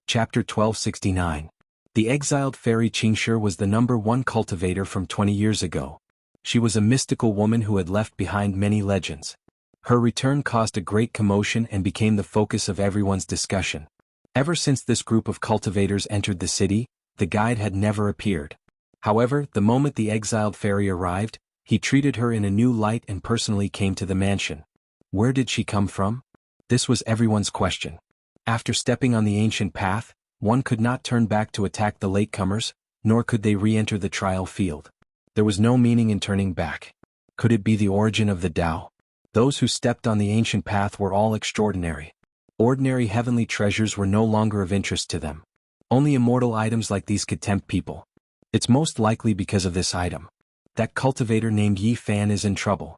Chapter 1269. The exiled fairy Qingshi was the #1 cultivator from 20 years ago. She was a mystical woman who had left behind many legends. Her return caused a great commotion and became the focus of everyone's discussion. Ever since this group of cultivators entered the city, the guide had never appeared. However, the moment the exiled fairy arrived, he treated her in a new light and personally came to the mansion. Where did she come from? This was everyone's question. After stepping on the ancient path, one could not turn back to attack the latecomers, nor could they re-enter the trial field. There was no meaning in turning back. Could it be the origin of the Tao? Those who stepped on the ancient path were all extraordinary. Ordinary heavenly treasures were no longer of interest to them. Only immortal items like these could tempt people. It's most likely because of this item. That cultivator named Yi Fan is in trouble.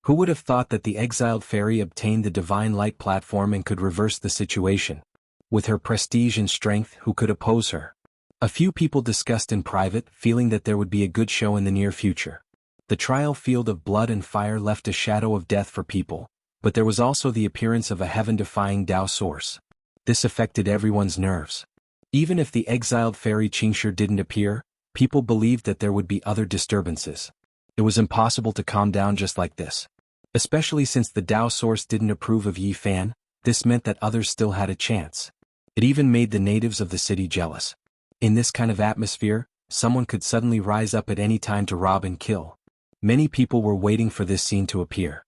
Who would have thought that the exiled fairy obtained the divine light platform and could reverse the situation? With her prestige and strength, who could oppose her? A few people discussed in private, feeling that there would be a good show in the near future. The trial field of blood and fire left a shadow of death for people, but there was also the appearance of a heaven-defying Tao source. This affected everyone's nerves. Even if the exiled fairy Qingshi didn't appear, people believed that there would be other disturbances. It was impossible to calm down just like this. Especially since the Tao source didn't approve of Yi Fan, this meant that others still had a chance. It even made the natives of the city jealous. In this kind of atmosphere, someone could suddenly rise up at any time to rob and kill. Many people were waiting for this scene to appear.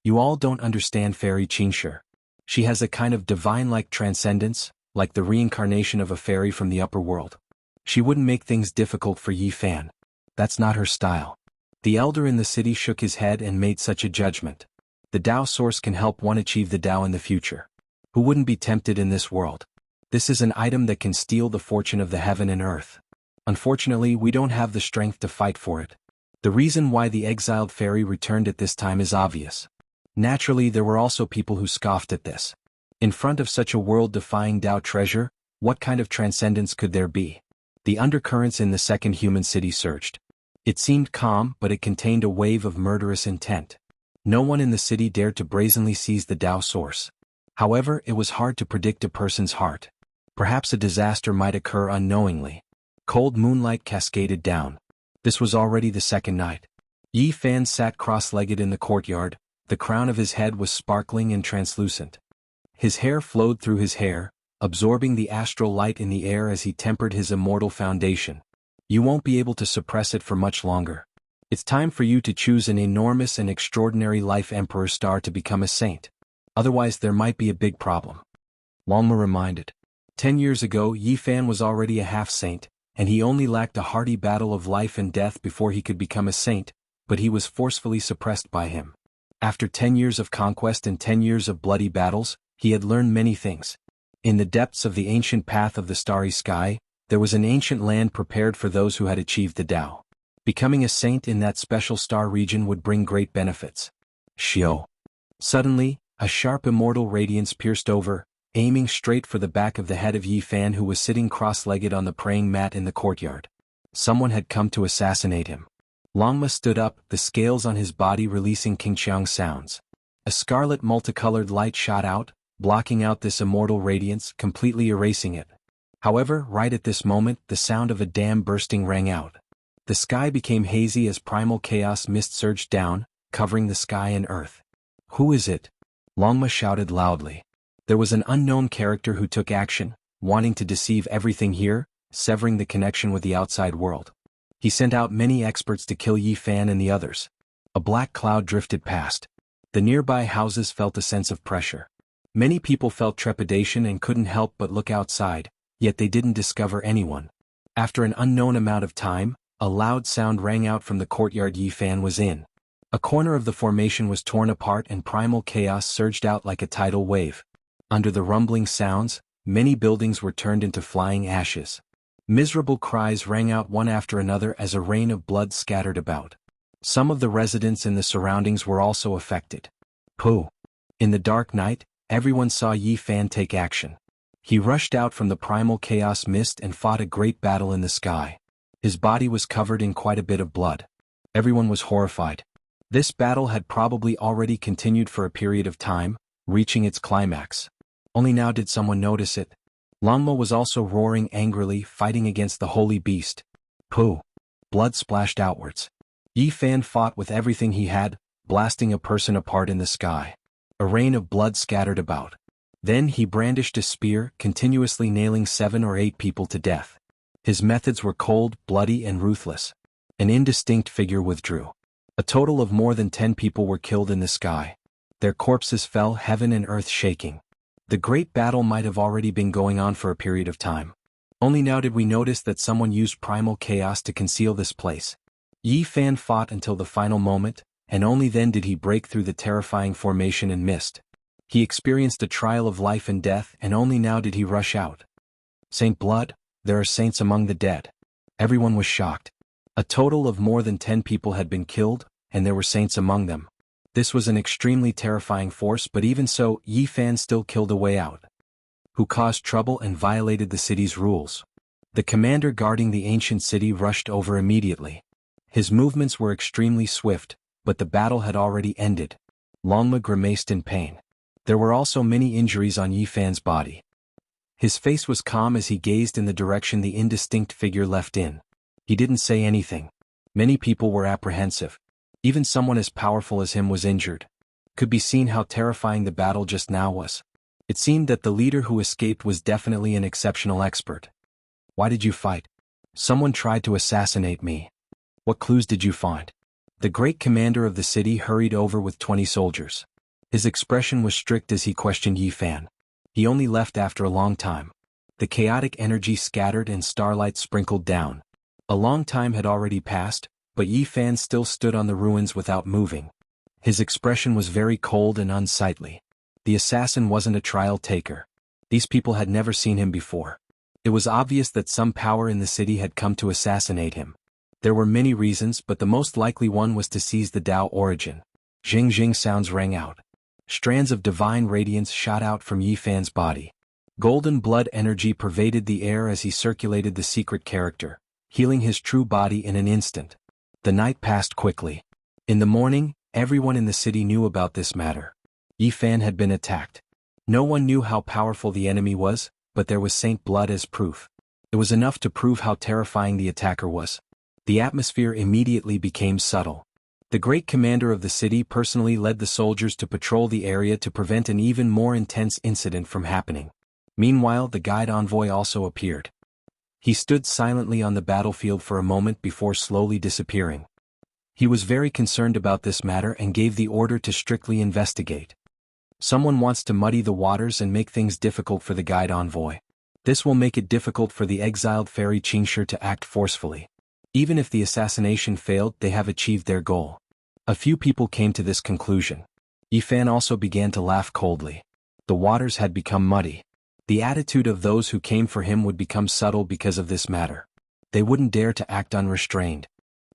You all don't understand Fairy Qingshi. She has a kind of divine-like transcendence, like the reincarnation of a fairy from the upper world. She wouldn't make things difficult for Yi Fan. That's not her style. The elder in the city shook his head and made such a judgment. The Tao source can help one achieve the Tao in the future. Who wouldn't be tempted in this world? This is an item that can steal the fortune of the heaven and earth. Unfortunately, we don't have the strength to fight for it. The reason why the exiled fairy returned at this time is obvious. Naturally, there were also people who scoffed at this. In front of such a world-defying Tao treasure, what kind of transcendence could there be? The undercurrents in the second human city surged. It seemed calm, but it contained a wave of murderous intent. No one in the city dared to brazenly seize the Tao source. However, it was hard to predict a person's heart. Perhaps a disaster might occur unknowingly. Cold moonlight cascaded down. This was already the second night. Yi Fan sat cross-legged in the courtyard. The crown of his head was sparkling and translucent. His hair flowed through his hair, absorbing the astral light in the air as he tempered his immortal foundation. You won't be able to suppress it for much longer. It's time for you to choose an enormous and extraordinary life emperor star to become a saint. Otherwise there might be a big problem. Longma reminded. 10 years ago Yi Fan was already a half-saint, and he only lacked a hearty battle of life and death before he could become a saint, but he was forcefully suppressed by him. After 10 years of conquest and 10 years of bloody battles, he had learned many things. In the depths of the ancient path of the starry sky, there was an ancient land prepared for those who had achieved the Tao. Becoming a saint in that special star region would bring great benefits. Xiao. Suddenly, a sharp immortal radiance pierced over, aiming straight for the back of the head of Yi Fan, who was sitting cross-legged on the praying mat in the courtyard. Someone had come to assassinate him. Longma stood up, the scales on his body releasing Qingqiang sounds. A scarlet multicolored light shot out, blocking out this immortal radiance, completely erasing it. However, right at this moment, the sound of a dam bursting rang out. The sky became hazy as primal chaos mist surged down, covering the sky and earth. Who is it? Longma shouted loudly. There was an unknown character who took action, wanting to deceive everything here, severing the connection with the outside world. He sent out many experts to kill Yi Fan and the others. A black cloud drifted past. The nearby houses felt a sense of pressure. Many people felt trepidation and couldn't help but look outside. Yet they didn't discover anyone. After an unknown amount of time, a loud sound rang out from the courtyard Yi Fan was in. A corner of the formation was torn apart and primal chaos surged out like a tidal wave. Under the rumbling sounds, many buildings were turned into flying ashes. Miserable cries rang out one after another as a rain of blood scattered about. Some of the residents in the surroundings were also affected. Pooh! In the dark night, everyone saw Yi Fan take action. He rushed out from the primal chaos mist and fought a great battle in the sky. His body was covered in quite a bit of blood. Everyone was horrified. This battle had probably already continued for a period of time, reaching its climax. Only now did someone notice it. Longma was also roaring angrily, fighting against the holy beast. Pooh! Blood splashed outwards. Yi Fan fought with everything he had, blasting a person apart in the sky. A rain of blood scattered about. Then he brandished a spear, continuously nailing 7 or 8 people to death. His methods were cold, bloody and ruthless. An indistinct figure withdrew. A total of more than 10 people were killed in the sky. Their corpses fell, heaven and earth shaking. The great battle might have already been going on for a period of time. Only now did we notice that someone used primal chaos to conceal this place. Yi Fan fought until the final moment, and only then did he break through the terrifying formation and mist. He experienced a trial of life and death, and only now did he rush out. Saint Blood, there are saints among the dead. Everyone was shocked. A total of more than 10 people had been killed, and there were saints among them. This was an extremely terrifying force, but even so, Yi Fan still killed a way out. Who caused trouble and violated the city's rules. The commander guarding the ancient city rushed over immediately. His movements were extremely swift, but the battle had already ended. Longma grimaced in pain. There were also many injuries on Yi Fan's body. His face was calm as he gazed in the direction the indistinct figure left in. He didn't say anything. Many people were apprehensive. Even someone as powerful as him was injured. Could be seen how terrifying the battle just now was. It seemed that the leader who escaped was definitely an exceptional expert. Why did you fight? Someone tried to assassinate me. What clues did you find? The great commander of the city hurried over with 20 soldiers. His expression was strict as he questioned Yi Fan. He only left after a long time. The chaotic energy scattered and starlight sprinkled down. A long time had already passed, but Yi Fan still stood on the ruins without moving. His expression was very cold and unsightly. The assassin wasn't a trial taker. These people had never seen him before. It was obvious that some power in the city had come to assassinate him. There were many reasons, but the most likely one was to seize the Tao origin. Jing Jing sounds rang out. Strands of divine radiance shot out from Yi Fan's body. Golden blood energy pervaded the air as he circulated the secret character, healing his true body in an instant. The night passed quickly. In the morning, everyone in the city knew about this matter. Yi Fan had been attacked. No one knew how powerful the enemy was, but there was Saint Blood as proof. It was enough to prove how terrifying the attacker was. The atmosphere immediately became subtle. The great commander of the city personally led the soldiers to patrol the area to prevent an even more intense incident from happening. Meanwhile, the guide envoy also appeared. He stood silently on the battlefield for a moment before slowly disappearing. He was very concerned about this matter and gave the order to strictly investigate. Someone wants to muddy the waters and make things difficult for the guide envoy. This will make it difficult for the exiled fairy Qingshi to act forcefully. Even if the assassination failed, they have achieved their goal. A few people came to this conclusion. Yi Fan also began to laugh coldly. The waters had become muddy. The attitude of those who came for him would become subtle because of this matter. They wouldn't dare to act unrestrained.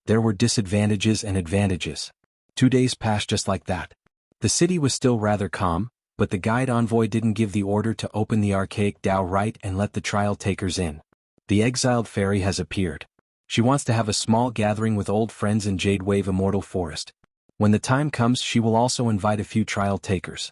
There were disadvantages and advantages. 2 days passed just like that. The city was still rather calm, but the guide envoy didn't give the order to open the archaic Tao rite and let the trial takers in. The exiled fairy has appeared. She wants to have a small gathering with old friends in Jade Wave Immortal Forest. When the time comes, she will also invite a few trial takers.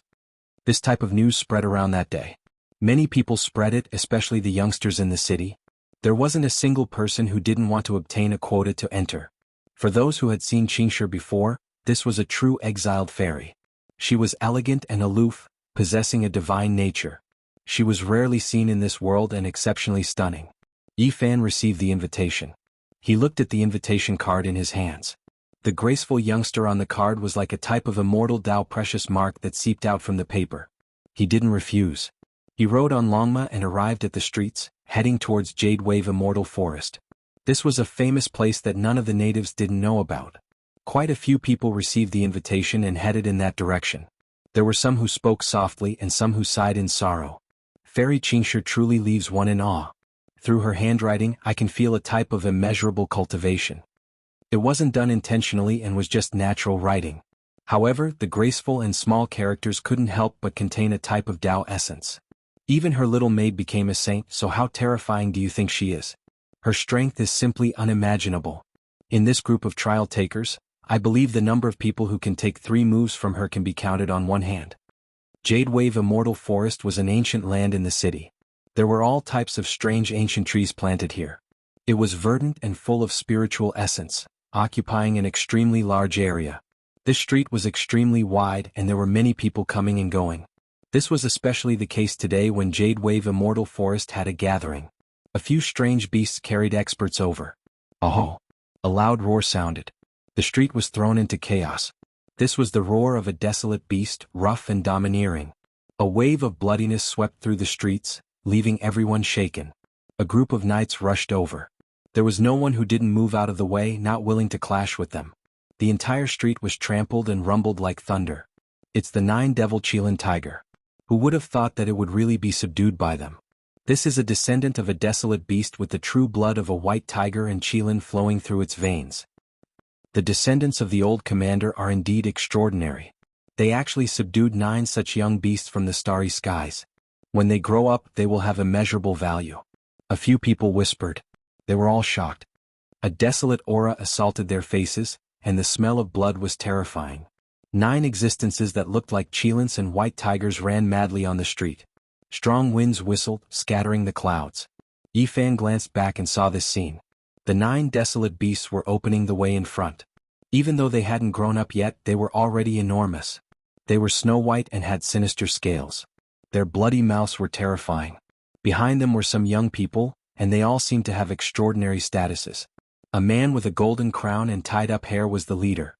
This type of news spread around that day. Many people spread it, especially the youngsters in the city. There wasn't a single person who didn't want to obtain a quota to enter. For those who had seen Qingshi before, this was a true exiled fairy. She was elegant and aloof, possessing a divine nature. She was rarely seen in this world and exceptionally stunning. Yi Fan received the invitation. He looked at the invitation card in his hands. The graceful youngster on the card was like a type of immortal Tao precious mark that seeped out from the paper. He didn't refuse. He rode on Longma and arrived at the streets, heading towards Jade Wave Immortal Forest. This was a famous place that none of the natives didn't know about. Quite a few people received the invitation and headed in that direction. There were some who spoke softly and some who sighed in sorrow. Fairy Qingshi truly leaves one in awe. Through her handwriting, I can feel a type of immeasurable cultivation. It wasn't done intentionally and was just natural writing. However, the graceful and small characters couldn't help but contain a type of Tao essence. Even her little maid became a saint, so how terrifying do you think she is? Her strength is simply unimaginable. In this group of trial takers, I believe the number of people who can take 3 moves from her can be counted on one hand. Jade Wave Immortal Forest was an ancient land in the city. There were all types of strange ancient trees planted here. It was verdant and full of spiritual essence, occupying an extremely large area. This street was extremely wide and there were many people coming and going. This was especially the case today when Jade Wave Immortal Forest had a gathering. A few strange beasts carried experts over. Oh! A loud roar sounded. The street was thrown into chaos. This was the roar of a desolate beast, rough and domineering. A wave of bloodiness swept through the streets, leaving everyone shaken. A group of knights rushed over. There was no one who didn't move out of the way, not willing to clash with them. The entire street was trampled and rumbled like thunder. It's the nine-devil Qilin tiger. Who would have thought that it would really be subdued by them? This is a descendant of a desolate beast with the true blood of a white tiger and Qilin flowing through its veins. The descendants of the old commander are indeed extraordinary. They actually subdued 9 such young beasts from the starry skies. When they grow up, they will have immeasurable value. A few people whispered. They were all shocked. A desolate aura assaulted their faces, and the smell of blood was terrifying. 9 existences that looked like Qilins and white tigers ran madly on the street. Strong winds whistled, scattering the clouds. Yifan glanced back and saw this scene. The 9 desolate beasts were opening the way in front. Even though they hadn't grown up yet, they were already enormous. They were snow-white and had sinister scales. Their bloody mouths were terrifying. Behind them were some young people, and they all seemed to have extraordinary statuses. A man with a golden crown and tied-up hair was the leader.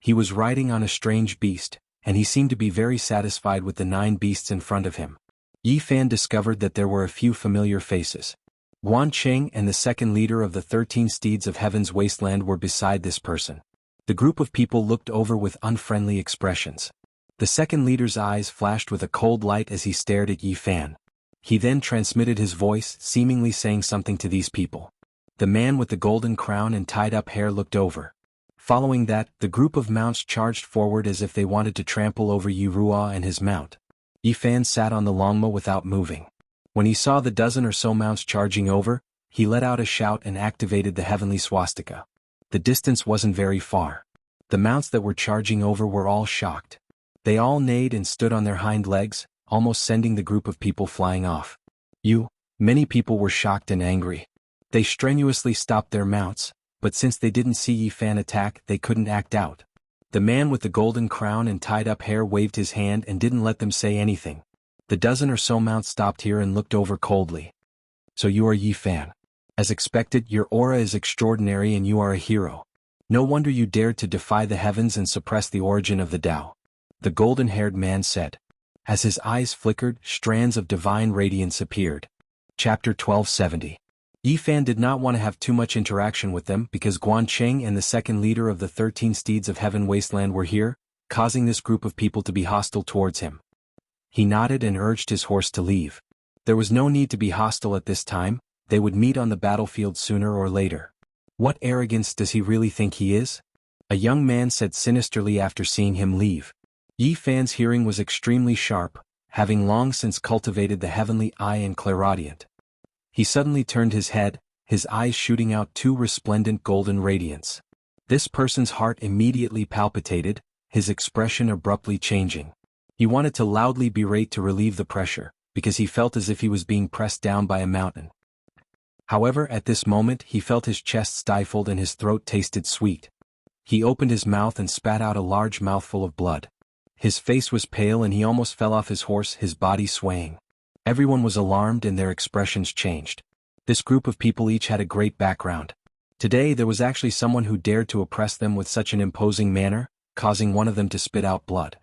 He was riding on a strange beast, and he seemed to be very satisfied with the 9 beasts in front of him. Yifan discovered that there were a few familiar faces. Guan Cheng and the second leader of the 13 steeds of Heaven's wasteland were beside this person. The group of people looked over with unfriendly expressions. The second leader's eyes flashed with a cold light as he stared at Yifan. He then transmitted his voice, seemingly saying something to these people. The man with the golden crown and tied-up hair looked over. Following that, the group of mounts charged forward as if they wanted to trample over Yi Ruo and his mount. Yifan sat on the longma without moving. When he saw the dozen or so mounts charging over, he let out a shout and activated the heavenly swastika. The distance wasn't very far. The mounts that were charging over were all shocked. They all neighed and stood on their hind legs, almost sending the group of people flying off. Many people were shocked and angry. They strenuously stopped their mounts, but since they didn't see Yifan attack, they couldn't act out. The man with the golden crown and tied-up hair waved his hand and didn't let them say anything. The dozen or so mounts stopped here and looked over coldly. So you are Yifan. As expected, your aura is extraordinary and you are a hero. No wonder you dared to defy the heavens and suppress the origin of the Tao. The golden-haired man said. As his eyes flickered, strands of divine radiance appeared. Chapter 1270. Yifan did not want to have too much interaction with them because Guan Cheng and the second leader of the 13 steeds of Heaven Wasteland were here, causing this group of people to be hostile towards him. He nodded and urged his horse to leave. There was no need to be hostile at this time, they would meet on the battlefield sooner or later. What arrogance does he really think he is? A young man said sinisterly after seeing him leave. Yifan's hearing was extremely sharp, having long since cultivated the heavenly eye and clairaudient. He suddenly turned his head, his eyes shooting out 2 resplendent golden radiance. This person's heart immediately palpitated, his expression abruptly changing. He wanted to loudly berate to relieve the pressure, because he felt as if he was being pressed down by a mountain. However, at this moment he felt his chest stifled and his throat tasted sweet. He opened his mouth and spat out a large mouthful of blood. His face was pale and he almost fell off his horse, his body swaying. Everyone was alarmed and their expressions changed. This group of people each had a great background. Today there was actually someone who dared to oppress them with such an imposing manner, causing one of them to spit out blood.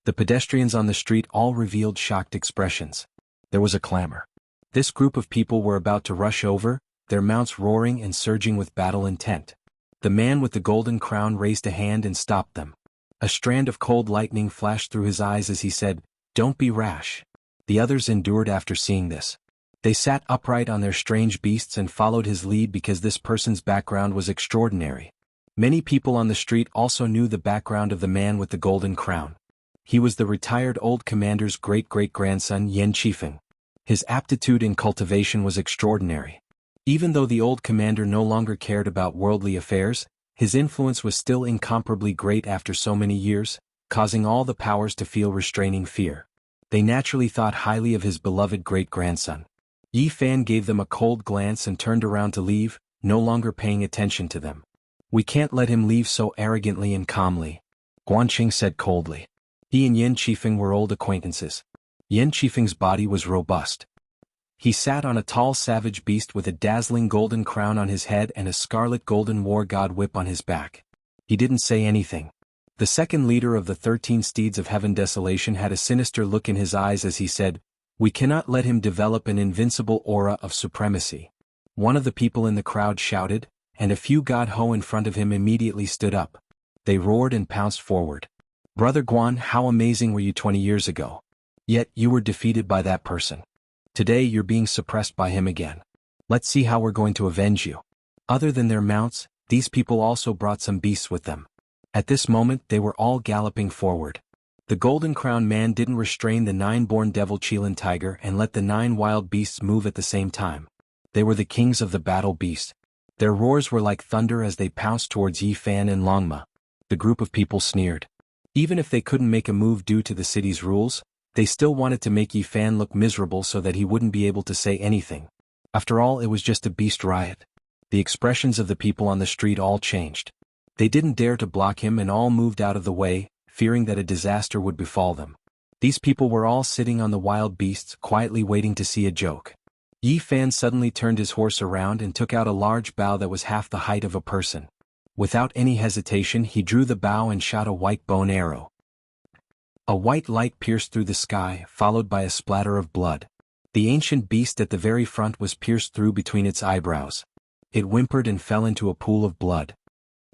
The pedestrians on the street all revealed shocked expressions. There was a clamor. This group of people were about to rush over, their mounts roaring and surging with battle intent. The man with the golden crown raised a hand and stopped them. A strand of cold lightning flashed through his eyes as he said, "Don't be rash." The others endured after seeing this. They sat upright on their strange beasts and followed his lead because this person's background was extraordinary. Many people on the street also knew the background of the man with the golden crown. He was the retired old commander's great-great-grandson Yan Qifeng. His aptitude in cultivation was extraordinary. Even though the old commander no longer cared about worldly affairs, his influence was still incomparably great after so many years, causing all the powers to feel restraining fear. They naturally thought highly of his beloved great-grandson. Yi Fan gave them a cold glance and turned around to leave, no longer paying attention to them. We can't let him leave so arrogantly and calmly, Guanqing said coldly. He and Yan Qifeng were old acquaintances. Yan Qifeng's body was robust. He sat on a tall savage beast with a dazzling golden crown on his head and a scarlet golden war god whip on his back. He didn't say anything. The second leader of the 13 steeds of heaven desolation had a sinister look in his eyes as he said, "We cannot let him develop an invincible aura of supremacy." One of the people in the crowd shouted, and a few god ho in front of him immediately stood up. They roared and pounced forward. "Brother Guan, how amazing were you 20 years ago? Yet you were defeated by that person. Today you're being suppressed by him again. Let's see how we're going to avenge you." Other than their mounts, these people also brought some beasts with them. At this moment they were all galloping forward. The golden crown man didn't restrain the 9-born devil Qilin tiger and let the 9 wild beasts move at the same time. They were the kings of the battle beast. Their roars were like thunder as they pounced towards Yi Fan and Longma. The group of people sneered. Even if they couldn't make a move due to the city's rules, they still wanted to make Yi Fan look miserable so that he wouldn't be able to say anything. After all, it was just a beast riot. The expressions of the people on the street all changed. They didn't dare to block him and all moved out of the way, fearing that a disaster would befall them. These people were all sitting on the wild beasts, quietly waiting to see a joke. Yi Fan suddenly turned his horse around and took out a large bow that was half the height of a person. Without any hesitation, he drew the bow and shot a white bone arrow. A white light pierced through the sky, followed by a splatter of blood. The ancient beast at the very front was pierced through between its eyebrows. It whimpered and fell into a pool of blood.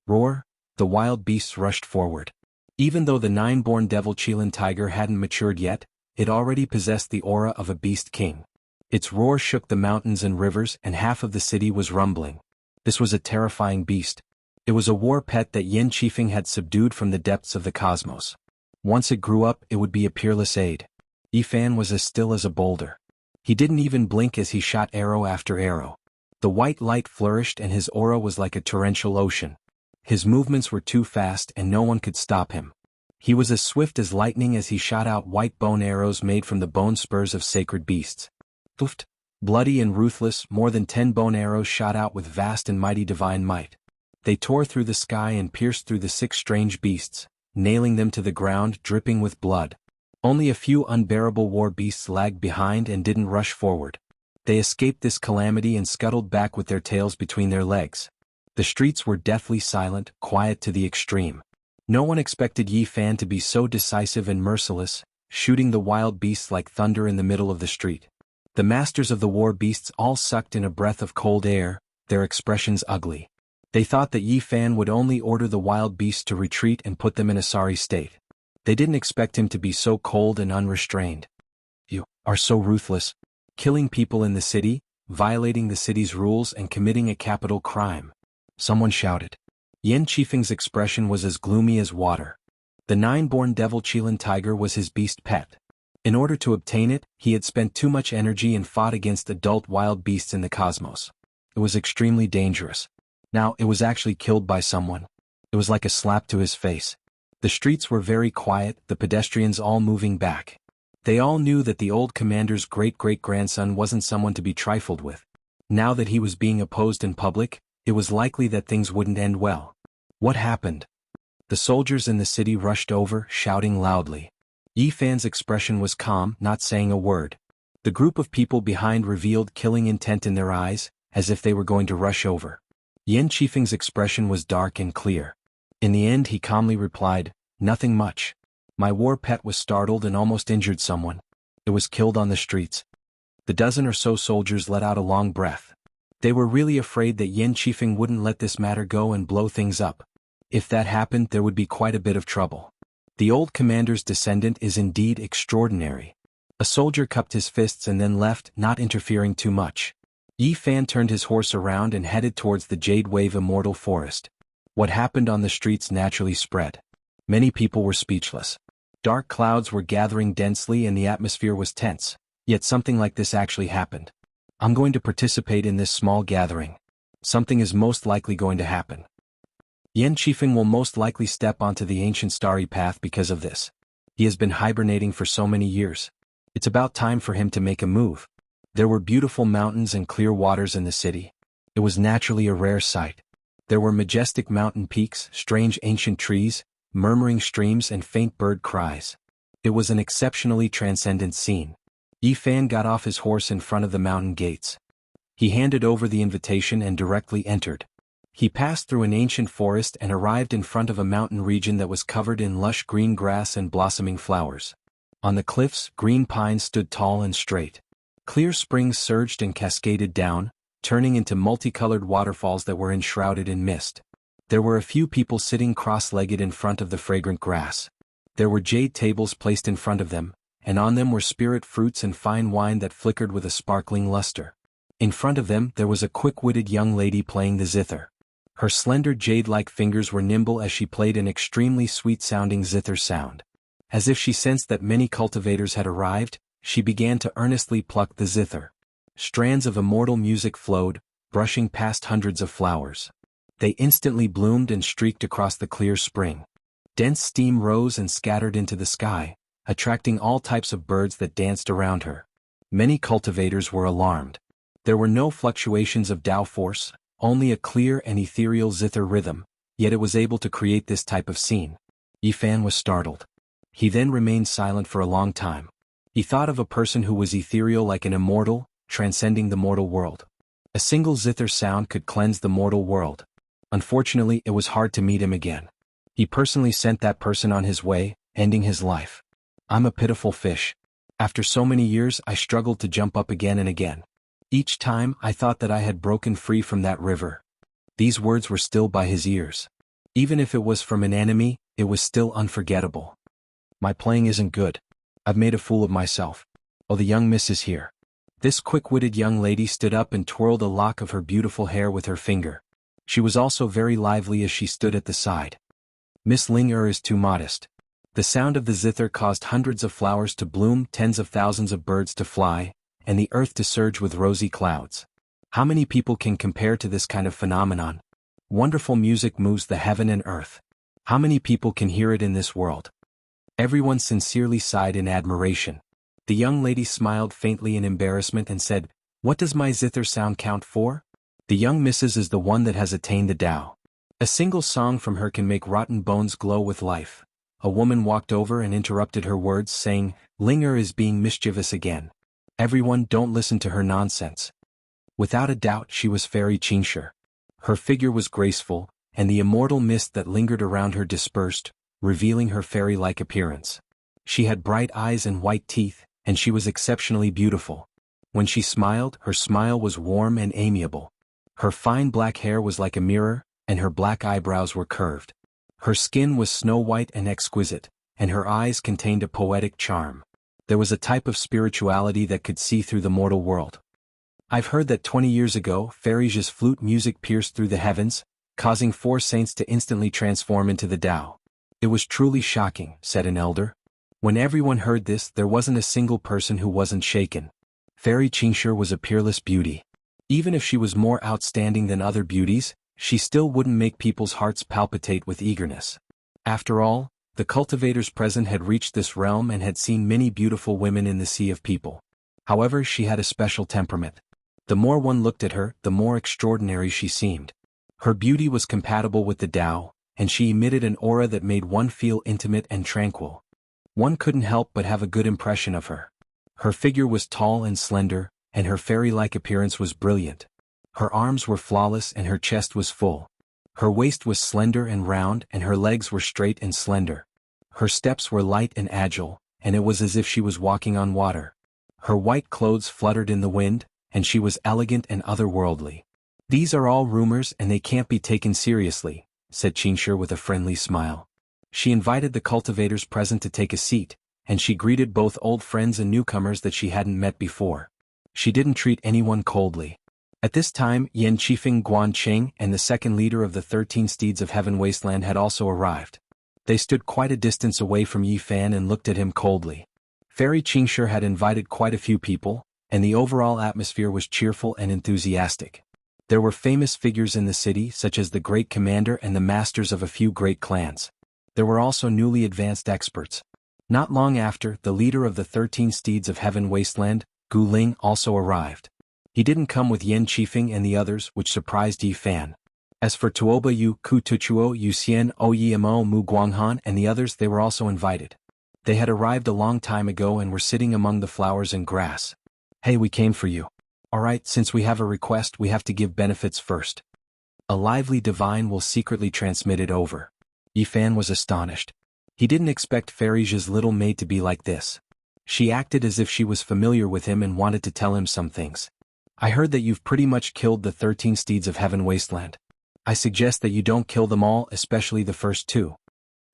Roar! The wild beasts rushed forward. Even though the 9-born devil Qilin tiger hadn't matured yet, it already possessed the aura of a beast king. Its roar shook the mountains and rivers and half of the city was rumbling. This was a terrifying beast. It was a war pet that Yan Qifeng had subdued from the depths of the cosmos. Once it grew up, it would be a peerless aide. Yi Fan was as still as a boulder. He didn't even blink as he shot arrow after arrow. The white light flourished and his aura was like a torrential ocean. His movements were too fast and no one could stop him. He was as swift as lightning as he shot out white bone arrows made from the bone spurs of sacred beasts. Poofed! Bloody and ruthless, more than 10 bone arrows shot out with vast and mighty divine might. They tore through the sky and pierced through the 6 strange beasts, nailing them to the ground, dripping with blood. Only a few unbearable war beasts lagged behind and didn't rush forward. They escaped this calamity and scuttled back with their tails between their legs. The streets were deathly silent, quiet to the extreme. No one expected Yi Fan to be so decisive and merciless, shooting the wild beasts like thunder in the middle of the street. The masters of the war beasts all sucked in a breath of cold air, their expressions ugly. They thought that Yi Fan would only order the wild beasts to retreat and put them in a sorry state. They didn't expect him to be so cold and unrestrained. "You are so ruthless, killing people in the city, violating the city's rules and committing a capital crime," someone shouted. Yan Qifeng's expression was as gloomy as water. The 9-born devil Qilin tiger was his beast pet. In order to obtain it, he had spent too much energy and fought against adult wild beasts in the cosmos. It was extremely dangerous. Now it was actually killed by someone. It was like a slap to his face. The streets were very quiet, the pedestrians all moving back. They all knew that the old commander's great-great-grandson wasn't someone to be trifled with. Now that he was being opposed in public, it was likely that things wouldn't end well. What happened? The soldiers in the city rushed over, shouting loudly. Yi Fan's expression was calm, not saying a word. The group of people behind revealed killing intent in their eyes, as if they were going to rush over. Yan Qifeng's expression was dark and clear. In the end he calmly replied, "Nothing much. My war pet was startled and almost injured someone. It was killed on the streets." The dozen or so soldiers let out a long breath. They were really afraid that Yan Qifeng wouldn't let this matter go and blow things up. If that happened, there would be quite a bit of trouble. The old commander's descendant is indeed extraordinary. A soldier cupped his fists and then left, not interfering too much. Yi Fan turned his horse around and headed towards the Jade Wave Immortal Forest. What happened on the streets naturally spread. Many people were speechless. Dark clouds were gathering densely and the atmosphere was tense. Yet something like this actually happened. I'm going to participate in this small gathering. Something is most likely going to happen. Yan Qifeng will most likely step onto the ancient starry path because of this. He has been hibernating for so many years. It's about time for him to make a move. There were beautiful mountains and clear waters in the city. It was naturally a rare sight. There were majestic mountain peaks, strange ancient trees, murmuring streams and faint bird cries. It was an exceptionally transcendent scene. Yi Fan got off his horse in front of the mountain gates. He handed over the invitation and directly entered. He passed through an ancient forest and arrived in front of a mountain region that was covered in lush green grass and blossoming flowers. On the cliffs, green pines stood tall and straight. Clear springs surged and cascaded down, turning into multicolored waterfalls that were enshrouded in mist. There were a few people sitting cross-legged in front of the fragrant grass. There were jade tables placed in front of them, and on them were spirit fruits and fine wine that flickered with a sparkling luster. In front of them there was a quick-witted young lady playing the zither. Her slender jade-like fingers were nimble as she played an extremely sweet-sounding zither sound. As if she sensed that many cultivators had arrived, she began to earnestly pluck the zither. Strands of immortal music flowed, brushing past hundreds of flowers. They instantly bloomed and streaked across the clear spring. Dense steam rose and scattered into the sky, attracting all types of birds that danced around her. Many cultivators were alarmed. There were no fluctuations of Tao force, only a clear and ethereal zither rhythm, yet it was able to create this type of scene. Yi Fan was startled. He then remained silent for a long time. He thought of a person who was ethereal like an immortal, transcending the mortal world. A single zither sound could cleanse the mortal world. Unfortunately, it was hard to meet him again. He personally sent that person on his way, ending his life. I'm a pitiful fish. After so many years I struggled to jump up again and again. Each time I thought that I had broken free from that river. These words were still by his ears. Even if it was from an enemy, it was still unforgettable. My playing isn't good. I've made a fool of myself. Oh, the young miss is here. This quick-witted young lady stood up and twirled a lock of her beautiful hair with her finger. She was also very lively as she stood at the side. Miss Ling is too modest. The sound of the zither caused hundreds of flowers to bloom, tens of thousands of birds to fly, and the earth to surge with rosy clouds. How many people can compare to this kind of phenomenon? Wonderful music moves the heaven and earth. How many people can hear it in this world? Everyone sincerely sighed in admiration. The young lady smiled faintly in embarrassment and said, "What does my zither sound count for? The young missus is the one that has attained the Tao. A single song from her can make rotten bones glow with life." A woman walked over and interrupted her words, saying, "Linger is being mischievous again. Everyone, don't listen to her nonsense." Without a doubt she was Fairy Qingshi. Her figure was graceful, and the immortal mist that lingered around her dispersed, revealing her fairy-like appearance. She had bright eyes and white teeth, and she was exceptionally beautiful. When she smiled, her smile was warm and amiable. Her fine black hair was like a mirror, and her black eyebrows were curved. Her skin was snow-white and exquisite, and her eyes contained a poetic charm. There was a type of spirituality that could see through the mortal world. I've heard that 20 years ago, Fairy's flute music pierced through the heavens, causing 4 saints to instantly transform into the Tao. It was truly shocking, said an elder. When everyone heard this, there wasn't a single person who wasn't shaken. Fairy Qingshi was a peerless beauty. Even if she was more outstanding than other beauties, she still wouldn't make people's hearts palpitate with eagerness. After all, the cultivators present had reached this realm and had seen many beautiful women in the sea of people. However, she had a special temperament. The more one looked at her, the more extraordinary she seemed. Her beauty was compatible with the Tao, and she emitted an aura that made one feel intimate and tranquil. One couldn't help but have a good impression of her. Her figure was tall and slender, and her fairy-like appearance was brilliant. Her arms were flawless and her chest was full. Her waist was slender and round and her legs were straight and slender. Her steps were light and agile, and it was as if she was walking on water. Her white clothes fluttered in the wind, and she was elegant and otherworldly. "These are all rumors and they can't be taken seriously," said Qingshi with a friendly smile. She invited the cultivators present to take a seat, and she greeted both old friends and newcomers that she hadn't met before. She didn't treat anyone coldly. At this time, Yan Qifeng Guanqing and the second leader of the 13 Steeds of Heaven Wasteland had also arrived. They stood quite a distance away from Yi Fan and looked at him coldly. Fairy Qingshi had invited quite a few people, and the overall atmosphere was cheerful and enthusiastic. There were famous figures in the city such as the great commander and the masters of a few great clans. There were also newly advanced experts. Not long after, the leader of the 13 Steeds of Heaven Wasteland, Gu Ling, also arrived. He didn't come with Yan Qifeng and the others, which surprised Yi Fan. As for Tuoba Yu, Ku Tuchuo, Yu Xian, Oyi Mo, Mu Guanghan and the others, they were also invited. They had arrived a long time ago and were sitting among the flowers and grass. Hey, we came for you. Alright, since we have a request, we have to give benefits first. A lively divine will secretly transmit it over. Yi Fan was astonished. He didn't expect Farija's little maid to be like this. She acted as if she was familiar with him and wanted to tell him some things. I heard that you've pretty much killed the 13 steeds of Heaven Wasteland. I suggest that you don't kill them all, especially the first 2.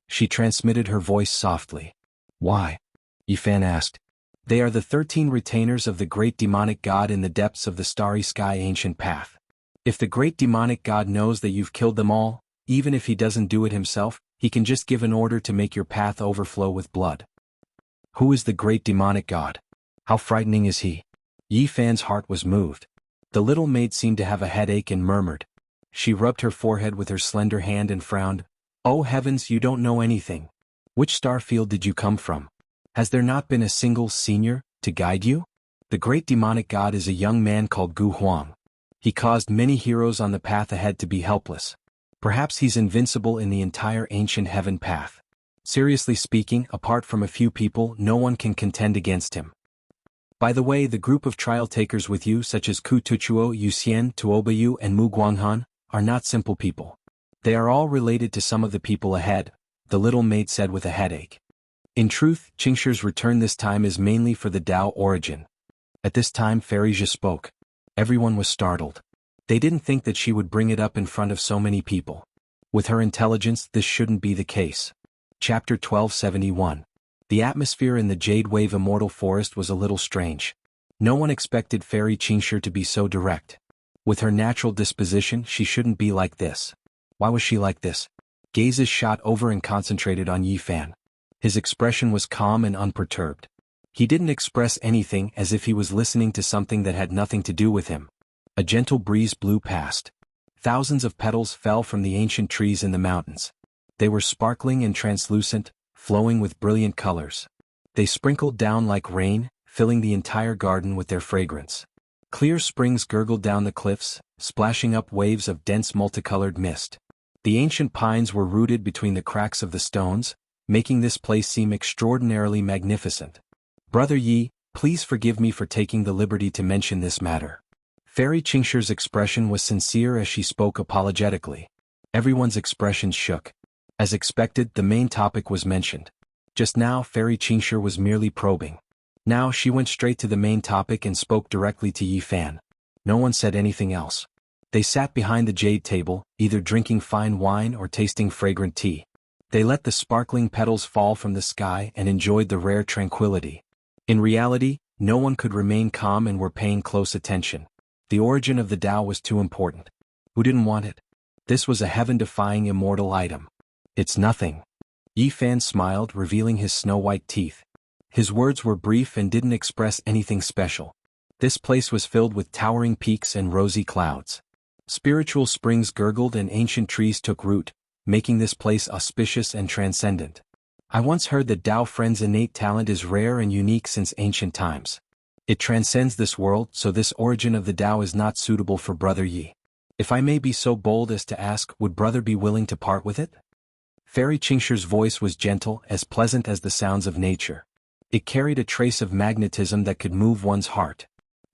She transmitted her voice softly. Why? Yi Fan asked. They are the 13 retainers of the great demonic god in the depths of the starry sky ancient path. If the great demonic god knows that you've killed them all, even if he doesn't do it himself, he can just give an order to make your path overflow with blood. Who is the great demonic god? How frightening is he? Yi Fan's heart was moved. The little maid seemed to have a headache and murmured. She rubbed her forehead with her slender hand and frowned. Oh heavens, you don't know anything. Which star field did you come from? Has there not been a single senior to guide you? The great demonic god is a young man called Gu Huang. He caused many heroes on the path ahead to be helpless. Perhaps he's invincible in the entire ancient heaven path. Seriously speaking, apart from a few people, no one can contend against him. By the way, the group of trial takers with you, such as Ku Tuchuo, Yu Xian, Tuobayu and Mu Guanghan, are not simple people. They are all related to some of the people ahead, the little maid said with a headache. In truth, Qingshi's return this time is mainly for the Tao origin. At this time Farija spoke. Everyone was startled. They didn't think that she would bring it up in front of so many people. With her intelligence, this shouldn't be the case. Chapter 1271. The atmosphere in the Jade Wave Immortal Forest was a little strange. No one expected Fairy Qingshi to be so direct. With her natural disposition, she shouldn't be like this. Why was she like this? Gazes shot over and concentrated on Yi Fan. His expression was calm and unperturbed. He didn't express anything, as if he was listening to something that had nothing to do with him. A gentle breeze blew past. Thousands of petals fell from the ancient trees in the mountains. They were sparkling and translucent, flowing with brilliant colors. They sprinkled down like rain, filling the entire garden with their fragrance. Clear springs gurgled down the cliffs, splashing up waves of dense multicolored mist. The ancient pines were rooted between the cracks of the stones, making this place seem extraordinarily magnificent. Brother Yi, please forgive me for taking the liberty to mention this matter. Fairy Qingshi's expression was sincere as she spoke apologetically. Everyone's expressions shook. As expected, the main topic was mentioned. Just now, Fairy Qingshi was merely probing. Now she went straight to the main topic and spoke directly to Yi Fan. No one said anything else. They sat behind the jade table, either drinking fine wine or tasting fragrant tea. They let the sparkling petals fall from the sky and enjoyed the rare tranquility. In reality, no one could remain calm and were paying close attention. The origin of the Tao was too important. Who didn't want it? This was a heaven-defying immortal item. It's nothing. Yi Fan smiled, revealing his snow-white teeth. His words were brief and didn't express anything special. This place was filled with towering peaks and rosy clouds. Spiritual springs gurgled and ancient trees took root, making this place auspicious and transcendent. I once heard that Tao Friend's innate talent is rare and unique since ancient times. It transcends this world, so this origin of the Tao is not suitable for Brother Yi. If I may be so bold as to ask, would Brother be willing to part with it? Fairy Qingshi's voice was gentle, as pleasant as the sounds of nature. It carried a trace of magnetism that could move one's heart.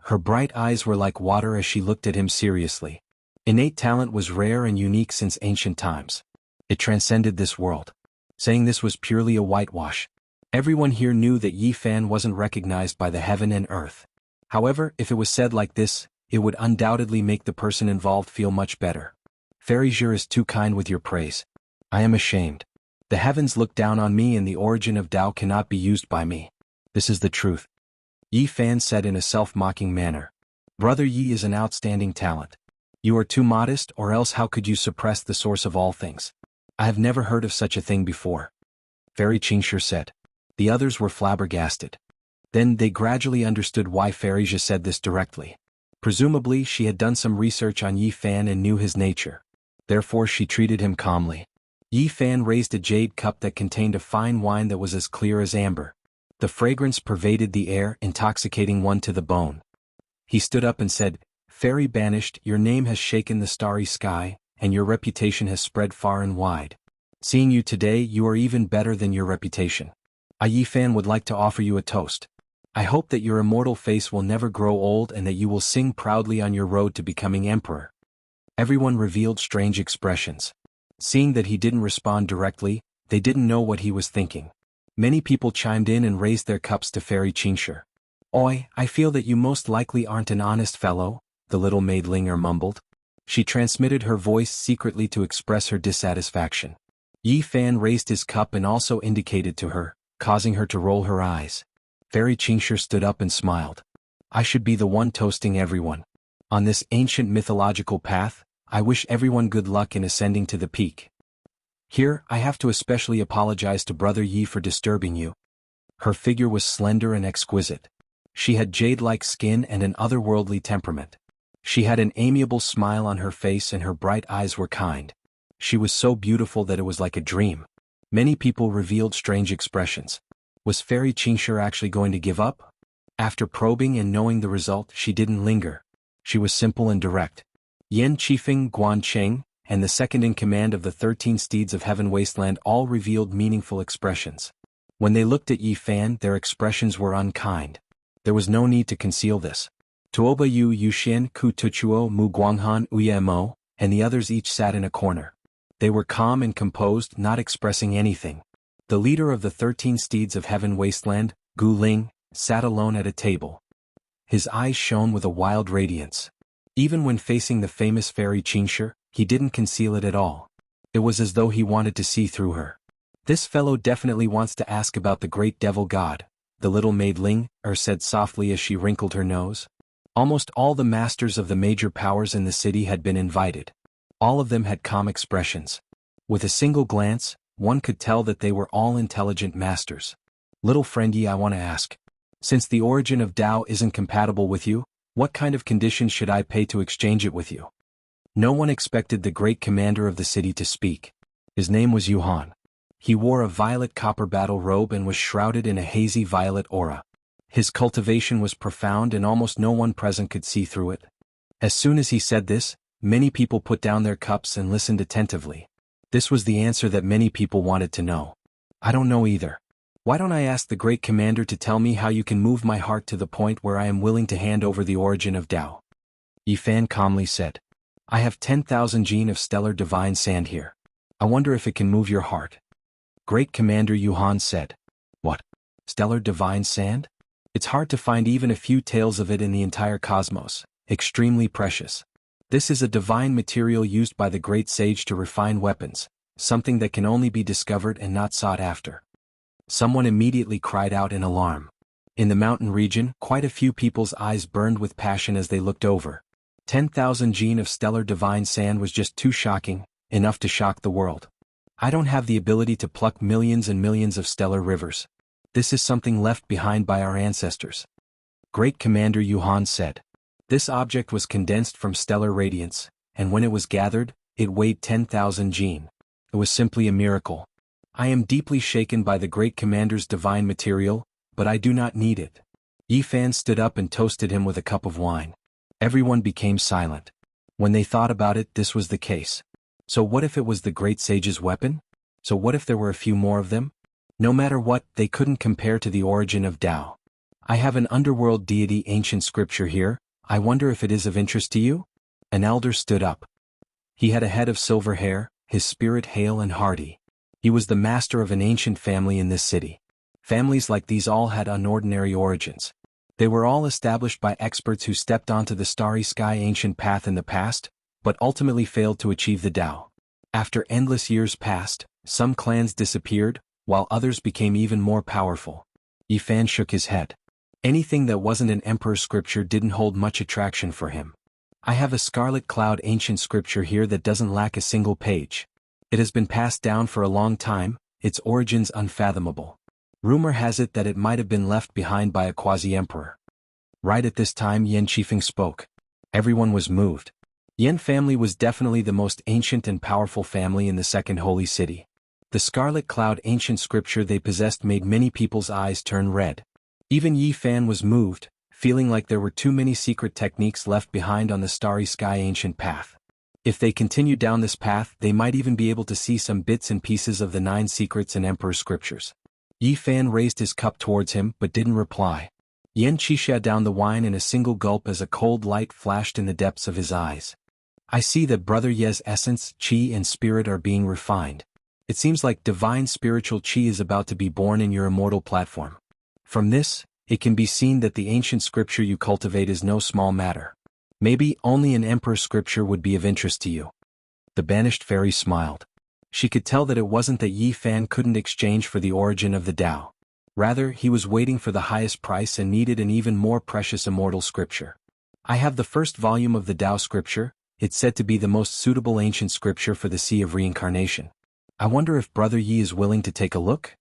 Her bright eyes were like water as she looked at him seriously. Innate talent was rare and unique since ancient times. It transcended this world. Saying this was purely a whitewash. Everyone here knew that Yi Fan wasn't recognized by the heaven and earth. However, if it was said like this, it would undoubtedly make the person involved feel much better. Fairy Zhe is too kind with your praise. I am ashamed. The heavens look down on me and the origin of Tao cannot be used by me. This is the truth. Yi Fan said in a self-mocking manner. Brother Yi is an outstanding talent. You are too modest, or else how could you suppress the source of all things? I have never heard of such a thing before. Fairy Qingshi said. The others were flabbergasted. Then they gradually understood why Fairy Zhe said this directly. Presumably she had done some research on Yi Fan and knew his nature. Therefore she treated him calmly. Yi Fan raised a jade cup that contained a fine wine that was as clear as amber. The fragrance pervaded the air, intoxicating one to the bone. He stood up and said, "Fairy banished, your name has shaken the starry sky, and your reputation has spread far and wide. Seeing you today, you are even better than your reputation. A Yi fan would like to offer you a toast. I hope that your immortal face will never grow old and that you will sing proudly on your road to becoming emperor." Everyone revealed strange expressions. Seeing that he didn't respond directly, they didn't know what he was thinking. Many people chimed in and raised their cups to Fairy Qingshi. "Oi, I feel that you most likely aren't an honest fellow," the little maid Linger mumbled. She transmitted her voice secretly to express her dissatisfaction. Yi Fan raised his cup and also indicated to her, causing her to roll her eyes. Fairy Qingshi stood up and smiled. "I should be the one toasting everyone. On this ancient mythological path, I wish everyone good luck in ascending to the peak. Here, I have to especially apologize to Brother Yi for disturbing you." Her figure was slender and exquisite. She had jade-like skin and an otherworldly temperament. She had an amiable smile on her face and her bright eyes were kind. She was so beautiful that it was like a dream. Many people revealed strange expressions. Was Fairy Qingshi actually going to give up? After probing and knowing the result, she didn't linger. She was simple and direct. Yan Qifeng, Guan Cheng, and the second in command of the 13 steeds of Heaven Wasteland all revealed meaningful expressions. When they looked at Yi Fan, their expressions were unkind. There was no need to conceal this. Tuoba Yu Yuxian, Ku Tuchuo, Mu Guanghan, Uye Mo, and the others each sat in a corner. They were calm and composed, not expressing anything. The leader of the 13 steeds of Heaven Wasteland, Gu Ling, sat alone at a table. His eyes shone with a wild radiance. Even when facing the famous Fairy Qingshi, he didn't conceal it at all. It was as though he wanted to see through her. "This fellow definitely wants to ask about the great devil god," the little maid Ling said softly as she wrinkled her nose. Almost all the masters of the major powers in the city had been invited. All of them had calm expressions. With a single glance, one could tell that they were all intelligent masters. "Little friend Yi, I want to ask. Since the origin of Tao isn't compatible with you, what kind of conditions should I pay to exchange it with you?" No one expected the great commander of the city to speak. His name was Yuhan. He wore a violet copper battle robe and was shrouded in a hazy violet aura. His cultivation was profound and almost no one present could see through it. As soon as he said this, many people put down their cups and listened attentively. This was the answer that many people wanted to know. "I don't know either. Why don't I ask the great commander to tell me how you can move my heart to the point where I am willing to hand over the origin of Tao?" Yi Fan calmly said, "I have 10,000 gene of stellar divine sand here. I wonder if it can move your heart." Great Commander Yuhan said, "What? Stellar divine sand? It's hard to find even a few tales of it in the entire cosmos, extremely precious. This is a divine material used by the great sage to refine weapons, something that can only be discovered and not sought after." Someone immediately cried out in alarm. In the mountain region, quite a few people's eyes burned with passion as they looked over. 10,000 gene of stellar divine sand was just too shocking, enough to shock the world. "I don't have the ability to pluck millions and millions of stellar rivers. This is something left behind by our ancestors." Great Commander Yuhan said. This object was condensed from stellar radiance, and when it was gathered, it weighed 10,000 gene. It was simply a miracle. "I am deeply shaken by the Great Commander's divine material, but I do not need it." Yi Fan stood up and toasted him with a cup of wine. Everyone became silent. When they thought about it, this was the case. So what if it was the great sage's weapon? So what if there were a few more of them? No matter what, they couldn't compare to the origin of Tao. "I have an underworld deity ancient scripture here. I wonder if it is of interest to you?" An elder stood up. He had a head of silver hair, his spirit hale and hearty. He was the master of an ancient family in this city. Families like these all had unordinary origins. They were all established by experts who stepped onto the starry sky ancient path in the past, but ultimately failed to achieve the Tao. After endless years passed, some clans disappeared, while others became even more powerful. Yi Fan shook his head. Anything that wasn't an emperor's scripture didn't hold much attraction for him. "I have a scarlet cloud ancient scripture here that doesn't lack a single page. It has been passed down for a long time, its origins unfathomable. Rumor has it that it might have been left behind by a quasi-emperor." Right at this time Yan Qifeng spoke. Everyone was moved. Yan family was definitely the most ancient and powerful family in the Second Holy City. The scarlet cloud ancient scripture they possessed made many people's eyes turn red. Even Yi Fan was moved, feeling like there were too many secret techniques left behind on the starry sky ancient path. If they continued down this path, they might even be able to see some bits and pieces of the 9 secrets and Emperor's scriptures. Yi Fan raised his cup towards him but didn't reply. Yan Qixia downed the wine in a single gulp as a cold light flashed in the depths of his eyes. I see that Brother Ye's essence, qi and spirit are being refined. It seems like divine spiritual qi is about to be born in your immortal platform. From this, it can be seen that the ancient scripture you cultivate is no small matter. Maybe only an emperor's scripture would be of interest to you. The banished fairy smiled. She could tell that it wasn't that Yi Fan couldn't exchange for the origin of the Tao. Rather, he was waiting for the highest price and needed an even more precious immortal scripture. I have the first volume of the Tao scripture. It's said to be the most suitable ancient scripture for the Sea of Reincarnation. I wonder if Brother Yi is willing to take a look?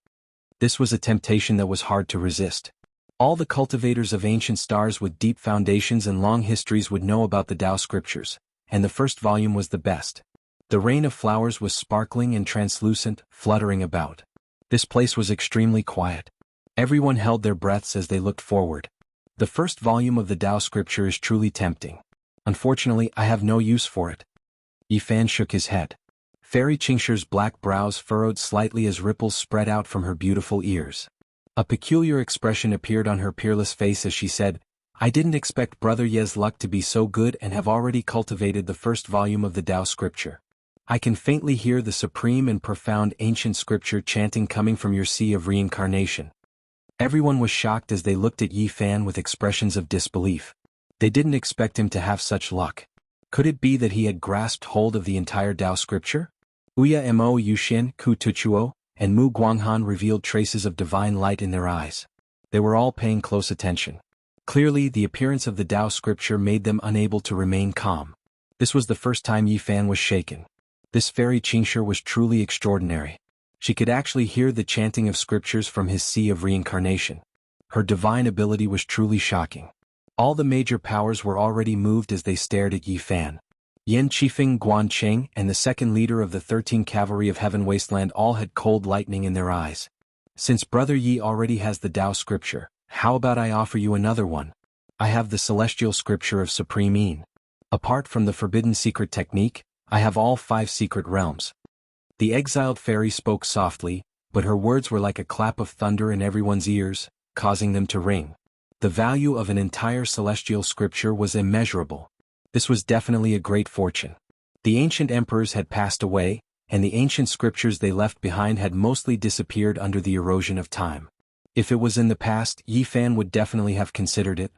This was a temptation that was hard to resist. All the cultivators of ancient stars with deep foundations and long histories would know about the Tao scriptures, and the first volume was the best. The rain of flowers was sparkling and translucent, fluttering about. This place was extremely quiet. Everyone held their breaths as they looked forward. The first volume of the Tao scripture is truly tempting. Unfortunately, I have no use for it. Yi Fan shook his head. Fairy Qingshire's black brows furrowed slightly as ripples spread out from her beautiful ears. A peculiar expression appeared on her peerless face as she said, I didn't expect Brother Ye's luck to be so good and have already cultivated the first volume of the Tao scripture. I can faintly hear the supreme and profound ancient scripture chanting coming from your Sea of Reincarnation. Everyone was shocked as they looked at Yi Fan with expressions of disbelief. They didn't expect him to have such luck. Could it be that he had grasped hold of the entire Tao scripture? Uya Mo Yuxin, Ku Tuchuo, and Mu Guanghan revealed traces of divine light in their eyes. They were all paying close attention. Clearly, the appearance of the Tao scripture made them unable to remain calm. This was the first time Yi Fan was shaken. This fairy Qingshire was truly extraordinary. She could actually hear the chanting of scriptures from his Sea of Reincarnation. Her divine ability was truly shocking. All the major powers were already moved as they stared at Yi Fan. Yan Qifeng Guan Cheng and the second leader of the 13 Cavalry of Heaven Wasteland all had cold lightning in their eyes. Since Brother Yi already has the Tao scripture, how about I offer you another one? I have the celestial scripture of Supreme Yin. Apart from the forbidden secret technique, I have all 5 secret realms. The exiled fairy spoke softly, but her words were like a clap of thunder in everyone's ears, causing them to ring. The value of an entire celestial scripture was immeasurable. This was definitely a great fortune. The ancient emperors had passed away, and the ancient scriptures they left behind had mostly disappeared under the erosion of time. If it was in the past, Yi Fan would definitely have considered it.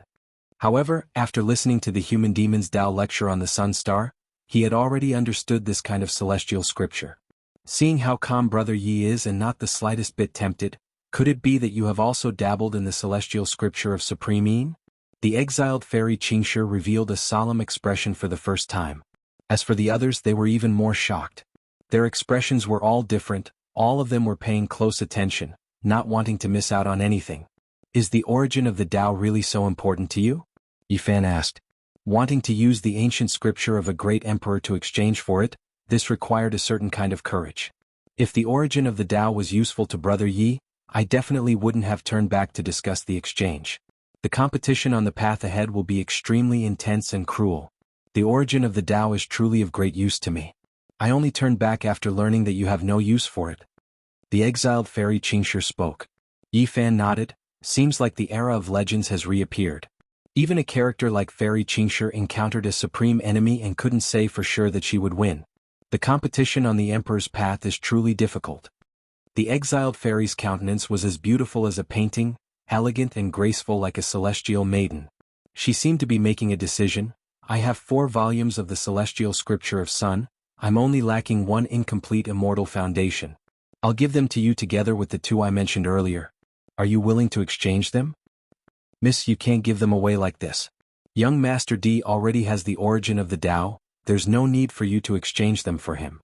However, after listening to the Human Demon's Tao lecture on the Sun Star, he had already understood this kind of celestial scripture. Seeing how calm Brother Yi is and not the slightest bit tempted, could it be that you have also dabbled in the celestial scripture of Supreme Yin? The exiled fairy Qingshire revealed a solemn expression for the first time. As for the others, they were even more shocked. Their expressions were all different, all of them were paying close attention, not wanting to miss out on anything. Is the origin of the Tao really so important to you? Yi Fan asked. Wanting to use the ancient scripture of a great emperor to exchange for it, this required a certain kind of courage. If the origin of the Tao was useful to Brother Yi, I definitely wouldn't have turned back to discuss the exchange. The competition on the path ahead will be extremely intense and cruel. The origin of the Tao is truly of great use to me. I only turned back after learning that you have no use for it. The exiled fairy Qingshire spoke. Yi Fan nodded. Seems like the era of legends has reappeared. Even a character like Fairy Qingshire encountered a supreme enemy and couldn't say for sure that she would win. The competition on the Emperor's path is truly difficult. The exiled fairy's countenance was as beautiful as a painting, elegant and graceful like a celestial maiden. She seemed to be making a decision. I have 4 volumes of the celestial scripture of Sun. I'm only lacking 1 incomplete immortal foundation. I'll give them to you together with the 2 I mentioned earlier. Are you willing to exchange them? Miss, you can't give them away like this. Young Master D already has the origin of the Tao, there's no need for you to exchange them for him.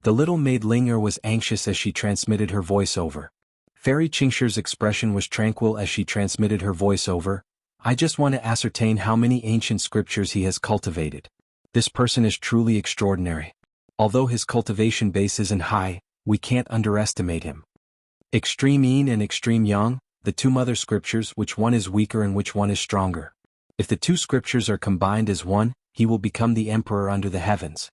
The little maid Linger was anxious as she transmitted her voice over. Fairy Qingshire's expression was tranquil as she transmitted her voice over. I just want to ascertain how many ancient scriptures he has cultivated. This person is truly extraordinary. Although his cultivation base isn't high, we can't underestimate him. Extreme yin and extreme yang, the two mother scriptures, which one is weaker and which one is stronger? If the two scriptures are combined as one, he will become the emperor under the heavens.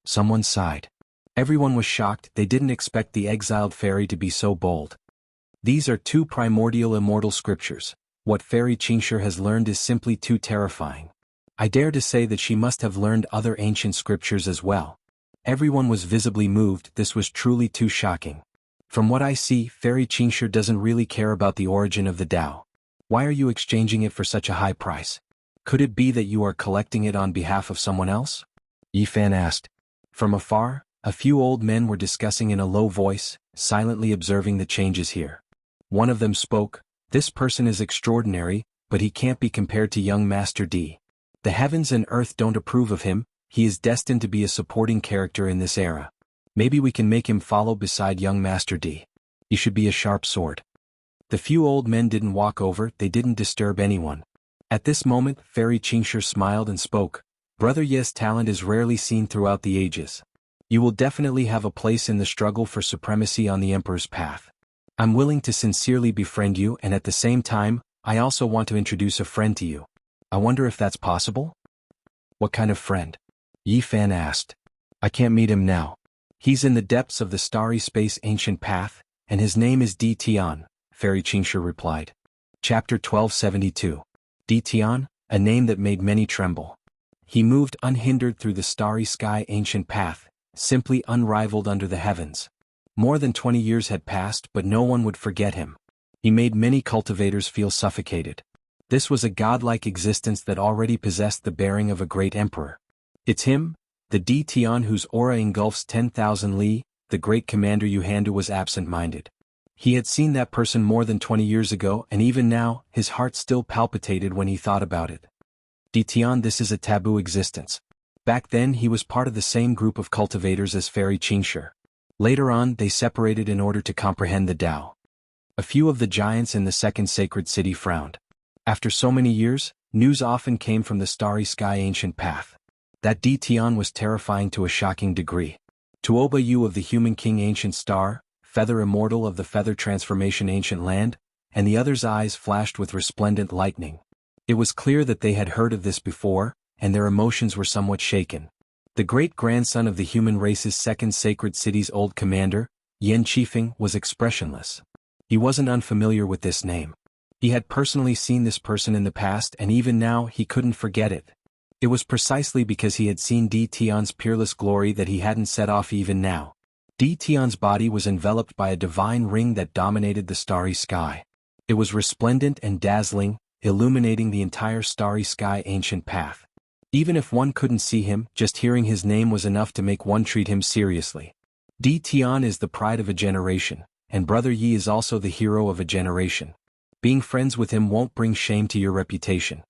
Someone sighed. Everyone was shocked. They didn't expect the exiled fairy to be so bold. These are two primordial immortal scriptures. What Fairy Qingshi has learned is simply too terrifying. I dare to say that she must have learned other ancient scriptures as well. Everyone was visibly moved. This was truly too shocking. From what I see, Fairy Qingshi doesn't really care about the origin of the Tao. Why are you exchanging it for such a high price? Could it be that you are collecting it on behalf of someone else? Yifan asked. From afar, a few old men were discussing in a low voice, silently observing the changes here. One of them spoke, "This person is extraordinary, but he can't be compared to young Master D. The heavens and earth don't approve of him. He is destined to be a supporting character in this era. Maybe we can make him follow beside young Master D. He should be a sharp sword." The few old men didn't walk over, they didn't disturb anyone. At this moment, Fairy Qingshi smiled and spoke, "Brother Ye's talent is rarely seen throughout the ages. You will definitely have a place in the struggle for supremacy on the Emperor's path. I'm willing to sincerely befriend you, and at the same time, I also want to introduce a friend to you. I wonder if that's possible?" "What kind of friend?" Yifan asked. "I can't meet him now. He's in the depths of the starry space ancient path, and his name is Di Tian," Fairy Qingshi replied. Chapter 1272. Di Tian, a name that made many tremble. He moved unhindered through the starry sky ancient path, simply unrivaled under the heavens. More than 20 years had passed, but no one would forget him. He made many cultivators feel suffocated. This was a godlike existence that already possessed the bearing of a great emperor. It's him, the Di Tian whose aura engulfs 10,000 li. The great commander Yuhandu was absent-minded. He had seen that person more than 20 years ago, and even now, his heart still palpitated when he thought about it. Di Tian, this is a taboo existence. Back then he was part of the same group of cultivators as Fairy Qingshi. Later on, they separated in order to comprehend the Tao. A few of the giants in the second sacred city frowned. After so many years, news often came from the starry sky ancient path. That Di Tian was terrifying to a shocking degree. Tuoba Yu of the Human King ancient star, Feather Immortal of the Feather Transformation ancient land, and the others' eyes flashed with resplendent lightning. It was clear that they had heard of this before, and their emotions were somewhat shaken. The great-grandson of the human race's second sacred city's old commander, Yan Qifeng, was expressionless. He wasn't unfamiliar with this name. He had personally seen this person in the past, and even now he couldn't forget it. It was precisely because he had seen Di Tian's peerless glory that he hadn't set off even now. Di Tian's body was enveloped by a divine ring that dominated the starry sky. It was resplendent and dazzling, illuminating the entire starry sky ancient path. Even if one couldn't see him, just hearing his name was enough to make one treat him seriously. Di Tian is the pride of a generation, and Brother Yi is also the hero of a generation. Being friends with him won't bring shame to your reputation.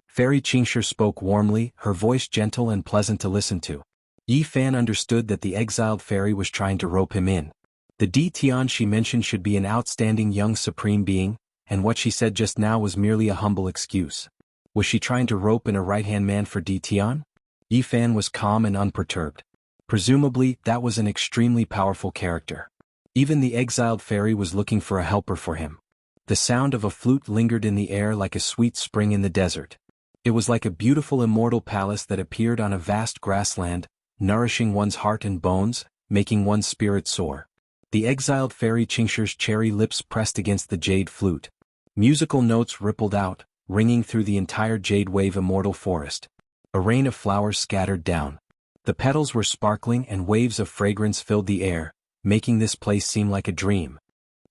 Fairy Qingshi spoke warmly, her voice gentle and pleasant to listen to. Yi Fan understood that the exiled fairy was trying to rope him in. The Di Tian she mentioned should be an outstanding young supreme being, and what she said just now was merely a humble excuse. Was she trying to rope in a right-hand man for Di Tian? Yi Fan was calm and unperturbed. Presumably, that was an extremely powerful character. Even the exiled fairy was looking for a helper for him. The sound of a flute lingered in the air like a sweet spring in the desert. It was like a beautiful immortal palace that appeared on a vast grassland, nourishing one's heart and bones, making one's spirit soar. The exiled fairy Qingshi's cherry lips pressed against the jade flute. Musical notes rippled out, ringing through the entire jade wave immortal forest. A rain of flowers scattered down. The petals were sparkling and waves of fragrance filled the air, making this place seem like a dream.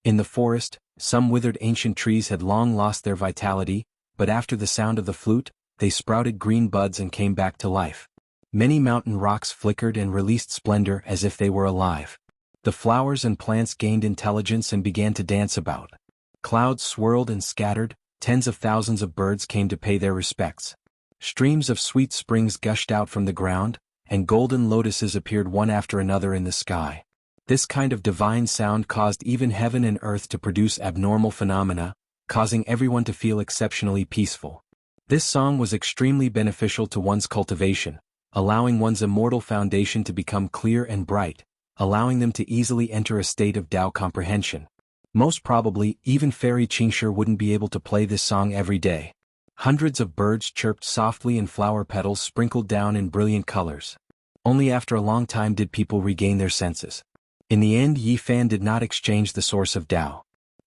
In the forest, some withered ancient trees had long lost their vitality, but after the sound of the flute, they sprouted green buds and came back to life. Many mountain rocks flickered and released splendor as if they were alive. The flowers and plants gained intelligence and began to dance about. Clouds swirled and scattered, tens of thousands of birds came to pay their respects. Streams of sweet springs gushed out from the ground, and golden lotuses appeared one after another in the sky. This kind of divine sound caused even heaven and earth to produce abnormal phenomena, causing everyone to feel exceptionally peaceful. This song was extremely beneficial to one's cultivation, allowing one's immortal foundation to become clear and bright, allowing them to easily enter a state of Tao comprehension. Most probably, even Fairy Qingshi wouldn't be able to play this song every day. Hundreds of birds chirped softly and flower petals sprinkled down in brilliant colors. Only after a long time did people regain their senses. In the end, Yi Fan did not exchange the source of Tao.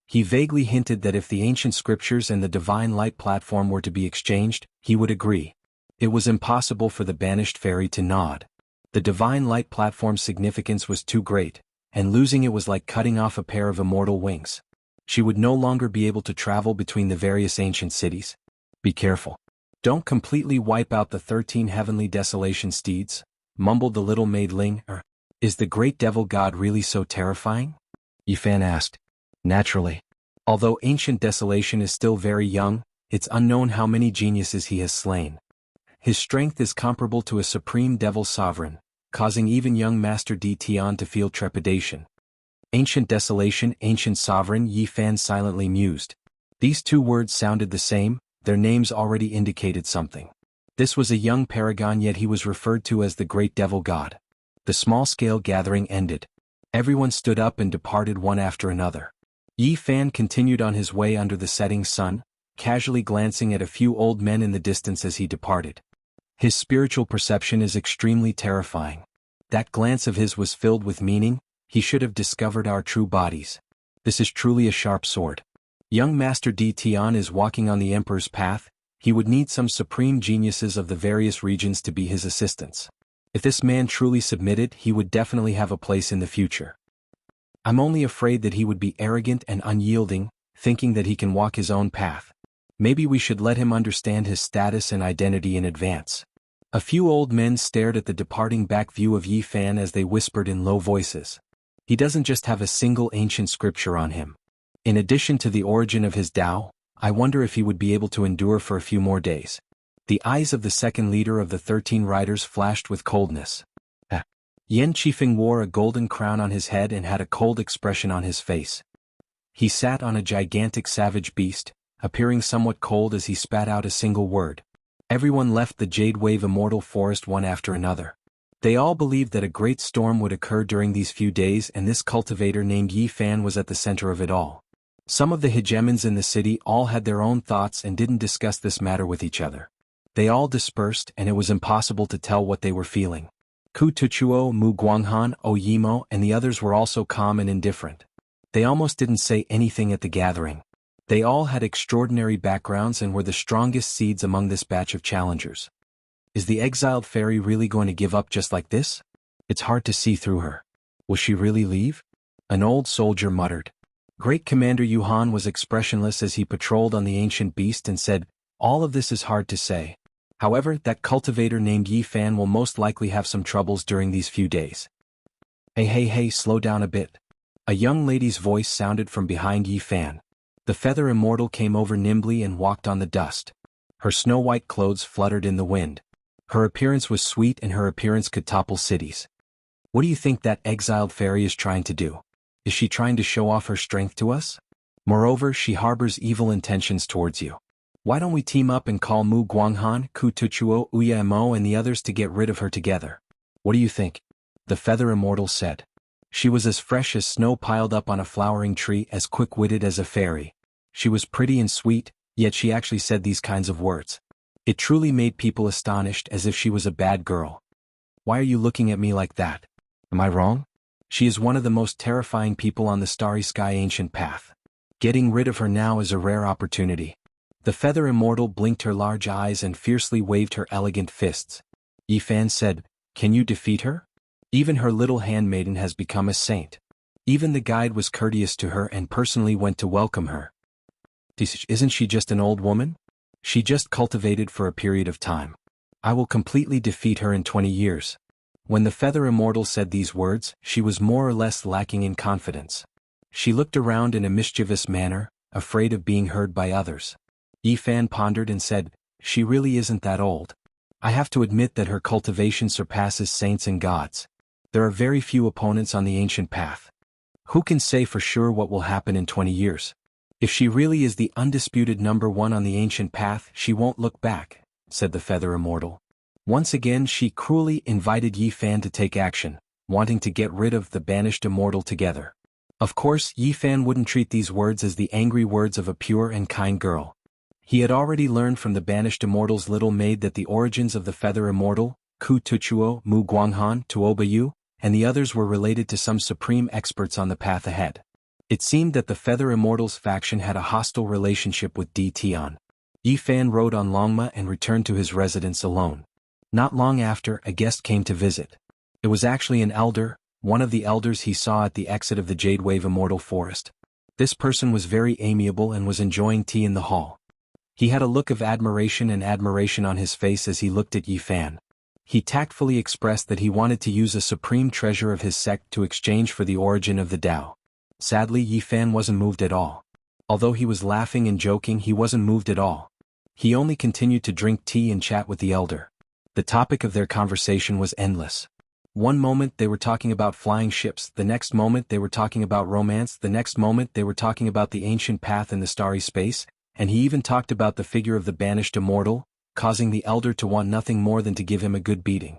He vaguely hinted that if the ancient scriptures and the divine light platform were to be exchanged, he would agree. It was impossible for the banished fairy to nod. The divine light platform's significance was too great, and losing it was like cutting off a pair of immortal wings. She would no longer be able to travel between the various ancient cities. Be careful. Don't completely wipe out the 13 heavenly desolation steeds, mumbled the little maid Ling. Is the great devil god really so terrifying? Yi Fan asked. Naturally. Although ancient desolation is still very young, it's unknown how many geniuses he has slain. His strength is comparable to a supreme devil sovereign, causing even young Master Di Tian to feel trepidation. Ancient desolation, ancient sovereign, Yi Fan silently mused. These two words sounded the same, their names already indicated something. This was a young paragon, yet he was referred to as the great devil god. The small-scale gathering ended. Everyone stood up and departed one after another. Yi Fan continued on his way under the setting sun, casually glancing at a few old men in the distance as he departed. His spiritual perception is extremely terrifying. That glance of his was filled with meaning. He should have discovered our true bodies. This is truly a sharp sword. Young Master Di Tian is walking on the Emperor's path. He would need some supreme geniuses of the various regions to be his assistants. If this man truly submitted, he would definitely have a place in the future. I'm only afraid that he would be arrogant and unyielding, thinking that he can walk his own path. Maybe we should let him understand his status and identity in advance. A few old men stared at the departing back view of Yi Fan as they whispered in low voices. He doesn't just have a single ancient scripture on him. In addition to the origin of his Tao, I wonder if he would be able to endure for a few more days. The eyes of the second leader of the 13 riders flashed with coldness. Yan Qifeng wore a golden crown on his head and had a cold expression on his face. He sat on a gigantic savage beast, appearing somewhat cold as he spat out a single word. Everyone left the Jade Wave Immortal Forest one after another. They all believed that a great storm would occur during these few days, and this cultivator named Yi Fan was at the center of it all. Some of the hegemons in the city all had their own thoughts and didn't discuss this matter with each other. They all dispersed, and it was impossible to tell what they were feeling. Ku Tuchuo, Mu Guanghan, Oyimo, and the others were also calm and indifferent. They almost didn't say anything at the gathering. They all had extraordinary backgrounds and were the strongest seeds among this batch of challengers. Is the exiled fairy really going to give up just like this? It's hard to see through her. Will she really leave? An old soldier muttered. Great Commander Yuhan was expressionless as he patrolled on the ancient beast and said, all of this is hard to say. However, that cultivator named Yi Fan will most likely have some troubles during these few days. Hey, slow down a bit. A young lady's voice sounded from behind Yi Fan. The feather immortal came over nimbly and walked on the dust. Her snow-white clothes fluttered in the wind. Her appearance was sweet, and her appearance could topple cities. What do you think that exiled fairy is trying to do? Is she trying to show off her strength to us? Moreover, she harbors evil intentions towards you. Why don't we team up and call Mu Guanghan, Ku Tuchuo, Uya Mo and the others to get rid of her together? What do you think? The feather immortal said. She was as fresh as snow piled up on a flowering tree, as quick-witted as a fairy. She was pretty and sweet, yet she actually said these kinds of words. It truly made people astonished, as if she was a bad girl. Why are you looking at me like that? Am I wrong? She is one of the most terrifying people on the starry sky ancient path. Getting rid of her now is a rare opportunity. The feather immortal blinked her large eyes and fiercely waved her elegant fists. Yi Fan said, can you defeat her? Even her little handmaiden has become a saint. Even the guide was courteous to her and personally went to welcome her. Isn't she just an old woman? She just cultivated for a period of time. I will completely defeat her in 20 years. When the feather immortal said these words, she was more or less lacking in confidence. She looked around in a mischievous manner, afraid of being heard by others. Yi Fan pondered and said, she really isn't that old. I have to admit that her cultivation surpasses saints and gods. There are very few opponents on the ancient path. Who can say for sure what will happen in 20 years? If she really is the undisputed number one on the ancient path, she won't look back, said the feather immortal. Once again she cruelly invited Yi Fan to take action, wanting to get rid of the banished immortal together. Of course, Yi Fan wouldn't treat these words as the angry words of a pure and kind girl. He had already learned from the banished immortal's little maid that the origins of the feather immortal, Ku Tuchuo, Mu Guanghan, Tuobayu, and the others were related to some supreme experts on the path ahead. It seemed that the feather immortal's faction had a hostile relationship with Di Tian. Yi Fan rode on Longma and returned to his residence alone. Not long after, a guest came to visit. It was actually an elder, one of the elders he saw at the exit of the Jade Wave Immortal Forest. This person was very amiable and was enjoying tea in the hall. He had a look of admiration on his face as he looked at Yi Fan. He tactfully expressed that he wanted to use a supreme treasure of his sect to exchange for the origin of the Tao. Sadly, Yi Fan wasn't moved at all. Although he was laughing and joking, he wasn't moved at all. He only continued to drink tea and chat with the elder. The topic of their conversation was endless. One moment they were talking about flying ships, the next moment they were talking about romance, the next moment they were talking about the ancient path in the starry space, and he even talked about the figure of the banished immortal, causing the elder to want nothing more than to give him a good beating.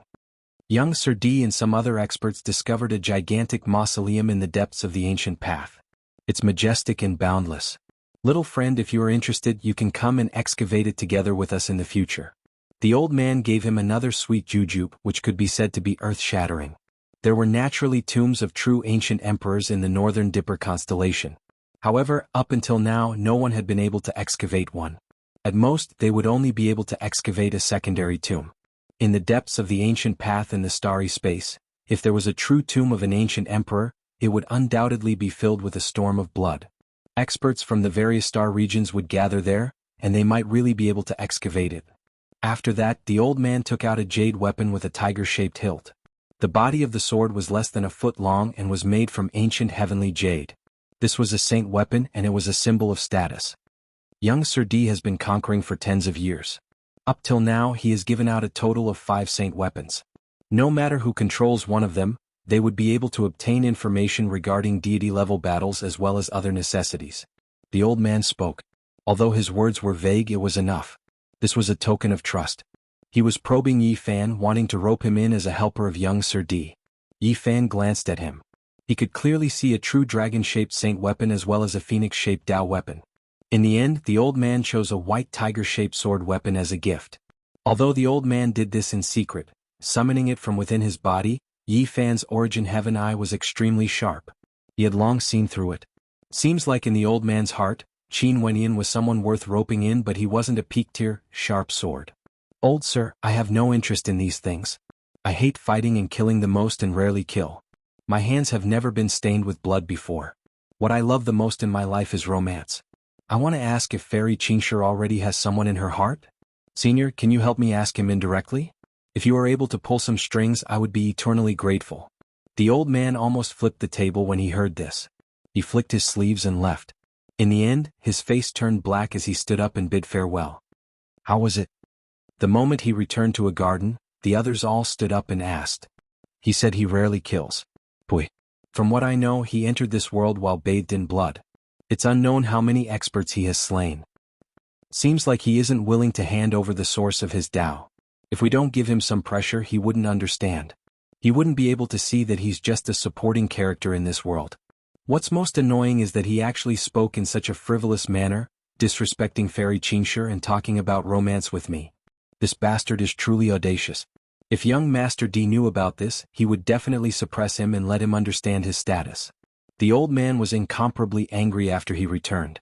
Young Sir D and some other experts discovered a gigantic mausoleum in the depths of the ancient path. It's majestic and boundless. Little friend, if you are interested, you can come and excavate it together with us in the future. The old man gave him another sweet jujube, which could be said to be earth-shattering. There were naturally tombs of true ancient emperors in the northern Dipper constellation. However, up until now no one had been able to excavate one. At most, they would only be able to excavate a secondary tomb. In the depths of the ancient path in the starry space, if there was a true tomb of an ancient emperor, it would undoubtedly be filled with a storm of blood. Experts from the various star regions would gather there, and they might really be able to excavate it. After that, the old man took out a jade weapon with a tiger-shaped hilt. The body of the sword was less than a foot long and was made from ancient heavenly jade. This was a saint weapon and it was a symbol of status. Young Sir D has been conquering for tens of years. Up till now he has given out a total of 5 saint weapons. No matter who controls one of them, they would be able to obtain information regarding deity-level battles as well as other necessities. The old man spoke. Although his words were vague, it was enough. This was a token of trust. He was probing Yi Fan, wanting to rope him in as a helper of young Sir D. Yi Fan glanced at him. He could clearly see a true dragon-shaped saint weapon as well as a phoenix-shaped Tao weapon. In the end, the old man chose a white tiger-shaped sword weapon as a gift. Although the old man did this in secret, summoning it from within his body, Yi Fan's origin heaven eye was extremely sharp. He had long seen through it. Seems like in the old man's heart, Qin Wenyan was someone worth roping in, but he wasn't a peak-tier, sharp sword. Old sir, I have no interest in these things. I hate fighting and killing the most and rarely kill. My hands have never been stained with blood before. What I love the most in my life is romance. I want to ask if Fairy Qingshi already has someone in her heart? Senior, can you help me ask him indirectly? If you are able to pull some strings, I would be eternally grateful. The old man almost flipped the table when he heard this. He flicked his sleeves and left. In the end, his face turned black as he stood up and bid farewell. How was it? The moment he returned to a garden, the others all stood up and asked. He said he rarely kills. Pui. From what I know, he entered this world while bathed in blood. It's unknown how many experts he has slain. Seems like he isn't willing to hand over the source of his Tao. If we don't give him some pressure, he wouldn't understand. He wouldn't be able to see that he's just a supporting character in this world. What's most annoying is that he actually spoke in such a frivolous manner, disrespecting Fairy Qingshi and talking about romance with me. This bastard is truly audacious. If young Master D knew about this, he would definitely suppress him and let him understand his status. The old man was incomparably angry after he returned.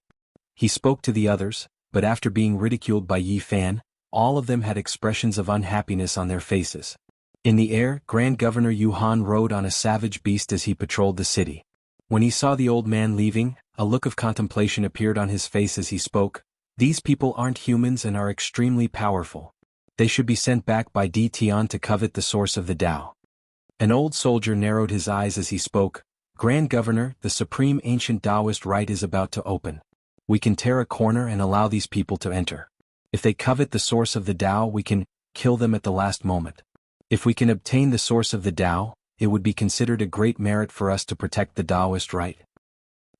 He spoke to the others, but after being ridiculed by Yi Fan, all of them had expressions of unhappiness on their faces. In the air, Grand Governor Yuhan rode on a savage beast as he patrolled the city. When he saw the old man leaving, a look of contemplation appeared on his face as he spoke. These people aren't humans and are extremely powerful. They should be sent back by Di Tian to covet the source of the Tao. An old soldier narrowed his eyes as he spoke. Grand Governor, the supreme ancient Taoist rite is about to open. We can tear a corner and allow these people to enter. If they covet the source of the Tao, we can kill them at the last moment. If we can obtain the source of the Tao, it would be considered a great merit for us to protect the Taoist rite.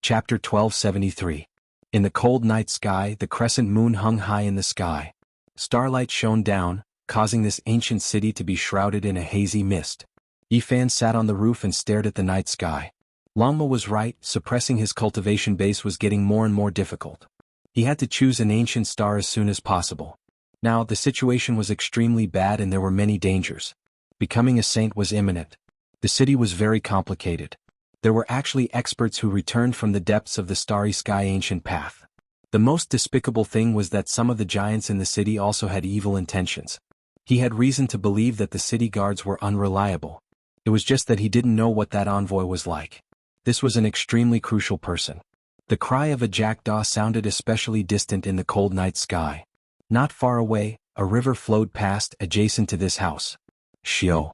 Chapter 1273. In the cold night sky, the crescent moon hung high in the sky. Starlight shone down, causing this ancient city to be shrouded in a hazy mist. Yi Fan sat on the roof and stared at the night sky. Longma was right, suppressing his cultivation base was getting more and more difficult. He had to choose an ancient star as soon as possible. Now, the situation was extremely bad and there were many dangers. Becoming a saint was imminent. The city was very complicated. There were actually experts who returned from the depths of the starry sky ancient path. The most despicable thing was that some of the giants in the city also had evil intentions. He had reason to believe that the city guards were unreliable. It was just that he didn't know what that envoy was like. This was an extremely crucial person. The cry of a jackdaw sounded especially distant in the cold night sky. Not far away, a river flowed past, adjacent to this house. Shio.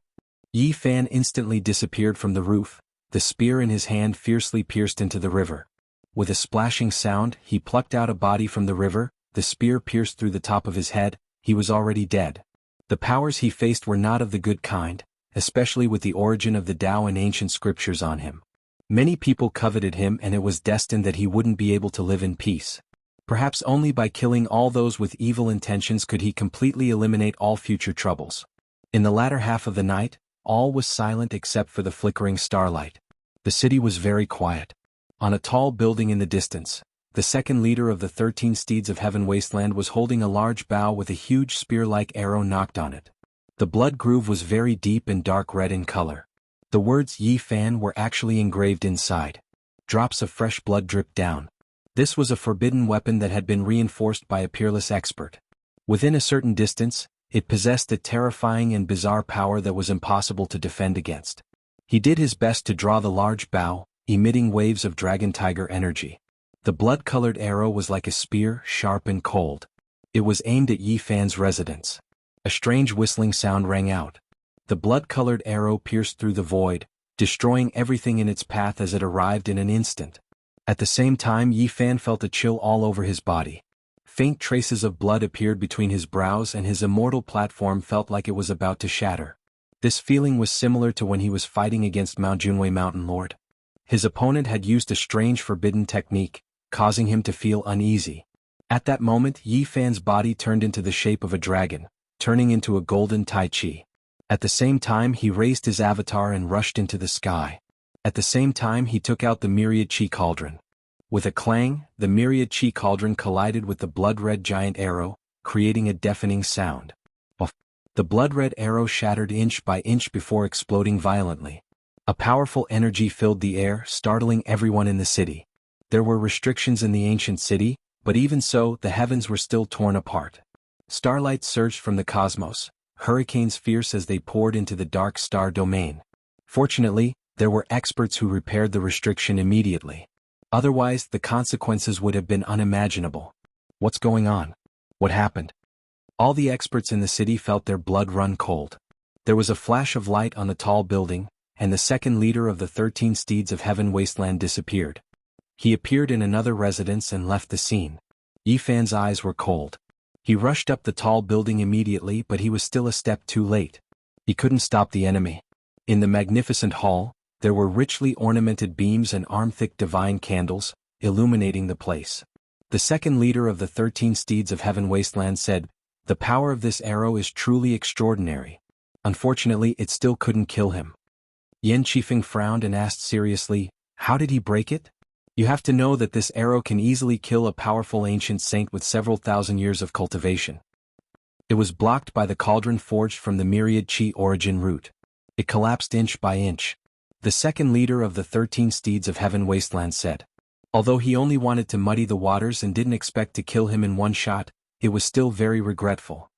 Yi Fan instantly disappeared from the roof, the spear in his hand fiercely pierced into the river. With a splashing sound, he plucked out a body from the river, the spear pierced through the top of his head, he was already dead. The powers he faced were not of the good kind, especially with the origin of the Tao and ancient scriptures on him. Many people coveted him and it was destined that he wouldn't be able to live in peace. Perhaps only by killing all those with evil intentions could he completely eliminate all future troubles. In the latter half of the night, all was silent except for the flickering starlight. The city was very quiet. On a tall building in the distance, the second leader of the 13 Steeds of Heaven Wasteland was holding a large bow with a huge spear-like arrow knocked on it. The blood groove was very deep and dark red in color. The words Yi Fan were actually engraved inside. Drops of fresh blood dripped down. This was a forbidden weapon that had been reinforced by a peerless expert. Within a certain distance, it possessed a terrifying and bizarre power that was impossible to defend against. He did his best to draw the large bow, emitting waves of dragon tiger energy. The blood-colored arrow was like a spear, sharp and cold. It was aimed at Yi Fan's residence. A strange whistling sound rang out. The blood-colored arrow pierced through the void, destroying everything in its path as it arrived in an instant. At the same time, Yi Fan felt a chill all over his body. Faint traces of blood appeared between his brows and his immortal platform felt like it was about to shatter. This feeling was similar to when he was fighting against Mount Junwei Mountain Lord. His opponent had used a strange forbidden technique, causing him to feel uneasy. At that moment, Yi Fan's body turned into the shape of a dragon, turning into a golden Tai Chi. At the same time, he raised his avatar and rushed into the sky. At the same time, he took out the myriad chi cauldron. With a clang, the myriad chi cauldron collided with the blood-red giant arrow, creating a deafening sound. The blood-red arrow shattered inch by inch before exploding violently. A powerful energy filled the air, startling everyone in the city. There were restrictions in the ancient city, but even so, the heavens were still torn apart. Starlight surged from the cosmos, hurricanes fierce as they poured into the dark star domain. Fortunately, there were experts who repaired the restriction immediately. Otherwise, the consequences would have been unimaginable. What's going on? What happened? All the experts in the city felt their blood run cold. There was a flash of light on the tall building, and the second leader of the 13 Steeds of Heaven Wasteland disappeared. He appeared in another residence and left the scene. Yi Fan's eyes were cold. He rushed up the tall building immediately, but he was still a step too late. He couldn't stop the enemy. In the magnificent hall, there were richly ornamented beams and arm-thick divine candles, illuminating the place. The second leader of the 13 Steeds of Heaven Wasteland said, "The power of this arrow is truly extraordinary. Unfortunately, it still couldn't kill him." Yan Qifeng frowned and asked seriously, "How did he break it?" "You have to know that this arrow can easily kill a powerful ancient saint with several thousand years of cultivation. It was blocked by the cauldron forged from the myriad chi origin root. It collapsed inch by inch." The second leader of the 13 Steeds of Heaven Wasteland said. Although he only wanted to muddy the waters and didn't expect to kill him in one shot, it was still very regretful.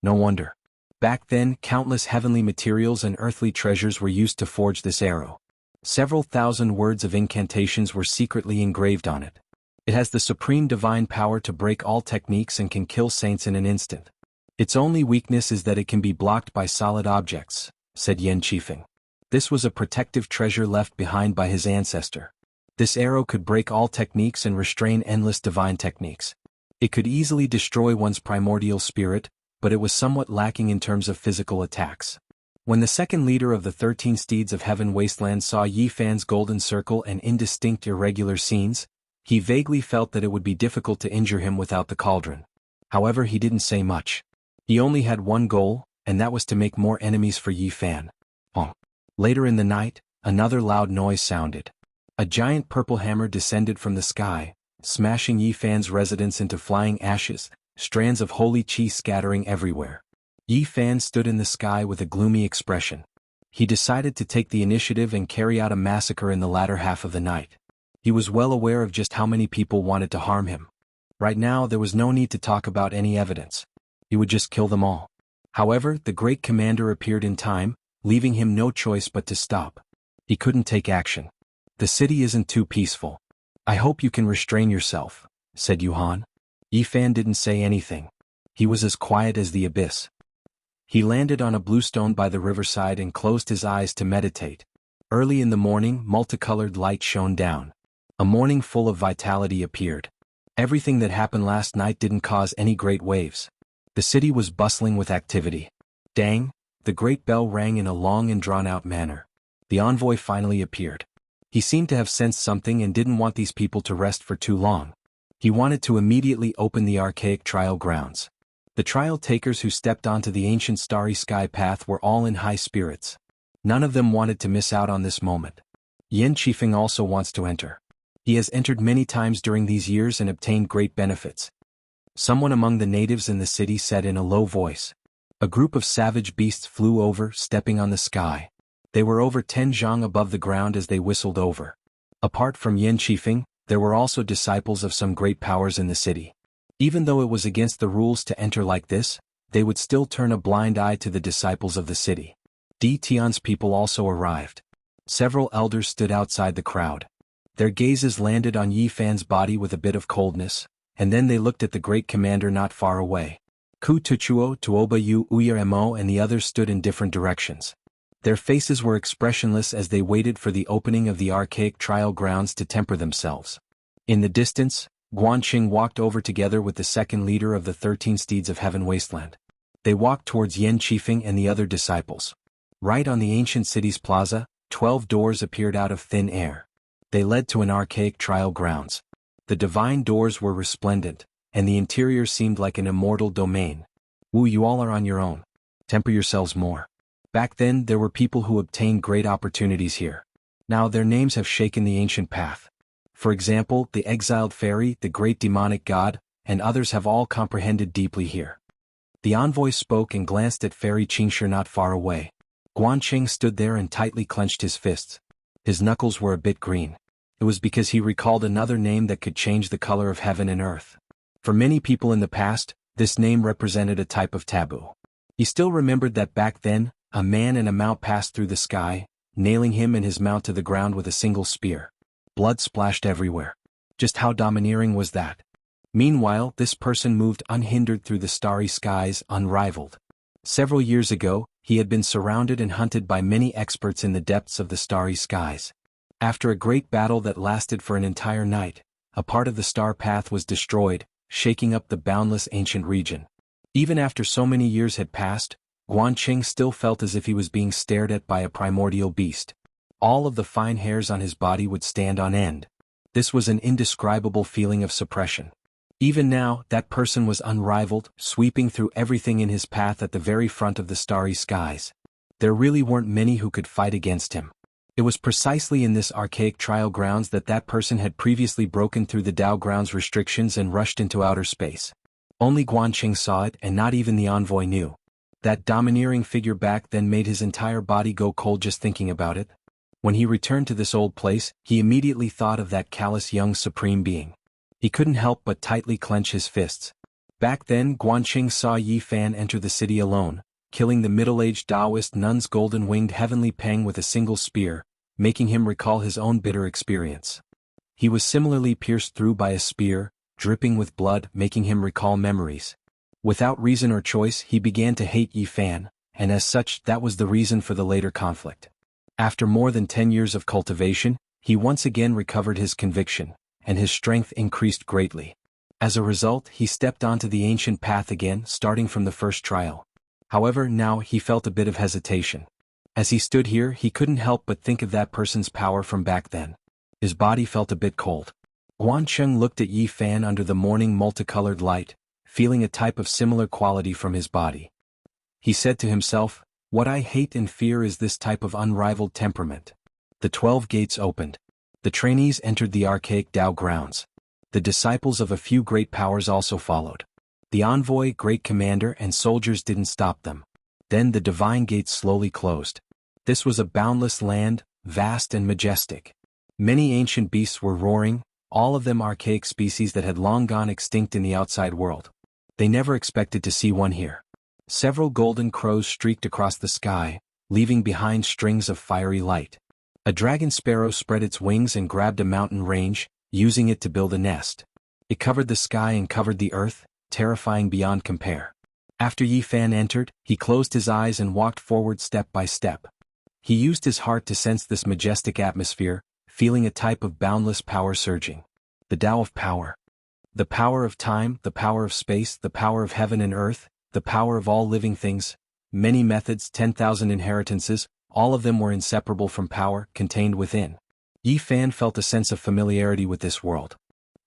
No wonder. Back then, countless heavenly materials and earthly treasures were used to forge this arrow. Several thousand words of incantations were secretly engraved on it. It has the supreme divine power to break all techniques and can kill saints in an instant. Its only weakness is that it can be blocked by solid objects, said Yan Qifeng. This was a protective treasure left behind by his ancestor. This arrow could break all techniques and restrain endless divine techniques. It could easily destroy one's primordial spirit, but it was somewhat lacking in terms of physical attacks. When the second leader of the 13 Steeds of Heaven Wasteland saw Yi Fan's golden circle and indistinct irregular scenes, he vaguely felt that it would be difficult to injure him without the cauldron. However, he didn't say much. He only had one goal, and that was to make more enemies for Yi Fan. Later in the night, another loud noise sounded. A giant purple hammer descended from the sky, smashing Yi Fan's residence into flying ashes, strands of holy qi scattering everywhere. Yi Fan stood in the sky with a gloomy expression. He decided to take the initiative and carry out a massacre in the latter half of the night. He was well aware of just how many people wanted to harm him. Right now there was no need to talk about any evidence. He would just kill them all. However, the great commander appeared in time, leaving him no choice but to stop. He couldn't take action. The city isn't too peaceful. I hope you can restrain yourself, said Yuhan. Yi Fan didn't say anything. He was as quiet as the abyss. He landed on a bluestone by the riverside and closed his eyes to meditate. Early in the morning, multicolored light shone down. A morning full of vitality appeared. Everything that happened last night didn't cause any great waves. The city was bustling with activity. Dang! The great bell rang in a long and drawn-out manner. The envoy finally appeared. He seemed to have sensed something and didn't want these people to rest for too long. He wanted to immediately open the archaic trial grounds. The trial takers who stepped onto the ancient starry sky path were all in high spirits. None of them wanted to miss out on this moment. Yan Qifeng also wants to enter. He has entered many times during these years and obtained great benefits. Someone among the natives in the city said in a low voice. A group of savage beasts flew over, stepping on the sky. They were over 10 zhang above the ground as they whistled over. Apart from Yan Qifeng, there were also disciples of some great powers in the city. Even though it was against the rules to enter like this, they would still turn a blind eye to the disciples of the city. Di Tian's people also arrived. Several elders stood outside the crowd. Their gazes landed on Yi Fan's body with a bit of coldness, and then they looked at the great commander not far away. Ku Tuchuo, Tuoba Yu Uyamo and the others stood in different directions. Their faces were expressionless as they waited for the opening of the archaic trial grounds to temper themselves. In the distance, Guanqing walked over together with the second leader of the 13 steeds of heaven wasteland. They walked towards Yan Qifeng and the other disciples. Right on the ancient city's plaza, 12 doors appeared out of thin air. They led to an archaic trial grounds. The divine doors were resplendent, and the interior seemed like an immortal domain. Wu, you all are on your own. Temper yourselves more. Back then there were people who obtained great opportunities here. Now their names have shaken the ancient path. For example, the exiled fairy, the great demonic god, and others have all comprehended deeply here. The envoy spoke and glanced at Fairy Qingshi not far away. Guanqing stood there and tightly clenched his fists. His knuckles were a bit green. It was because he recalled another name that could change the color of heaven and earth. For many people in the past, this name represented a type of taboo. He still remembered that back then, a man and a mount passed through the sky, nailing him and his mount to the ground with a single spear. Blood splashed everywhere. Just how domineering was that? Meanwhile, this person moved unhindered through the starry skies, unrivaled. Several years ago, he had been surrounded and hunted by many experts in the depths of the starry skies. After a great battle that lasted for an entire night, a part of the star path was destroyed, shaking up the boundless ancient region. Even after so many years had passed, Guanqing still felt as if he was being stared at by a primordial beast. All of the fine hairs on his body would stand on end. This was an indescribable feeling of suppression. Even now, that person was unrivaled, sweeping through everything in his path at the very front of the starry skies. There really weren't many who could fight against him. It was precisely in this archaic trial grounds that person had previously broken through the Dao grounds restrictions and rushed into outer space. Only Guanqing saw it, and not even the envoy knew. That domineering figure back then made his entire body go cold just thinking about it. When he returned to this old place, he immediately thought of that callous young supreme being. He couldn't help but tightly clench his fists. Back then, Guanqing saw Yi Fan enter the city alone, killing the middle-aged Taoist nun's golden-winged heavenly peng with a single spear, making him recall his own bitter experience. He was similarly pierced through by a spear, dripping with blood, making him recall memories. Without reason or choice, he began to hate Yi Fan, and as such, that was the reason for the later conflict. After more than 10 years of cultivation, he once again recovered his conviction, and his strength increased greatly. As a result, he stepped onto the ancient path again, starting from the first trial. However, now he felt a bit of hesitation. As he stood here, he couldn't help but think of that person's power from back then. His body felt a bit cold. Guanqing looked at Yi Fan under the morning multicolored light, feeling a type of similar quality from his body. He said to himself, What I hate and fear is this type of unrivaled temperament. The 12 gates opened. The trainees entered the archaic Tao grounds. The disciples of a few great powers also followed. The envoy, great commander, and soldiers didn't stop them. Then the divine gates slowly closed. This was a boundless land, vast and majestic. Many ancient beasts were roaring, all of them archaic species that had long gone extinct in the outside world. They never expected to see one here. Several golden crows streaked across the sky, leaving behind strings of fiery light. A dragon sparrow spread its wings and grabbed a mountain range, using it to build a nest. It covered the sky and covered the earth, terrifying beyond compare. After Yi Fan entered, he closed his eyes and walked forward step by step. He used his heart to sense this majestic atmosphere, feeling a type of boundless power surging. The Tao of power. The power of time, the power of space, the power of heaven and earth, the power of all living things. Many methods, 10,000 inheritances, all of them were inseparable from power, contained within. Yi Fan felt a sense of familiarity with this world.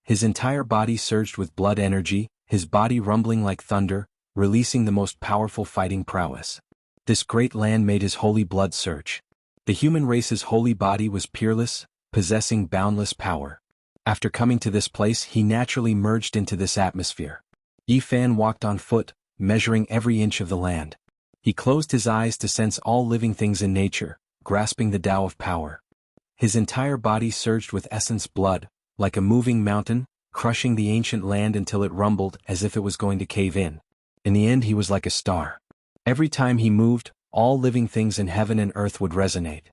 His entire body surged with blood energy, his body rumbling like thunder, releasing the most powerful fighting prowess. This great land made his holy blood surge. The human race's holy body was peerless, possessing boundless power. After coming to this place, he naturally merged into this atmosphere. Yi Fan walked on foot, measuring every inch of the land. He closed his eyes to sense all living things in nature, grasping the Tao of power. His entire body surged with essence blood, like a moving mountain, crushing the ancient land until it rumbled as if it was going to cave in. In the end, he was like a star. Every time he moved, all living things in heaven and earth would resonate.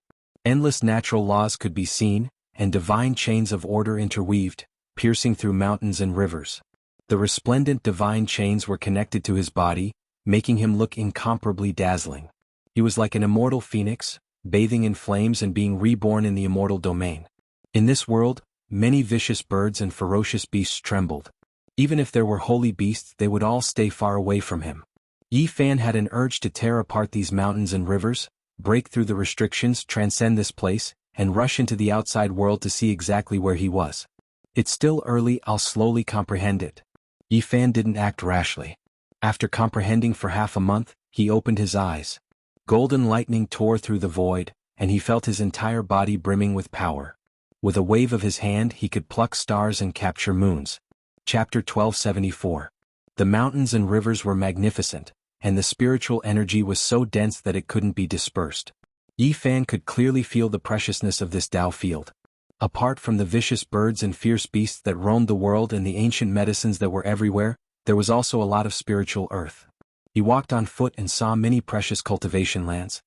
Endless natural laws could be seen, and divine chains of order interweaved, piercing through mountains and rivers. The resplendent divine chains were connected to his body, making him look incomparably dazzling. He was like an immortal phoenix, bathing in flames and being reborn in the immortal domain. In this world, many vicious birds and ferocious beasts trembled. Even if there were holy beasts, they would all stay far away from him. Yi Fan had an urge to tear apart these mountains and rivers, break through the restrictions, transcend this place, and rush into the outside world to see exactly where he was. It's still early, I'll slowly comprehend it. Yi Fan didn't act rashly. After comprehending for half a month, he opened his eyes. Golden lightning tore through the void, and he felt his entire body brimming with power. With a wave of his hand he could pluck stars and capture moons. Chapter 1274. The mountains and rivers were magnificent, and the spiritual energy was so dense that it couldn't be dispersed. Yi Fan could clearly feel the preciousness of this Tao field. Apart from the vicious birds and fierce beasts that roamed the world and the ancient medicines that were everywhere, there was also a lot of spiritual earth. He walked on foot and saw many precious cultivation lands.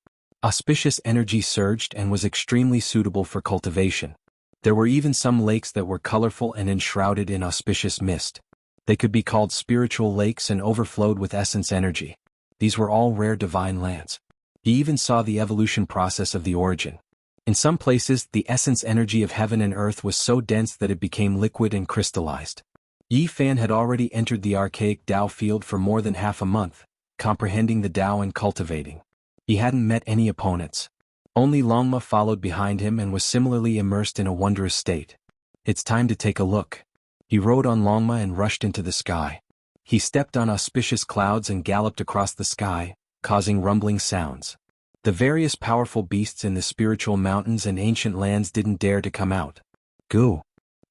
Auspicious energy surged and was extremely suitable for cultivation. There were even some lakes that were colorful and enshrouded in auspicious mist. They could be called spiritual lakes and overflowed with essence energy. These were all rare divine lands. He even saw the evolution process of the origin. In some places, the essence energy of heaven and earth was so dense that it became liquid and crystallized. Yi Fan had already entered the archaic Tao field for more than half a month, comprehending the Tao and cultivating. He hadn't met any opponents. Only Longma followed behind him and was similarly immersed in a wondrous state. It's time to take a look. He rode on Longma and rushed into the sky. He stepped on auspicious clouds and galloped across the sky, causing rumbling sounds. The various powerful beasts in the spiritual mountains and ancient lands didn't dare to come out. Goo!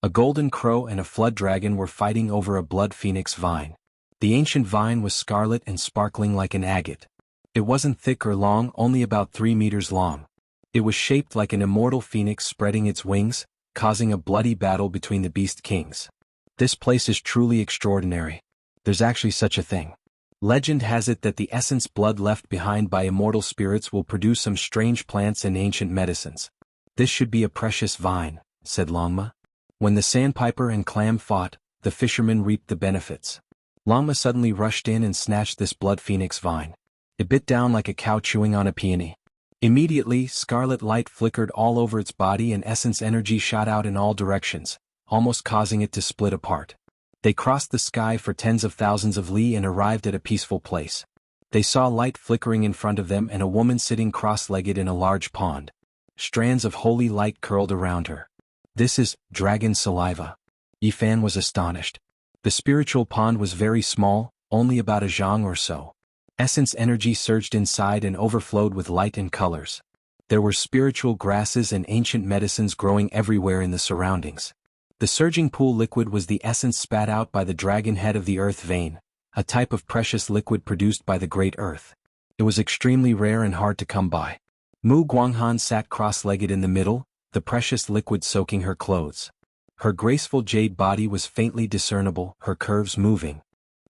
A golden crow and a flood dragon were fighting over a blood phoenix vine. The ancient vine was scarlet and sparkling like an agate. It wasn't thick or long, only about 3 meters long. It was shaped like an immortal phoenix spreading its wings, causing a bloody battle between the beast kings. This place is truly extraordinary. There's actually such a thing. Legend has it that the essence blood left behind by immortal spirits will produce some strange plants and ancient medicines. This should be a precious vine, said Longma. When the sandpiper and clam fought, the fishermen reaped the benefits. Longma suddenly rushed in and snatched this blood phoenix vine. It bit down like a cow chewing on a peony. Immediately, scarlet light flickered all over its body and essence energy shot out in all directions, almost causing it to split apart. They crossed the sky for tens of thousands of li and arrived at a peaceful place. They saw light flickering in front of them and a woman sitting cross-legged in a large pond. Strands of holy light curled around her. This is dragon saliva. Yi Fan was astonished. The spiritual pond was very small, only about a zhang or so. Essence energy surged inside and overflowed with light and colors. There were spiritual grasses and ancient medicines growing everywhere in the surroundings. The surging pool liquid was the essence spat out by the dragon head of the earth vein, a type of precious liquid produced by the great earth. It was extremely rare and hard to come by. Mu Guanghan sat cross-legged in the middle, the precious liquid soaking her clothes. Her graceful jade body was faintly discernible, her curves moving.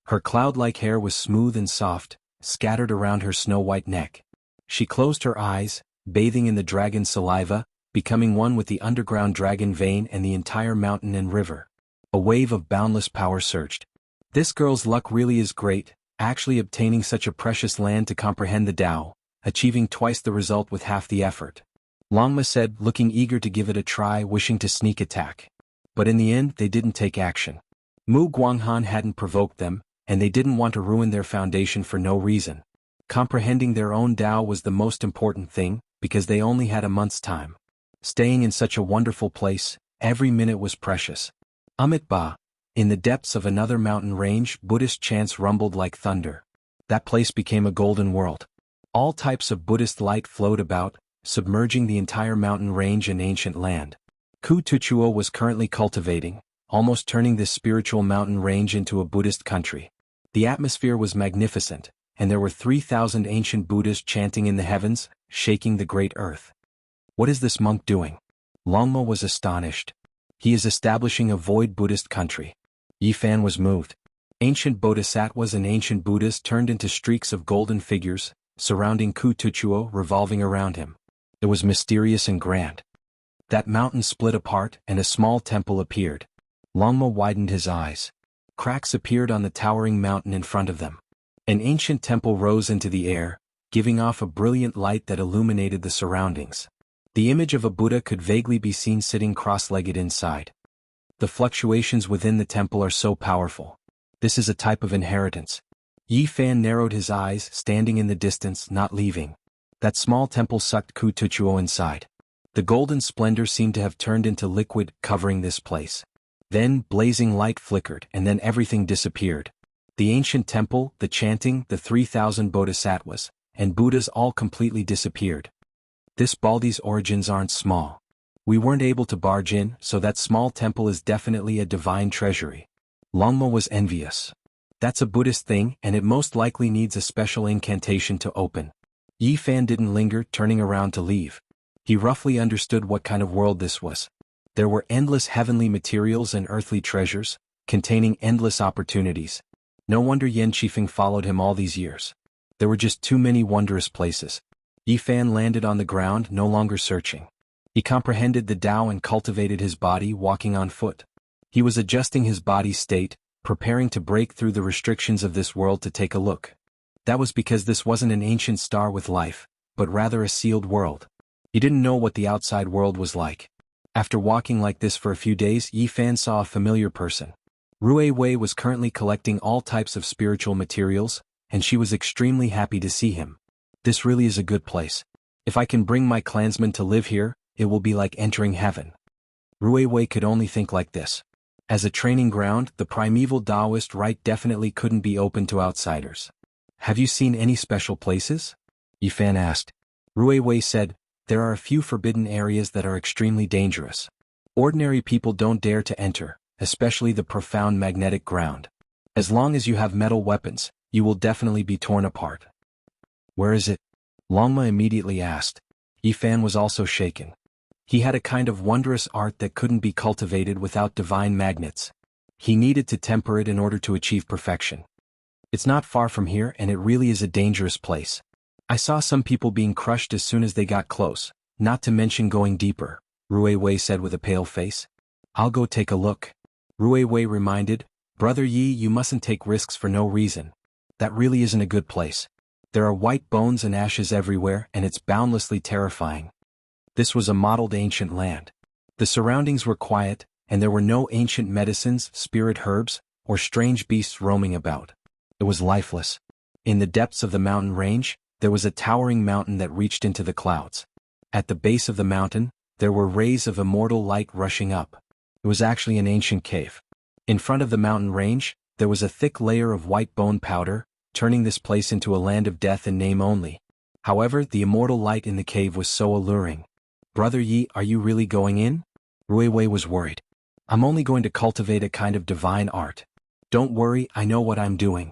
Her cloud-like hair was smooth and soft, scattered around her snow-white neck. She closed her eyes, bathing in the dragon's saliva, becoming one with the underground dragon vein and the entire mountain and river. A wave of boundless power surged. This girl's luck really is great, actually obtaining such a precious land to comprehend the Tao, achieving twice the result with half the effort. Longma said, looking eager to give it a try, wishing to sneak attack. But in the end they didn't take action. Mu Guanghan hadn't provoked them, and they didn't want to ruin their foundation for no reason. Comprehending their own Tao was the most important thing, because they only had a month's time. Staying in such a wonderful place, every minute was precious. Ba. In the depths of another mountain range, Buddhist chants rumbled like thunder. That place became a golden world. All types of Buddhist light flowed about, submerging the entire mountain range and ancient land. Ku Tuchuo was currently cultivating, almost turning this spiritual mountain range into a Buddhist country. The atmosphere was magnificent, and there were 3,000 ancient Buddhas chanting in the heavens, shaking the great earth. What is this monk doing? Longma was astonished. He is establishing a void Buddhist country. Yifan was moved. Ancient bodhisattvas and ancient Buddhas turned into streaks of golden figures, surrounding Ku Tuchuo, revolving around him. It was mysterious and grand. That mountain split apart and a small temple appeared. Longma widened his eyes. Cracks appeared on the towering mountain in front of them. An ancient temple rose into the air, giving off a brilliant light that illuminated the surroundings. The image of a Buddha could vaguely be seen sitting cross-legged inside. The fluctuations within the temple are so powerful. This is a type of inheritance. Yifan narrowed his eyes, standing in the distance, not leaving. That small temple sucked Ku Tuchuo inside. The golden splendor seemed to have turned into liquid, covering this place. Then, blazing light flickered, and then everything disappeared. The ancient temple, the chanting, the 3,000 bodhisattvas, and Buddhas all completely disappeared. This Baldi's origins aren't small. We weren't able to barge in, so that small temple is definitely a divine treasury. Longma was envious. That's a Buddhist thing, and it most likely needs a special incantation to open. Yifan didn't linger, turning around to leave. He roughly understood what kind of world this was. There were endless heavenly materials and earthly treasures, containing endless opportunities. No wonder Yan Qifeng followed him all these years. There were just too many wondrous places. Yifan landed on the ground, no longer searching. He comprehended the Tao and cultivated his body, walking on foot. He was adjusting his body's state, preparing to break through the restrictions of this world to take a look. That was because this wasn't an ancient star with life, but rather a sealed world. He didn't know what the outside world was like. After walking like this for a few days, Yifan saw a familiar person. Rui Wei was currently collecting all types of spiritual materials, and she was extremely happy to see him. This really is a good place. If I can bring my clansmen to live here, it will be like entering heaven. Rui Wei could only think like this. As a training ground, the primeval Taoist rite definitely couldn't be open to outsiders. Have you seen any special places? Yifan asked. Rui Wei said, there are a few forbidden areas that are extremely dangerous. Ordinary people don't dare to enter, especially the profound magnetic ground. As long as you have metal weapons, you will definitely be torn apart. Where is it? Longma immediately asked. Yifan was also shaken. He had a kind of wondrous art that couldn't be cultivated without divine magnets. He needed to temper it in order to achieve perfection. It's not far from here, and it really is a dangerous place. I saw some people being crushed as soon as they got close, not to mention going deeper, Rui Wei said with a pale face. I'll go take a look. Rui Wei reminded, Brother Yi, you mustn't take risks for no reason. That really isn't a good place. There are white bones and ashes everywhere, and it's boundlessly terrifying. This was a modeled ancient land. The surroundings were quiet, and there were no ancient medicines, spirit herbs, or strange beasts roaming about. It was lifeless. In the depths of the mountain range, there was a towering mountain that reached into the clouds. At the base of the mountain, there were rays of immortal light rushing up. It was actually an ancient cave. In front of the mountain range, there was a thick layer of white bone powder, turning this place into a land of death in name only. However, the immortal light in the cave was so alluring. "Brother Yi, are you really going in?" Ruiwei was worried. "I'm only going to cultivate a kind of divine art. Don't worry, I know what I'm doing."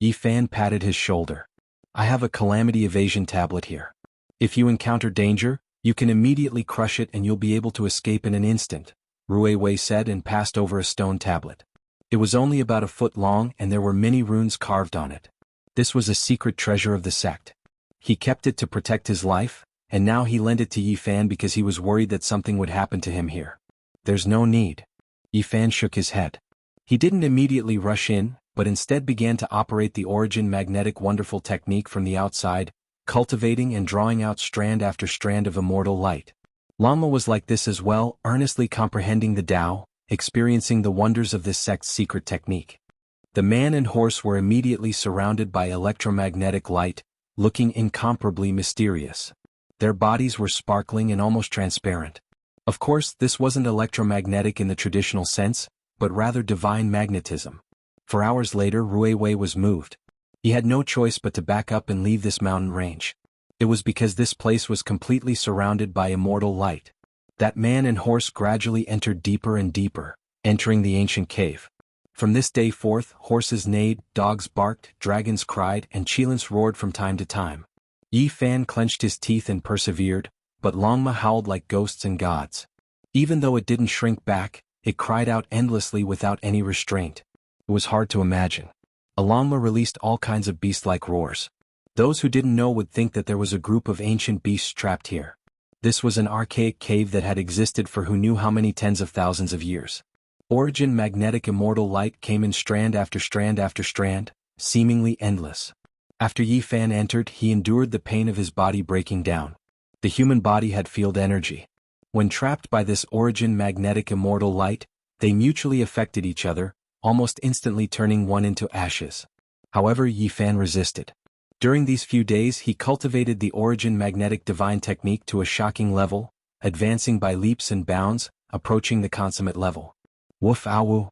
Yi Fan patted his shoulder. "I have a calamity evasion tablet here. If you encounter danger, you can immediately crush it and you'll be able to escape in an instant," Ruiwei said and passed over a stone tablet. It was only about a foot long and there were many runes carved on it. This was a secret treasure of the sect. He kept it to protect his life, and now he lent it to Yi Fan because he was worried that something would happen to him here. "There's no need." Yi Fan shook his head. He didn't immediately rush in, but instead began to operate the origin magnetic wonderful technique from the outside, cultivating and drawing out strand after strand of immortal light. Lama was like this as well, earnestly comprehending the Tao, experiencing the wonders of this sect's secret technique. The man and horse were immediately surrounded by electromagnetic light, looking incomparably mysterious. Their bodies were sparkling and almost transparent. Of course, this wasn't electromagnetic in the traditional sense, but rather divine magnetism. For hours later, Ruiwei was moved. He had no choice but to back up and leave this mountain range. It was because this place was completely surrounded by immortal light. That man and horse gradually entered deeper and deeper, entering the ancient cave. From this day forth, horses neighed, dogs barked, dragons cried, and Chilins roared from time to time. Yi Fan clenched his teeth and persevered, but Longma howled like ghosts and gods. Even though it didn't shrink back, it cried out endlessly without any restraint. It was hard to imagine. Longma released all kinds of beast-like roars. Those who didn't know would think that there was a group of ancient beasts trapped here. This was an archaic cave that had existed for who knew how many tens of thousands of years. Origin magnetic immortal light came in strand after strand after strand, seemingly endless. After Yi Fan entered, he endured the pain of his body breaking down. The human body had field energy. When trapped by this origin magnetic immortal light, they mutually affected each other, almost instantly turning one into ashes. However, Yi Fan resisted. During these few days he cultivated the origin magnetic divine technique to a shocking level, advancing by leaps and bounds, approaching the consummate level. Woof ow!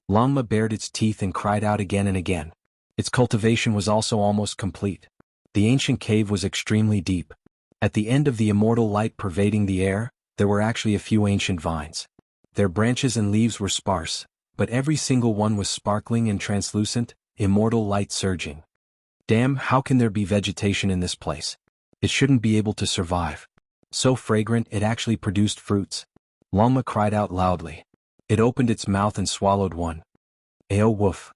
Longma bared its teeth and cried out again and again. Its cultivation was also almost complete. The ancient cave was extremely deep. At the end of the immortal light pervading the air, there were actually a few ancient vines. Their branches and leaves were sparse, but every single one was sparkling and translucent, immortal light surging. Damn, how can there be vegetation in this place? It shouldn't be able to survive. So fragrant, it actually produced fruits. Longma cried out loudly. It opened its mouth and swallowed one. Ayo woof.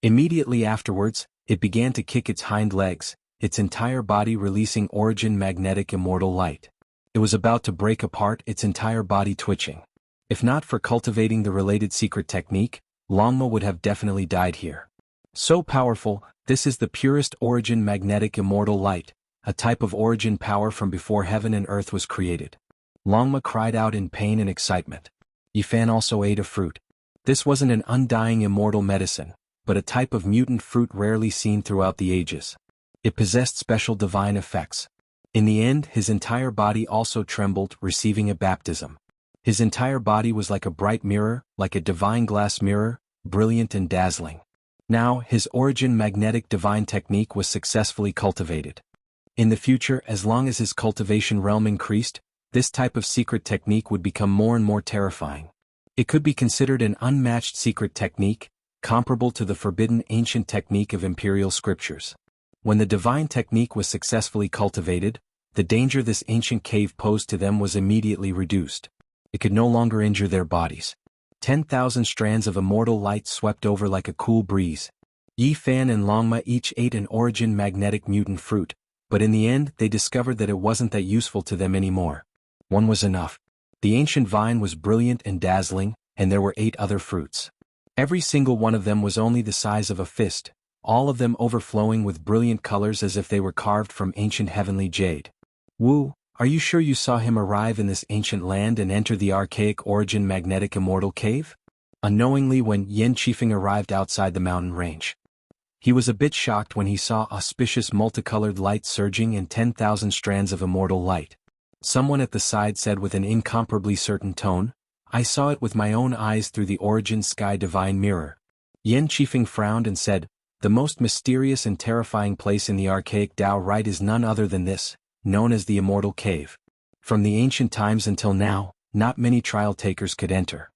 Immediately afterwards, it began to kick its hind legs, its entire body releasing origin magnetic immortal light. It was about to break apart, its entire body twitching. If not for cultivating the related secret technique, Longma would have definitely died here. So powerful, this is the purest origin magnetic immortal light, a type of origin power from before heaven and earth was created. Longma cried out in pain and excitement. Yi Fan also ate a fruit. This wasn't an undying immortal medicine, but a type of mutant fruit rarely seen throughout the ages. It possessed special divine effects. In the end, his entire body also trembled, receiving a baptism. His entire body was like a bright mirror, like a divine glass mirror, brilliant and dazzling. Now, his origin magnetic divine technique was successfully cultivated. In the future, as long as his cultivation realm increased, this type of secret technique would become more and more terrifying. It could be considered an unmatched secret technique, comparable to the forbidden ancient technique of imperial scriptures. When the divine technique was successfully cultivated, the danger this ancient cave posed to them was immediately reduced. It could no longer injure their bodies. 10,000 strands of immortal light swept over like a cool breeze. Yi Fan and Longma each ate an origin magnetic mutant fruit, but in the end they discovered that it wasn't that useful to them anymore. One was enough. The ancient vine was brilliant and dazzling, and there were 8 other fruits. Every single one of them was only the size of a fist, all of them overflowing with brilliant colors as if they were carved from ancient heavenly jade. Wu, are you sure you saw him arrive in this ancient land and enter the archaic origin magnetic immortal cave? Unknowingly when Yen Qifeng arrived outside the mountain range. He was a bit shocked when he saw auspicious multicolored light surging and 10,000 strands of immortal light. Someone at the side said with an incomparably certain tone, "I saw it with my own eyes through the origin sky divine mirror." Yen Qifeng frowned and said, The most mysterious and terrifying place in the archaic Tao rite is none other than this, known as the Immortal Cave. From the ancient times until now, not many trial takers could enter.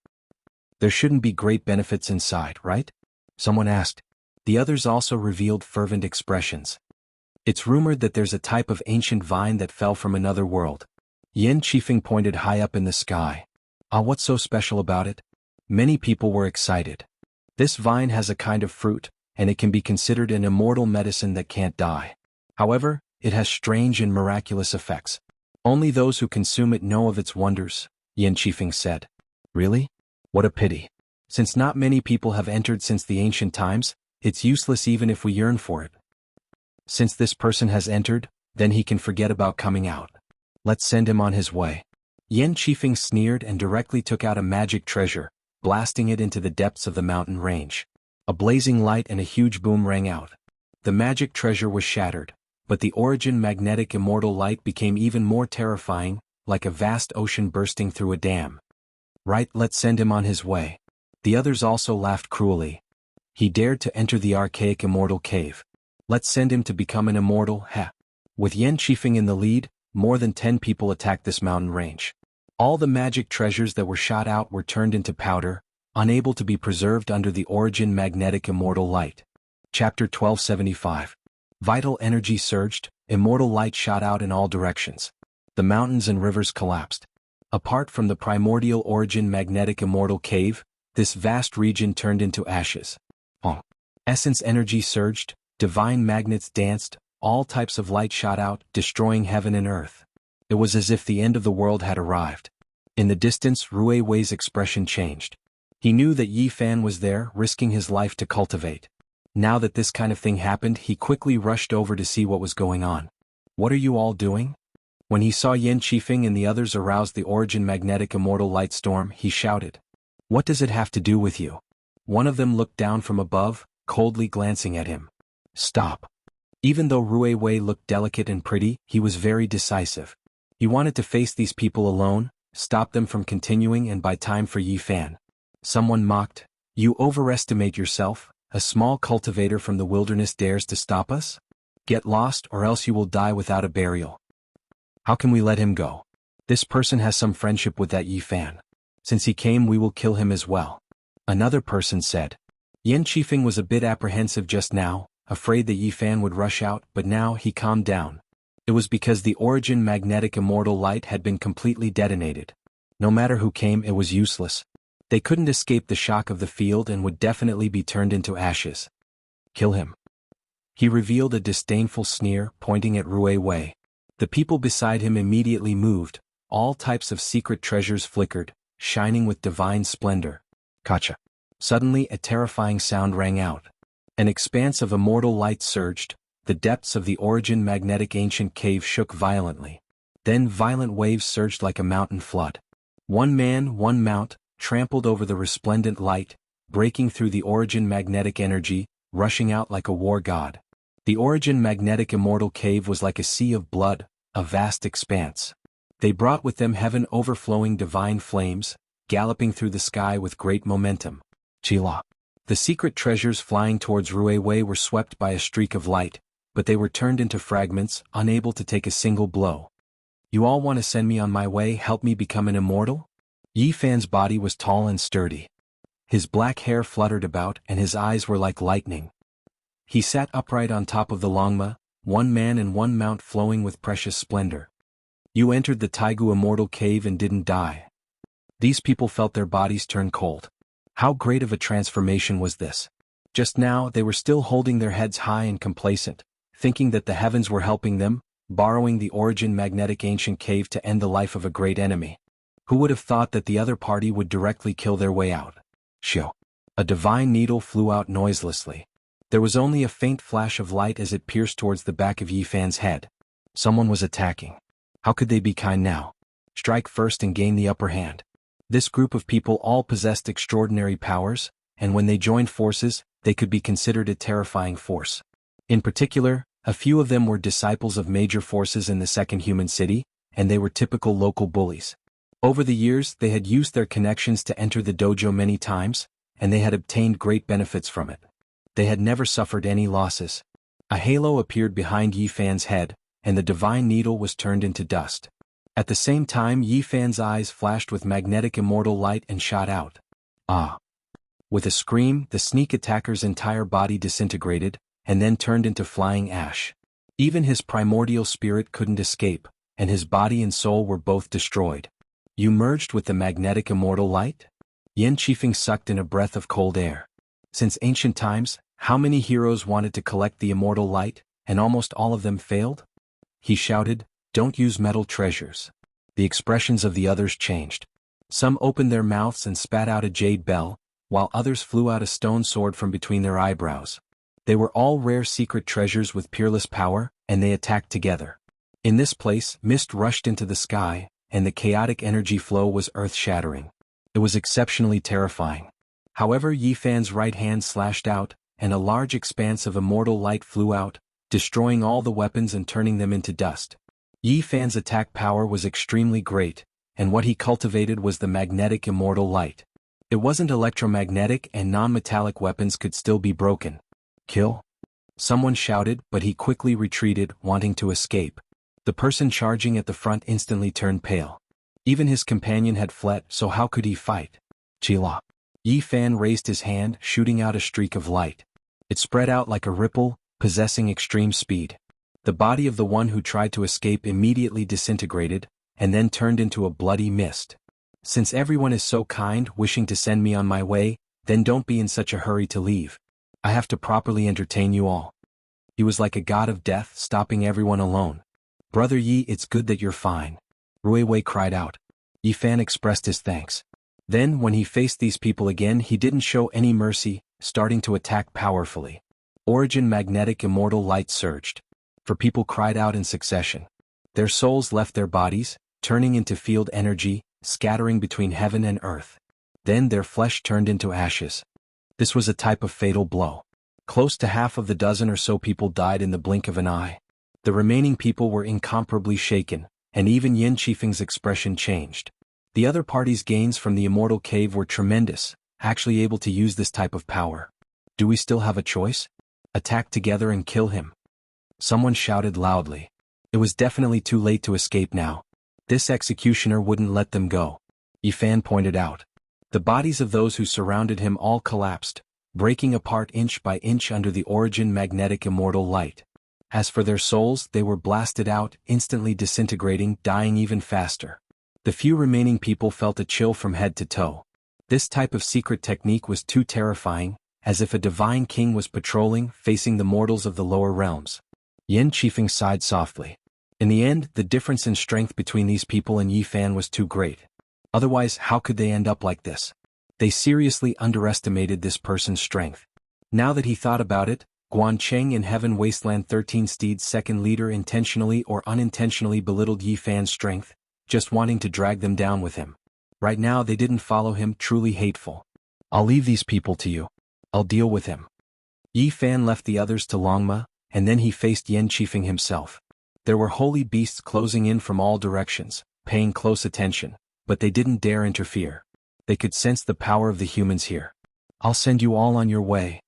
There shouldn't be great benefits inside, right? Someone asked. The others also revealed fervent expressions. It's rumored that there's a type of ancient vine that fell from another world. Yan Qifeng pointed high up in the sky. Ah, what's so special about it? Many people were excited. This vine has a kind of fruit, and it can be considered an immortal medicine that can't die. However, it has strange and miraculous effects. Only those who consume it know of its wonders, Yan Qifeng said. Really? What a pity. Since not many people have entered since the ancient times, it's useless even if we yearn for it. Since this person has entered, then he can forget about coming out. Let's send him on his way. Yan Qifeng sneered and directly took out a magic treasure, blasting it into the depths of the mountain range. A blazing light and a huge boom rang out. The magic treasure was shattered, but the origin magnetic immortal light became even more terrifying, like a vast ocean bursting through a dam. Right, let's send him on his way. The others also laughed cruelly. He dared to enter the archaic immortal cave. Let's send him to become an immortal, ha. With Yan Qifeng in the lead, more than 10 people attacked this mountain range. All the magic treasures that were shot out were turned into powder, unable to be preserved under the origin magnetic immortal light. Chapter 1275. Vital energy surged, immortal light shot out in all directions. The mountains and rivers collapsed. Apart from the primordial origin magnetic immortal cave, this vast region turned into ashes. Essence energy surged, divine magnets danced, all types of light shot out, destroying heaven and earth. It was as if the end of the world had arrived. In the distance, Rui Wei's expression changed. He knew that Yi Fan was there, risking his life to cultivate. Now that this kind of thing happened, he quickly rushed over to see what was going on. What are you all doing? When he saw Yan Qifeng and the others arouse the origin magnetic immortal light storm, he shouted. What does it have to do with you? One of them looked down from above, coldly glancing at him. Stop. Even though Rui Wei looked delicate and pretty, he was very decisive. He wanted to face these people alone, stop them from continuing and buy time for Yi Fan. Someone mocked. You overestimate yourself, a small cultivator from the wilderness dares to stop us? Get lost or else you will die without a burial. How can we let him go? This person has some friendship with that Yi Fan. Since he came we will kill him as well. Another person said. Yan Qifeng was a bit apprehensive just now, afraid that Yi Fan would rush out, but now he calmed down. It was because the origin magnetic immortal light had been completely detonated. No matter who came, it was useless. They couldn't escape the shock of the field and would definitely be turned into ashes. Kill him. He revealed a disdainful sneer, pointing at Rui Wei. The people beside him immediately moved. All types of secret treasures flickered, shining with divine splendor. Kacha. Suddenly a terrifying sound rang out. An expanse of immortal light surged. The depths of the origin magnetic ancient cave shook violently. Then violent waves surged like a mountain flood. One man, one mount, trampled over the resplendent light, breaking through the origin magnetic energy, rushing out like a war god. The origin magnetic immortal cave was like a sea of blood, a vast expanse. They brought with them heaven overflowing divine flames, galloping through the sky with great momentum. Chila. The secret treasures flying towards Rui Wei were swept by a streak of light, but they were turned into fragments, unable to take a single blow. You all want to send me on my way, help me become an immortal? Yi Fan's body was tall and sturdy. His black hair fluttered about and his eyes were like lightning. He sat upright on top of the Longma, one man and one mount flowing with precious splendor. You entered the Taigu immortal cave and didn't die. These people felt their bodies turn cold. How great of a transformation was this? Just now they were still holding their heads high and complacent, thinking that the heavens were helping them, borrowing the origin magnetic ancient cave to end the life of a great enemy. Who would have thought that the other party would directly kill their way out? Shio. A divine needle flew out noiselessly. There was only a faint flash of light as it pierced towards the back of Yi Fan's head. Someone was attacking. How could they be kind now? Strike first and gain the upper hand. This group of people all possessed extraordinary powers, and when they joined forces, they could be considered a terrifying force. In particular, a few of them were disciples of major forces in the Second Human City, and they were typical local bullies. Over the years, they had used their connections to enter the dojo many times, and they had obtained great benefits from it. They had never suffered any losses. A halo appeared behind Yi Fan's head, and the divine needle was turned into dust. At the same time, Yi Fan's eyes flashed with magnetic immortal light and shot out. Ah! With a scream, the sneak attacker's entire body disintegrated, and then turned into flying ash. Even his primordial spirit couldn't escape, and his body and soul were both destroyed. You merged with the magnetic immortal light? Yan Qifeng sucked in a breath of cold air. Since ancient times, how many heroes wanted to collect the immortal light, and almost all of them failed? He shouted, "Don't use metal treasures." The expressions of the others changed. Some opened their mouths and spat out a jade bell, while others flew out a stone sword from between their eyebrows. They were all rare secret treasures with peerless power, and they attacked together. In this place, mist rushed into the sky, and the chaotic energy flow was earth-shattering. It was exceptionally terrifying. However, Yi Fan's right hand slashed out, and a large expanse of immortal light flew out, destroying all the weapons and turning them into dust. Yi Fan's attack power was extremely great, and what he cultivated was the magnetic immortal light. It wasn't electromagnetic, and non-metallic weapons could still be broken. Kill? Someone shouted, but he quickly retreated, wanting to escape. The person charging at the front instantly turned pale. Even his companion had fled, so how could he fight? Chila. Yi Fan raised his hand, shooting out a streak of light. It spread out like a ripple, possessing extreme speed. The body of the one who tried to escape immediately disintegrated, and then turned into a bloody mist. Since everyone is so kind, wishing to send me on my way, then don't be in such a hurry to leave. I have to properly entertain you all. He was like a god of death, stopping everyone alone. Brother Yi, it's good that you're fine. Ruiwei cried out. Yi Fan expressed his thanks. Then, when he faced these people again, he didn't show any mercy, starting to attack powerfully. Origin magnetic immortal light surged. For people cried out in succession. Their souls left their bodies, turning into field energy, scattering between heaven and earth. Then their flesh turned into ashes. This was a type of fatal blow. Close to half of the dozen or so people died in the blink of an eye. The remaining people were incomparably shaken, and even Yan Qifeng's expression changed. The other party's gains from the immortal cave were tremendous, actually able to use this type of power. Do we still have a choice? Attack together and kill him. Someone shouted loudly. It was definitely too late to escape now. This executioner wouldn't let them go. Yi Fan pointed out. The bodies of those who surrounded him all collapsed, breaking apart inch by inch under the origin magnetic immortal light. As for their souls, they were blasted out, instantly disintegrating, dying even faster. The few remaining people felt a chill from head to toe. This type of secret technique was too terrifying, as if a divine king was patrolling, facing the mortals of the lower realms. Yan Qifeng sighed softly. In the end, the difference in strength between these people and Yi Fan was too great. Otherwise, how could they end up like this? They seriously underestimated this person's strength. Now that he thought about it, Guan Cheng in Heaven Wasteland 13 Steed's second leader intentionally or unintentionally belittled Yi Fan's strength, just wanting to drag them down with him. Right now they didn't follow him, truly hateful. I'll leave these people to you. I'll deal with him. Yi Fan left the others to Longma, and then he faced Yan Qifeng himself. There were holy beasts closing in from all directions, paying close attention, but they didn't dare interfere. They could sense the power of the humans here. I'll send you all on your way,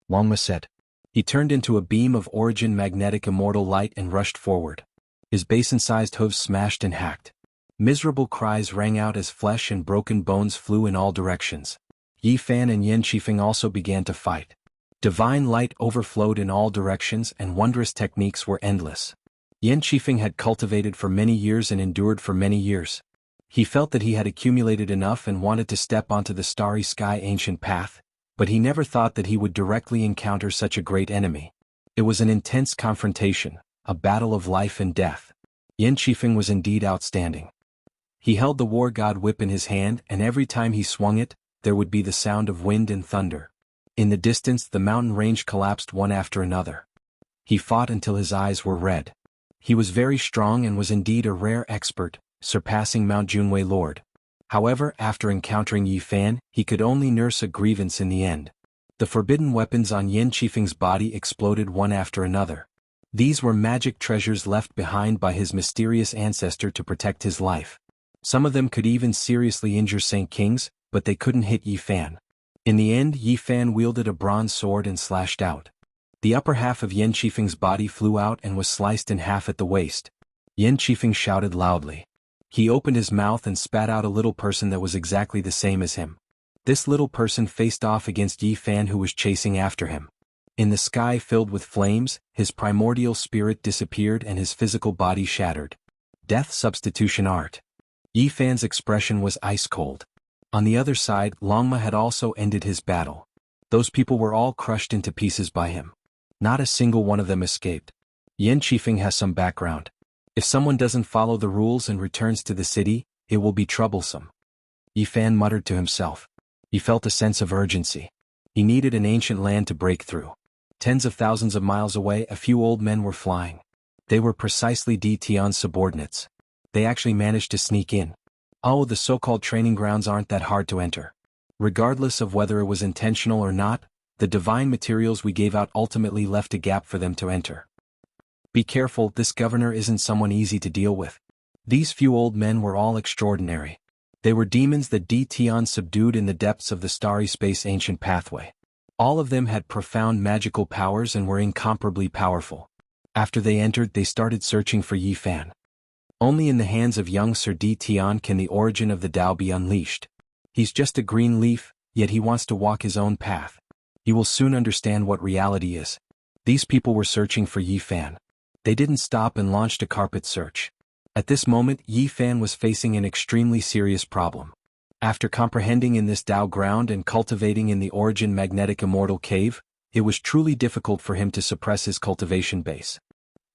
Longma said. He turned into a beam of origin magnetic immortal light and rushed forward. His basin-sized hooves smashed and hacked. Miserable cries rang out as flesh and broken bones flew in all directions. Yi Fan and Yan Qifeng also began to fight. Divine light overflowed in all directions and wondrous techniques were endless. Yan Qifeng had cultivated for many years and endured for many years. He felt that he had accumulated enough and wanted to step onto the starry sky ancient path, but he never thought that he would directly encounter such a great enemy. It was an intense confrontation, a battle of life and death. Yan Qifeng was indeed outstanding. He held the war god whip in his hand, and every time he swung it, there would be the sound of wind and thunder. In the distance, the mountain range collapsed one after another. He fought until his eyes were red. He was very strong and was indeed a rare expert, surpassing Mount Junwei Lord. However, after encountering Yi Fan, he could only nurse a grievance in the end. The forbidden weapons on Yan Qifeng's body exploded one after another. These were magic treasures left behind by his mysterious ancestor to protect his life. Some of them could even seriously injure Saint Kings, but they couldn't hit Yi Fan. In the end, Yi Fan wielded a bronze sword and slashed out. The upper half of Yan Qifeng's body flew out and was sliced in half at the waist. Yan Qifeng shouted loudly. He opened his mouth and spat out a little person that was exactly the same as him. This little person faced off against Yi Fan, who was chasing after him. In the sky filled with flames, his primordial spirit disappeared and his physical body shattered. Death substitution art. Yi Fan's expression was ice cold. On the other side, Longma had also ended his battle. Those people were all crushed into pieces by him. Not a single one of them escaped. Yan Qifeng has some background. If someone doesn't follow the rules and returns to the city, it will be troublesome. Yi Fan muttered to himself. He felt a sense of urgency. He needed an ancient land to break through. Tens of thousands of miles away, a few old men were flying. They were precisely Di Tian's subordinates. They actually managed to sneak in. Oh, the so-called training grounds aren't that hard to enter. Regardless of whether it was intentional or not, the divine materials we gave out ultimately left a gap for them to enter. Be careful, this governor isn't someone easy to deal with. These few old men were all extraordinary. They were demons that Di Tian subdued in the depths of the starry space ancient pathway. All of them had profound magical powers and were incomparably powerful. After they entered, they started searching for Yi Fan. Only in the hands of young Sir Di Tian can the origin of the Tao be unleashed. He's just a green leaf, yet he wants to walk his own path. He will soon understand what reality is. These people were searching for Yi Fan. They didn't stop and launched a carpet search. At this moment, Yi Fan was facing an extremely serious problem. After comprehending in this Tao ground and cultivating in the origin magnetic immortal cave, it was truly difficult for him to suppress his cultivation base.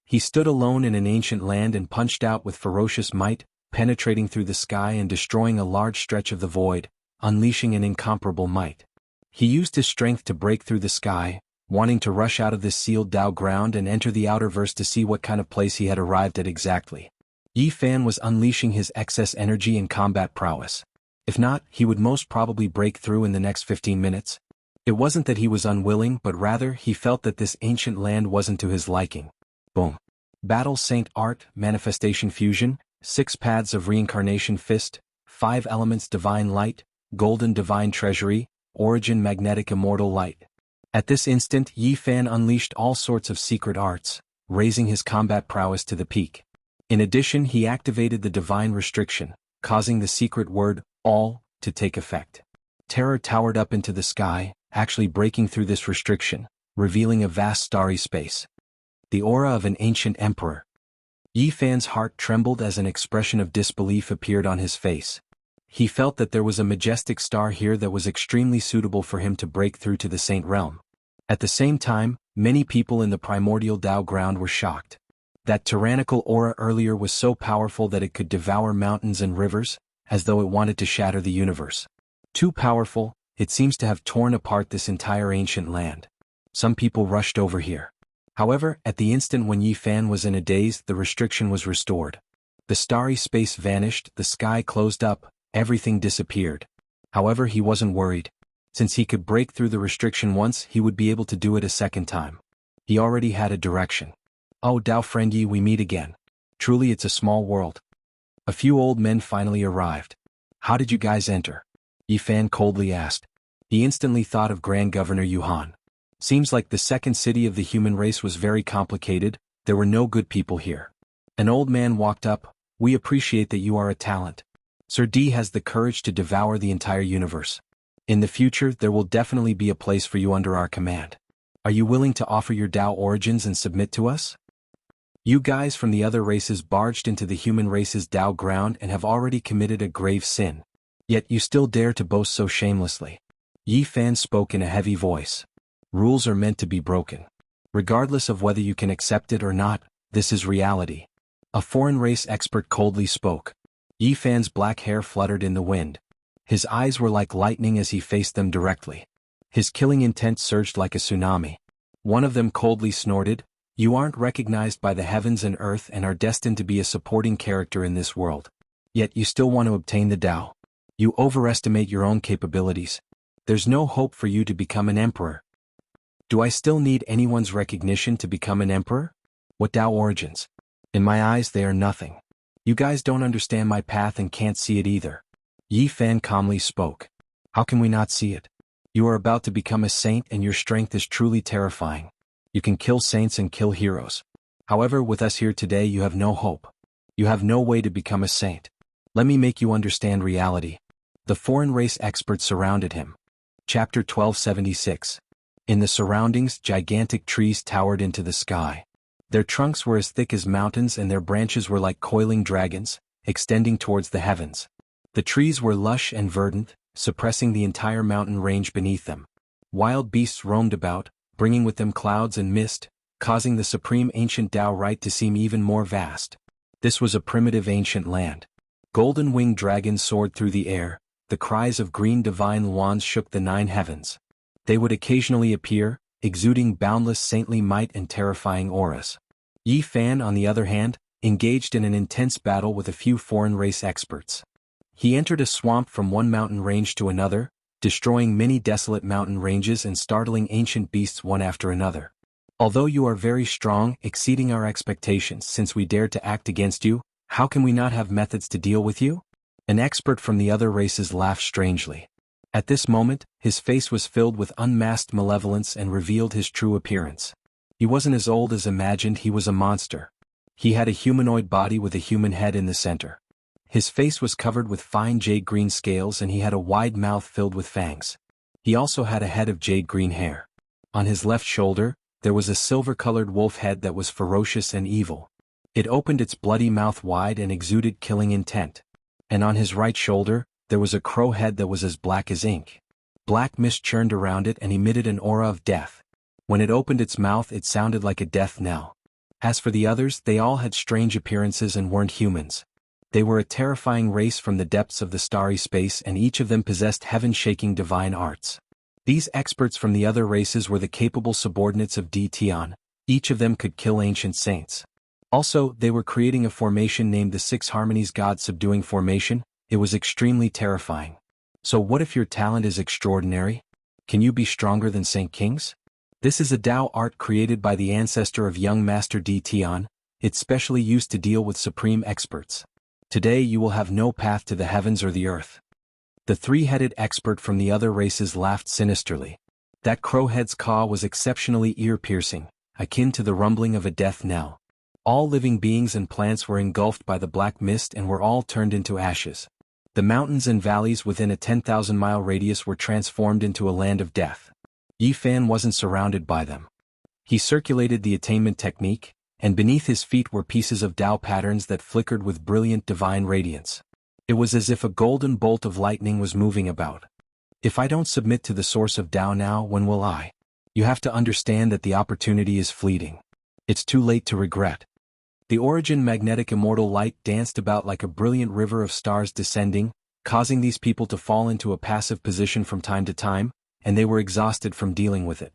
He stood alone in an ancient land and punched out with ferocious might, penetrating through the sky and destroying a large stretch of the void, unleashing an incomparable might. He used his strength to break through the sky, wanting to rush out of this sealed Tao ground and enter the outerverse to see what kind of place he had arrived at exactly. Yi Fan was unleashing his excess energy and combat prowess. If not, he would most probably break through in the next 15 minutes. It wasn't that he was unwilling, but rather he felt that this ancient land wasn't to his liking. Boom. Battle Saint Art, Manifestation Fusion, 6 Paths of Reincarnation Fist, 5 Elements Divine Light, Golden Divine Treasury, Origin Magnetic Immortal Light. At this instant, Yi Fan unleashed all sorts of secret arts, raising his combat prowess to the peak. In addition, he activated the Divine Restriction, causing the secret word, all, to take effect. Terror towered up into the sky, actually breaking through this restriction, revealing a vast starry space. The aura of an ancient emperor. Yi Fan's heart trembled as an expression of disbelief appeared on his face. He felt that there was a majestic star here that was extremely suitable for him to break through to the Saint Realm. At the same time, many people in the primordial Tao ground were shocked. That tyrannical aura earlier was so powerful that it could devour mountains and rivers, as though it wanted to shatter the universe. Too powerful, it seems to have torn apart this entire ancient land. Some people rushed over here. However, at the instant when Yi Fan was in a daze, the restriction was restored. The starry space vanished, the sky closed up, everything disappeared. However, he wasn't worried. Since he could break through the restriction once, he would be able to do it a second time. He already had a direction. Oh, Tao friend Yi, we meet again. Truly it's a small world. A few old men finally arrived. How did you guys enter? Yi Fan coldly asked. He instantly thought of Grand Governor Yuhan. Seems like the second city of the human race was very complicated, there were no good people here. An old man walked up. We appreciate that you are a talent. Sir D has the courage to devour the entire universe. In the future, there will definitely be a place for you under our command. Are you willing to offer your Tao origins and submit to us? You guys from the other races barged into the human race's Tao ground and have already committed a grave sin. Yet you still dare to boast so shamelessly. Yi Fan spoke in a heavy voice. Rules are meant to be broken. Regardless of whether you can accept it or not, this is reality. A foreign race expert coldly spoke. Yi Fan's black hair fluttered in the wind. His eyes were like lightning as he faced them directly. His killing intent surged like a tsunami. One of them coldly snorted, "You aren't recognized by the heavens and earth and are destined to be a supporting character in this world. Yet you still want to obtain the Tao. You overestimate your own capabilities. There's no hope for you to become an emperor." Do I still need anyone's recognition to become an emperor? What Tao origins? In my eyes they are nothing. You guys don't understand my path and can't see it either. Yi Fan calmly spoke. How can we not see it? You are about to become a saint and your strength is truly terrifying. You can kill saints and kill heroes. However, with us here today you have no hope. You have no way to become a saint. Let me make you understand reality. The foreign race experts surrounded him. Chapter 1276. In the surroundings, gigantic trees towered into the sky. Their trunks were as thick as mountains and their branches were like coiling dragons, extending towards the heavens. The trees were lush and verdant, suppressing the entire mountain range beneath them. Wild beasts roamed about, bringing with them clouds and mist, causing the supreme ancient Tao right to seem even more vast. This was a primitive ancient land. Golden-winged dragons soared through the air, the cries of green divine wands shook the 9 heavens. They would occasionally appear, exuding boundless saintly might and terrifying auras. Yi Fan, on the other hand, engaged in an intense battle with a few foreign race experts. He entered a swamp from one mountain range to another, destroying many desolate mountain ranges and startling ancient beasts one after another. Although you are very strong, exceeding our expectations since we dared to act against you, how can we not have methods to deal with you? An expert from the other races laughed strangely. At this moment, his face was filled with unmasked malevolence and revealed his true appearance. He wasn't as old as imagined, he was a monster. He had a humanoid body with a human head in the center. His face was covered with fine jade-green scales and he had a wide mouth filled with fangs. He also had a head of jade-green hair. On his left shoulder, there was a silver-colored wolf head that was ferocious and evil. It opened its bloody mouth wide and exuded killing intent. And on his right shoulder, there was a crow head that was as black as ink. Black mist churned around it and emitted an aura of death. When it opened its mouth it sounded like a death knell. As for the others, they all had strange appearances and weren't humans. They were a terrifying race from the depths of the starry space and each of them possessed heaven-shaking divine arts. These experts from the other races were the capable subordinates of Di Tian. Each of them could kill ancient saints. Also, they were creating a formation named the Six Harmonies God Subduing Formation. It was extremely terrifying. So what if your talent is extraordinary? Can you be stronger than Saint Kings? This is a Tao art created by the ancestor of young Master Di Tian. It's specially used to deal with supreme experts. Today you will have no path to the heavens or the earth. The 3-headed expert from the other races laughed sinisterly. That crowhead's caw was exceptionally ear-piercing, akin to the rumbling of a death knell. All living beings and plants were engulfed by the black mist and were all turned into ashes. The mountains and valleys within a 10,000-mile radius were transformed into a land of death. Yi Fan wasn't surrounded by them. He circulated the attainment technique, and beneath his feet were pieces of Tao patterns that flickered with brilliant divine radiance. It was as if a golden bolt of lightning was moving about. If I don't submit to the source of Tao now, when will I? You have to understand that the opportunity is fleeting. It's too late to regret. The origin magnetic immortal light danced about like a brilliant river of stars descending, causing these people to fall into a passive position from time to time, and they were exhausted from dealing with it.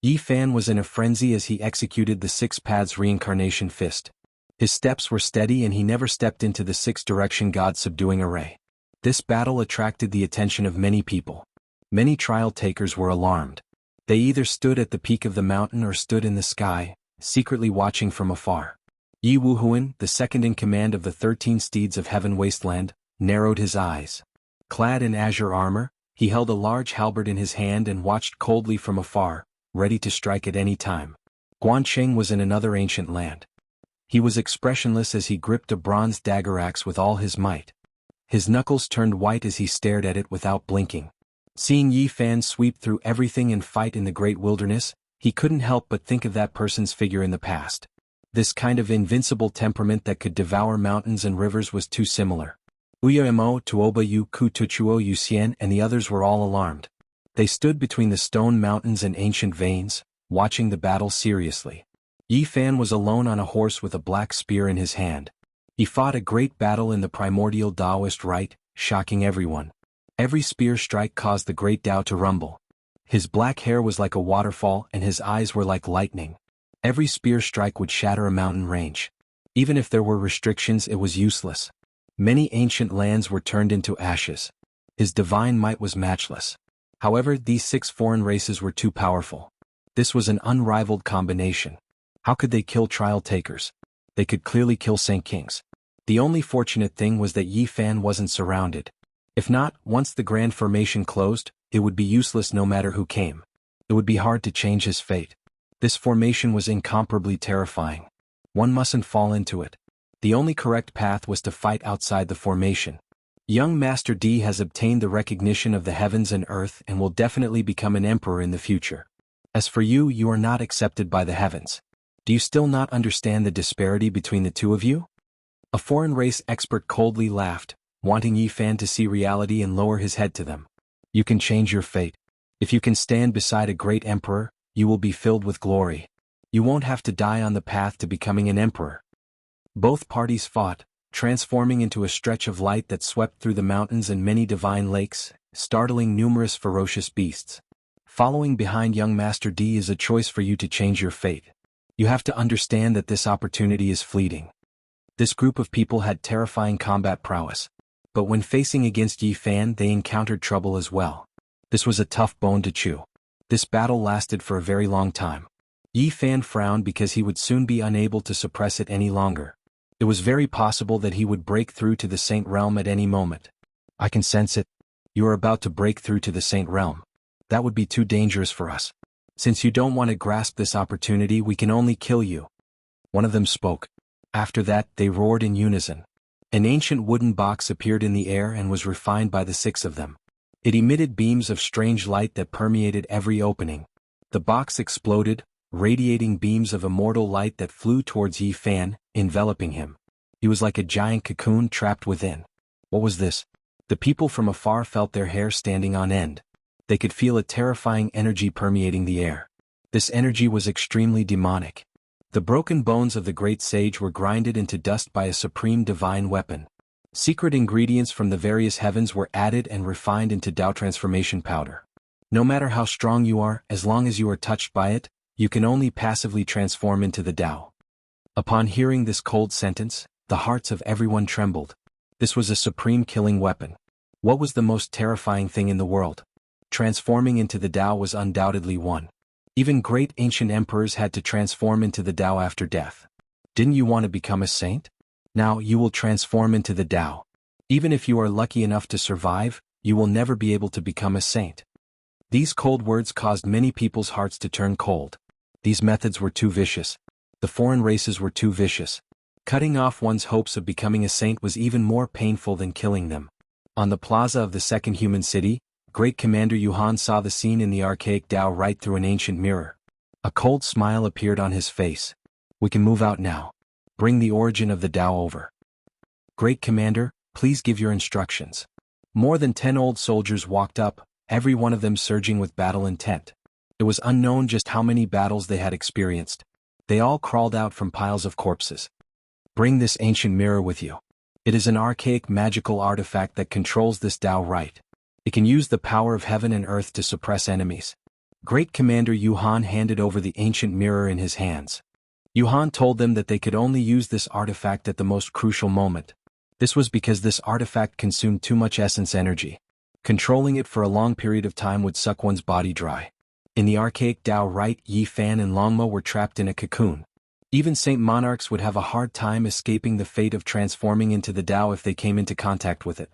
Yi Fan was in a frenzy as he executed the 6 paths reincarnation fist. His steps were steady and he never stepped into the 6-direction God subduing array. This battle attracted the attention of many people. Many trial takers were alarmed. They either stood at the peak of the mountain or stood in the sky, secretly watching from afar. Yi Wuhuan, the second in command of the 13 steeds of heaven wasteland, narrowed his eyes. Clad in azure armor, he held a large halberd in his hand and watched coldly from afar, ready to strike at any time. Guancheng was in another ancient land. He was expressionless as he gripped a bronze dagger axe with all his might. His knuckles turned white as he stared at it without blinking. Seeing Yi Fan sweep through everything and fight in the great wilderness, he couldn't help but think of that person's figure in the past. This kind of invincible temperament that could devour mountains and rivers was too similar. Uyamo, Tuoba Yu Ku Tuchuo Yu Xian and the others were all alarmed. They stood between the stone mountains and ancient veins, watching the battle seriously. Yi Fan was alone on a horse with a black spear in his hand. He fought a great battle in the primordial Taoist rite, shocking everyone. Every spear strike caused the great Tao to rumble. His black hair was like a waterfall and his eyes were like lightning. Every spear strike would shatter a mountain range. Even if there were restrictions, it was useless. Many ancient lands were turned into ashes. His divine might was matchless. However, these 6 foreign races were too powerful. This was an unrivaled combination. How could they kill trial takers? They could clearly kill Saint Kings. The only fortunate thing was that Yi Fan wasn't surrounded. If not, once the grand formation closed, it would be useless no matter who came. It would be hard to change his fate. This formation was incomparably terrifying. One mustn't fall into it. The only correct path was to fight outside the formation. Young Master D has obtained the recognition of the heavens and earth and will definitely become an emperor in the future. As for you, you are not accepted by the heavens. Do you still not understand the disparity between the two of you? A foreign race expert coldly laughed, wanting Yi Fan to see reality and lower his head to them. You can change your fate. If you can stand beside a great emperor, you will be filled with glory. You won't have to die on the path to becoming an emperor. Both parties fought, transforming into a stretch of light that swept through the mountains and many divine lakes, startling numerous ferocious beasts. Following behind young Master D is a choice for you to change your fate. You have to understand that this opportunity is fleeting. This group of people had terrifying combat prowess. But when facing against Yi Fan, they encountered trouble as well. This was a tough bone to chew. This battle lasted for a very long time. Yi Fan frowned because he would soon be unable to suppress it any longer. It was very possible that he would break through to the Saint Realm at any moment. I can sense it. You are about to break through to the Saint Realm. That would be too dangerous for us. Since you don't want to grasp this opportunity, we can only kill you. One of them spoke. After that, they roared in unison. An ancient wooden box appeared in the air and was refined by the six of them. It emitted beams of strange light that permeated every opening. The box exploded, radiating beams of immortal light that flew towards Yi Fan, enveloping him. He was like a giant cocoon trapped within. What was this? The people from afar felt their hair standing on end. They could feel a terrifying energy permeating the air. This energy was extremely demonic. The broken bones of the great sage were grinded into dust by a supreme divine weapon. Secret ingredients from the various heavens were added and refined into Tao transformation powder. No matter how strong you are, as long as you are touched by it, you can only passively transform into the Tao. Upon hearing this cold sentence, the hearts of everyone trembled. This was a supreme killing weapon. What was the most terrifying thing in the world? Transforming into the Tao was undoubtedly one. Even great ancient emperors had to transform into the Tao after death. Didn't you want to become a saint? Now you will transform into the Tao. Even if you are lucky enough to survive, you will never be able to become a saint. These cold words caused many people's hearts to turn cold. These methods were too vicious. The foreign races were too vicious. Cutting off one's hopes of becoming a saint was even more painful than killing them. On the plaza of the second human city, Great Commander Yuhan saw the scene in the archaic Tao right through an ancient mirror. A cold smile appeared on his face. We can move out now. Bring the origin of the Tao over. Great Commander, please give your instructions. More than 10 old soldiers walked up, every one of them surging with battle intent. It was unknown just how many battles they had experienced. They all crawled out from piles of corpses. Bring this ancient mirror with you. It is an archaic magical artifact that controls this Tao right. It can use the power of heaven and earth to suppress enemies. Great Commander Yuhan handed over the ancient mirror in his hands. Yuhan told them that they could only use this artifact at the most crucial moment. This was because this artifact consumed too much essence energy. Controlling it for a long period of time would suck one's body dry. In the archaic Tao right, Yi Fan and Longma were trapped in a cocoon. Even Saint Monarchs would have a hard time escaping the fate of transforming into the Tao if they came into contact with it.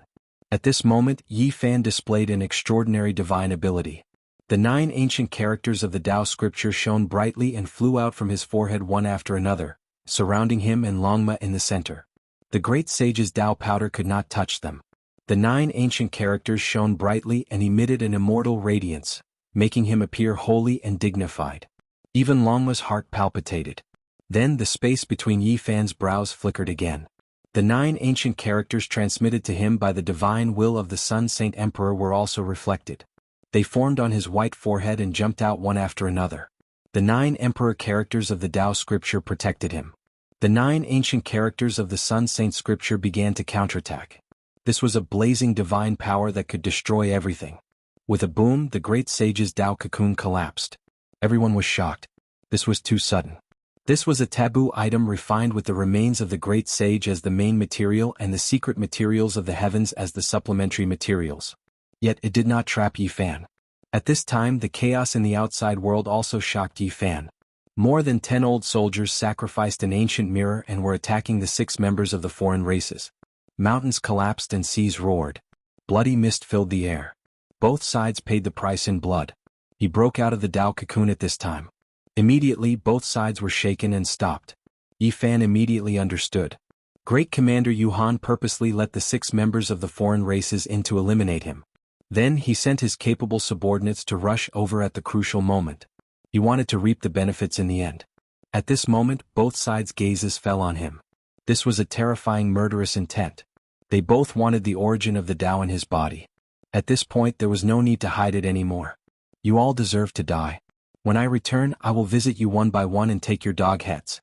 At this moment, Yi Fan displayed an extraordinary divine ability. The 9 ancient characters of the Tao scripture shone brightly and flew out from his forehead one after another, surrounding him and Longma in the center. The great sage's Tao powder could not touch them. The 9 ancient characters shone brightly and emitted an immortal radiance, making him appear holy and dignified. Even Longma's heart palpitated. Then the space between Yi Fan's brows flickered again. The 9 ancient characters transmitted to him by the divine will of the Sun Saint Emperor were also reflected. They formed on his white forehead and jumped out one after another. The 9 emperor characters of the Tao scripture protected him. The 9 ancient characters of the Sun Saint scripture began to counterattack. This was a blazing divine power that could destroy everything. With a boom, the great sage's Tao cocoon collapsed. Everyone was shocked. This was too sudden. This was a taboo item refined with the remains of the great sage as the main material and the secret materials of the heavens as the supplementary materials. Yet it did not trap Yi Fan. At this time, the chaos in the outside world also shocked Yi Fan. More than 10 old soldiers sacrificed an ancient mirror and were attacking the 6 members of the foreign races. Mountains collapsed and seas roared. Bloody mist filled the air. Both sides paid the price in blood. He broke out of the Dao cocoon at this time. Immediately both sides were shaken and stopped. Yi Fan immediately understood. Great Commander Yuhan purposely let the 6 members of the foreign races in to eliminate him. Then he sent his capable subordinates to rush over at the crucial moment. He wanted to reap the benefits in the end. At this moment, both sides' gazes fell on him. This was a terrifying murderous intent. They both wanted the origin of the Tao in his body. At this point there was no need to hide it anymore. You all deserve to die. When I return, I will visit you one by one and take your dog heads.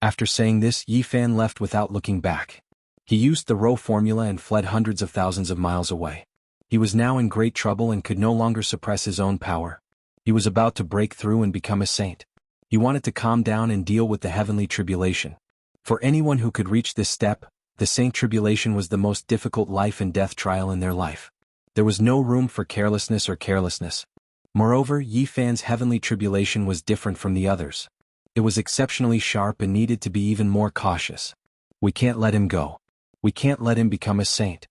After saying this, Yi Fan left without looking back. He used the Rho formula and fled hundreds of thousands of miles away. He was now in great trouble and could no longer suppress his own power. He was about to break through and become a saint. He wanted to calm down and deal with the heavenly tribulation. For anyone who could reach this step, the saint tribulation was the most difficult life and death trial in their life. There was no room for carelessness. Moreover, Yi Fan's heavenly tribulation was different from the others. It was exceptionally sharp and needed to be even more cautious. We can't let him go. We can't let him become a saint.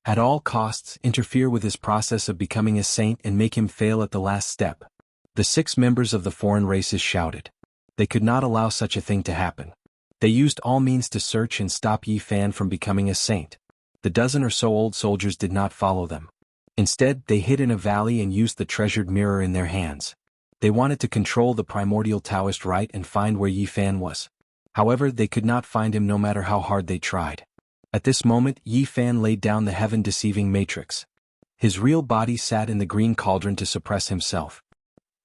At all costs, interfere with his process of becoming a saint and make him fail at the last step. The 6 members of the foreign races shouted. They could not allow such a thing to happen. They used all means to search and stop Yi Fan from becoming a saint. The dozen or so old soldiers did not follow them. Instead, they hid in a valley and used the treasured mirror in their hands. They wanted to control the primordial Taoist rite and find where Yi Fan was. However, they could not find him no matter how hard they tried. At this moment, Yi Fan laid down the heaven-deceiving matrix. His real body sat in the green cauldron to suppress himself.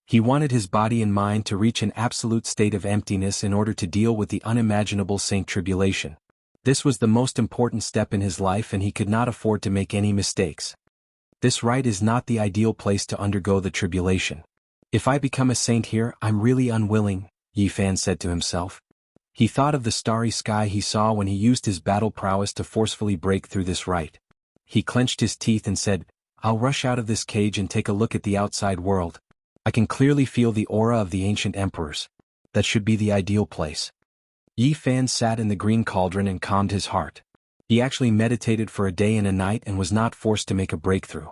He wanted his body and mind to reach an absolute state of emptiness in order to deal with the unimaginable saint tribulation. This was the most important step in his life and he could not afford to make any mistakes. This rite is not the ideal place to undergo the tribulation. If I become a saint here, I'm really unwilling, Yi Fan said to himself. He thought of the starry sky he saw when he used his battle prowess to forcefully break through this rite. He clenched his teeth and said, I'll rush out of this cage and take a look at the outside world. I can clearly feel the aura of the ancient emperors. That should be the ideal place. Yi Fan sat in the green cauldron and calmed his heart. He actually meditated for a day and a night and was not forced to make a breakthrough.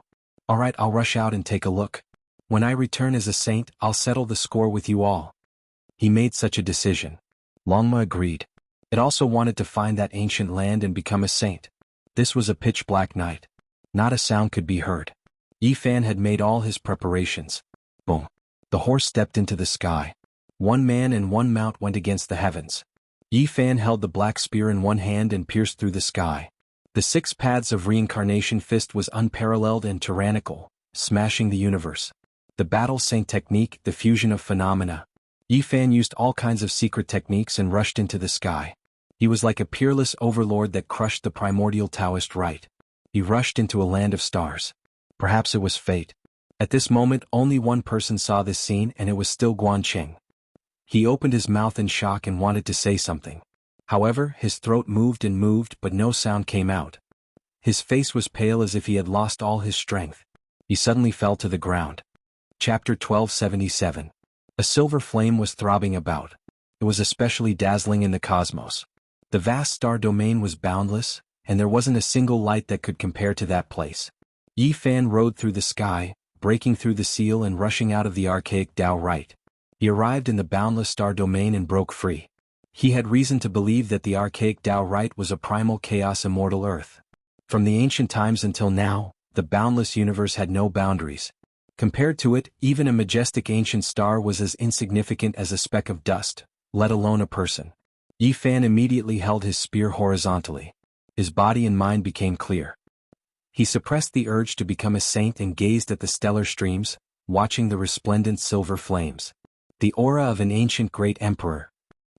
Alright, I'll rush out and take a look. When I return as a saint, I'll settle the score with you all. He made such a decision. Longma agreed. It also wanted to find that ancient land and become a saint. This was a pitch-black night. Not a sound could be heard. Yi Fan had made all his preparations. Boom. The horse stepped into the sky. 1 man and 1 mount went against the heavens. Yi Fan held the black spear in one hand and pierced through the sky. The 6 paths of reincarnation fist was unparalleled and tyrannical, smashing the universe. The battle saint technique, the fusion of phenomena. Yi Fan used all kinds of secret techniques and rushed into the sky. He was like a peerless overlord that crushed the primordial Taoist rite. He rushed into a land of stars. Perhaps it was fate. At this moment only one person saw this scene and it was still Guanqing. He opened his mouth in shock and wanted to say something. However, his throat moved and moved but no sound came out. His face was pale as if he had lost all his strength. He suddenly fell to the ground. Chapter 1277. A silver flame was throbbing about. It was especially dazzling in the cosmos. The vast star domain was boundless, and there wasn't a single light that could compare to that place. Yi Fan rode through the sky, breaking through the seal and rushing out of the archaic Tao rite. He arrived in the boundless star domain and broke free. He had reason to believe that the archaic Tao rite was a primal chaos immortal earth. From the ancient times until now, the boundless universe had no boundaries. Compared to it, even a majestic ancient star was as insignificant as a speck of dust, let alone a person. Yi Fan immediately held his spear horizontally. His body and mind became clear. He suppressed the urge to become a saint and gazed at the stellar streams, watching the resplendent silver flames. The aura of an ancient great emperor.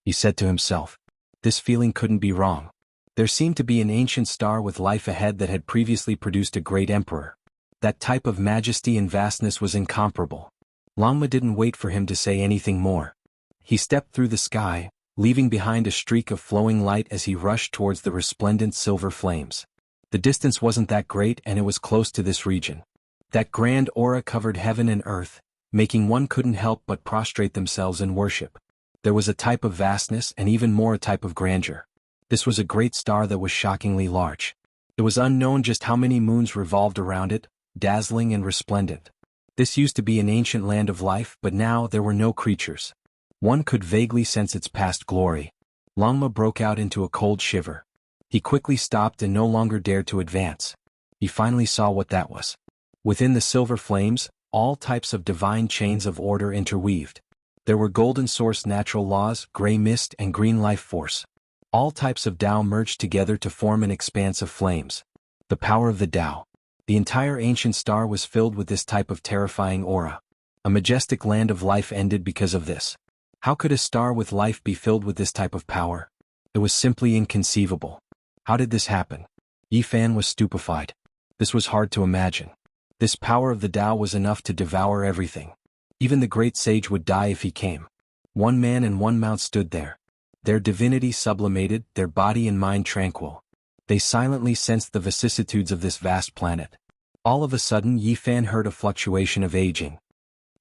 He said to himself. This feeling couldn't be wrong. There seemed to be an ancient star with life ahead that had previously produced a great emperor. That type of majesty and vastness was incomparable. Longma didn't wait for him to say anything more. He stepped through the sky, leaving behind a streak of flowing light as he rushed towards the resplendent silver flames. The distance wasn't that great and it was close to this region. That grand aura covered heaven and earth, making one couldn't help but prostrate themselves in worship. There was a type of vastness and even more a type of grandeur. This was a great star that was shockingly large. It was unknown just how many moons revolved around it, dazzling and resplendent. This used to be an ancient land of life, but now there were no creatures. One could vaguely sense its past glory. Longma broke out into a cold shiver. He quickly stopped and no longer dared to advance. He finally saw what that was. Within the silver flames, all types of divine chains of order interweaved. There were golden source natural laws, gray mist and green life force. All types of Tao merged together to form an expanse of flames. The power of the Tao. The entire ancient star was filled with this type of terrifying aura. A majestic land of life ended because of this. How could a star with life be filled with this type of power? It was simply inconceivable. How did this happen? Yifan was stupefied. This was hard to imagine. This power of the Tao was enough to devour everything. Even the great sage would die if he came. One man and one mount stood there. Their divinity sublimated, their body and mind tranquil. They silently sensed the vicissitudes of this vast planet. All of a sudden Yifan heard a fluctuation of aging.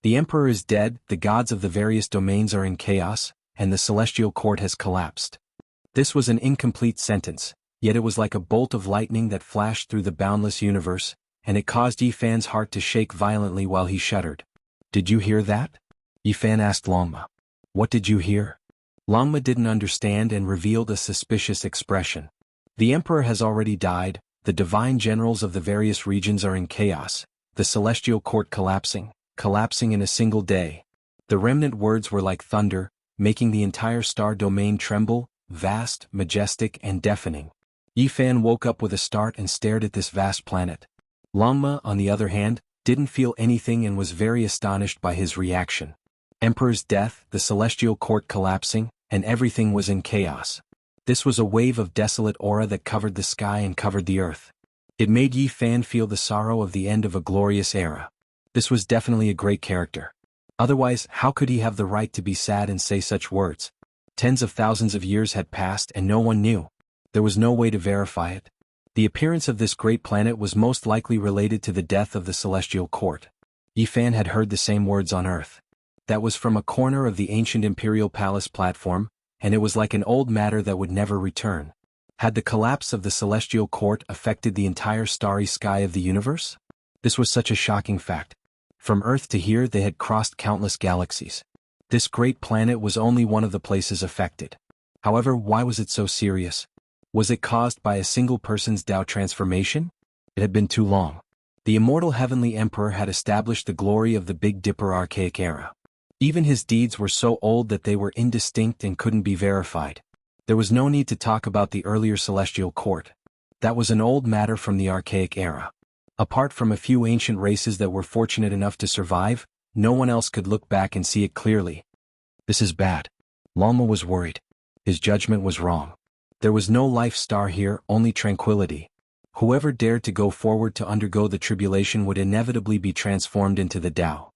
The emperor is dead, the gods of the various domains are in chaos, and the celestial court has collapsed. This was an incomplete sentence, yet it was like a bolt of lightning that flashed through the boundless universe, and it caused Yifan's heart to shake violently while he shuddered. Did you hear that? Yifan asked Longma. What did you hear? Longma didn't understand and revealed a suspicious expression. The emperor has already died, the divine generals of the various regions are in chaos, the celestial court collapsing in a single day. The remnant words were like thunder, making the entire star domain tremble, vast, majestic, and deafening. Yifan woke up with a start and stared at this vast planet. Longma, on the other hand, didn't feel anything and was very astonished by his reaction. Emperor's death, the celestial court collapsing, and everything was in chaos. This was a wave of desolate aura that covered the sky and covered the earth. It made Yifan feel the sorrow of the end of a glorious era. This was definitely a great character. Otherwise, how could he have the right to be sad and say such words? Tens of thousands of years had passed and no one knew. There was no way to verify it. The appearance of this great planet was most likely related to the death of the celestial court. Yifan had heard the same words on Earth. That was from a corner of the ancient imperial palace platform, and it was like an old matter that would never return. Had the collapse of the celestial court affected the entire starry sky of the universe? This was such a shocking fact. From Earth to here they had crossed countless galaxies. This great planet was only one of the places affected. However, why was it so serious? Was it caused by a single person's Tao transformation? It had been too long. The immortal heavenly emperor had established the glory of the Big Dipper archaic era. Even his deeds were so old that they were indistinct and couldn't be verified. There was no need to talk about the earlier celestial court. That was an old matter from the archaic era. Apart from a few ancient races that were fortunate enough to survive, no one else could look back and see it clearly. This is bad. Longma was worried. His judgment was wrong. There was no life star here, only tranquility. Whoever dared to go forward to undergo the tribulation would inevitably be transformed into the Tao.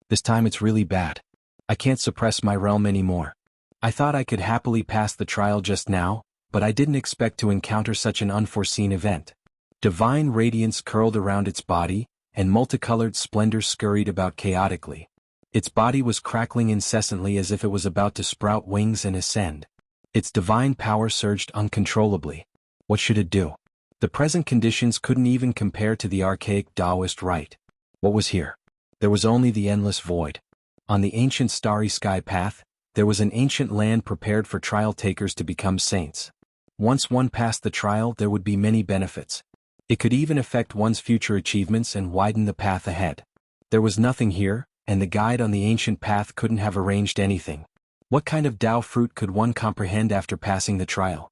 This time it's really bad. I can't suppress my realm anymore. I thought I could happily pass the trial just now, but I didn't expect to encounter such an unforeseen event. Divine radiance curled around its body, and multicolored splendor scurried about chaotically. Its body was crackling incessantly as if it was about to sprout wings and ascend. Its divine power surged uncontrollably. What should it do? The present conditions couldn't even compare to the archaic Taoist rite. What was here? There was only the endless void. On the ancient starry sky path, there was an ancient land prepared for trial takers to become saints. Once one passed the trial, there would be many benefits. It could even affect one's future achievements and widen the path ahead. There was nothing here, and the guide on the ancient path couldn't have arranged anything. What kind of Tao fruit could one comprehend after passing the trial?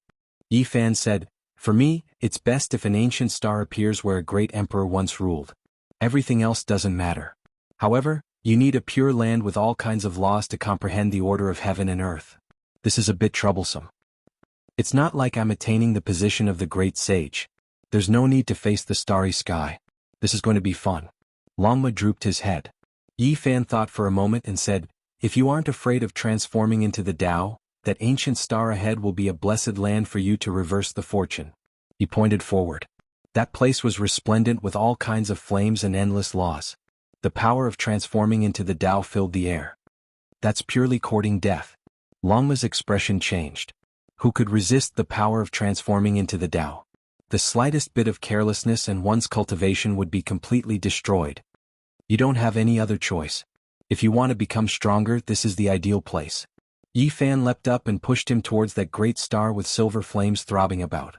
Yifan said, "For me, it's best if an ancient star appears where a great emperor once ruled. Everything else doesn't matter. However, you need a pure land with all kinds of laws to comprehend the order of heaven and earth. This is a bit troublesome. It's not like I'm attaining the position of the great sage. There's no need to face the starry sky. This is going to be fun." Longma drooped his head. Yifan thought for a moment and said, "If you aren't afraid of transforming into the Tao, that ancient star ahead will be a blessed land for you to reverse the fortune." He pointed forward. That place was resplendent with all kinds of flames and endless laws. The power of transforming into the Tao filled the air. That's purely courting death. Longma's expression changed. Who could resist the power of transforming into the Tao? The slightest bit of carelessness and one's cultivation would be completely destroyed. You don't have any other choice. If you want to become stronger, this is the ideal place. Yi Fan leapt up and pushed him towards that great star with silver flames throbbing about.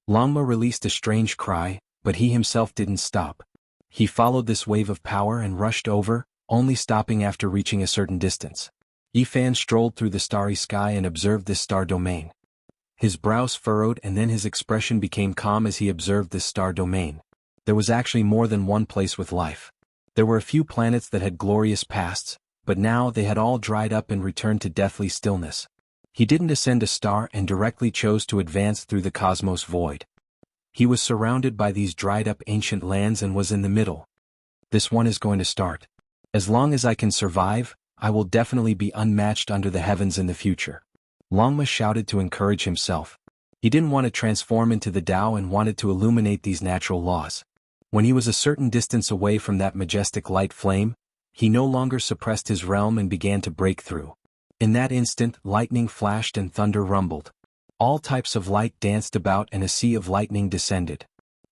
Longma released a strange cry, but he himself didn't stop. He followed this wave of power and rushed over, only stopping after reaching a certain distance. Yi Fan strolled through the starry sky and observed this star domain. His brows furrowed and then his expression became calm as he observed this star domain. There was actually more than one place with life. There were a few planets that had glorious pasts, but now they had all dried up and returned to deathly stillness. He didn't ascend a star and directly chose to advance through the cosmos void. He was surrounded by these dried-up ancient lands and was in the middle. This one is going to start. As long as I can survive, I will definitely be unmatched under the heavens in the future. Longma shouted to encourage himself. He didn't want to transform into the Tao and wanted to illuminate these natural laws. When he was a certain distance away from that majestic light flame, he no longer suppressed his realm and began to break through. In that instant, lightning flashed and thunder rumbled. All types of light danced about and a sea of lightning descended.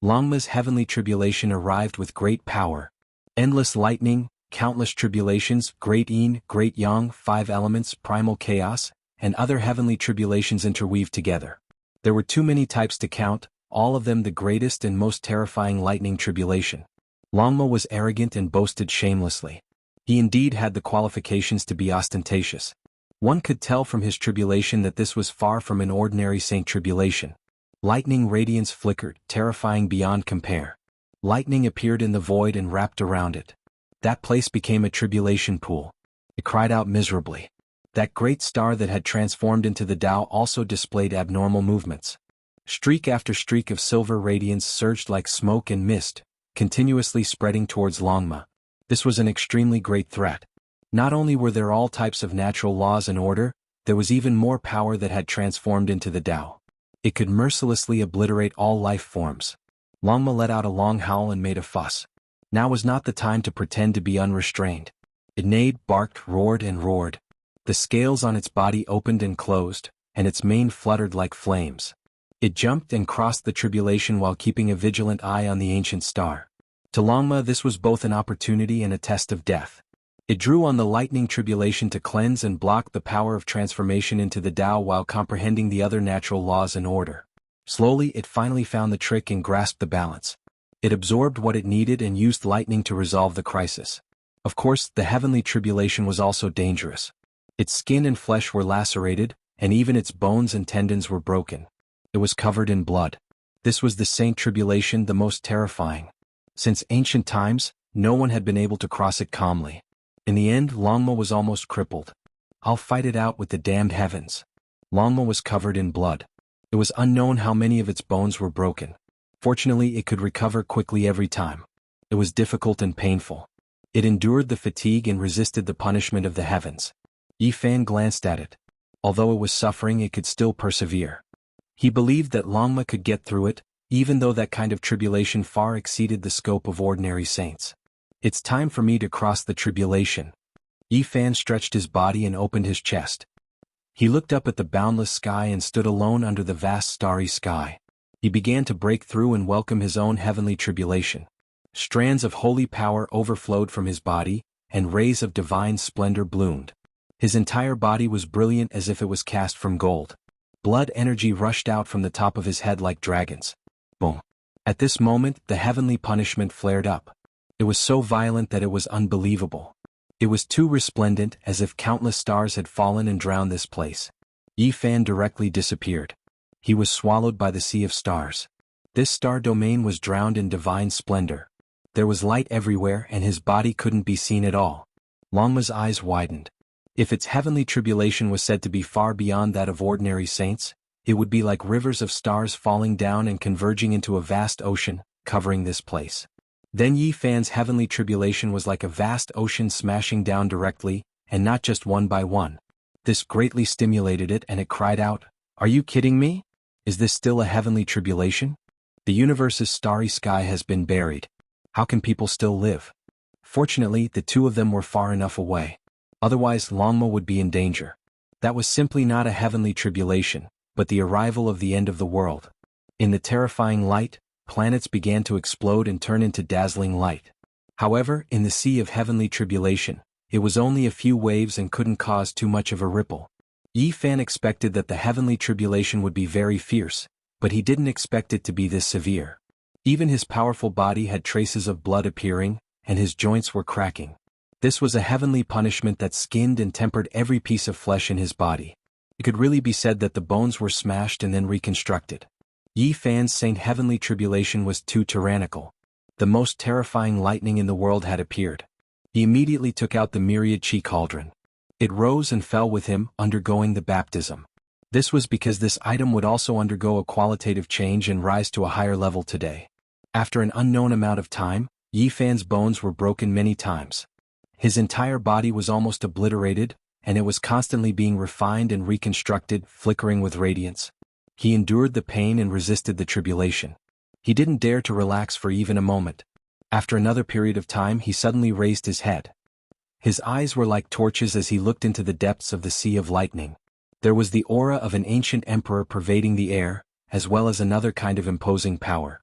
Longma's heavenly tribulation arrived with great power. Endless lightning, countless tribulations, great yin, great yang, 5 elements, primal chaos, and other heavenly tribulations interweaved together. There were too many types to count, all of them the greatest and most terrifying lightning tribulation. Longma was arrogant and boasted shamelessly. He indeed had the qualifications to be ostentatious. One could tell from his tribulation that this was far from an ordinary saint tribulation. Lightning radiance flickered, terrifying beyond compare. Lightning appeared in the void and wrapped around it. That place became a tribulation pool. It cried out miserably. That great star that had transformed into the Tao also displayed abnormal movements. Streak after streak of silver radiance surged like smoke and mist, continuously spreading towards Longma. This was an extremely great threat. Not only were there all types of natural laws and order, there was even more power that had transformed into the Tao. It could mercilessly obliterate all life forms. Longma let out a long howl and made a fuss. Now was not the time to pretend to be unrestrained. It neighed, barked, roared and roared. The scales on its body opened and closed, and its mane fluttered like flames. It jumped and crossed the tribulation while keeping a vigilant eye on the ancient star. To Longma this was both an opportunity and a test of death. It drew on the lightning tribulation to cleanse and block the power of transformation into the Tao while comprehending the other natural laws and order. Slowly it finally found the trick and grasped the balance. It absorbed what it needed and used lightning to resolve the crisis. Of course, the heavenly tribulation was also dangerous. Its skin and flesh were lacerated, and even its bones and tendons were broken. It was covered in blood. This was the Saint Tribulation, the most terrifying. Since ancient times, no one had been able to cross it calmly. In the end, Longma was almost crippled. I'll fight it out with the damned heavens. Longma was covered in blood. It was unknown how many of its bones were broken. Fortunately, it could recover quickly every time. It was difficult and painful. It endured the fatigue and resisted the punishment of the heavens. Yi Fan glanced at it. Although it was suffering, it could still persevere. He believed that Longma could get through it, even though that kind of tribulation far exceeded the scope of ordinary saints. It's time for me to cross the tribulation. Yi Fan stretched his body and opened his chest. He looked up at the boundless sky and stood alone under the vast starry sky. He began to break through and welcome his own heavenly tribulation. Strands of holy power overflowed from his body, and rays of divine splendor bloomed. His entire body was brilliant as if it was cast from gold. Blood energy rushed out from the top of his head like dragons. Boom. At this moment, the heavenly punishment flared up. It was so violent that it was unbelievable. It was too resplendent, as if countless stars had fallen and drowned this place. Yi Fan directly disappeared. He was swallowed by the sea of stars. This star domain was drowned in divine splendor. There was light everywhere and his body couldn't be seen at all. Longma's eyes widened. If its heavenly tribulation was said to be far beyond that of ordinary saints, it would be like rivers of stars falling down and converging into a vast ocean, covering this place. Then Yi Fan's heavenly tribulation was like a vast ocean smashing down directly, and not just one by one. This greatly stimulated it and it cried out, "Are you kidding me? Is this still a heavenly tribulation? The universe's starry sky has been buried. How can people still live?" Fortunately, the two of them were far enough away. Otherwise, Longma would be in danger. That was simply not a heavenly tribulation, but the arrival of the end of the world. In the terrifying light, planets began to explode and turn into dazzling light. However, in the sea of heavenly tribulation, it was only a few waves and couldn't cause too much of a ripple. Yi Fan expected that the heavenly tribulation would be very fierce, but he didn't expect it to be this severe. Even his powerful body had traces of blood appearing, and his joints were cracking. This was a heavenly punishment that skinned and tempered every piece of flesh in his body. It could really be said that the bones were smashed and then reconstructed. Yi Fan's Saint heavenly tribulation was too tyrannical. The most terrifying lightning in the world had appeared. He immediately took out the myriad chi cauldron. It rose and fell with him, undergoing the baptism. This was because this item would also undergo a qualitative change and rise to a higher level today. After an unknown amount of time, Yi Fan's bones were broken many times. His entire body was almost obliterated, and it was constantly being refined and reconstructed, flickering with radiance. He endured the pain and resisted the tribulation. He didn't dare to relax for even a moment. After another period of time, he suddenly raised his head. His eyes were like torches as he looked into the depths of the sea of lightning. There was the aura of an ancient emperor pervading the air, as well as another kind of imposing power.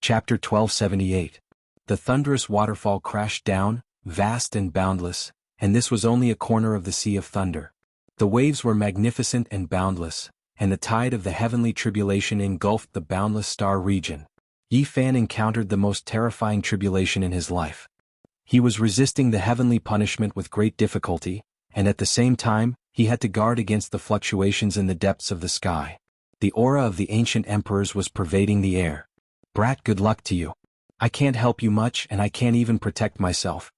Chapter 1278. The thunderous waterfall crashed down, vast and boundless, and this was only a corner of the sea of thunder. The waves were magnificent and boundless, and the tide of the heavenly tribulation engulfed the boundless star region. Yi Fan encountered the most terrifying tribulation in his life. He was resisting the heavenly punishment with great difficulty, and at the same time, he had to guard against the fluctuations in the depths of the sky. The aura of the ancient emperors was pervading the air. "Brat, good luck to you. I can't help you much and I can't even protect myself,"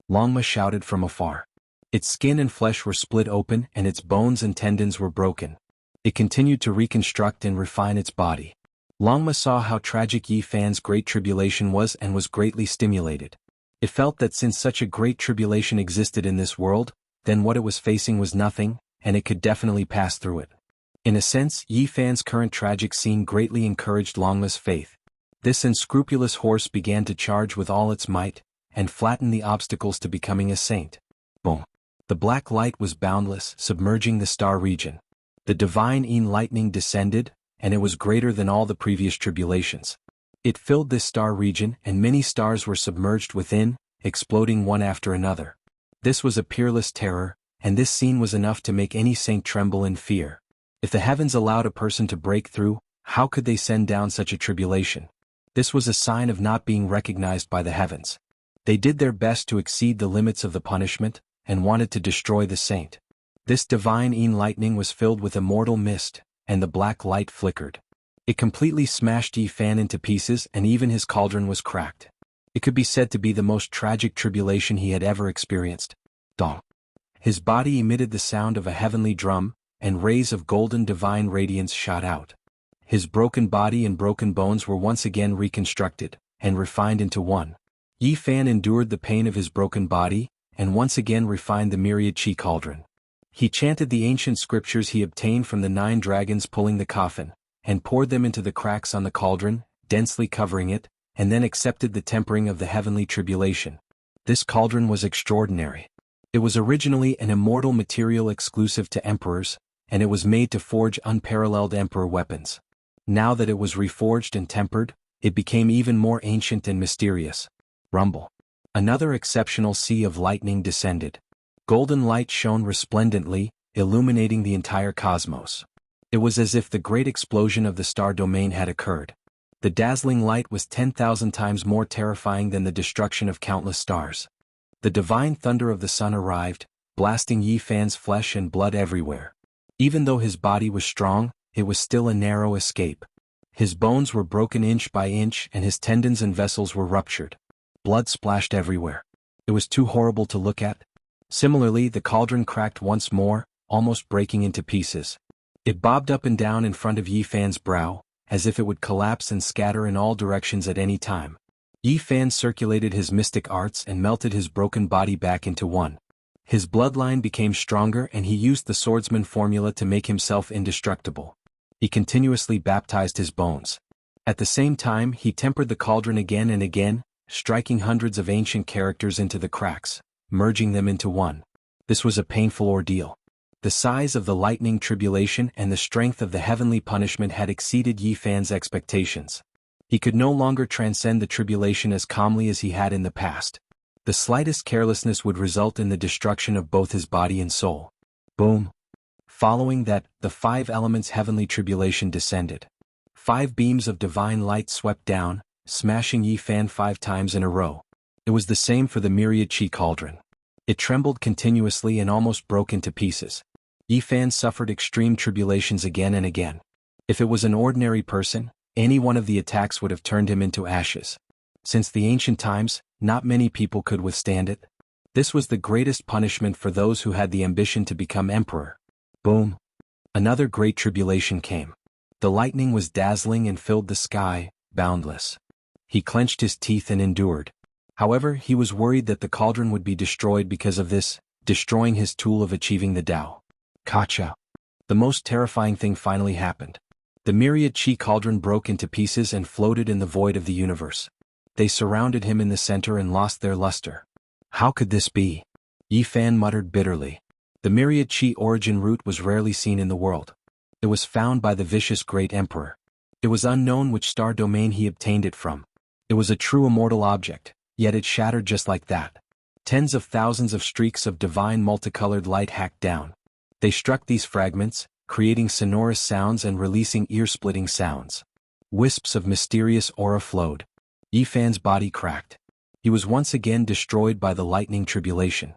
Longma shouted from afar. Its skin and flesh were split open and its bones and tendons were broken. It continued to reconstruct and refine its body. Longma saw how tragic Yi Fan's great tribulation was and was greatly stimulated. It felt that since such a great tribulation existed in this world, then what it was facing was nothing, and it could definitely pass through it. In a sense, Yi Fan's current tragic scene greatly encouraged Longma's faith. This unscrupulous horse began to charge with all its might, and flatten the obstacles to becoming a saint. Boom! The black light was boundless, submerging the star region. The divine lightning descended, and it was greater than all the previous tribulations. It filled this star region, and many stars were submerged within, exploding one after another. This was a peerless terror, and this scene was enough to make any saint tremble in fear. If the heavens allowed a person to break through, how could they send down such a tribulation? This was a sign of not being recognized by the heavens. They did their best to exceed the limits of the punishment, and wanted to destroy the saint. This divine lightning was filled with immortal mist, and the black light flickered. It completely smashed Yi Fan into pieces and even his cauldron was cracked. It could be said to be the most tragic tribulation he had ever experienced. Dong. His body emitted the sound of a heavenly drum, and rays of golden divine radiance shot out. His broken body and broken bones were once again reconstructed, and refined into one. Yi Fan endured the pain of his broken body, and once again refined the myriad chi cauldron. He chanted the ancient scriptures he obtained from the 9 dragons pulling the coffin, and poured them into the cracks on the cauldron, densely covering it, and then accepted the tempering of the heavenly tribulation. This cauldron was extraordinary. It was originally an immortal material exclusive to emperors, and it was made to forge unparalleled emperor weapons. Now that it was reforged and tempered, it became even more ancient and mysterious. Rumble. Another exceptional sea of lightning descended. Golden light shone resplendently, illuminating the entire cosmos. It was as if the great explosion of the star domain had occurred. The dazzling light was 10,000 times more terrifying than the destruction of countless stars. The divine thunder of the sun arrived, blasting Yi Fan's flesh and blood everywhere. Even though his body was strong, it was still a narrow escape. His bones were broken inch by inch and his tendons and vessels were ruptured. Blood splashed everywhere. It was too horrible to look at. Similarly, the cauldron cracked once more, almost breaking into pieces. It bobbed up and down in front of Yi Fan's brow, as if it would collapse and scatter in all directions at any time. Yi Fan circulated his mystic arts and melted his broken body back into one. His bloodline became stronger and he used the swordsman formula to make himself indestructible. He continuously baptized his bones. At the same time, he tempered the cauldron again and again, striking hundreds of ancient characters into the cracks, merging them into one. This was a painful ordeal. The size of the lightning tribulation and the strength of the heavenly punishment had exceeded Yi Fan's expectations. He could no longer transcend the tribulation as calmly as he had in the past. The slightest carelessness would result in the destruction of both his body and soul. Boom. Following that, the 5 elements heavenly tribulation descended. 5 beams of divine light swept down, smashing Yi Fan 5 times in a row. It was the same for the myriad chi cauldron. It trembled continuously and almost broke into pieces. Yi Fan suffered extreme tribulations again and again. If it was an ordinary person, any one of the attacks would have turned him into ashes. Since the ancient times, not many people could withstand it. This was the greatest punishment for those who had the ambition to become emperor. Boom. Another great tribulation came. The lightning was dazzling and filled the sky, boundless. He clenched his teeth and endured. However, he was worried that the cauldron would be destroyed because of this, destroying his tool of achieving the Tao. Kacha. The most terrifying thing finally happened. The myriad chi cauldron broke into pieces and floated in the void of the universe. They surrounded him in the center and lost their luster. How could this be? Yi Fan muttered bitterly. The myriad chi origin root was rarely seen in the world. It was found by the vicious great emperor. It was unknown which star domain he obtained it from. It was a true immortal object, yet it shattered just like that. Tens of thousands of streaks of divine multicolored light hacked down. They struck these fragments, creating sonorous sounds and releasing ear-splitting sounds. Wisps of mysterious aura flowed. Yi Fan's body cracked. He was once again destroyed by the lightning tribulation.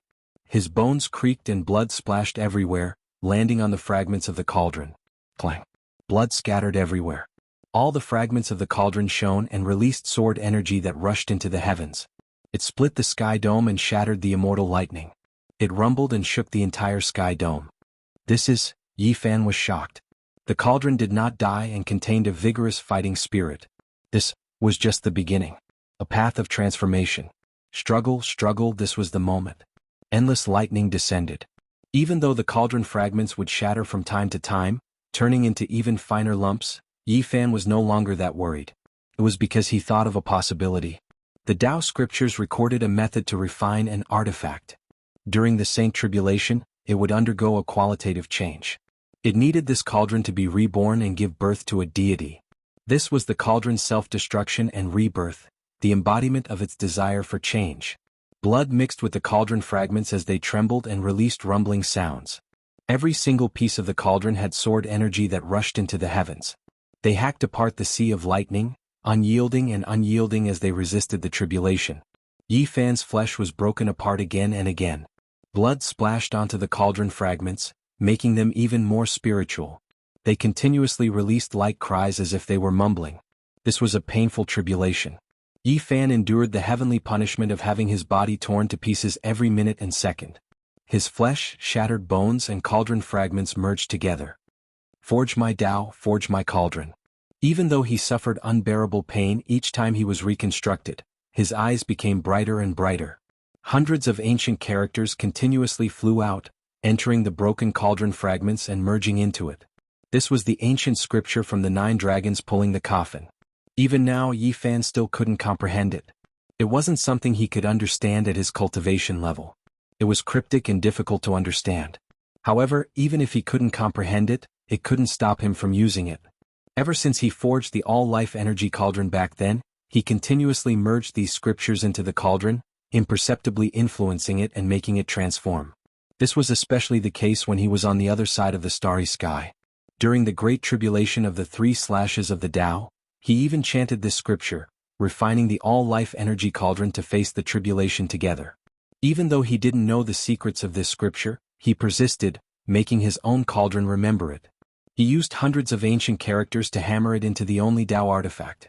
His bones creaked and blood splashed everywhere, landing on the fragments of the cauldron. Clang. Blood scattered everywhere. All the fragments of the cauldron shone and released sword energy that rushed into the heavens. It split the sky dome and shattered the immortal lightning. It rumbled and shook the entire sky dome. Yi Fan was shocked. The cauldron did not die and contained a vigorous fighting spirit. This was just the beginning. A path of transformation. Struggle, this was the moment. Endless lightning descended. Even though the cauldron fragments would shatter from time to time, turning into even finer lumps, Yi Fan was no longer that worried. It was because he thought of a possibility. The Tao scriptures recorded a method to refine an artifact. During the Saint Tribulation, it would undergo a qualitative change. It needed this cauldron to be reborn and give birth to a deity. This was the cauldron's self-destruction and rebirth, the embodiment of its desire for change. Blood mixed with the cauldron fragments as they trembled and released rumbling sounds. Every single piece of the cauldron had sword energy that rushed into the heavens. They hacked apart the sea of lightning, unyielding as they resisted the tribulation. Yi Fan's flesh was broken apart again and again. Blood splashed onto the cauldron fragments, making them even more spiritual. They continuously released light cries as if they were mumbling. This was a painful tribulation. Yi Fan endured the heavenly punishment of having his body torn to pieces every minute and second. His flesh, shattered bones and cauldron fragments merged together. Forge my Tao, forge my cauldron. Even though he suffered unbearable pain each time he was reconstructed, his eyes became brighter and brighter. Hundreds of ancient characters continuously flew out, entering the broken cauldron fragments and merging into it. This was the ancient scripture from the 9 dragons pulling the coffin. Even now Yi Fan still couldn't comprehend it. It wasn't something he could understand at his cultivation level. It was cryptic and difficult to understand. However, even if he couldn't comprehend it, it couldn't stop him from using it. Ever since he forged the all-life energy cauldron back then, he continuously merged these scriptures into the cauldron, imperceptibly influencing it and making it transform. This was especially the case when he was on the other side of the starry sky. During the great tribulation of the 3 slashes of the Tao, he even chanted this scripture, refining the all-life energy cauldron to face the tribulation together. Even though he didn't know the secrets of this scripture, he persisted, making his own cauldron remember it. He used hundreds of ancient characters to hammer it into the only Tao artifact.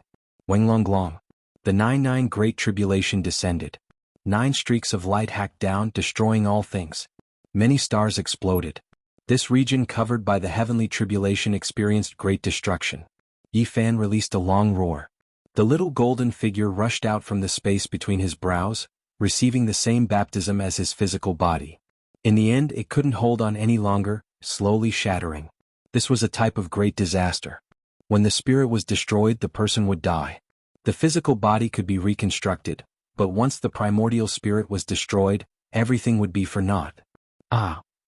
Wenglonglong. The 9 great tribulation descended. 9 streaks of light hacked down, destroying all things. Many stars exploded. This region covered by the heavenly tribulation experienced great destruction. Yi Fan released a long roar. The little golden figure rushed out from the space between his brows, receiving the same baptism as his physical body. In the end it couldn't hold on any longer, slowly shattering. This was a type of great disaster. When the spirit was destroyed, the person would die. The physical body could be reconstructed, but once the primordial spirit was destroyed, everything would be for naught.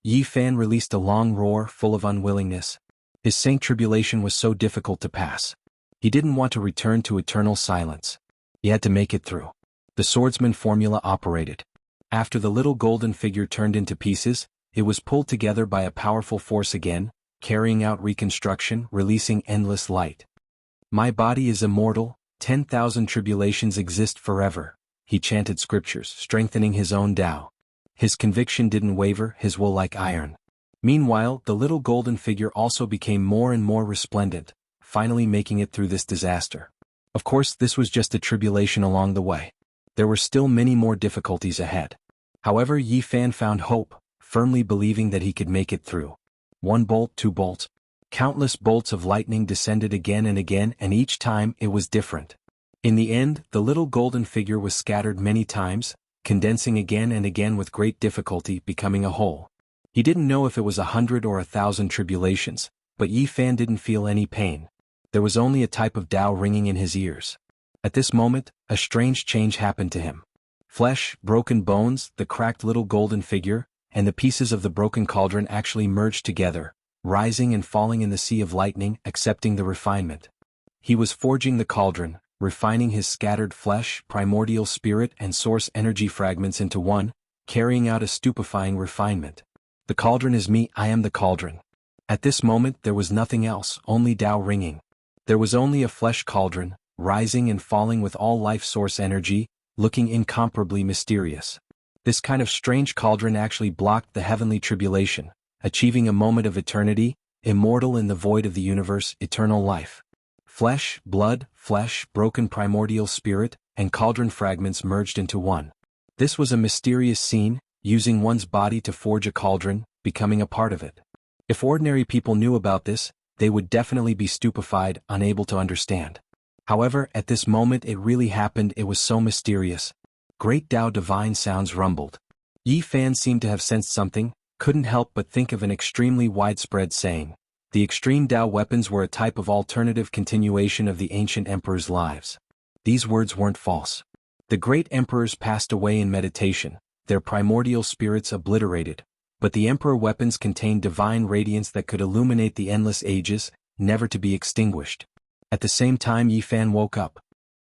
Yi Fan released a long roar full of unwillingness. His Saint tribulation was so difficult to pass. He didn't want to return to eternal silence. He had to make it through. The swordsman formula operated. After the little golden figure turned into pieces, it was pulled together by a powerful force again, carrying out reconstruction, releasing endless light. My body is immortal, 10,000 tribulations exist forever. He chanted scriptures, strengthening his own Tao. His conviction didn't waver, his will like iron. Meanwhile, the little golden figure also became more and more resplendent, finally making it through this disaster. Of course, this was just a tribulation along the way. There were still many more difficulties ahead. However, Yi Fan found hope, firmly believing that he could make it through. 1 bolt, 2 bolts. Countless bolts of lightning descended again, and each time it was different. In the end, the little golden figure was scattered many times, condensing again and again with great difficulty, becoming a whole. He didn't know if it was 100 or 1,000 tribulations, but Yi Fan didn't feel any pain. There was only a type of Tao ringing in his ears. At this moment, a strange change happened to him. Flesh, broken bones, the cracked little golden figure, and the pieces of the broken cauldron actually merged together, rising and falling in the sea of lightning, accepting the refinement. He was forging the cauldron, refining his scattered flesh, primordial spirit and source energy fragments into one, carrying out a stupefying refinement. The cauldron is me, I am the cauldron. At this moment there was nothing else, only Tao ringing. There was only a flesh cauldron, rising and falling with all life source energy, looking incomparably mysterious. This kind of strange cauldron actually blocked the heavenly tribulation, achieving a moment of eternity, immortal in the void of the universe, eternal life. Flesh, blood, flesh, broken primordial spirit, and cauldron fragments merged into one. This was a mysterious scene, using one's body to forge a cauldron, becoming a part of it. If ordinary people knew about this, they would definitely be stupefied, unable to understand. However, at this moment it really happened, it was so mysterious. Great Tao divine sounds rumbled. Yi Fan seemed to have sensed something, couldn't help but think of an extremely widespread saying. The extreme Tao weapons were a type of alternative continuation of the ancient emperors' lives. These words weren't false. The great emperors passed away in meditation, their primordial spirits obliterated, but the emperor weapons contained divine radiance that could illuminate the endless ages, never to be extinguished. At the same time Yi Fan woke up.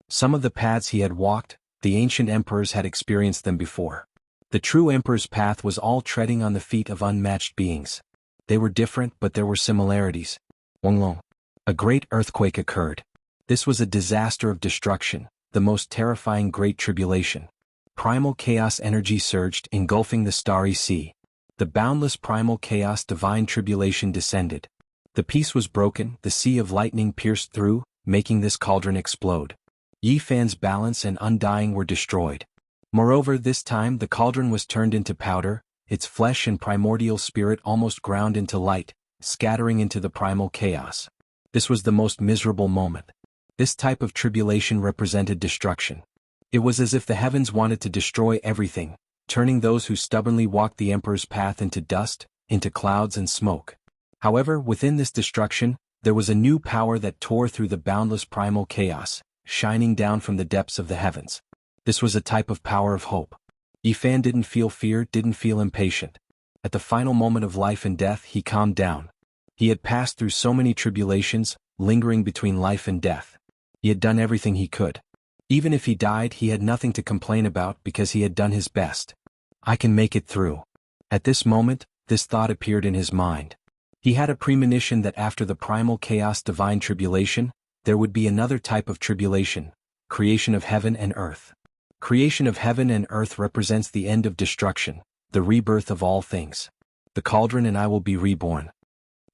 Some of the paths he had walked, the ancient emperors had experienced them before. The true emperor's path was all treading on the feet of unmatched beings. They were different, but there were similarities. Wonglong. A great earthquake occurred. This was a disaster of destruction, the most terrifying great tribulation. Primal chaos energy surged, engulfing the starry sea. The boundless primal chaos divine tribulation descended. The peace was broken, the sea of lightning pierced through, making this cauldron explode. Yi Fan's balance and undying were destroyed. Moreover, this time the cauldron was turned into powder, its flesh and primordial spirit almost ground into light, scattering into the primal chaos. This was the most miserable moment. This type of tribulation represented destruction. It was as if the heavens wanted to destroy everything, turning those who stubbornly walked the emperor's path into dust, into clouds and smoke. However, within this destruction, there was a new power that tore through the boundless primal chaos, shining down from the depths of the heavens. This was a type of power of hope. Yi Fan didn't feel fear, didn't feel impatient. At the final moment of life and death, he calmed down. He had passed through so many tribulations, lingering between life and death. He had done everything he could. Even if he died, he had nothing to complain about because he had done his best. I can make it through. At this moment, this thought appeared in his mind. He had a premonition that after the primal chaos divine tribulation, there would be another type of tribulation, creation of heaven and earth. Creation of heaven and earth represents the end of destruction, the rebirth of all things. The cauldron and I will be reborn.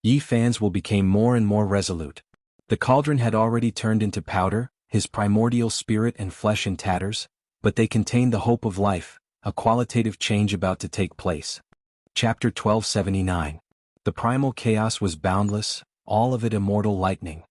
Yi Fan's will became more and more resolute. The cauldron had already turned into powder, his primordial spirit and flesh in tatters, but they contained the hope of life, a qualitative change about to take place. Chapter 1279. The primal chaos was boundless, all of it immortal lightning.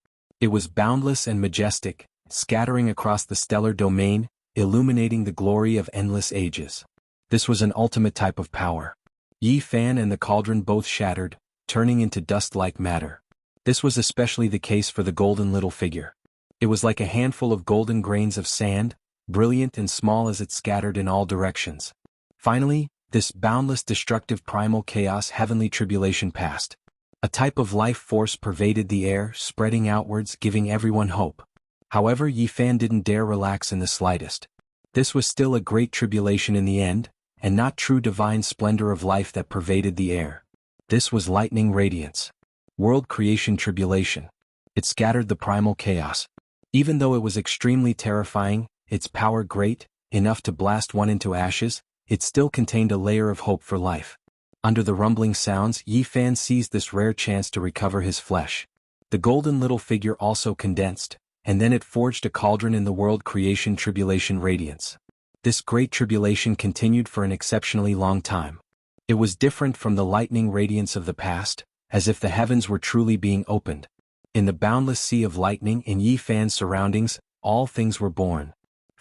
It was boundless and majestic, scattering across the stellar domain, illuminating the glory of endless ages. This was an ultimate type of power. Yi Fan and the cauldron both shattered, turning into dust-like matter. This was especially the case for the golden little figure. It was like a handful of golden grains of sand, brilliant and small as it scattered in all directions. Finally, This boundless destructive primal chaos heavenly tribulation passed. A type of life force pervaded the air, spreading outwards, giving everyone hope. However, Yi Fan didn't dare relax in the slightest. This was still a great tribulation in the end, and not true divine splendor of life that pervaded the air. This was lightning radiance. World creation tribulation. It scattered the primal chaos. Even though it was extremely terrifying, its power great, enough to blast one into ashes, it still contained a layer of hope for life. Under the rumbling sounds, Yi Fan seized this rare chance to recover his flesh. The golden little figure also condensed, and then it forged a cauldron in the world creation tribulation radiance. This great tribulation continued for an exceptionally long time. It was different from the lightning radiance of the past, as if the heavens were truly being opened. In the boundless sea of lightning in Yi Fan's surroundings, all things were born.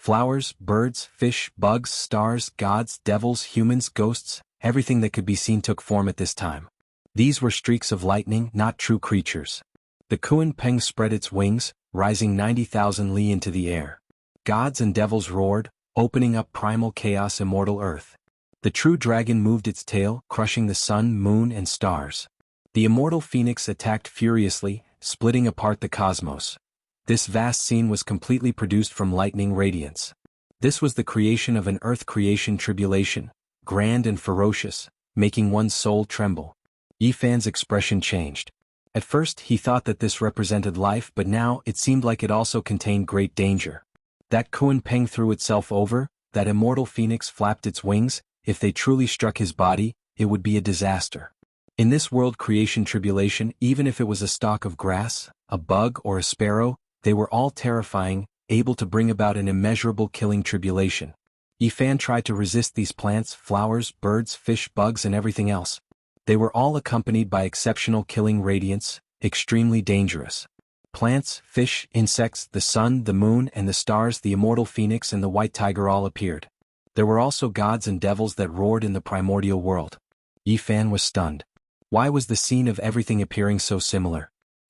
Flowers, birds, fish, bugs, stars, gods, devils, humans, ghosts, everything that could be seen took form at this time. These were streaks of lightning, not true creatures. The Kuan Peng spread its wings, rising 90,000 li into the air. Gods and devils roared, opening up primal chaos immortal earth. The true dragon moved its tail, crushing the sun, moon, and stars. The immortal phoenix attacked furiously, splitting apart the cosmos. This vast scene was completely produced from lightning radiance. This was the creation of an earth creation tribulation, grand and ferocious, making one's soul tremble. Yi Fan's expression changed. At first he thought that this represented life, but now it seemed like it also contained great danger. That Kuan Peng threw itself over, that immortal phoenix flapped its wings, if they truly struck his body, it would be a disaster. In this world creation tribulation, even if it was a stalk of grass, a bug or a sparrow, they were all terrifying, able to bring about an immeasurable killing tribulation. Yi Fan tried to resist these plants, flowers, birds, fish, bugs, and everything else. They were all accompanied by exceptional killing radiance, extremely dangerous. Plants, fish, insects, the sun, the moon, and the stars, the immortal phoenix and the white tiger all appeared. There were also gods and devils that roared in the primordial world. Yi Fan was stunned. Why was the scene of everything appearing so similar?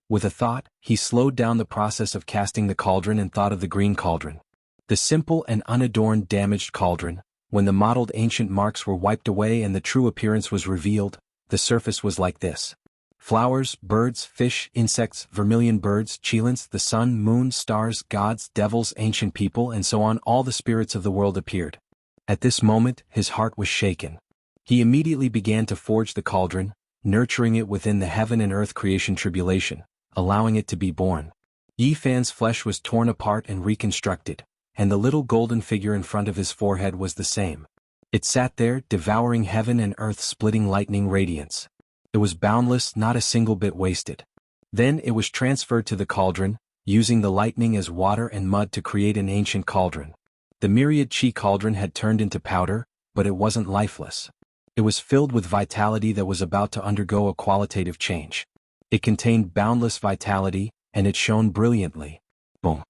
With a thought, he slowed down the process of casting the cauldron and thought of the green cauldron. The simple and unadorned damaged cauldron, when the mottled ancient marks were wiped away and the true appearance was revealed, the surface was like this. Flowers, birds, fish, insects, vermilion birds, chilants, the sun, moon, stars, gods, devils, ancient people, and so on, all the spirits of the world appeared. At this moment, his heart was shaken. He immediately began to forge the cauldron, nurturing it within the heaven and earth creation tribulation, allowing it to be born. Yi Fan's flesh was torn apart and reconstructed, and the little golden figure in front of his forehead was the same. It sat there, devouring heaven and earth, splitting lightning radiance. It was boundless, not a single bit wasted. Then it was transferred to the cauldron, using the lightning as water and mud to create an ancient cauldron. The myriad chi cauldron had turned into powder, but it wasn't lifeless. It was filled with vitality that was about to undergo a qualitative change. It contained boundless vitality, and it shone brilliantly. Boom.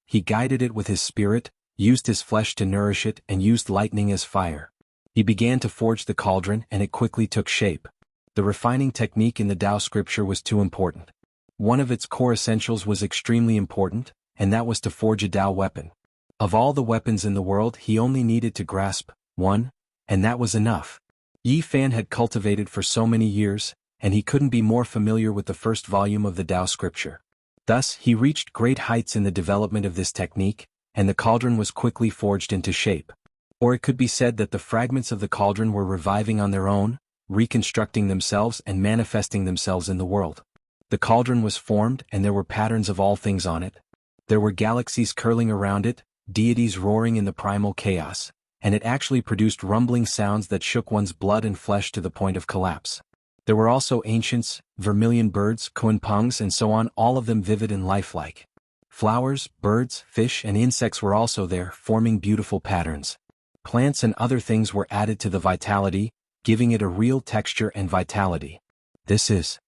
He guided it with his spirit, used his flesh to nourish it, and used lightning as fire. He began to forge the cauldron, and it quickly took shape. The refining technique in the Tao scripture was too important. One of its core essentials was extremely important, and that was to forge a Tao weapon. Of all the weapons in the world, he only needed to grasp one, and that was enough. Yi Fan had cultivated for so many years, and he couldn't be more familiar with the first volume of the Tao scripture. Thus, he reached great heights in the development of this technique, and the cauldron was quickly forged into shape. Or it could be said that the fragments of the cauldron were reviving on their own, reconstructing themselves and manifesting themselves in the world. The cauldron was formed, and there were patterns of all things on it. There were galaxies curling around it, deities roaring in the primal chaos, and it actually produced rumbling sounds that shook one's blood and flesh to the point of collapse. There were also ancients, vermilion birds, kunpangs, and so on, all of them vivid and lifelike. Flowers, birds, fish, and insects were also there, forming beautiful patterns. Plants and other things were added to the vitality, giving it a real texture and vitality. This is.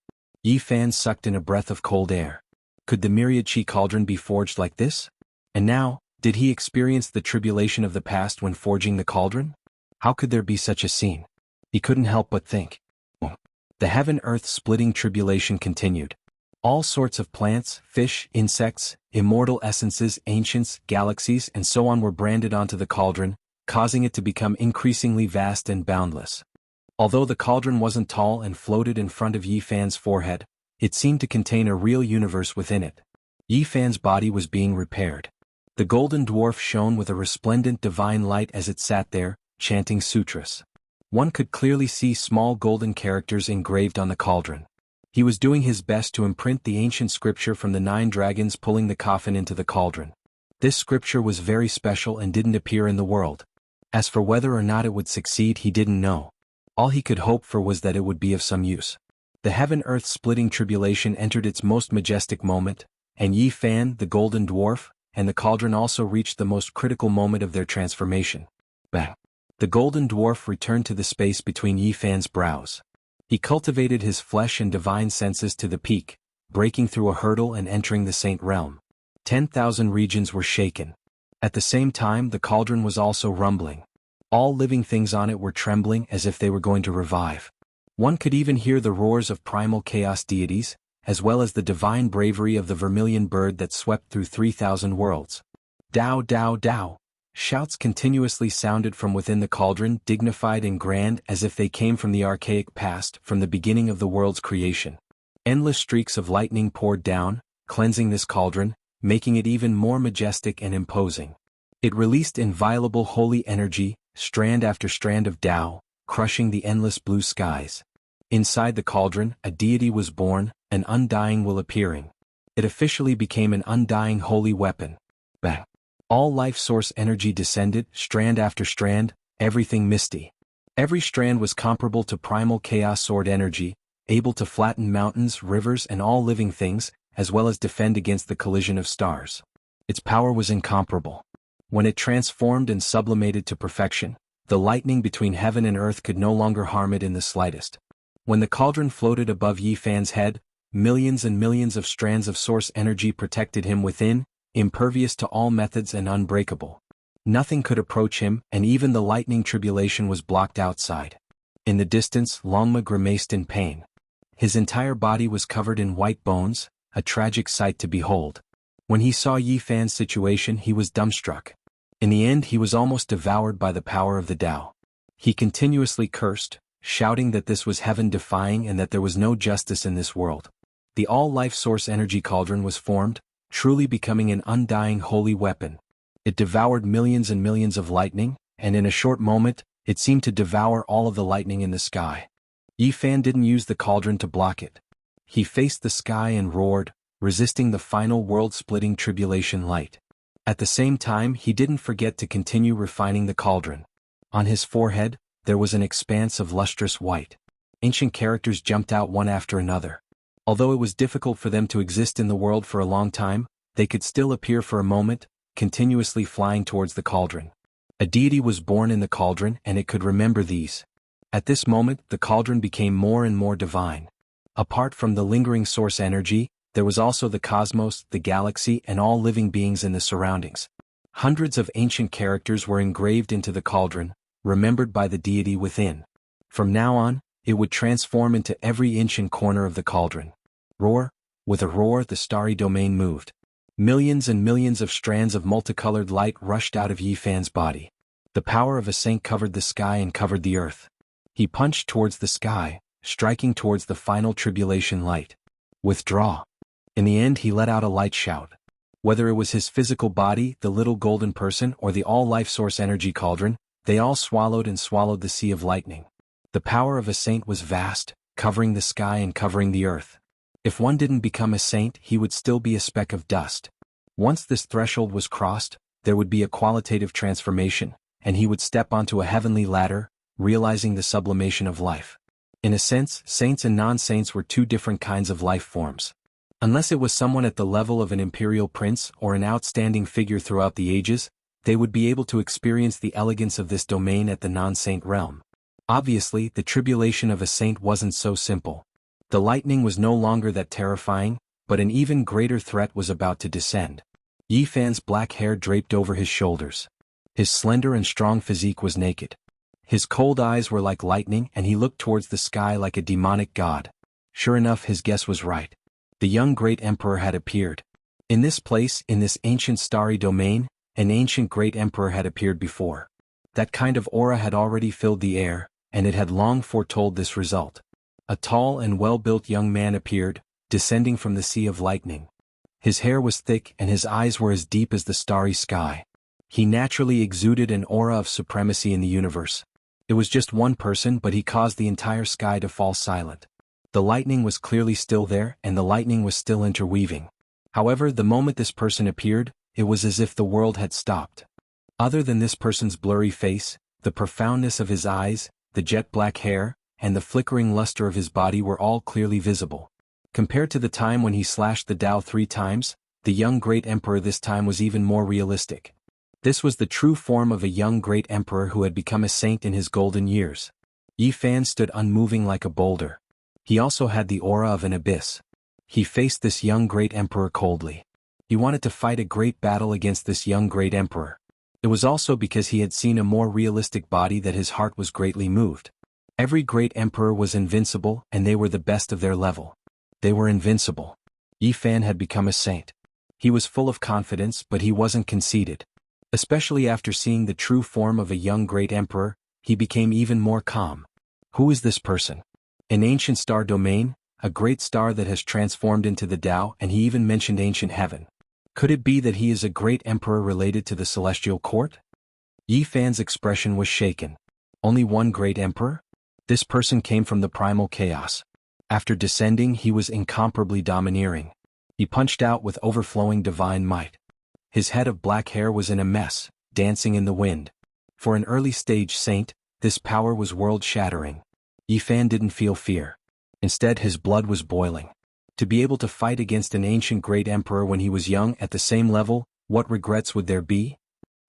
Yi Fan sucked in a breath of cold air. Could the myriad chi cauldron be forged like this? And now, did he experience the tribulation of the past when forging the cauldron? How could there be such a scene? He couldn't help but think. The heaven-earth splitting tribulation continued. All sorts of plants, fish, insects, immortal essences, ancients, galaxies, and so on were branded onto the cauldron, causing it to become increasingly vast and boundless. Although the cauldron wasn't tall and floated in front of Yi Fan's forehead, it seemed to contain a real universe within it. Yi Fan's body was being repaired. The golden dwarf shone with a resplendent divine light as it sat there, chanting sutras. One could clearly see small golden characters engraved on the cauldron. He was doing his best to imprint the ancient scripture from the 9 dragons pulling the coffin into the cauldron. This scripture was very special and didn't appear in the world. As for whether or not it would succeed, he didn't know. All he could hope for was that it would be of some use. The heaven-earth splitting tribulation entered its most majestic moment, and Yi Fan, the golden dwarf, and the cauldron also reached the most critical moment of their transformation. Bang! The golden dwarf returned to the space between Yi Fan's brows. He cultivated his flesh and divine senses to the peak, breaking through a hurdle and entering the saint realm. 10,000 regions were shaken. At the same time, the cauldron was also rumbling. All living things on it were trembling as if they were going to revive. One could even hear the roars of primal chaos deities, as well as the divine bravery of the vermilion bird that swept through 3,000 worlds. Dao Dao Dao! Shouts continuously sounded from within the cauldron, dignified and grand as if they came from the archaic past, from the beginning of the world's creation. Endless streaks of lightning poured down, cleansing this cauldron, making it even more majestic and imposing. It released inviolable holy energy, strand after strand of Tao, crushing the endless blue skies. Inside the cauldron, a deity was born, an undying will appearing. It officially became an undying holy weapon. Bang! All life source energy descended, strand after strand, everything misty. Every strand was comparable to primal chaos sword energy, able to flatten mountains, rivers, and all living things, as well as defend against the collision of stars. Its power was incomparable. When it transformed and sublimated to perfection, the lightning between heaven and earth could no longer harm it in the slightest. When the cauldron floated above Yi Fan's head, millions and millions of strands of source energy protected him within, impervious to all methods and unbreakable. Nothing could approach him, and even the lightning tribulation was blocked outside. In the distance, Longma grimaced in pain. His entire body was covered in white bones, a tragic sight to behold. When he saw Yi Fan's situation, he was dumbstruck. In the end, he was almost devoured by the power of the Tao. He continuously cursed, shouting that this was heaven-defying and that there was no justice in this world. The all-life source energy cauldron was formed, truly becoming an undying holy weapon. It devoured millions and millions of lightning, and in a short moment, it seemed to devour all of the lightning in the sky. Yi Fan didn't use the cauldron to block it. He faced the sky and roared, resisting the final world-splitting tribulation light. At the same time, he didn't forget to continue refining the cauldron. On his forehead, there was an expanse of lustrous white. Ancient characters jumped out one after another. Although it was difficult for them to exist in the world for a long time, they could still appear for a moment, continuously flying towards the cauldron. A deity was born in the cauldron, and it could remember these. At this moment, the cauldron became more and more divine. Apart from the lingering source energy, there was also the cosmos, the galaxy, and all living beings in the surroundings. Hundreds of ancient characters were engraved into the cauldron, remembered by the deity within. From now on, it would transform into every inch and corner of the cauldron. Roar! With a roar, the starry domain moved. Millions and millions of strands of multicolored light rushed out of Yi Fan's body. The power of a saint covered the sky and covered the earth. He punched towards the sky, striking towards the final tribulation light. Withdraw! In the end, he let out a light shout. Whether it was his physical body, the little golden person, or the all-life source energy cauldron, they all swallowed and swallowed the sea of lightning. The power of a saint was vast, covering the sky and covering the earth. If one didn't become a saint, he would still be a speck of dust. Once this threshold was crossed, there would be a qualitative transformation, and he would step onto a heavenly ladder, realizing the sublimation of life. In a sense, saints and non-saints were two different kinds of life forms. Unless it was someone at the level of an imperial prince or an outstanding figure throughout the ages, they would be able to experience the elegance of this domain at the non-saint realm. Obviously, the tribulation of a saint wasn't so simple. The lightning was no longer that terrifying, but an even greater threat was about to descend. Yi Fan's black hair draped over his shoulders. His slender and strong physique was naked. His cold eyes were like lightning, and he looked towards the sky like a demonic god. Sure enough, his guess was right. The young great emperor had appeared. In this place, in this ancient starry domain, an ancient great emperor had appeared before. That kind of aura had already filled the air, and it had long foretold this result. A tall and well-built young man appeared, descending from the sea of lightning. His hair was thick and his eyes were as deep as the starry sky. He naturally exuded an aura of supremacy in the universe. It was just one person, but he caused the entire sky to fall silent. The lightning was clearly still there, and the lightning was still interweaving. However, the moment this person appeared, it was as if the world had stopped. Other than this person's blurry face, the profoundness of his eyes, the jet-black hair, and the flickering luster of his body were all clearly visible. Compared to the time when he slashed the Tao 3 times, the young great emperor this time was even more realistic. This was the true form of a young great emperor who had become a saint in his golden years. Yi Fan stood unmoving like a boulder. He also had the aura of an abyss. He faced this young great emperor coldly. He wanted to fight a great battle against this young great emperor. It was also because he had seen a more realistic body that his heart was greatly moved. Every great emperor was invincible, and they were the best of their level. They were invincible. Yi Fan had become a saint. He was full of confidence, but he wasn't conceited. Especially after seeing the true form of a young great emperor, he became even more calm. Who is this person? An ancient star domain, a great star that has transformed into the Tao, and he even mentioned ancient heaven. Could it be that he is a great emperor related to the celestial court? Yi Fan's expression was shaken. Only one great emperor? This person came from the primal chaos. After descending, he was incomparably domineering. He punched out with overflowing divine might. His head of black hair was in a mess, dancing in the wind. For an early-stage saint, this power was world-shattering. Yi Fan didn't feel fear. Instead, his blood was boiling. To be able to fight against an ancient great emperor when he was young at the same level, what regrets would there be?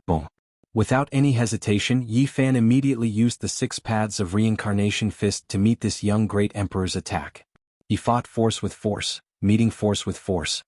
Boom. Without any hesitation, Yi Fan immediately used the 6 paths of reincarnation fist to meet this young great emperor's attack. He fought force with force, meeting force with force.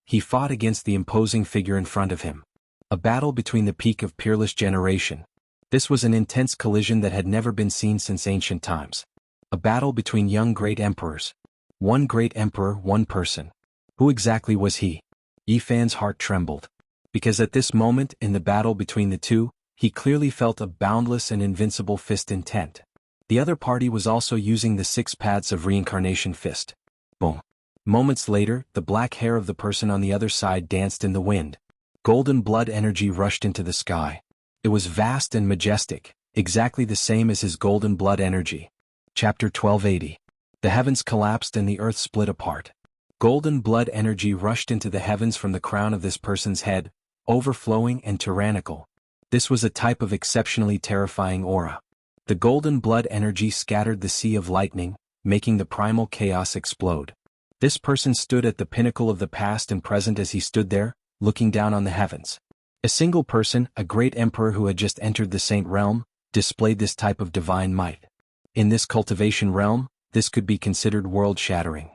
He fought against the imposing figure in front of him. A battle between the peak of peerless generation. This was an intense collision that had never been seen since ancient times. A battle between young great emperors. One great emperor, one person. Who exactly was he? Yi Fan's heart trembled. Because at this moment in the battle between the two, he clearly felt a boundless and invincible fist intent. The other party was also using the 6 paths of reincarnation fist. Boom. Moments later, the black hair of the person on the other side danced in the wind. Golden blood energy rushed into the sky. It was vast and majestic, exactly the same as his golden blood energy. Chapter 1280. The heavens collapsed and the earth split apart. Golden blood energy rushed into the heavens from the crown of this person's head, overflowing and tyrannical. This was a type of exceptionally terrifying aura. The golden blood energy scattered the sea of lightning, making the primal chaos explode. This person stood at the pinnacle of the past and present as he stood there, looking down on the heavens. A single person, a great emperor who had just entered the saint realm, displayed this type of divine might. In this cultivation realm, this could be considered world-shattering.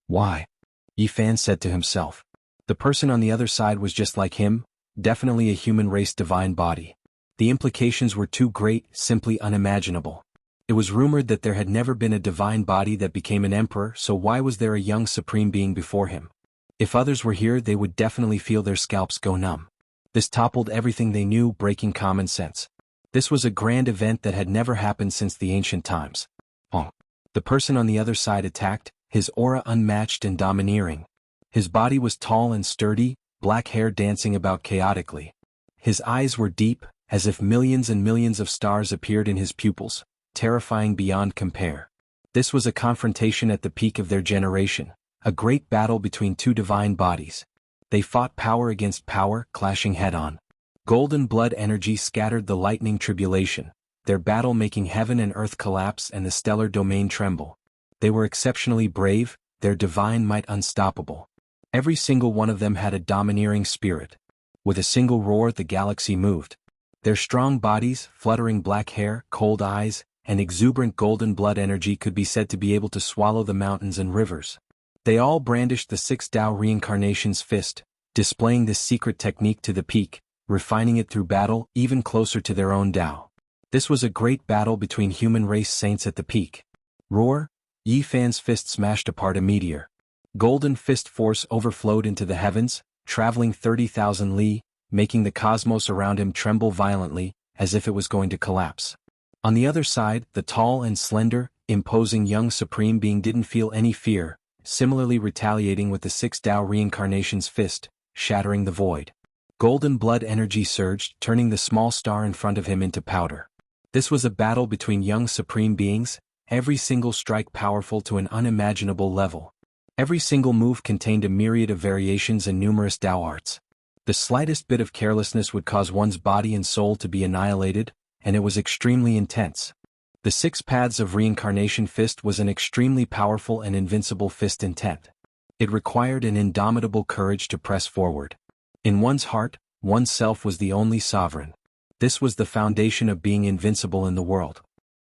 Why? Yi Fan said to himself. The person on the other side was just like him, definitely a human race divine body. The implications were too great, simply unimaginable. It was rumored that there had never been a divine body that became an emperor, so why was there a young supreme being before him? If others were here, they would definitely feel their scalps go numb. This toppled everything they knew, breaking common sense. This was a grand event that had never happened since the ancient times. The person on the other side attacked, his aura unmatched and domineering. His body was tall and sturdy, black hair dancing about chaotically. His eyes were deep, as if millions and millions of stars appeared in his pupils, terrifying beyond compare. This was a confrontation at the peak of their generation, a great battle between two divine bodies. They fought power against power, clashing head-on. Golden blood energy scattered the lightning tribulation, their battle making heaven and earth collapse and the stellar domain tremble. They were exceptionally brave, their divine might unstoppable. Every single one of them had a domineering spirit. With a single roar, the galaxy moved. Their strong bodies, fluttering black hair, cold eyes, and exuberant golden blood energy could be said to be able to swallow the mountains and rivers. They all brandished the 6 Tao reincarnation's fist, displaying this secret technique to the peak, refining it through battle even closer to their own Tao. This was a great battle between human race saints at the peak. Roar! Yi Fan's fist smashed apart a meteor. Golden fist force overflowed into the heavens, traveling 30,000 li, making the cosmos around him tremble violently, as if it was going to collapse. On the other side, the tall and slender, imposing young Supreme Being didn't feel any fear, similarly retaliating with the 6 Tao Reincarnation's fist, shattering the void. Golden blood energy surged, turning the small star in front of him into powder. This was a battle between young Supreme Beings, every single strike powerful to an unimaginable level. Every single move contained a myriad of variations and numerous Tao arts. The slightest bit of carelessness would cause one's body and soul to be annihilated, and it was extremely intense. The 6 Paths of Reincarnation fist was an extremely powerful and invincible fist intent. It required an indomitable courage to press forward. In one's heart, one's self was the only sovereign. This was the foundation of being invincible in the world.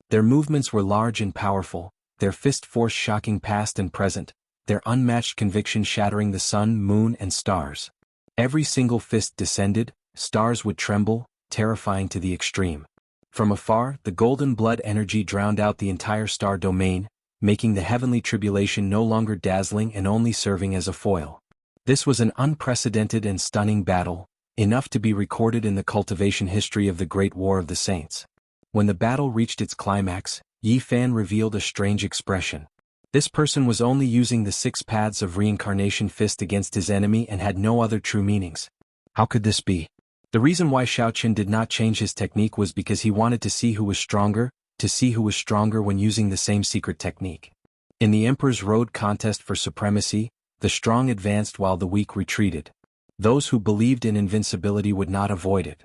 Their movements were large and powerful, their fist force shocking past and present, their unmatched conviction shattering the sun, moon, and stars. Every single fist descended, stars would tremble, terrifying to the extreme. From afar, the golden blood energy drowned out the entire star domain, making the heavenly tribulation no longer dazzling and only serving as a foil. This was an unprecedented and stunning battle, enough to be recorded in the cultivation history of the Great War of the Saints. When the battle reached its climax, Yi Fan revealed a strange expression. This person was only using the 6 Paths of Reincarnation fist against his enemy and had no other true meanings. How could this be? The reason why Xiaoqin did not change his technique was because he wanted to see who was stronger, when using the same secret technique. In the Emperor's Road contest for supremacy, the strong advanced while the weak retreated. Those who believed in invincibility would not avoid it.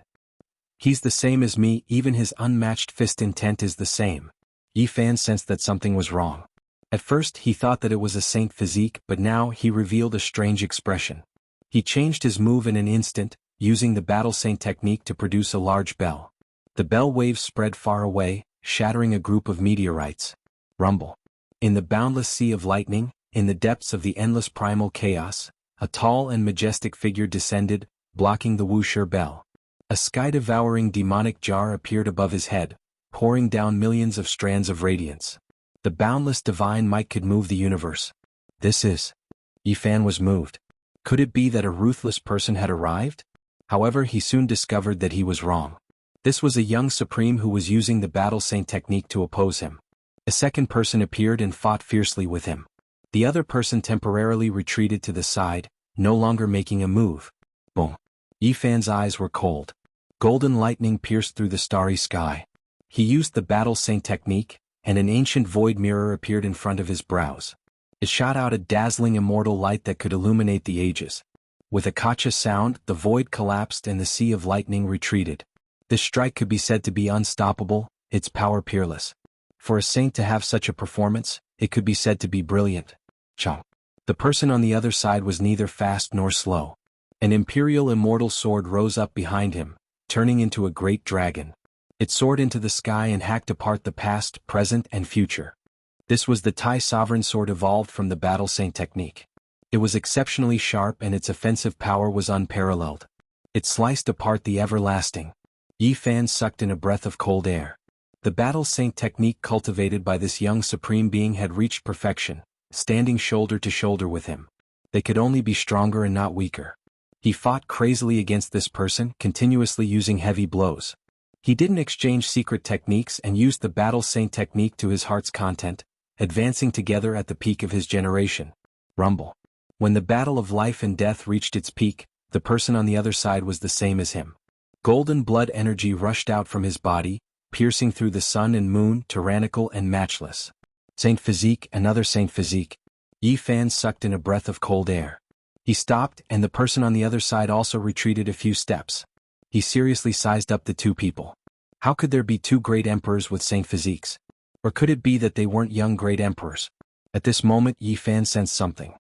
He's the same as me, even his unmatched fist intent is the same. Yi Fan sensed that something was wrong. At first he thought that it was a saint physique, but now he revealed a strange expression. He changed his move in an instant, using the battle saint technique to produce a large bell. The bell waves spread far away, shattering a group of meteorites. Rumble. In the boundless sea of lightning, in the depths of the endless primal chaos, a tall and majestic figure descended, blocking the Wuxia bell. A sky-devouring demonic jar appeared above his head, pouring down millions of strands of radiance. The boundless divine might could move the universe. This is... Yi Fan was moved. Could it be that a ruthless person had arrived? However, he soon discovered that he was wrong. This was a young Supreme who was using the Battle Saint technique to oppose him. A second person appeared and fought fiercely with him. The other person temporarily retreated to the side, no longer making a move. Boom. Yi Fan's eyes were cold. Golden lightning pierced through the starry sky. He used the Battle Saint technique, and an ancient void mirror appeared in front of his brows. It shot out a dazzling immortal light that could illuminate the ages. With a kacha sound, the void collapsed and the sea of lightning retreated. This strike could be said to be unstoppable, its power peerless. For a saint to have such a performance, it could be said to be brilliant. Chong. The person on the other side was neither fast nor slow. An imperial immortal sword rose up behind him, turning into a great dragon. It soared into the sky and hacked apart the past, present, and future. This was the Tai Sovereign Sword evolved from the Battle Saint technique. It was exceptionally sharp and its offensive power was unparalleled. It sliced apart the everlasting. Yi Fan sucked in a breath of cold air. The Battle Saint technique cultivated by this young Supreme Being had reached perfection, standing shoulder to shoulder with him. They could only be stronger and not weaker. He fought crazily against this person, continuously using heavy blows. He didn't exchange secret techniques and used the Battle Saint technique to his heart's content, advancing together at the peak of his generation. Rumble. When the battle of life and death reached its peak, the person on the other side was the same as him. Golden blood energy rushed out from his body, piercing through the sun and moon, tyrannical and matchless. Saint Physique, another Saint Physique. Yi Fan sucked in a breath of cold air. He stopped, and the person on the other side also retreated a few steps. He seriously sized up the two people. How could there be two great emperors with Saint Physiques? Or could it be that they weren't young great emperors? At this moment Yi Fan sensed something.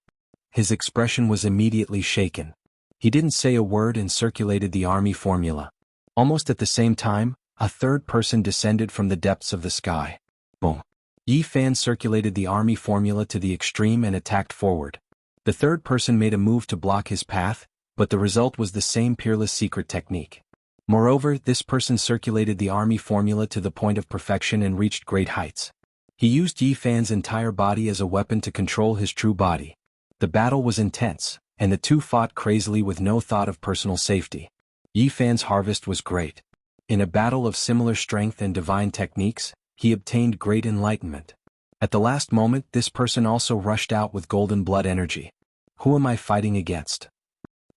His expression was immediately shaken. He didn't say a word and circulated the army formula. Almost at the same time, a third person descended from the depths of the sky. Boom. Yi Fan circulated the army formula to the extreme and attacked forward. The third person made a move to block his path, but the result was the same peerless secret technique. Moreover, this person circulated the army formula to the point of perfection and reached great heights. He used Yi Fan's entire body as a weapon to control his true body. The battle was intense, and the two fought crazily with no thought of personal safety. Yi Fan's harvest was great. In a battle of similar strength and divine techniques, he obtained great enlightenment. At the last moment, this person also rushed out with golden blood energy. Who am I fighting against?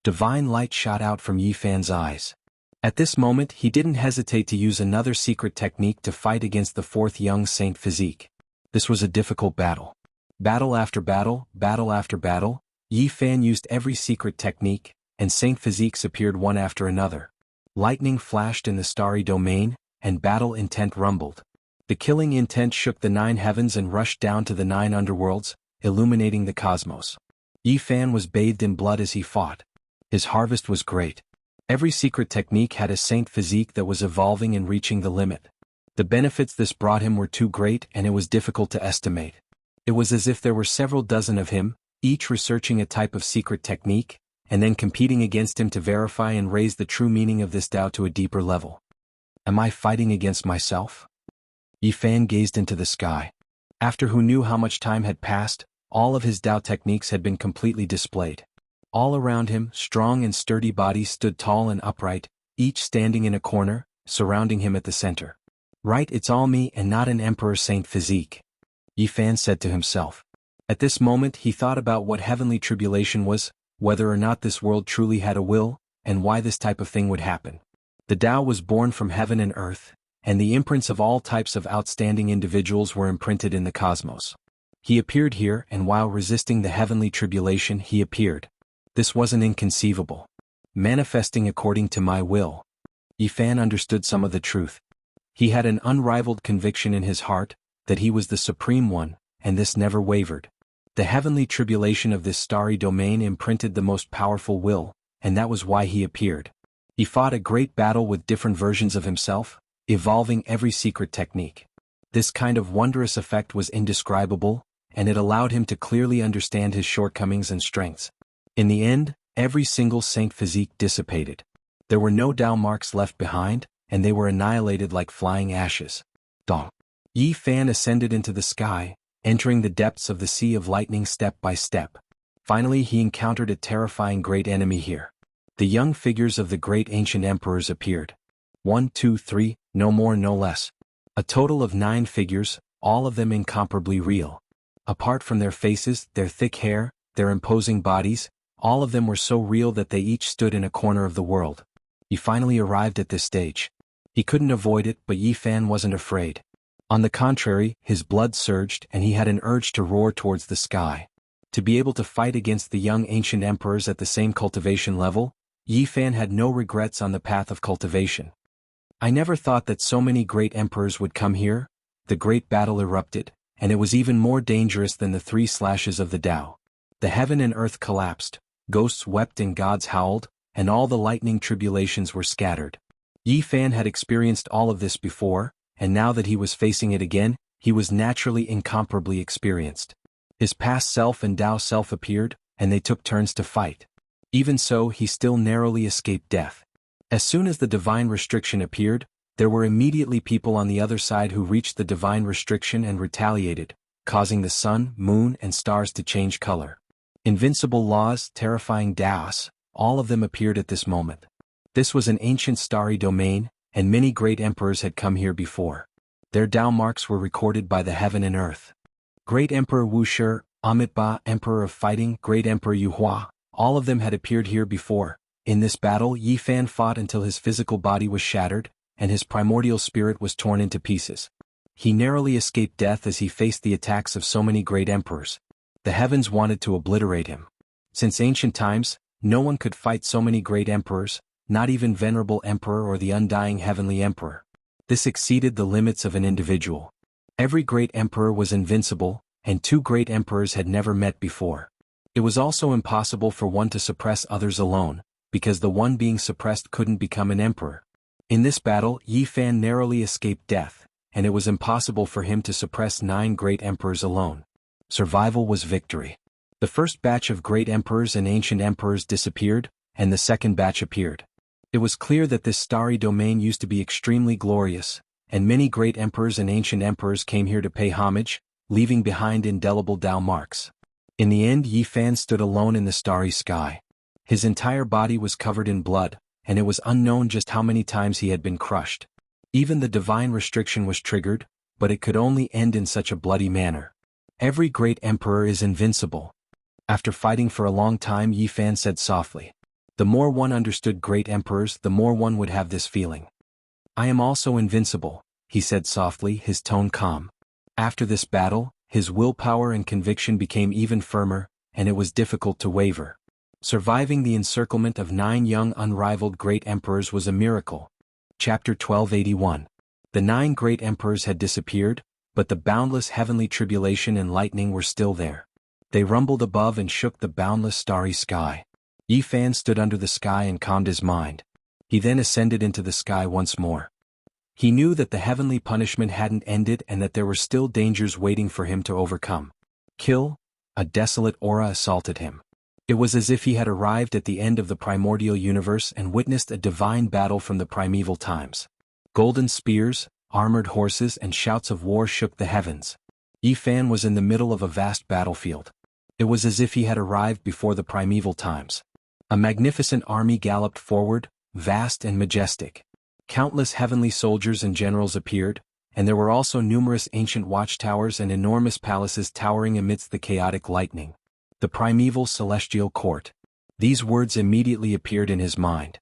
Divine light shot out from Yi Fan's eyes. At this moment, he didn't hesitate to use another secret technique to fight against the fourth young saint physique. This was a difficult battle. Battle after battle, battle after battle, Yi Fan used every secret technique, and saint physiques appeared one after another. Lightning flashed in the starry domain, and battle intent rumbled. The killing intent shook the 9 heavens and rushed down to the 9 underworlds, illuminating the cosmos. Yi Fan was bathed in blood as he fought. His harvest was great. Every secret technique had a saint physique that was evolving and reaching the limit. The benefits this brought him were too great and it was difficult to estimate. It was as if there were several dozen of him, each researching a type of secret technique, and then competing against him to verify and raise the true meaning of this Tao to a deeper level. Am I fighting against myself? Yi Fan gazed into the sky. After who knew how much time had passed, all of his Tao techniques had been completely displayed. All around him, strong and sturdy bodies stood tall and upright, each standing in a corner, surrounding him at the center. Right, it's all me and not an emperor saint physique, Yi Fan said to himself. At this moment he thought about what heavenly tribulation was, whether or not this world truly had a will, and why this type of thing would happen. The Tao was born from heaven and earth, and the imprints of all types of outstanding individuals were imprinted in the cosmos. He appeared here, and while resisting the heavenly tribulation he appeared. This wasn't inconceivable. Manifesting according to my will. Yi Fan understood some of the truth. He had an unrivaled conviction in his heart, that he was the Supreme One, and this never wavered. The heavenly tribulation of this starry domain imprinted the most powerful will, and that was why he appeared. He fought a great battle with different versions of himself, evolving every secret technique. This kind of wondrous effect was indescribable, and it allowed him to clearly understand his shortcomings and strengths. In the end, every single saint physique dissipated. There were no Tao marks left behind, and they were annihilated like flying ashes. Dong. Yi Fan ascended into the sky, entering the depths of the sea of lightning step by step. Finally he encountered a terrifying great enemy here. The young figures of the great ancient emperors appeared. 1, 2, 3, no more no less. A total of 9 figures, all of them incomparably real. Apart from their faces, their thick hair, their imposing bodies, all of them were so real that they each stood in a corner of the world. He finally arrived at this stage. He couldn't avoid it, but Yi Fan wasn't afraid. On the contrary, his blood surged and he had an urge to roar towards the sky. To be able to fight against the young ancient emperors at the same cultivation level, Yi Fan had no regrets on the path of cultivation. I never thought that so many great emperors would come here. The great battle erupted, and it was even more dangerous than the 3 slashes of the Tao. The heaven and earth collapsed, ghosts wept and gods howled, and all the lightning tribulations were scattered. Yi Fan had experienced all of this before, and now that he was facing it again, he was naturally incomparably experienced. His past self and Tao self appeared, and they took turns to fight. Even so, he still narrowly escaped death. As soon as the divine restriction appeared, there were immediately people on the other side who reached the divine restriction and retaliated, causing the sun, moon, and stars to change color. Invincible laws, terrifying Taos, all of them appeared at this moment. This was an ancient starry domain, and many great emperors had come here before. Their Tao marks were recorded by the heaven and earth. Great Emperor Wuxia, Amitabha, Emperor of Fighting, Great Emperor Yuhua, all of them had appeared here before. In this battle, Yi Fan fought until his physical body was shattered, and his primordial spirit was torn into pieces. He narrowly escaped death as he faced the attacks of so many great emperors. The heavens wanted to obliterate him. Since ancient times, no one could fight so many great emperors, not even Venerable Emperor or the Undying Heavenly Emperor. This exceeded the limits of an individual. Every great emperor was invincible, and 2 great emperors had never met before. It was also impossible for one to suppress others alone, because the one being suppressed couldn't become an emperor. In this battle, Yi Fan narrowly escaped death, and it was impossible for him to suppress 9 great emperors alone. Survival was victory. The first batch of great emperors and ancient emperors disappeared, and the second batch appeared. It was clear that this starry domain used to be extremely glorious, and many great emperors and ancient emperors came here to pay homage, leaving behind indelible Tao marks. In the end, Yi Fan stood alone in the starry sky. His entire body was covered in blood, and it was unknown just how many times he had been crushed. Even the divine restriction was triggered, but it could only end in such a bloody manner. Every great emperor is invincible. After fighting for a long time, Yi Fan said softly. The more one understood great emperors, the more one would have this feeling. I am also invincible, he said softly, his tone calm. After this battle, his willpower and conviction became even firmer, and it was difficult to waver. Surviving the encirclement of 9 young unrivaled great emperors was a miracle. Chapter 1281. The 9 great emperors had disappeared, but the boundless heavenly tribulation and lightning were still there. They rumbled above and shook the boundless starry sky. Yi Fan stood under the sky and calmed his mind. He then ascended into the sky once more. He knew that the heavenly punishment hadn't ended and that there were still dangers waiting for him to overcome. Kill? A desolate aura assaulted him. It was as if he had arrived at the end of the primordial universe and witnessed a divine battle from the primeval times. Golden spears, armored horses and shouts of war shook the heavens. Yi Fan was in the middle of a vast battlefield. It was as if he had arrived before the primeval times. A magnificent army galloped forward, vast and majestic. Countless heavenly soldiers and generals appeared, and there were also numerous ancient watchtowers and enormous palaces towering amidst the chaotic lightning. The primeval celestial court. These words immediately appeared in his mind.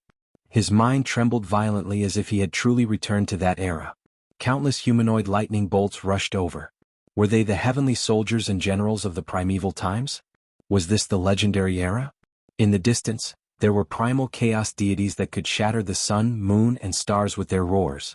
His mind trembled violently as if he had truly returned to that era. Countless humanoid lightning bolts rushed over. Were they the heavenly soldiers and generals of the primeval times? Was this the legendary era? In the distance, there were primal chaos deities that could shatter the sun, moon, and stars with their roars.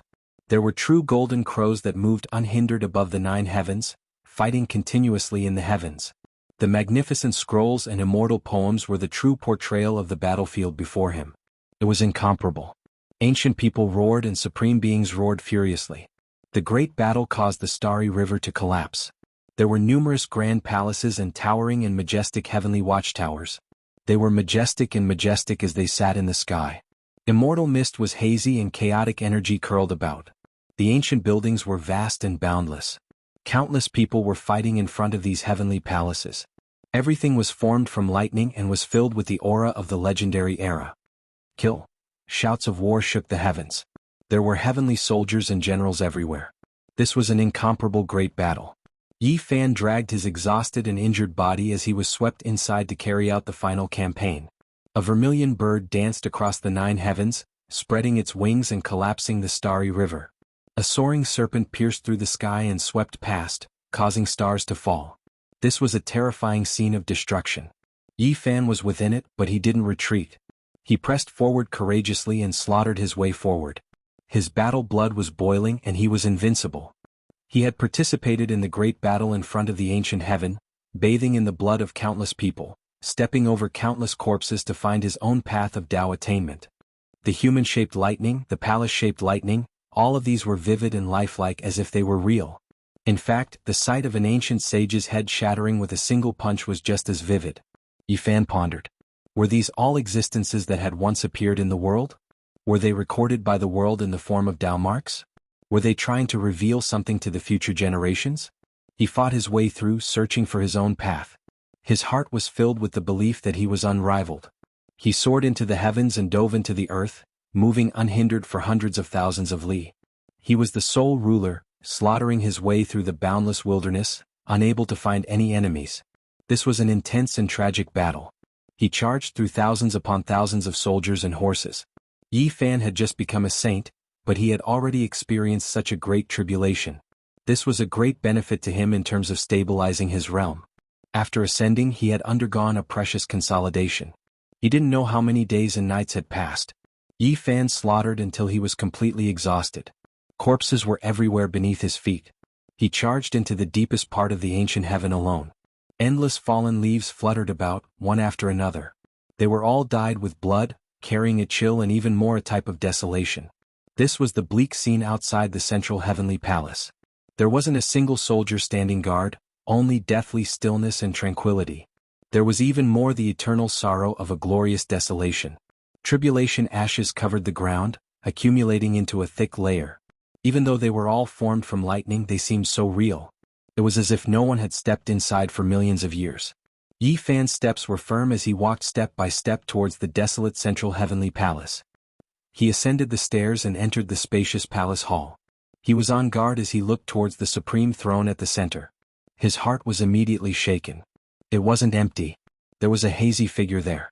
There were true golden crows that moved unhindered above the 9 heavens, fighting continuously in the heavens. The magnificent scrolls and immortal poems were the true portrayal of the battlefield before him. It was incomparable. Ancient people roared and supreme beings roared furiously. The great battle caused the starry river to collapse. There were numerous grand palaces and towering and majestic heavenly watchtowers. They were majestic as they sat in the sky. Immortal mist was hazy and chaotic energy curled about. The ancient buildings were vast and boundless. Countless people were fighting in front of these heavenly palaces. Everything was formed from lightning and was filled with the aura of the legendary era. Kill! Shouts of war shook the heavens. There were heavenly soldiers and generals everywhere. This was an incomparable great battle. Yi Fan dragged his exhausted and injured body as he was swept inside to carry out the final campaign. A vermilion bird danced across the 9 heavens, spreading its wings and collapsing the starry river. A soaring serpent pierced through the sky and swept past, causing stars to fall. This was a terrifying scene of destruction. Yi Fan was within it, but he didn't retreat. He pressed forward courageously and slaughtered his way forward. His battle blood was boiling and he was invincible. He had participated in the great battle in front of the ancient heaven, bathing in the blood of countless people, stepping over countless corpses to find his own path of Tao attainment. The human-shaped lightning, the palace-shaped lightning, all of these were vivid and lifelike as if they were real. In fact, the sight of an ancient sage's head shattering with a single punch was just as vivid. Yi Fan pondered. Were these all existences that had once appeared in the world? Were they recorded by the world in the form of Tao marks? Were they trying to reveal something to the future generations? He fought his way through, searching for his own path. His heart was filled with the belief that he was unrivaled. He soared into the heavens and dove into the earth, moving unhindered for hundreds of thousands of li. He was the sole ruler, slaughtering his way through the boundless wilderness, unable to find any enemies. This was an intense and tragic battle. He charged through thousands upon thousands of soldiers and horses. Yi Fan had just become a saint, but he had already experienced such a great tribulation. This was a great benefit to him in terms of stabilizing his realm. After ascending, he had undergone a precious consolidation. He didn't know how many days and nights had passed. Yi Fan slaughtered until he was completely exhausted. Corpses were everywhere beneath his feet. He charged into the deepest part of the ancient heaven alone. Endless fallen leaves fluttered about, one after another. They were all dyed with blood, carrying a chill and even more a type of desolation. This was the bleak scene outside the central heavenly palace. There wasn't a single soldier standing guard, only deathly stillness and tranquility. There was even more the eternal sorrow of a glorious desolation. Tribulation ashes covered the ground, accumulating into a thick layer. Even though they were all formed from lightning, they seemed so real. It was as if no one had stepped inside for millions of years. Yi Fan's steps were firm as he walked step by step towards the desolate central heavenly palace. He ascended the stairs and entered the spacious palace hall. He was on guard as he looked towards the supreme throne at the center. His heart was immediately shaken. It wasn't empty. There was a hazy figure there.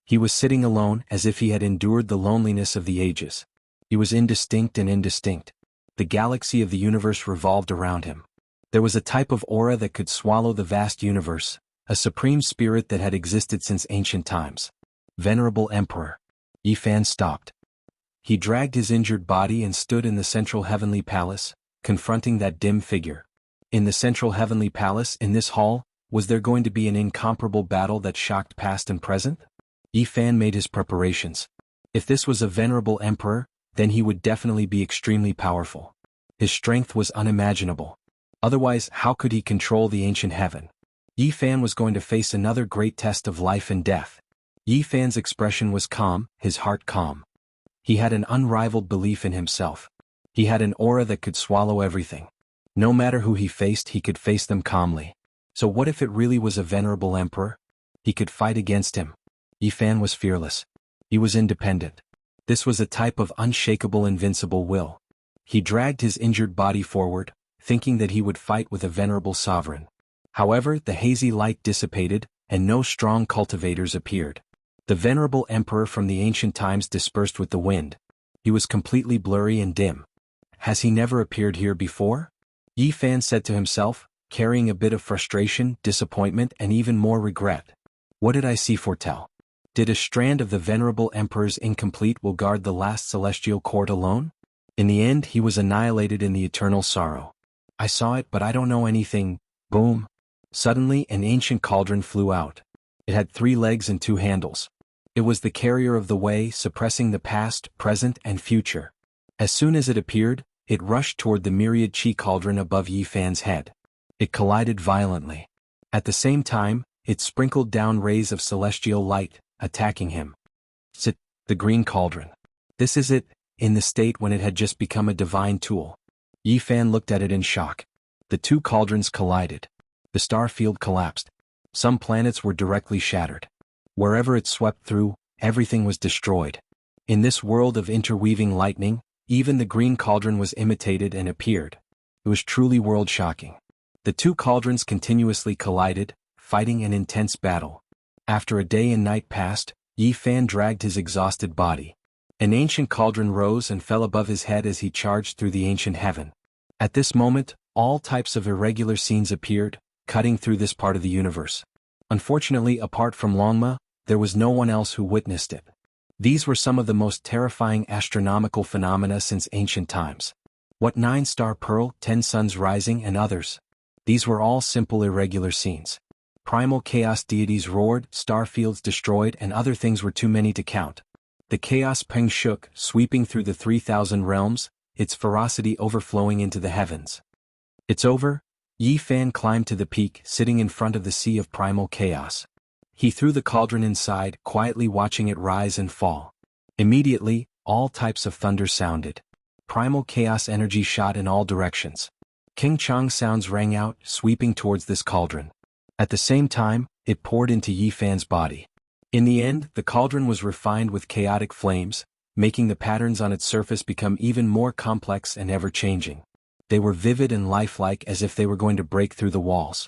He was sitting alone, as if he had endured the loneliness of the ages. He was indistinct and indistinct. The galaxy of the universe revolved around him. There was a type of aura that could swallow the vast universe, a supreme spirit that had existed since ancient times. Venerable Emperor. Yi Fan stopped. He dragged his injured body and stood in the central heavenly palace, confronting that dim figure. In the central heavenly palace, in this hall, was there going to be an incomparable battle that shocked past and present? Yi Fan made his preparations. If this was a venerable emperor, then he would definitely be extremely powerful. His strength was unimaginable. Otherwise, how could he control the ancient heaven? Yi Fan was going to face another great test of life and death. Yi Fan's expression was calm, his heart calm. He had an unrivaled belief in himself. He had an aura that could swallow everything. No matter who he faced, he could face them calmly. So what if it really was a venerable emperor? He could fight against him. Yi Fan was fearless. He was independent. This was a type of unshakable, invincible will. He dragged his injured body forward, thinking that he would fight with a venerable sovereign. However, the hazy light dissipated, and no strong cultivators appeared. The venerable emperor from the ancient times dispersed with the wind. He was completely blurry and dim. Has he never appeared here before? Yi Fan said to himself, carrying a bit of frustration, disappointment, and even more regret. What did I see foretell? Did a strand of the venerable emperor's incomplete will guard the last celestial court alone? In the end, he was annihilated in the eternal sorrow. I saw it, but I don't know anything. Boom. Suddenly, an ancient cauldron flew out. It had 3 legs and 2 handles. It was the carrier of the way, suppressing the past, present, and future. As soon as it appeared, it rushed toward the myriad chi cauldron above Yi Fan's head. It collided violently. At the same time, it sprinkled down rays of celestial light, attacking him. Sit, the green cauldron. This is it, in the state when it had just become a divine tool. Yi Fan looked at it in shock. The 2 cauldrons collided. The star field collapsed. Some planets were directly shattered. Wherever it swept through, everything was destroyed. In this world of interweaving lightning, even the green cauldron was imitated and appeared. It was truly world-shocking. The 2 cauldrons continuously collided, fighting an intense battle. After a day and night passed, Yi Fan dragged his exhausted body. An ancient cauldron rose and fell above his head as he charged through the ancient heaven. At this moment, all types of irregular scenes appeared, cutting through this part of the universe. Unfortunately, apart from Longma, there was no one else who witnessed it. These were some of the most terrifying astronomical phenomena since ancient times. What 9-star pearl, 10 suns rising, and others? These were all simple irregular scenes. Primal chaos deities roared, star fields destroyed, and other things were too many to count. The chaos peng shook, sweeping through the 3,000 realms, its ferocity overflowing into the heavens. It's over. Yi Fan climbed to the peak, sitting in front of the sea of primal chaos. He threw the cauldron inside, quietly watching it rise and fall. Immediately, all types of thunder sounded. Primal chaos energy shot in all directions. King Chang sounds rang out, sweeping towards this cauldron. At the same time, it poured into Yi Fan's body. In the end, the cauldron was refined with chaotic flames, making the patterns on its surface become even more complex and ever-changing. They were vivid and lifelike, as if they were going to break through the walls.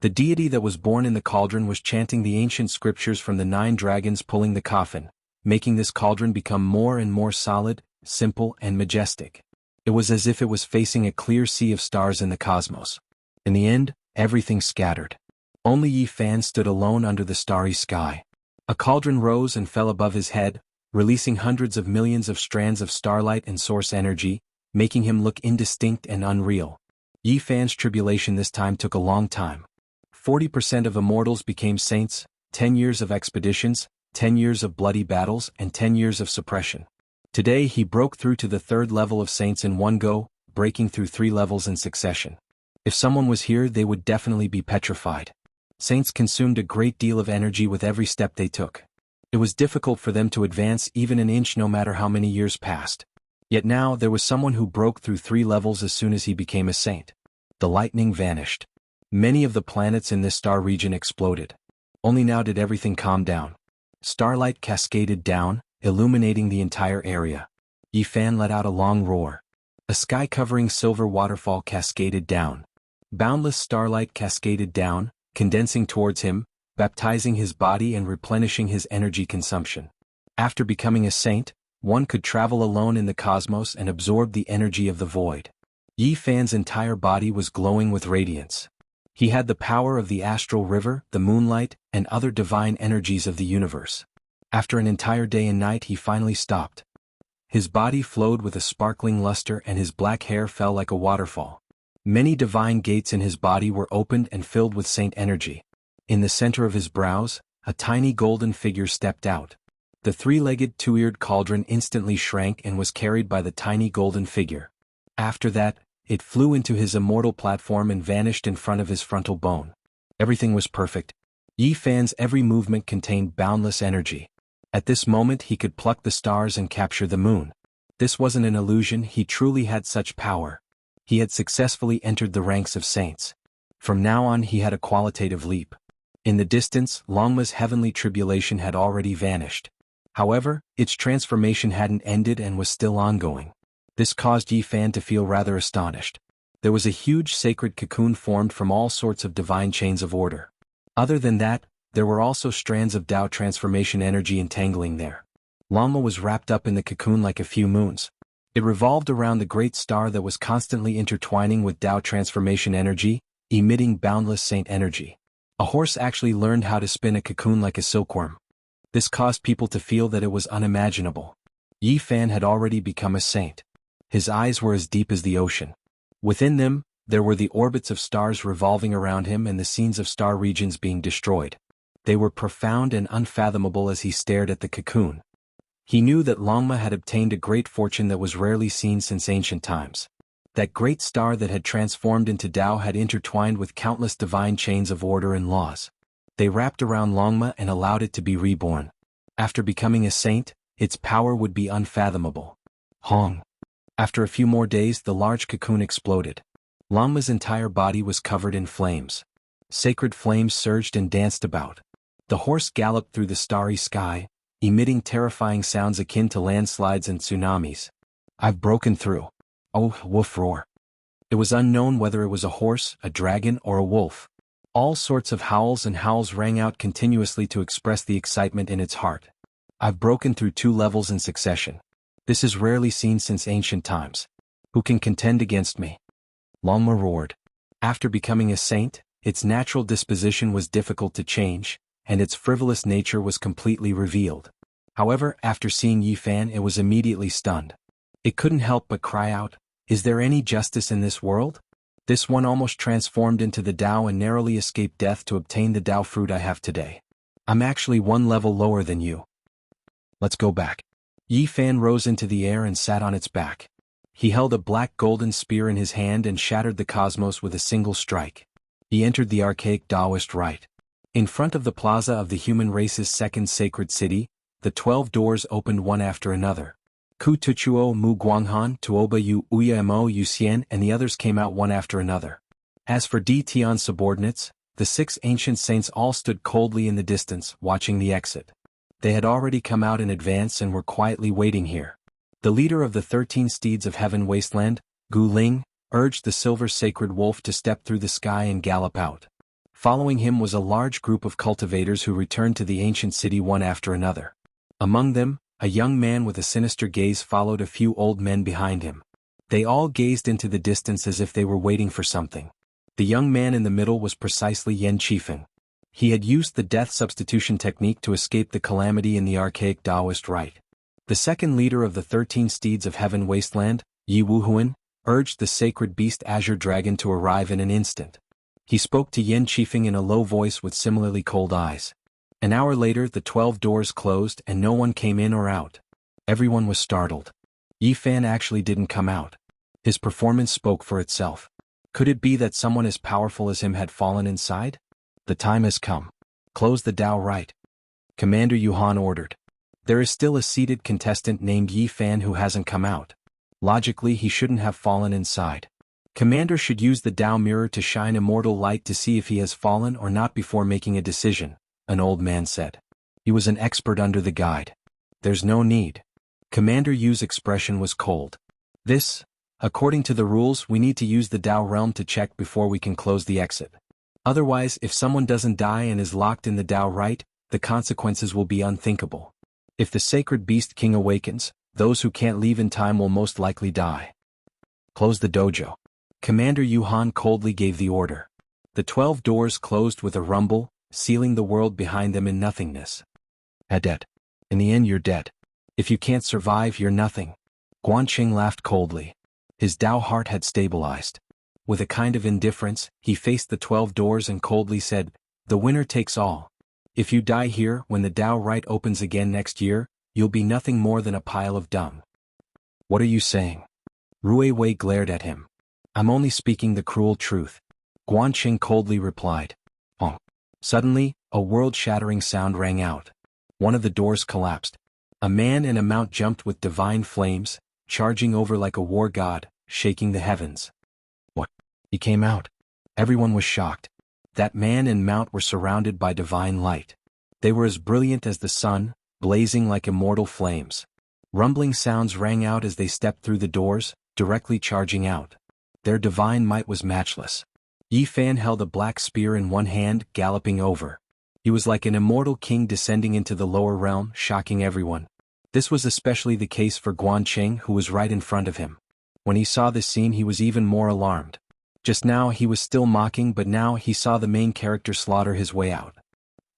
The deity that was born in the cauldron was chanting the ancient scriptures from the 9 dragons pulling the coffin, making this cauldron become more and more solid, simple, and majestic. It was as if it was facing a clear sea of stars in the cosmos. In the end, everything scattered. Only Yi Fan stood alone under the starry sky. A cauldron rose and fell above his head, releasing hundreds of millions of strands of starlight and source energy, making him look indistinct and unreal. Yi Fan's tribulation this time took a long time. 40% of immortals became saints, 10 years of expeditions, 10 years of bloody battles, and 10 years of suppression. Today he broke through to the 3rd level of saints in one go, breaking through 3 levels in succession. If someone was here, they would definitely be petrified. Saints consumed a great deal of energy with every step they took. It was difficult for them to advance even an inch no matter how many years passed. Yet now there was someone who broke through 3 levels as soon as he became a saint. The lightning vanished. Many of the planets in this star region exploded. Only now did everything calm down. Starlight cascaded down, illuminating the entire area. Yi Fan let out a long roar. A sky-covering silver waterfall cascaded down. Boundless starlight cascaded down, condensing towards him, baptizing his body and replenishing his energy consumption. After becoming a saint, one could travel alone in the cosmos and absorb the energy of the void. Yi Fan's entire body was glowing with radiance. He had the power of the astral river, the moonlight, and other divine energies of the universe. After an entire day and night he finally stopped. His body flowed with a sparkling luster and his black hair fell like a waterfall. Many divine gates in his body were opened and filled with saint energy. In the center of his brows, a tiny golden figure stepped out. The three-legged two-eared cauldron instantly shrank and was carried by the tiny golden figure. After that, it flew into his immortal platform and vanished in front of his frontal bone. Everything was perfect. Yi Fan's every movement contained boundless energy. At this moment he could pluck the stars and capture the moon. This wasn't an illusion, he truly had such power. He had successfully entered the ranks of saints. From now on he had a qualitative leap. In the distance, Longma's heavenly tribulation had already vanished. However, its transformation hadn't ended and was still ongoing. This caused Yi Fan to feel rather astonished. There was a huge sacred cocoon formed from all sorts of divine chains of order. Other than that, there were also strands of Tao transformation energy entangling there. Longma was wrapped up in the cocoon like a few moons. It revolved around the great star that was constantly intertwining with Tao transformation energy, emitting boundless saint energy. A horse actually learned how to spin a cocoon like a silkworm. This caused people to feel that it was unimaginable. Yi Fan had already become a saint. His eyes were as deep as the ocean. Within them, there were the orbits of stars revolving around him and the scenes of star regions being destroyed. They were profound and unfathomable as he stared at the cocoon. He knew that Longma had obtained a great fortune that was rarely seen since ancient times. That great star that had transformed into Tao had intertwined with countless divine chains of order and laws. They wrapped around Longma and allowed it to be reborn. After becoming a saint, its power would be unfathomable. Hong. After a few more days the large cocoon exploded. Longma's entire body was covered in flames. Sacred flames surged and danced about. The horse galloped through the starry sky, emitting terrifying sounds akin to landslides and tsunamis. "I've broken through." Oh, woof roar. It was unknown whether it was a horse, a dragon, or a wolf. All sorts of howls and howls rang out continuously to express the excitement in its heart. "I've broken through 2 levels in succession. This is rarely seen since ancient times. Who can contend against me?" Longma roared. After becoming a saint, its natural disposition was difficult to change, and its frivolous nature was completely revealed. However, after seeing Yi Fan it was immediately stunned. It couldn't help but cry out, "Is there any justice in this world? This one almost transformed into the Tao and narrowly escaped death to obtain the Tao fruit I have today. I'm actually 1 level lower than you. Let's go back." Yi Fan rose into the air and sat on its back. He held a black golden spear in his hand and shattered the cosmos with a single strike. He entered the archaic Taoist rite. In front of the plaza of the human race's second sacred city, the 12 doors opened one after another. Ku Tuchuo Mu Guanghan, Tuoba Yu Uya Mo Yu Xian and the others came out one after another. As for Di Tian's subordinates, the 6 ancient saints all stood coldly in the distance, watching the exit. They had already come out in advance and were quietly waiting here. The leader of the 13 steeds of heaven wasteland, Gu Ling, urged the silver sacred wolf to step through the sky and gallop out. Following him was a large group of cultivators who returned to the ancient city one after another. Among them, a young man with a sinister gaze followed a few old men behind him. They all gazed into the distance as if they were waiting for something. The young man in the middle was precisely Yan Qifeng. He had used the death substitution technique to escape the calamity in the archaic Taoist rite. The second leader of the 13 steeds of heaven wasteland, Yi Wuhuan, urged the sacred beast Azure Dragon to arrive in an instant. He spoke to Yan Qifeng in a low voice with similarly cold eyes. An hour later the 12 doors closed and no one came in or out. Everyone was startled. Yi Fan actually didn't come out. His performance spoke for itself. Could it be that someone as powerful as him had fallen inside? The time has come. Close the Tao rite. Commander Yuhan ordered. There is still a seated contestant named Yi Fan who hasn't come out. Logically he shouldn't have fallen inside. Commander should use the Tao mirror to shine immortal light to see if he has fallen or not before making a decision, an old man said. He was an expert under the guide. There's no need. Commander Yu's expression was cold. According to the rules, we need to use the Dao realm to check before we can close the exit. Otherwise, if someone doesn't die and is locked in the Dao Right, the consequences will be unthinkable. If the Sacred Beast King awakens, those who can't leave in time will most likely die. Close the dojo. Commander Yuhan coldly gave the order. The 12 doors closed with a rumble, sealing the world behind them in nothingness. Dead. In the end, you're dead. If you can't survive, you're nothing. Guanqing laughed coldly. His Dao heart had stabilized. With a kind of indifference, he faced the 12 doors and coldly said, "The winner takes all. If you die here, when the Dao Right opens again next year, you'll be nothing more than a pile of dung." "What are you saying?" Rui Wei glared at him. "I'm only speaking the cruel truth," Guanqing coldly replied. "Oh." Suddenly, a world-shattering sound rang out. One of the doors collapsed. A man in a mount jumped with divine flames, charging over like a war god, shaking the heavens. "What?" He came out. Everyone was shocked. That man and mount were surrounded by divine light. They were as brilliant as the sun, blazing like immortal flames. Rumbling sounds rang out as they stepped through the doors, directly charging out. Their divine might was matchless. Yi Fan held a black spear in one hand, galloping over. He was like an immortal king descending into the lower realm, shocking everyone. This was especially the case for Guanqing, who was right in front of him. When he saw this scene, he was even more alarmed. Just now he was still mocking, but now he saw the main character slaughter his way out.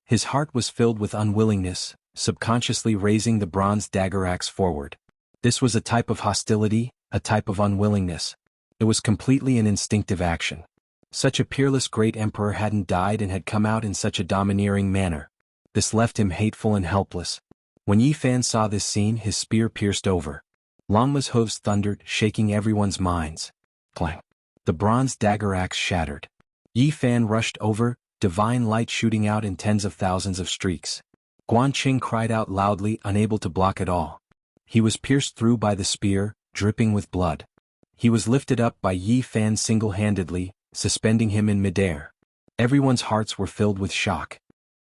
His heart was filled with unwillingness, subconsciously raising the bronze dagger axe forward. This was a type of hostility, a type of unwillingness. It was completely an instinctive action. Such a peerless great emperor hadn't died and had come out in such a domineering manner. This left him hateful and helpless. When Yi Fan saw this scene, his spear pierced over. Longma's hooves thundered, shaking everyone's minds. Clang. The bronze dagger axe shattered. Yi Fan rushed over, divine light shooting out in tens of thousands of streaks. Guanqing cried out loudly, unable to block it all. He was pierced through by the spear, dripping with blood. He was lifted up by Yi Fan single-handedly, suspending him in midair. Everyone's hearts were filled with shock.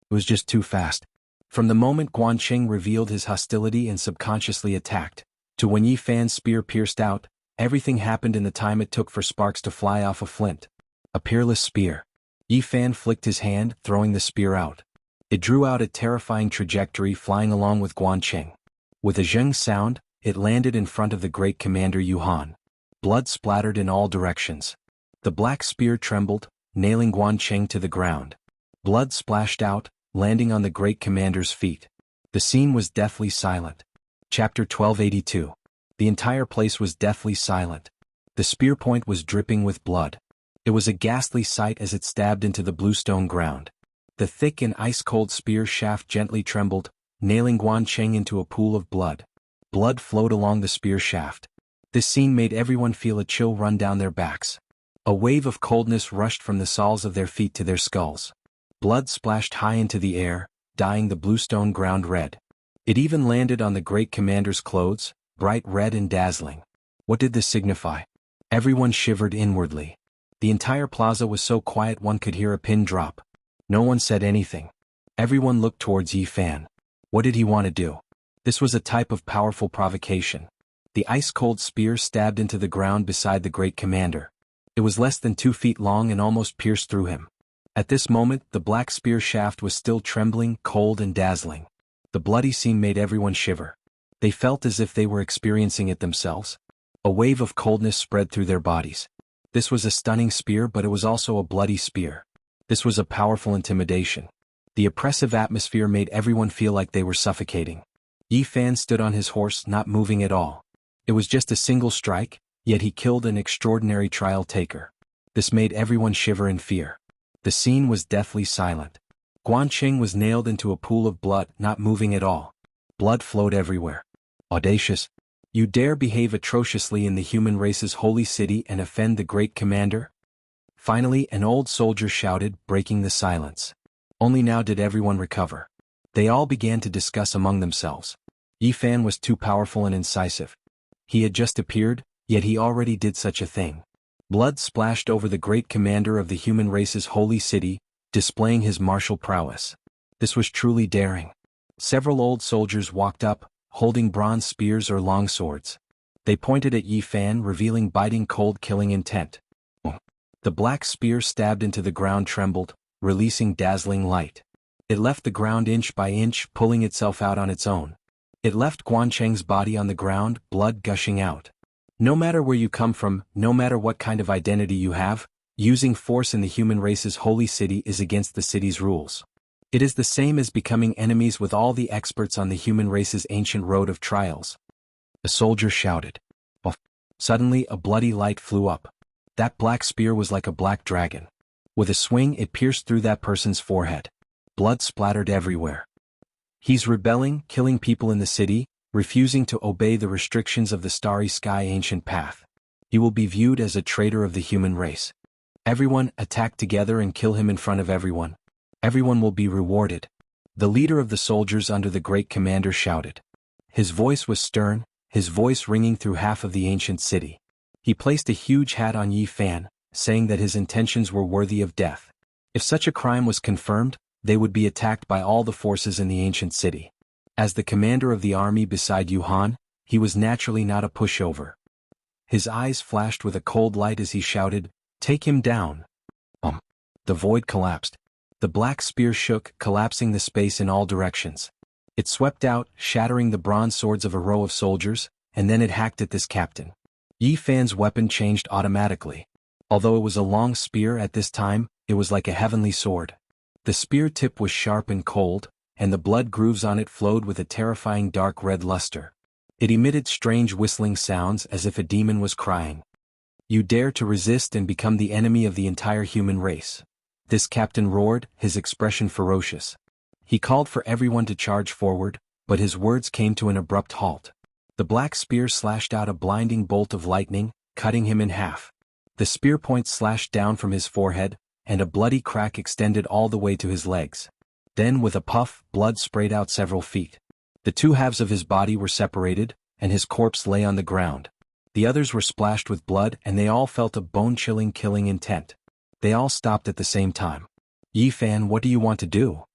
It was just too fast. From the moment Guanqing revealed his hostility and subconsciously attacked, to when Yi Fan's spear pierced out, everything happened in the time it took for sparks to fly off a flint. A peerless spear. Yi Fan flicked his hand, throwing the spear out. It drew out a terrifying trajectory, flying along with Guanqing. With a zheng sound, it landed in front of the great commander Yuhan. Blood splattered in all directions. The black spear trembled, nailing Guanqing to the ground. Blood splashed out, landing on the great commander's feet. The scene was deathly silent. Chapter 1282. The entire place was deathly silent. The spear point was dripping with blood. It was a ghastly sight as it stabbed into the bluestone ground. The thick and ice-cold spear shaft gently trembled, nailing Guanqing into a pool of blood. Blood flowed along the spear shaft. This scene made everyone feel a chill run down their backs. A wave of coldness rushed from the soles of their feet to their skulls. Blood splashed high into the air, dyeing the bluestone ground red. It even landed on the great commander's clothes, bright red and dazzling. What did this signify? Everyone shivered inwardly. The entire plaza was so quiet one could hear a pin drop. No one said anything. Everyone looked towards Yi Fan. What did he want to do? This was a type of powerful provocation. The ice-cold spear stabbed into the ground beside the great commander. It was less than 2 feet long and almost pierced through him. At this moment, the black spear shaft was still trembling, cold and dazzling. The bloody scene made everyone shiver. They felt as if they were experiencing it themselves. A wave of coldness spread through their bodies. This was a stunning spear, but it was also a bloody spear. This was a powerful intimidation. The oppressive atmosphere made everyone feel like they were suffocating. Yi Fan stood on his horse, not moving at all. It was just a single strike, yet he killed an extraordinary trial taker. This made everyone shiver in fear. The scene was deathly silent. Guanqing was nailed into a pool of blood, not moving at all. Blood flowed everywhere. Audacious! You dare behave atrociously in the human race's holy city and offend the great commander? Finally, an old soldier shouted, breaking the silence. Only now did everyone recover. They all began to discuss among themselves. Yi Fan was too powerful and incisive. He had just appeared, yet he already did such a thing. Blood splashed over the great commander of the human race's holy city, displaying his martial prowess. This was truly daring. Several old soldiers walked up, holding bronze spears or long swords. They pointed at Yi Fan, revealing biting cold killing intent. The black spear stabbed into the ground trembled, releasing dazzling light. It left the ground inch by inch, pulling itself out on its own. It left Guancheng's body on the ground, blood gushing out. No matter where you come from, no matter what kind of identity you have, using force in the human race's holy city is against the city's rules. It is the same as becoming enemies with all the experts on the human race's ancient road of trials. A soldier shouted. Suddenly a bloody light flew up. That black spear was like a black dragon. With a swing it pierced through that person's forehead. Blood splattered everywhere. He's rebelling, killing people in the city, refusing to obey the restrictions of the starry sky ancient path. He will be viewed as a traitor of the human race. Everyone attack together and kill him in front of everyone. Everyone will be rewarded. The leader of the soldiers under the great commander shouted. His voice was stern, his voice ringing through half of the ancient city. He placed a huge hat on Yi Fan, saying that his intentions were worthy of death. If such a crime was confirmed, they would be attacked by all the forces in the ancient city. As the commander of the army beside Yuhan, he was naturally not a pushover. His eyes flashed with a cold light as he shouted, "Take him down!" The void collapsed. The black spear shook, collapsing the space in all directions. It swept out, shattering the bronze swords of a row of soldiers, and then it hacked at this captain. Yi Fan's weapon changed automatically. Although it was a long spear at this time, it was like a heavenly sword. The spear tip was sharp and cold, and the blood grooves on it flowed with a terrifying dark red luster. It emitted strange whistling sounds as if a demon was crying. You dare to resist and become the enemy of the entire human race. This captain roared, his expression ferocious. He called for everyone to charge forward, but his words came to an abrupt halt. The black spear slashed out a blinding bolt of lightning, cutting him in half. The spear point slashed down from his forehead, and a bloody crack extended all the way to his legs. Then with a puff, blood sprayed out several feet. The two halves of his body were separated, and his corpse lay on the ground. The others were splashed with blood and they all felt a bone-chilling killing intent. They all stopped at the same time. Yi Fan, what do you want to do?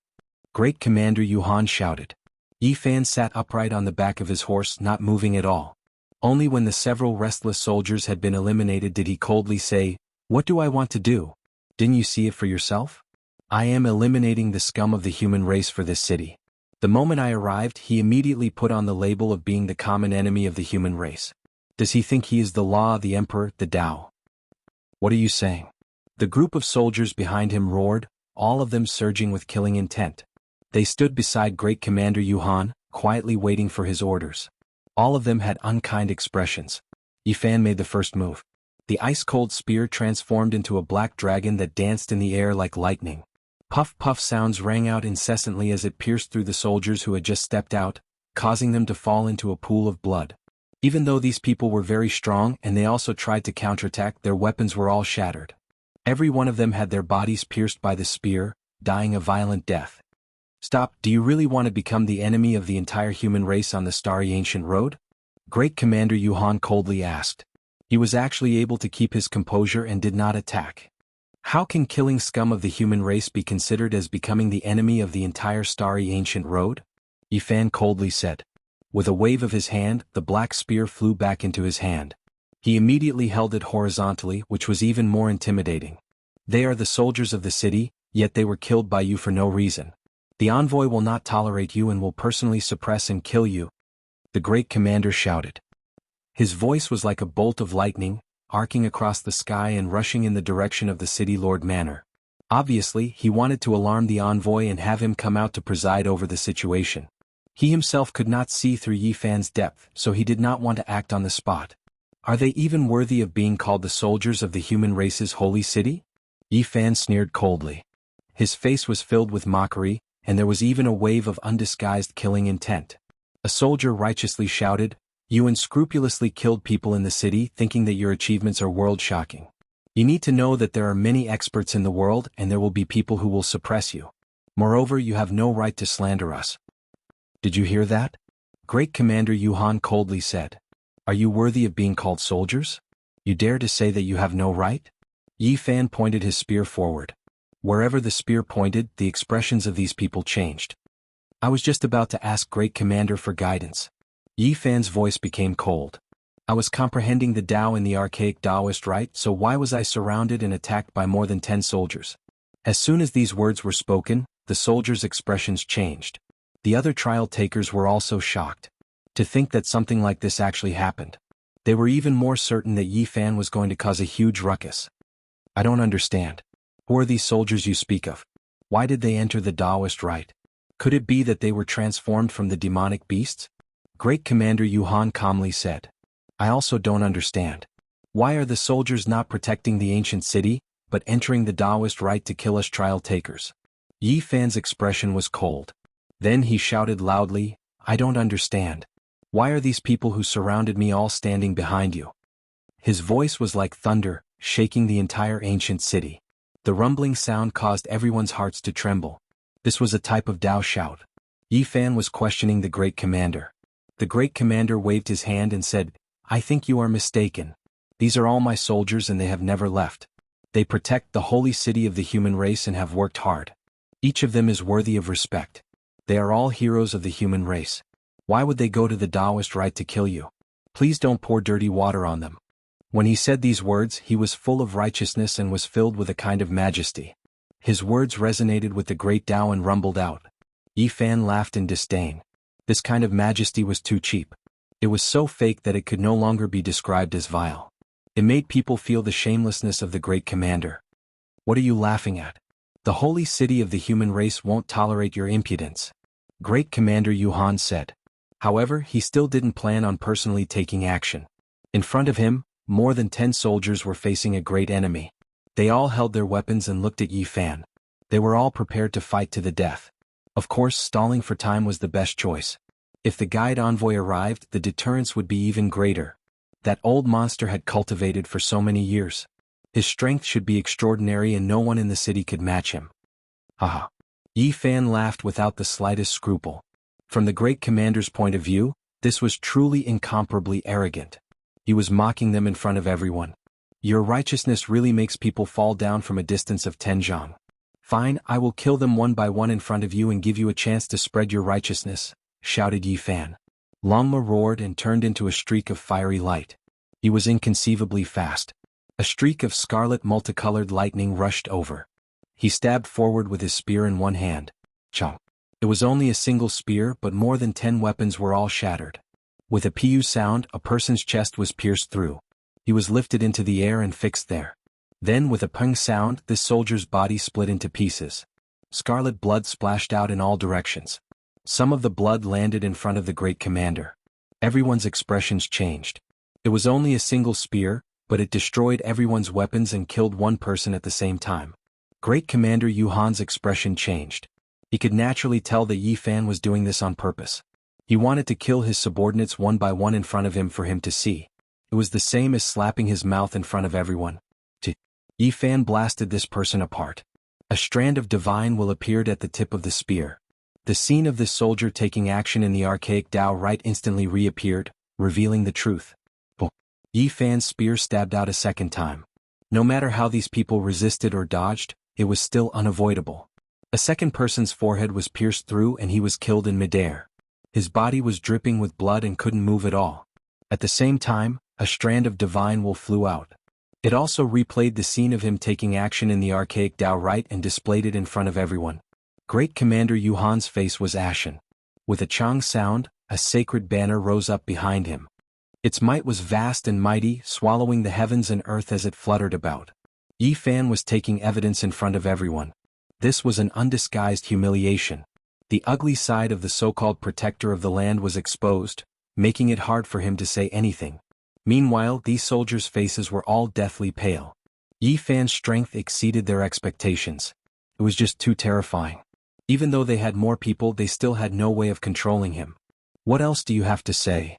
Great Commander Yuhan shouted. Yi Fan sat upright on the back of his horse, not moving at all. Only when the several restless soldiers had been eliminated did he coldly say, "What do I want to do? Didn't you see it for yourself? I am eliminating the scum of the human race for this city." The moment I arrived, he immediately put on the label of being the common enemy of the human race. Does he think he is the law, the emperor, the Tao? What are you saying? The group of soldiers behind him roared, all of them surging with killing intent. They stood beside Great Commander Yuhan, quietly waiting for his orders. All of them had unkind expressions. Yi Fan made the first move. The ice-cold spear transformed into a black dragon that danced in the air like lightning. Puff-puff sounds rang out incessantly as it pierced through the soldiers who had just stepped out, causing them to fall into a pool of blood. Even though these people were very strong and they also tried to counterattack, their weapons were all shattered. Every one of them had their bodies pierced by the spear, dying a violent death. Stop, do you really want to become the enemy of the entire human race on the starry ancient road? Great Commander Yuhan coldly asked. He was actually able to keep his composure and did not attack. How can killing scum of the human race be considered as becoming the enemy of the entire starry ancient road? Yi Fan coldly said. With a wave of his hand, the black spear flew back into his hand. He immediately held it horizontally, which was even more intimidating. They are the soldiers of the city, yet they were killed by you for no reason. The envoy will not tolerate you and will personally suppress and kill you. The great commander shouted. His voice was like a bolt of lightning, arcing across the sky and rushing in the direction of the city lord manor. Obviously, he wanted to alarm the envoy and have him come out to preside over the situation. He himself could not see through Yi Fan's depth, so he did not want to act on the spot. Are they even worthy of being called the soldiers of the human race's holy city? Yi Fan sneered coldly. His face was filled with mockery, and there was even a wave of undisguised killing intent. A soldier righteously shouted, "You unscrupulously killed people in the city thinking that your achievements are world-shocking. You need to know that there are many experts in the world and there will be people who will suppress you. Moreover, you have no right to slander us." Did you hear that? Great Commander Yuhan coldly said. Are you worthy of being called soldiers? You dare to say that you have no right? Yi Fan pointed his spear forward. Wherever the spear pointed, the expressions of these people changed. I was just about to ask Great Commander for guidance. Yi Fan's voice became cold. I was comprehending the Tao in the archaic Taoist rite, so why was I surrounded and attacked by more than 10 soldiers? As soon as these words were spoken, the soldiers' expressions changed. The other trial takers were also shocked. To think that something like this actually happened. They were even more certain that Yi Fan was going to cause a huge ruckus. I don't understand. Who are these soldiers you speak of? Why did they enter the Taoist rite? Could it be that they were transformed from the demonic beasts? Great Commander Yuhan calmly said. I also don't understand. Why are the soldiers not protecting the ancient city, but entering the Taoist rite to kill us trial takers? Yi Fan's expression was cold. Then he shouted loudly, I don't understand. Why are these people who surrounded me all standing behind you? His voice was like thunder, shaking the entire ancient city. The rumbling sound caused everyone's hearts to tremble. This was a type of Tao shout. Yi Fan was questioning the Great Commander. The Great Commander waved his hand and said, I think you are mistaken. These are all my soldiers and they have never left. They protect the holy city of the human race and have worked hard. Each of them is worthy of respect. They are all heroes of the human race. Why would they go to the Taoist rite to kill you? Please don't pour dirty water on them. When he said these words, he was full of righteousness and was filled with a kind of majesty. His words resonated with the great Tao and rumbled out. Yi Fan laughed in disdain. This kind of majesty was too cheap. It was so fake that it could no longer be described as vile. It made people feel the shamelessness of the Great Commander. What are you laughing at? The holy city of the human race won't tolerate your impudence. Great Commander Yuhan said. However, he still didn't plan on personally taking action. In front of him, more than 10 soldiers were facing a great enemy. They all held their weapons and looked at Yi Fan. They were all prepared to fight to the death. Of course, stalling for time was the best choice. If the guide envoy arrived, the deterrence would be even greater. That old monster had cultivated for so many years. His strength should be extraordinary and no one in the city could match him. Haha. Yi Fan laughed without the slightest scruple. From the Great Commander's point of view, this was truly incomparably arrogant. He was mocking them in front of everyone. Your righteousness really makes people fall down from a distance of 10 zhang. Fine, I will kill them one by one in front of you and give you a chance to spread your righteousness, shouted Yi Fan. Longma roared and turned into a streak of fiery light. He was inconceivably fast. A streak of scarlet multicolored lightning rushed over. He stabbed forward with his spear in one hand. Chomp. It was only a single spear, but more than 10 weapons were all shattered. With a pu sound, a person's chest was pierced through. He was lifted into the air and fixed there. Then with a pung sound, this soldier's body split into pieces. Scarlet blood splashed out in all directions. Some of the blood landed in front of the Great Commander. Everyone's expressions changed. It was only a single spear, but it destroyed everyone's weapons and killed one person at the same time. Great Commander Yuhan's expression changed. He could naturally tell that Yi Fan was doing this on purpose. He wanted to kill his subordinates one by one in front of him for him to see. It was the same as slapping his mouth in front of everyone. Yi Fan blasted this person apart. A strand of divine will appeared at the tip of the spear. The scene of this soldier taking action in the archaic Tao rite instantly reappeared, revealing the truth. Yi Fan's spear stabbed out a second time. No matter how these people resisted or dodged, it was still unavoidable. A second person's forehead was pierced through and he was killed in midair. His body was dripping with blood and couldn't move at all. At the same time, a strand of divine wool flew out. It also replayed the scene of him taking action in the archaic Tao rite and displayed it in front of everyone. Great Commander Yuhan's face was ashen. With a chang sound, a sacred banner rose up behind him. Its might was vast and mighty, swallowing the heavens and earth as it fluttered about. Yi Fan was taking evidence in front of everyone. This was an undisguised humiliation. The ugly side of the so-called protector of the land was exposed, making it hard for him to say anything. Meanwhile, these soldiers' faces were all deathly pale. Yi Fan's strength exceeded their expectations. It was just too terrifying. Even though they had more people, they still had no way of controlling him. What else do you have to say?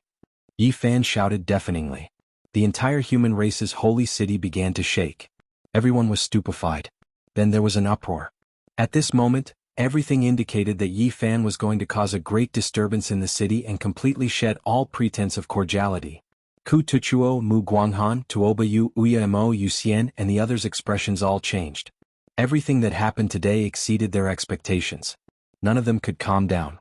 Yi Fan shouted deafeningly. The entire human race's holy city began to shake. Everyone was stupefied. Then there was an uproar. At this moment, everything indicated that Yi Fan was going to cause a great disturbance in the city and completely shed all pretense of cordiality. Ku Tuchuo Mu Guanghan, Tuoba Yu Uya Mo Yu Xian and the others' expressions all changed. Everything that happened today exceeded their expectations. None of them could calm down.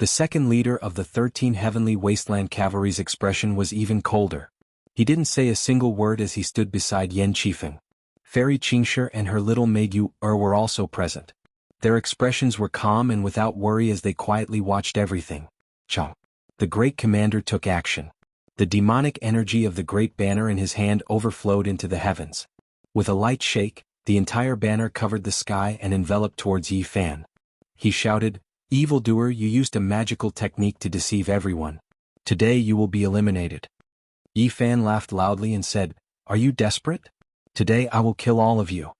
The second leader of the 13 Heavenly Wasteland Cavalry's expression was even colder. He didn't say a single word as he stood beside Yan Qifeng. Fairy Qingshi and her little maid Yu were also present. Their expressions were calm and without worry as they quietly watched everything. Chong. The great commander took action. The demonic energy of the great banner in his hand overflowed into the heavens. With a light shake, the entire banner covered the sky and enveloped towards Yi Fan. He shouted, "Evildoer, you used a magical technique to deceive everyone. Today you will be eliminated." Yi Fan laughed loudly and said, "Are you desperate? Today I will kill all of you."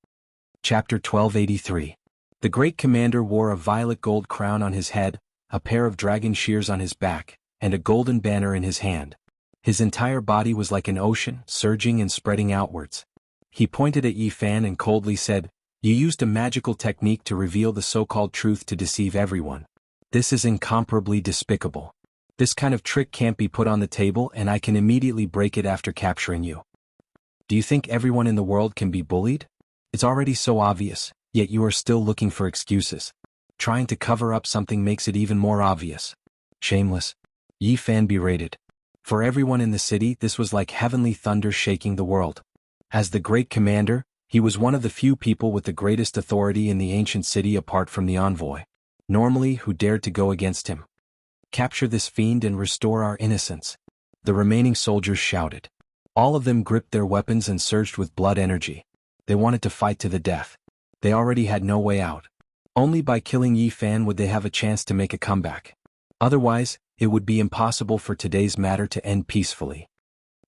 Chapter 1283. The great commander wore a violet gold crown on his head, a pair of dragon shears on his back, and a golden banner in his hand. His entire body was like an ocean, surging and spreading outwards. He pointed at Yi Fan and coldly said, "You used a magical technique to reveal the so-called truth to deceive everyone. This is incomparably despicable. This kind of trick can't be put on the table and I can immediately break it after capturing you. Do you think everyone in the world can be bullied? It's already so obvious, yet you are still looking for excuses. Trying to cover up something makes it even more obvious. Shameless." Yi Fan berated. For everyone in the city, this was like heavenly thunder shaking the world. As the great commander, he was one of the few people with the greatest authority in the ancient city apart from the envoy. Normally, who dared to go against him? "Capture this fiend and restore our innocence," the remaining soldiers shouted. All of them gripped their weapons and surged with blood energy. They wanted to fight to the death. They already had no way out. Only by killing Yi Fan would they have a chance to make a comeback. Otherwise, it would be impossible for today's matter to end peacefully.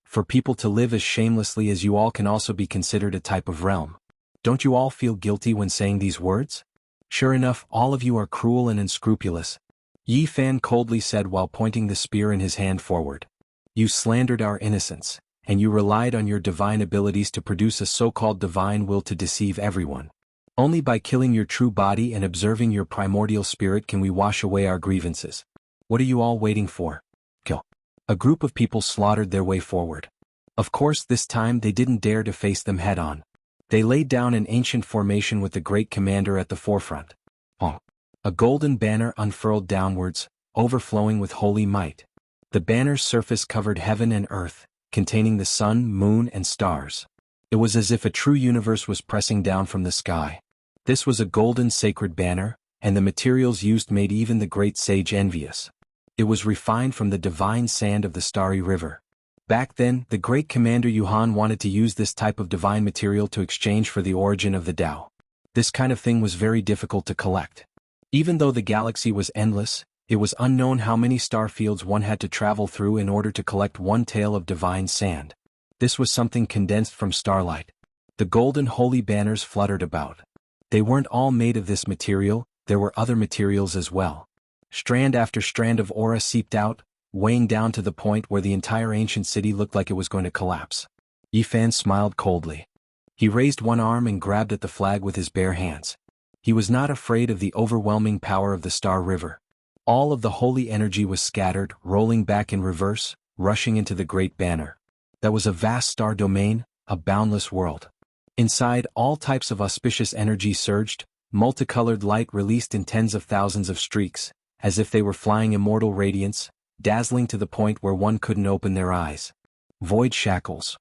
For people to live as shamelessly as you all can also be considered a type of realm. Don't you all feel guilty when saying these words? Sure enough, all of you are cruel and unscrupulous, Yi Fan coldly said while pointing the spear in his hand forward. You slandered our innocence, and you relied on your divine abilities to produce a so-called divine will to deceive everyone. Only by killing your true body and observing your primordial spirit can we wash away our grievances. What are you all waiting for? Kill. A group of people slaughtered their way forward. Of course, this time they didn't dare to face them head-on. They laid down an ancient formation with the great commander at the forefront. A golden banner unfurled downwards, overflowing with holy might. The banner's surface covered heaven and earth, containing the sun, moon, and stars. It was as if a true universe was pressing down from the sky. This was a golden sacred banner, and the materials used made even the great sage envious. It was refined from the divine sand of the starry river. Back then, the great commander Yuhan wanted to use this type of divine material to exchange for the origin of the Tao. This kind of thing was very difficult to collect. Even though the galaxy was endless, it was unknown how many star fields one had to travel through in order to collect one tael of divine sand. This was something condensed from starlight. The golden holy banners fluttered about. They weren't all made of this material, there were other materials as well. Strand after strand of aura seeped out, weighing down to the point where the entire ancient city looked like it was going to collapse. Yi Fan smiled coldly. He raised one arm and grabbed at the flag with his bare hands. He was not afraid of the overwhelming power of the Star River. All of the holy energy was scattered, rolling back in reverse, rushing into the great banner. That was a vast star domain, a boundless world. Inside, all types of auspicious energy surged, multicolored light released in tens of thousands of streaks, as if they were flying immortal radiance, dazzling to the point where one couldn't open their eyes. Void shackles.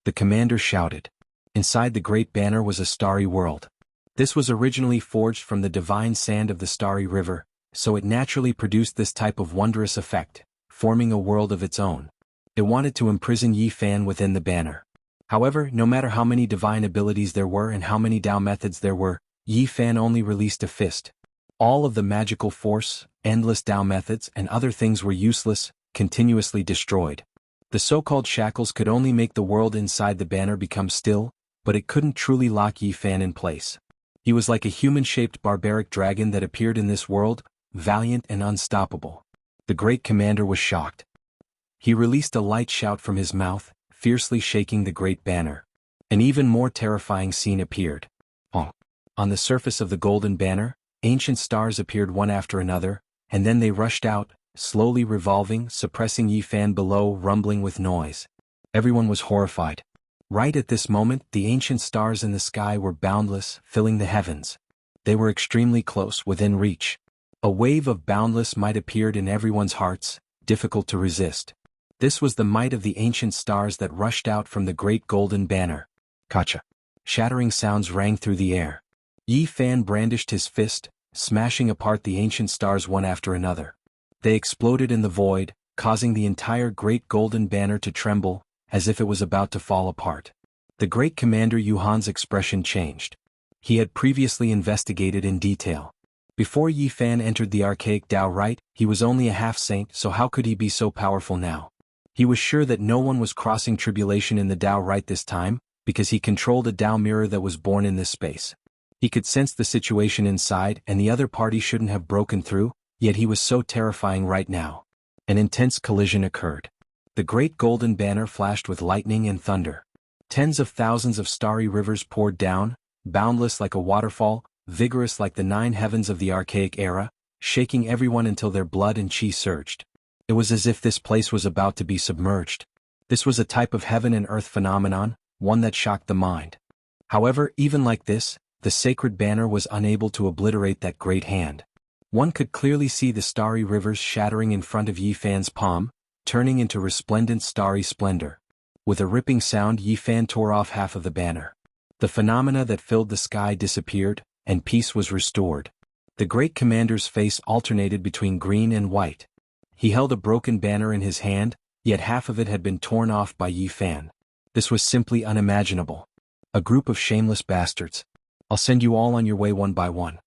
The commander shouted. Inside the great banner was a starry world. This was originally forged from the divine sand of the starry river, so it naturally produced this type of wondrous effect, forming a world of its own. It wanted to imprison Yi Fan within the banner. However, no matter how many divine abilities there were and how many Tao methods there were, Yi Fan only released a fist. All of the magical force, endless Tao methods, and other things were useless, continuously destroyed. The so-called shackles could only make the world inside the banner become still, but it couldn't truly lock Yi Fan in place. He was like a human-shaped barbaric dragon that appeared in this world, valiant and unstoppable. The great commander was shocked. He released a light shout from his mouth, fiercely shaking the great banner. An even more terrifying scene appeared. On the surface of the golden banner, ancient stars appeared one after another, and then they rushed out, slowly revolving, suppressing Yi Fan below, rumbling with noise. Everyone was horrified. Right at this moment, the ancient stars in the sky were boundless, filling the heavens. They were extremely close, within reach. A wave of boundless might appeared in everyone's hearts, difficult to resist. This was the might of the ancient stars that rushed out from the great golden banner. Kacha. Shattering sounds rang through the air. Yi Fan brandished his fist, smashing apart the ancient stars one after another. They exploded in the void, causing the entire great golden banner to tremble, as if it was about to fall apart. The great commander Yuhan's expression changed. He had previously investigated in detail. Before Yi Fan entered the archaic Tao Rite, he was only a half-saint, so how could he be so powerful now? He was sure that no one was crossing tribulation in the Tao Rite this time, because he controlled a Tao mirror that was born in this space. He could sense the situation inside, and the other party shouldn't have broken through, yet he was so terrifying right now. An intense collision occurred. The great golden banner flashed with lightning and thunder. Tens of thousands of starry rivers poured down, boundless like a waterfall, vigorous like the 9 heavens of the archaic era, shaking everyone until their blood and chi surged. It was as if this place was about to be submerged. This was a type of heaven and earth phenomenon, one that shocked the mind. However, even like this, the sacred banner was unable to obliterate that great hand. One could clearly see the starry rivers shattering in front of Yi Fan's palm, turning into resplendent starry splendor. With a ripping sound, Yi Fan tore off half of the banner. The phenomena that filled the sky disappeared, and peace was restored. The great commander's face alternated between green and white. He held a broken banner in his hand, yet half of it had been torn off by Yi Fan. This was simply unimaginable. A group of shameless bastards. I'll send you all on your way one by one.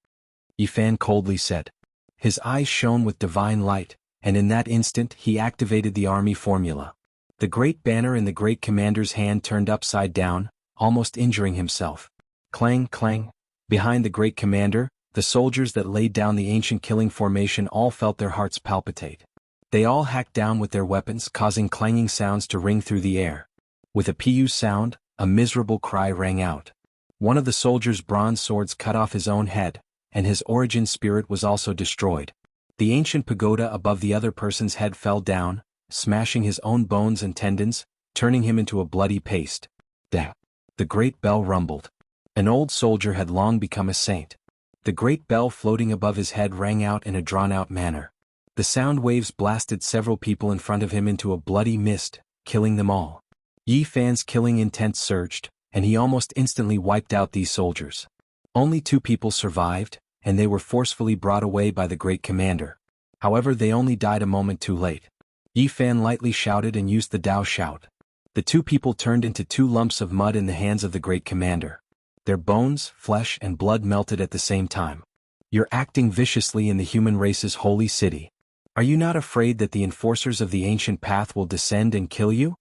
Yi Fan coldly said. His eyes shone with divine light, and in that instant he activated the army formula. The great banner in the great commander's hand turned upside down, almost injuring himself. Clang, clang. Behind the great commander, the soldiers that laid down the ancient killing formation all felt their hearts palpitate. They all hacked down with their weapons, causing clanging sounds to ring through the air. With a pu sound, a miserable cry rang out. One of the soldiers' bronze swords cut off his own head, and his origin spirit was also destroyed. The ancient pagoda above the other person's head fell down, smashing his own bones and tendons, turning him into a bloody paste. The great bell rumbled. An old soldier had long become a saint. The great bell floating above his head rang out in a drawn-out manner. The sound waves blasted several people in front of him into a bloody mist, killing them all. Yi Fan's killing intent surged, and he almost instantly wiped out these soldiers. Only 2 people survived, and they were forcefully brought away by the great commander. However, they only died a moment too late. Yi Fan lightly shouted and used the Tao shout. The 2 people turned into 2 lumps of mud in the hands of the great commander. Their bones, flesh, and blood melted at the same time. You're acting viciously in the human race's holy city. Are you not afraid that the enforcers of the ancient path will descend and kill you?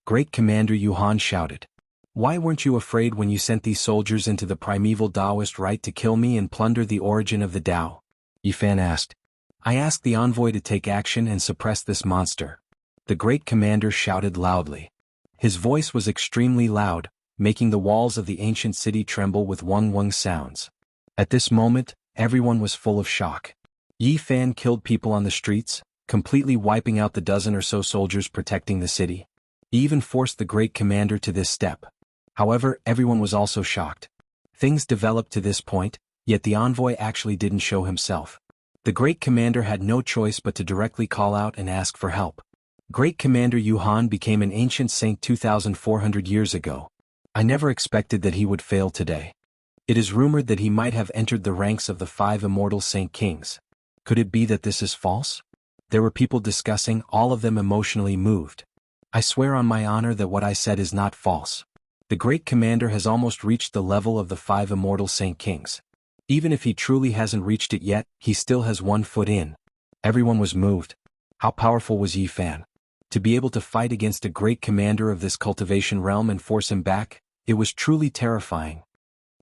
Great Commander Yuhan shouted. Why weren't you afraid when you sent these soldiers into the primeval Taoist rite to kill me and plunder the origin of the Tao? Yi Fan asked. I asked the envoy to take action and suppress this monster. The great commander shouted loudly. His voice was extremely loud, making the walls of the ancient city tremble with wung-wung sounds. At this moment, everyone was full of shock. Yi Fan killed people on the streets, completely wiping out the dozen or so soldiers protecting the city. He even forced the great commander to this step. However, everyone was also shocked. Things developed to this point, yet the envoy actually didn't show himself. The great commander had no choice but to directly call out and ask for help. Great Commander Yuhan became an ancient saint 2,400 years ago. I never expected that he would fail today. It is rumored that he might have entered the ranks of the 5 immortal saint kings. Could it be that this is false? There were people discussing, all of them emotionally moved. I swear on my honor that what I said is not false. The great commander has almost reached the level of the 5 immortal saint kings. Even if he truly hasn't reached it yet, he still has 1 foot in. Everyone was moved. How powerful was Yi Fan? To be able to fight against a great commander of this cultivation realm and force him back, it was truly terrifying.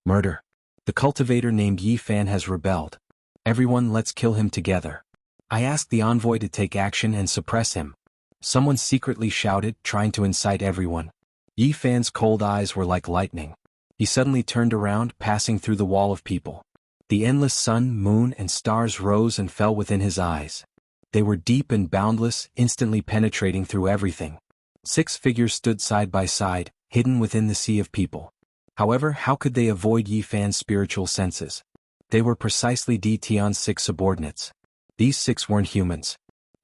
Murder. The cultivator named Yi Fan has rebelled. Everyone, let's kill him together. I asked the envoy to take action and suppress him. Someone secretly shouted, trying to incite everyone. Yi Fan's cold eyes were like lightning. He suddenly turned around, passing through the wall of people. The endless sun, moon, and stars rose and fell within his eyes. They were deep and boundless, instantly penetrating through everything. 6 figures stood side by side, hidden within the sea of people. However, how could they avoid Yi Fan's spiritual senses? They were precisely Di Tian's 6 subordinates. These 6 weren't humans.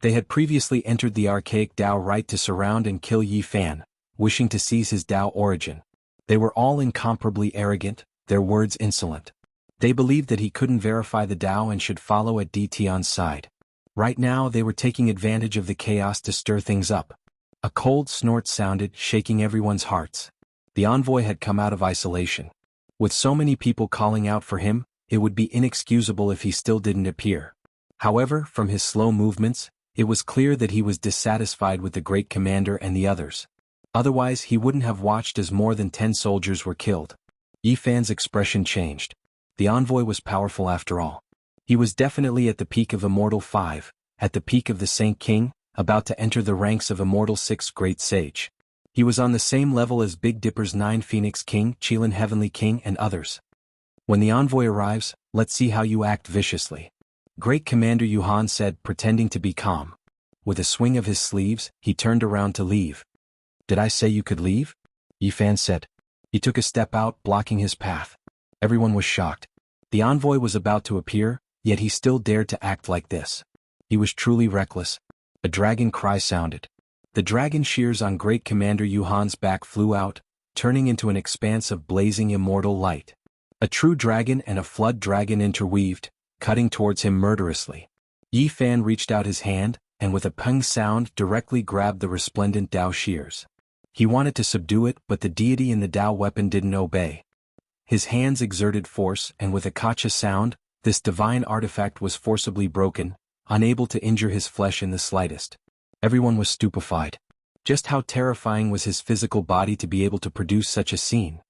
They had previously entered the archaic Dao rite to surround and kill Yi Fan, wishing to seize his Dao origin. They were all incomparably arrogant, their words insolent. They believed that he couldn't verify the Dao and should follow at Di Tian's side. Right now they were taking advantage of the chaos to stir things up. A cold snort sounded, shaking everyone's hearts. The envoy had come out of isolation. With so many people calling out for him, it would be inexcusable if he still didn't appear. However, from his slow movements, it was clear that he was dissatisfied with the great commander and the others. Otherwise he wouldn't have watched as more than 10 soldiers were killed. Yi Fan's expression changed. The envoy was powerful after all. He was definitely at the peak of Immortal 5, at the peak of the Saint King, about to enter the ranks of Immortal 6 Great Sage. He was on the same level as Big Dipper's 9 Phoenix King, Qilin Heavenly King and others. When the envoy arrives, let's see how you act viciously. Great Commander Yuhan said, pretending to be calm. With a swing of his sleeves, he turned around to leave. Did I say you could leave? Yi Fan said. He took a step out, blocking his path. Everyone was shocked. The envoy was about to appear, yet he still dared to act like this. He was truly reckless. A dragon cry sounded. The dragon shears on Great Commander Yuhan's back flew out, turning into an expanse of blazing immortal light. A true dragon and a flood dragon interweaved, cutting towards him murderously. Yi Fan reached out his hand, and with a pung sound directly grabbed the resplendent Dao shears. He wanted to subdue it, but the deity in the Dao weapon didn't obey. His hands exerted force, and with a kacha sound, this divine artifact was forcibly broken, unable to injure his flesh in the slightest. Everyone was stupefied. Just how terrifying was his physical body to be able to produce such a scene?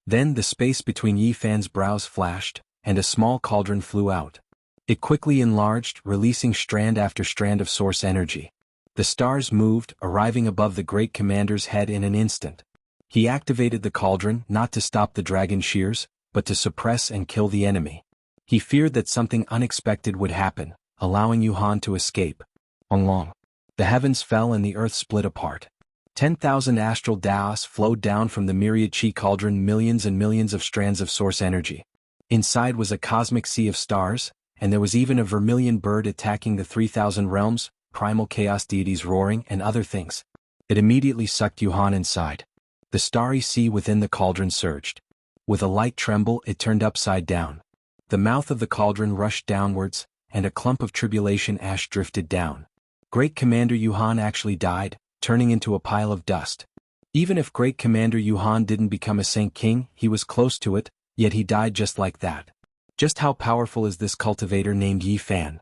Then the space between Yi Fan's brows flashed, and a small cauldron flew out. It quickly enlarged, releasing strand after strand of source energy. The stars moved, arriving above the great commander's head in an instant. He activated the cauldron not to stop the dragon shears, but to suppress and kill the enemy. He feared that something unexpected would happen, allowing Yuhan to escape. Long. The heavens fell and the earth split apart. 10,000 astral Daos flowed down from the myriad chi cauldron, millions and millions of strands of source energy. Inside was a cosmic sea of stars, and there was even a vermilion bird attacking the 3,000 realms, primal chaos deities roaring and other things. It immediately sucked Yuhan inside. The starry sea within the cauldron surged. With a light tremble it turned upside down. The mouth of the cauldron rushed downwards, and a clump of tribulation ash drifted down. Great Commander Yuhan actually died, turning into a pile of dust. Even if Great Commander Yuhan didn't become a Saint King, he was close to it, yet he died just like that. Just how powerful is this cultivator named Yi Fan?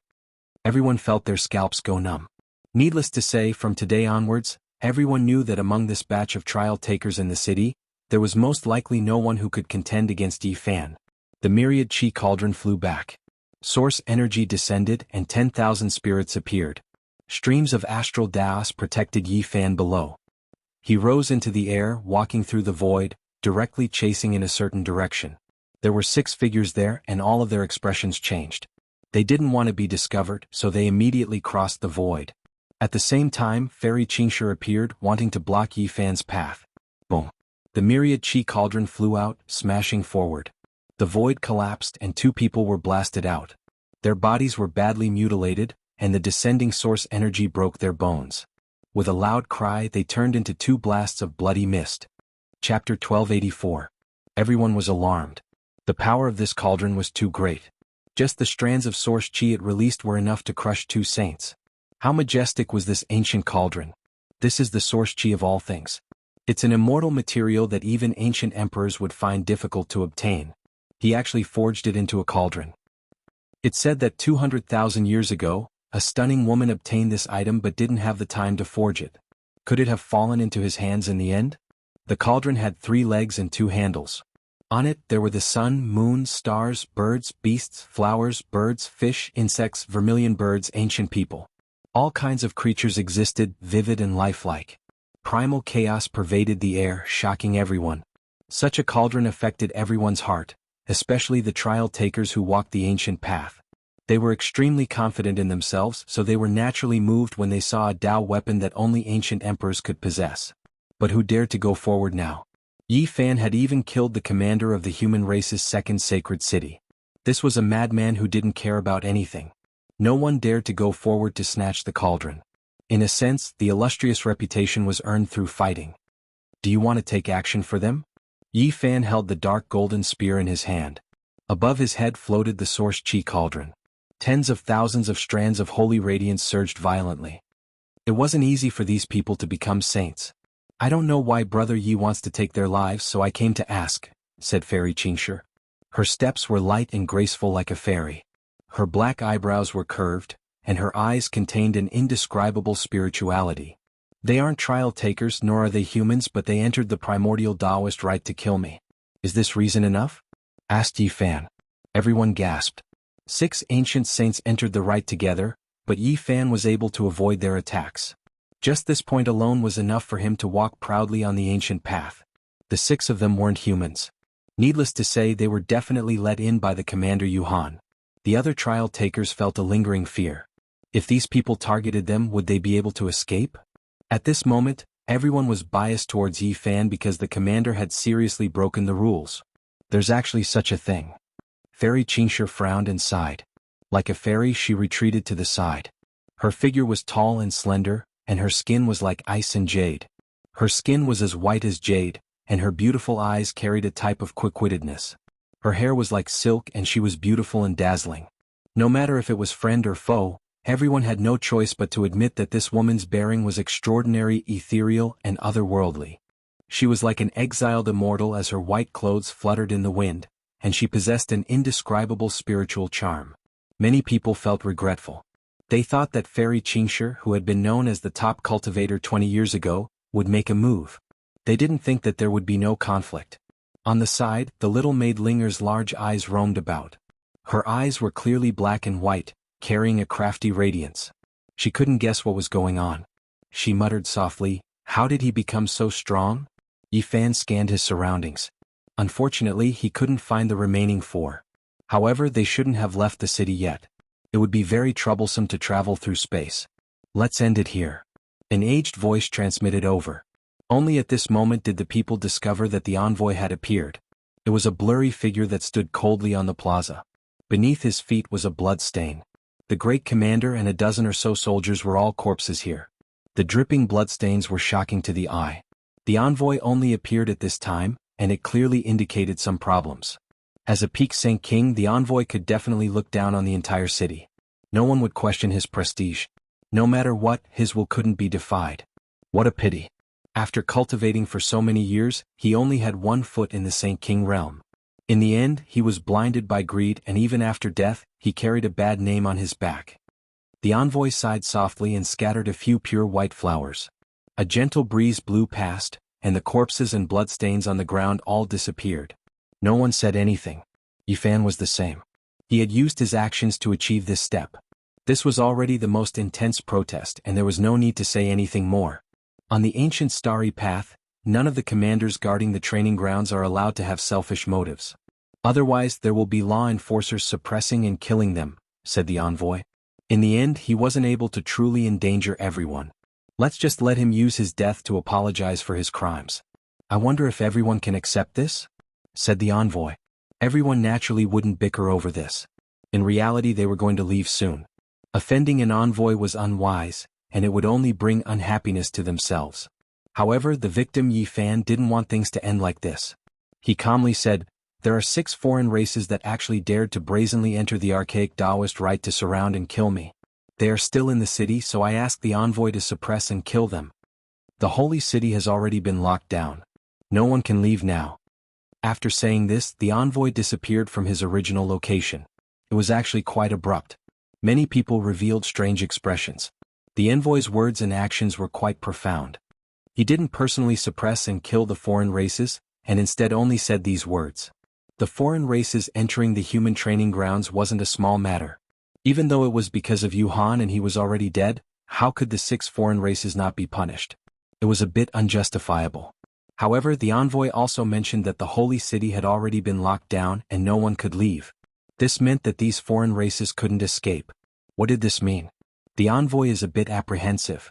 Everyone felt their scalps go numb. Needless to say, from today onwards, everyone knew that among this batch of trial takers in the city, there was most likely no one who could contend against Yi Fan. The myriad chi cauldron flew back. Source energy descended and 10,000 spirits appeared. Streams of astral Daos protected Yi Fan below. He rose into the air, walking through the void, directly chasing in a certain direction. There were 6 figures there and all of their expressions changed. They didn't want to be discovered, so they immediately crossed the void. At the same time, Fairy Qingshi appeared, wanting to block Yi Fan's path. Boom. The myriad chi cauldron flew out, smashing forward. The void collapsed and 2 people were blasted out. Their bodies were badly mutilated, and the descending source energy broke their bones. With a loud cry they turned into 2 blasts of bloody mist. Chapter 1284. Everyone was alarmed. The power of this cauldron was too great. Just the strands of source chi it released were enough to crush 2 saints. How majestic was this ancient cauldron? This is the source chi of all things. It's an immortal material that even ancient emperors would find difficult to obtain. He actually forged it into a cauldron. It's said that 200,000 years ago, a stunning woman obtained this item but didn't have the time to forge it. Could it have fallen into his hands in the end? The cauldron had 3 legs and 2 handles. On it there were the sun, moon, stars, birds, beasts, flowers, birds, fish, insects, vermilion birds, ancient people. All kinds of creatures existed, vivid and lifelike. Primal chaos pervaded the air, shocking everyone. Such a cauldron affected everyone's heart, especially the trial takers who walked the ancient path. They were extremely confident in themselves, so they were naturally moved when they saw a Dao weapon that only ancient emperors could possess. But who dared to go forward now? Yi Fan had even killed the commander of the human race's 2nd sacred city. This was a madman who didn't care about anything. No one dared to go forward to snatch the cauldron. In a sense, the illustrious reputation was earned through fighting. Do you want to take action for them? Yi Fan held the dark golden spear in his hand. Above his head floated the source chi cauldron. Tens of thousands of strands of holy radiance surged violently. It wasn't easy for these people to become saints. I don't know why Brother Yi wants to take their lives, so I came to ask, said Fairy Qingshi. Her steps were light and graceful like a fairy. Her black eyebrows were curved, and her eyes contained an indescribable spirituality. They aren't trial takers nor are they humans, but they entered the primordial Taoist rite to kill me. Is this reason enough? Asked Yi Fan. Everyone gasped. 6 ancient saints entered the rite together, but Yi Fan was able to avoid their attacks. Just this point alone was enough for him to walk proudly on the ancient path. The 6 of them weren't humans. Needless to say, they were definitely let in by the commander Yuhan. The other trial takers felt a lingering fear. If these people targeted them, would they be able to escape? At this moment, everyone was biased towards Yi Fan because the commander had seriously broken the rules. There's actually such a thing. Fairy Qingshi frowned and sighed. Like a fairy, she retreated to the side. Her figure was tall and slender, and her skin was like ice and jade. Her skin was as white as jade, and her beautiful eyes carried a type of quick-wittedness. Her hair was like silk and she was beautiful and dazzling. No matter if it was friend or foe, everyone had no choice but to admit that this woman's bearing was extraordinary, ethereal, and otherworldly. She was like an exiled immortal as her white clothes fluttered in the wind, and she possessed an indescribable spiritual charm. Many people felt regretful. They thought that Fairy Qingshi, who had been known as the top cultivator 20 years ago, would make a move. They didn't think that there would be no conflict. On the side, the little maid Linger's large eyes roamed about. Her eyes were clearly black and white, carrying a crafty radiance. She couldn't guess what was going on. She muttered softly, "How did he become so strong?" Yi Fan scanned his surroundings. Unfortunately, he couldn't find the remaining 4. However, they shouldn't have left the city yet. It would be very troublesome to travel through space. Let's end it here. An aged voice transmitted over. Only at this moment did the people discover that the envoy had appeared. It was a blurry figure that stood coldly on the plaza. Beneath his feet was a blood stain. The great commander and a dozen or so soldiers were all corpses here. The dripping bloodstains were shocking to the eye. The envoy only appeared at this time, and it clearly indicated some problems. As a peak Saint King, the envoy could definitely look down on the entire city. No one would question his prestige. No matter what, his will couldn't be defied. What a pity. After cultivating for so many years, he only had 1 foot in the Saint King realm. In the end, he was blinded by greed, and even after death, he carried a bad name on his back. The envoy sighed softly and scattered a few pure white flowers. A gentle breeze blew past, and the corpses and bloodstains on the ground all disappeared. No one said anything. Yi Fan was the same. He had used his actions to achieve this step. This was already the most intense protest, and there was no need to say anything more. On the ancient starry path, none of the commanders guarding the training grounds are allowed to have selfish motives. Otherwise, there will be law enforcers suppressing and killing them, said the envoy. In the end, he wasn't able to truly endanger everyone. Let's just let him use his death to apologize for his crimes. I wonder if everyone can accept this? Said the envoy. Everyone naturally wouldn't bicker over this. In reality, they were going to leave soon. Offending an envoy was unwise, and it would only bring unhappiness to themselves. However, the victim Yi Fan didn't want things to end like this. He calmly said, "There are 6 foreign races that actually dared to brazenly enter the archaic Taoist rite to surround and kill me. They are still in the city, so I asked the envoy to suppress and kill them. The holy city has already been locked down. No one can leave now." After saying this, the envoy disappeared from his original location. It was actually quite abrupt. Many people revealed strange expressions. The envoy's words and actions were quite profound. He didn't personally suppress and kill the foreign races, and instead only said these words. The foreign races entering the human training grounds wasn't a small matter. Even though it was because of Yuhan and he was already dead, how could the 6 foreign races not be punished? It was a bit unjustifiable. However, the envoy also mentioned that the holy city had already been locked down and no one could leave. This meant that these foreign races couldn't escape. What did this mean? The envoy is a bit apprehensive.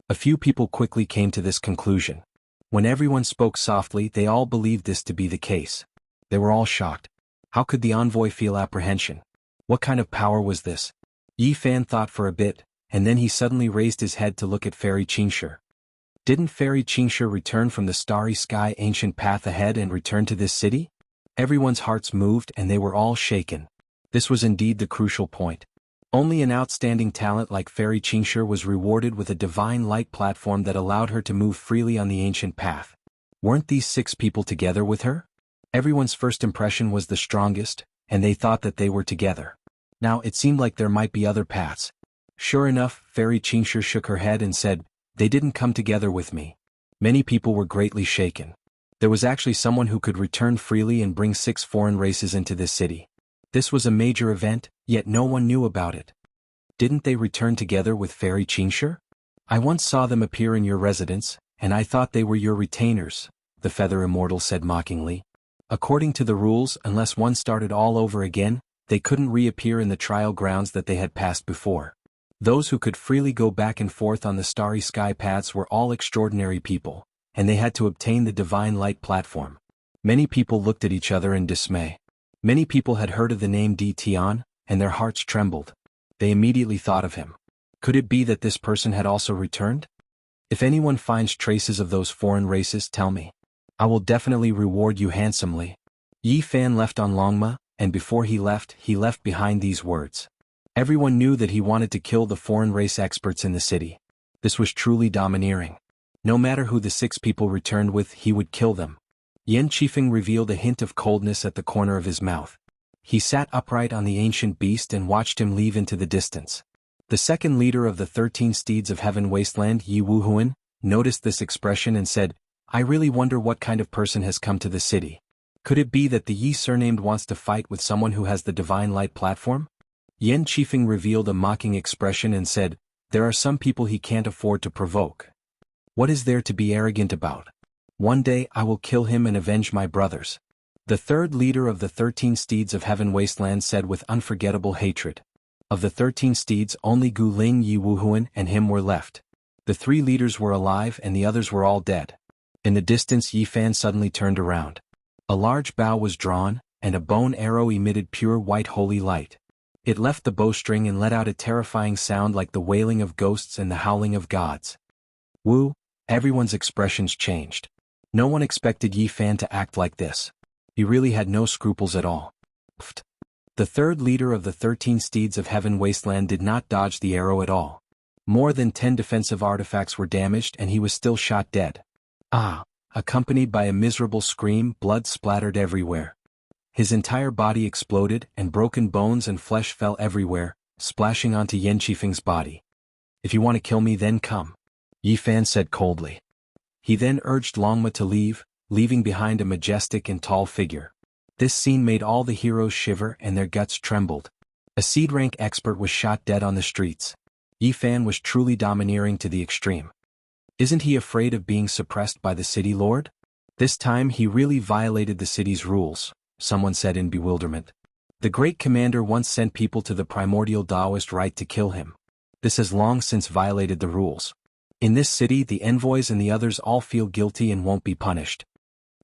A few people quickly came to this conclusion. When everyone spoke softly, they all believed this to be the case. They were all shocked. How could the envoy feel apprehension? What kind of power was this? Yi Fan thought for a bit, and then he suddenly raised his head to look at Fairy Qingshi. Didn't Fairy Qingshi return from the starry sky ancient path ahead and return to this city? Everyone's hearts moved and they were all shaken. This was indeed the crucial point. Only an outstanding talent like Fairy Qingshi was rewarded with a divine light platform that allowed her to move freely on the ancient path. Weren't these 6 people together with her? Everyone's first impression was the strongest, and they thought that they were together. Now it seemed like there might be other paths. Sure enough, Fairy Qingshi shook her head and said, "They didn't come together with me." Many people were greatly shaken. There was actually someone who could return freely and bring 6 foreign races into this city. This was a major event, yet no one knew about it. Didn't they return together with Fairy Qingshi? I once saw them appear in your residence, and I thought they were your retainers, the Feather Immortal said mockingly. According to the rules, unless one started all over again, they couldn't reappear in the trial grounds that they had passed before. Those who could freely go back and forth on the starry sky paths were all extraordinary people, and they had to obtain the divine light platform. Many people looked at each other in dismay. Many people had heard of the name Di Tian, and their hearts trembled. They immediately thought of him. Could it be that this person had also returned? If anyone finds traces of those foreign races, tell me. I will definitely reward you handsomely. Yi Fan left on Longma, and before he left behind these words. Everyone knew that he wanted to kill the foreign race experts in the city. This was truly domineering. No matter who the 6 people returned with, he would kill them. Yan Qifeng revealed a hint of coldness at the corner of his mouth. He sat upright on the ancient beast and watched him leave into the distance. The second leader of the 13 steeds of heaven wasteland, Yi Wuhuan, noticed this expression and said, "I really wonder what kind of person has come to the city. Could it be that the Yi surnamed wants to fight with someone who has the divine light platform?" Yan Qifeng revealed a mocking expression and said, "There are some people he can't afford to provoke. What is there to be arrogant about? One day I will kill him and avenge my brothers." The third leader of the 13 steeds of heaven wasteland said with unforgettable hatred. Of the 13 steeds, only Gu Ling, Yi Wuhuan, and him were left. The 3 leaders were alive and the others were all dead. In the distance, Yi Fan suddenly turned around. A large bow was drawn, and a bone arrow emitted pure white holy light. It left the bowstring and let out a terrifying sound like the wailing of ghosts and the howling of gods. Wu, everyone's expressions changed. No one expected Yi Fan to act like this. He really had no scruples at all. Pfft. The third leader of the 13 steeds of heaven wasteland did not dodge the arrow at all. More than 10 defensive artifacts were damaged and he was still shot dead. Ah! Accompanied by a miserable scream, blood splattered everywhere. His entire body exploded and broken bones and flesh fell everywhere, splashing onto Yan Qifeng's body. "If you want to kill me, then come," Yi Fan said coldly. He then urged Longma to leave, leaving behind a majestic and tall figure. This scene made all the heroes shiver and their guts trembled. A seed rank expert was shot dead on the streets. Yi Fan was truly domineering to the extreme. Isn't he afraid of being suppressed by the city lord? This time he really violated the city's rules, someone said in bewilderment. The great commander once sent people to the primordial Taoist rite to kill him. This has long since violated the rules. In this city the envoys and the others all feel guilty and won't be punished.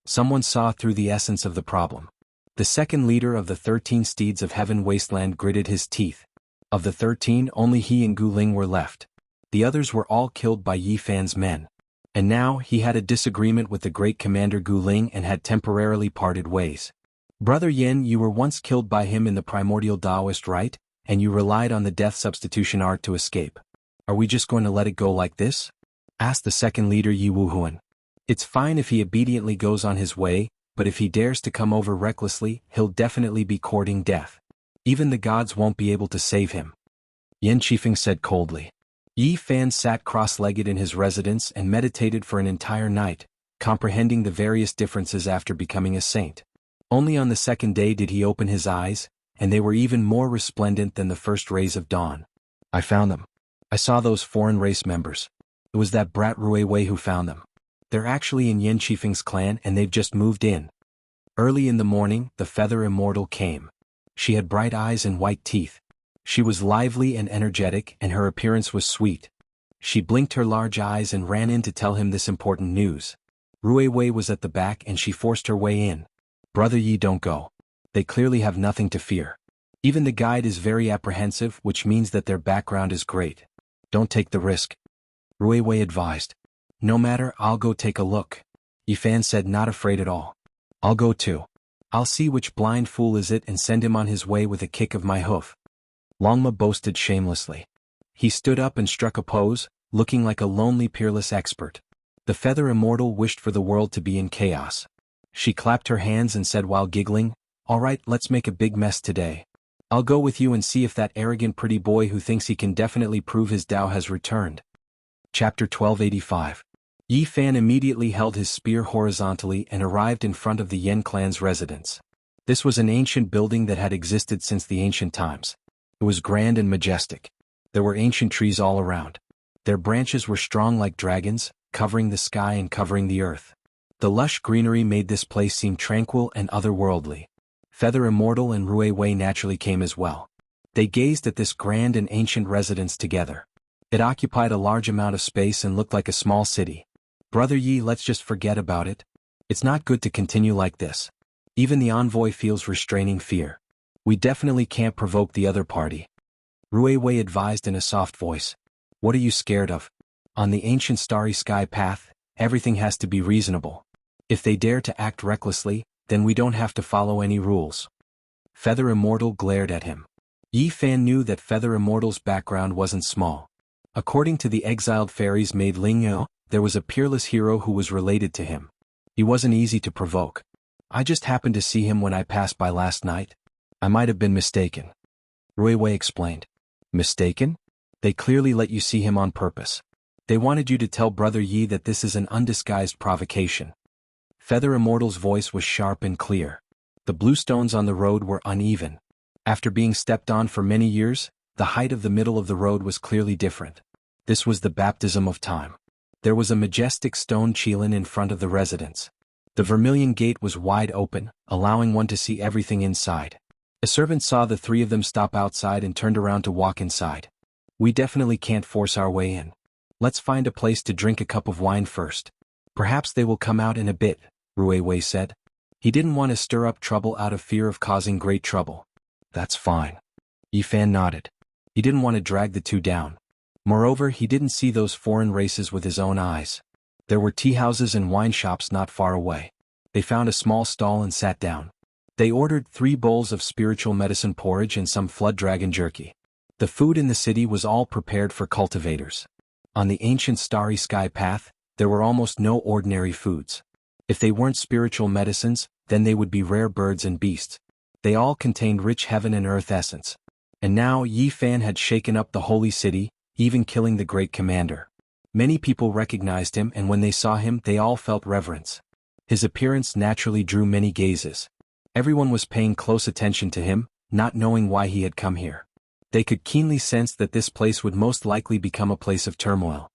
Someone saw through the essence of the problem. The second leader of the 13 steeds of heaven wasteland gritted his teeth. Of the 13, only he and Gu Ling were left. The others were all killed by Yi Fan's men. And now he had a disagreement with the great commander Gu Ling and had temporarily parted ways. "Brother Yin, you were once killed by him in the primordial Taoist rite, and you relied on the death substitution art to escape. Are we just going to let it go like this?" asked the second leader Yi Wuhuan. "It's fine if he obediently goes on his way, but if he dares to come over recklessly, he'll definitely be courting death. Even the gods won't be able to save him," Yan Qifeng said coldly. Yi Fan sat cross-legged in his residence and meditated for an entire night, comprehending the various differences after becoming a saint. Only on the second day did he open his eyes, and they were even more resplendent than the first rays of dawn. "I found them. I saw those foreign race members. It was that brat Rui Wei who found them. They're actually in Yan Qifeng's clan and they've just moved in." Early in the morning, the Feather Immortal came. She had bright eyes and white teeth. She was lively and energetic and her appearance was sweet. She blinked her large eyes and ran in to tell him this important news. Rui Wei was at the back and she forced her way in. "Brother Yi, don't go. They clearly have nothing to fear. Even the guide is very apprehensive, which means that their background is great. Don't take the risk. Ruiwei advised. No matter, I'll go take a look. Yifan said, not afraid at all. I'll go too. I'll see which blind fool is it and send him on his way with a kick of my hoof. Longma boasted shamelessly. He stood up and struck a pose, looking like a lonely peerless expert. The feather immortal wished for the world to be in chaos. She clapped her hands and said while giggling, all right, let's make a big mess today. I'll go with you and see if that arrogant pretty boy who thinks he can definitely prove his Tao has returned. Chapter 1285. Yi Fan immediately held his spear horizontally and arrived in front of the Yen clan's residence. This was an ancient building that had existed since the ancient times. It was grand and majestic. There were ancient trees all around. Their branches were strong like dragons, covering the sky and covering the earth. The lush greenery made this place seem tranquil and otherworldly. Feather Immortal and Ruiwei naturally came as well. They gazed at this grand and ancient residence together. It occupied a large amount of space and looked like a small city. Brother Yi, let's just forget about it. It's not good to continue like this. Even the envoy feels restraining fear. We definitely can't provoke the other party. Ruiwei advised in a soft voice. What are you scared of? On the ancient starry sky path, everything has to be reasonable. If they dare to act recklessly, then we don't have to follow any rules. Feather Immortal glared at him. Yi Fan knew that Feather Immortal's background wasn't small. According to the exiled fairies maid Lingyo, there was a peerless hero who was related to him. He wasn't easy to provoke. I just happened to see him when I passed by last night. I might have been mistaken. Ruiwei explained. Mistaken? They clearly let you see him on purpose. They wanted you to tell Brother Yi that this is an undisguised provocation. Feather Immortal's voice was sharp and clear. The bluestones on the road were uneven. After being stepped on for many years, the height of the middle of the road was clearly different. This was the baptism of time. There was a majestic stone chilin in front of the residence. The vermilion gate was wide open, allowing one to see everything inside. A servant saw the three of them stop outside and turned around to walk inside. We definitely can't force our way in. Let's find a place to drink a cup of wine first. Perhaps they will come out in a bit, Ruiwei said. He didn't want to stir up trouble out of fear of causing great trouble. That's fine. Yifan nodded. He didn't want to drag the two down. Moreover, he didn't see those foreign races with his own eyes. There were tea houses and wine shops not far away. They found a small stall and sat down. They ordered 3 bowls of spiritual medicine porridge and some flood dragon jerky. The food in the city was all prepared for cultivators. On the ancient starry sky path, there were almost no ordinary foods. If they weren't spiritual medicines, then they would be rare birds and beasts. They all contained rich heaven and earth essence. And now Yi Fan had shaken up the holy city, even killing the great commander. Many people recognized him, and when they saw him they all felt reverence. His appearance naturally drew many gazes. Everyone was paying close attention to him, not knowing why he had come here. They could keenly sense that this place would most likely become a place of turmoil.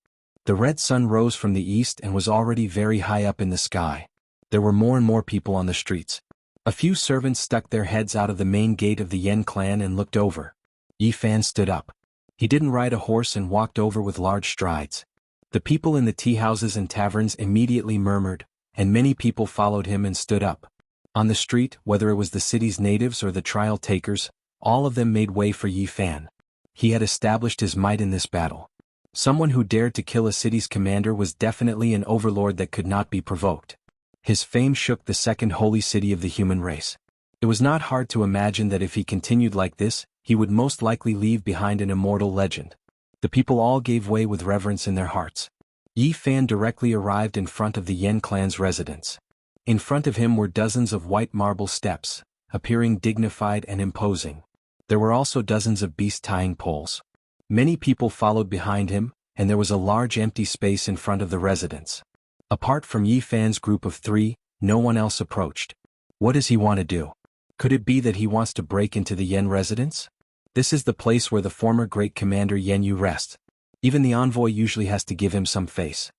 The red sun rose from the east and was already very high up in the sky. There were more and more people on the streets. A few servants stuck their heads out of the main gate of the Yen clan and looked over. Yi Fan stood up. He didn't ride a horse and walked over with large strides. The people in the tea houses and taverns immediately murmured, and many people followed him and stood up. On the street, whether it was the city's natives or the trial takers, all of them made way for Yi Fan. He had established his might in this battle. Someone who dared to kill a city's commander was definitely an overlord that could not be provoked. His fame shook the second holy city of the human race. It was not hard to imagine that if he continued like this, he would most likely leave behind an immortal legend. The people all gave way with reverence in their hearts. Yi Fan directly arrived in front of the Yen clan's residence. In front of him were dozens of white marble steps, appearing dignified and imposing. There were also dozens of beast-tying poles. Many people followed behind him, and there was a large empty space in front of the residence. Apart from Yi Fan's group of 3, no one else approached. What does he want to do? Could it be that he wants to break into the Yen residence? This is the place where the former great commander Yen Yu rests. Even the envoy usually has to give him some face.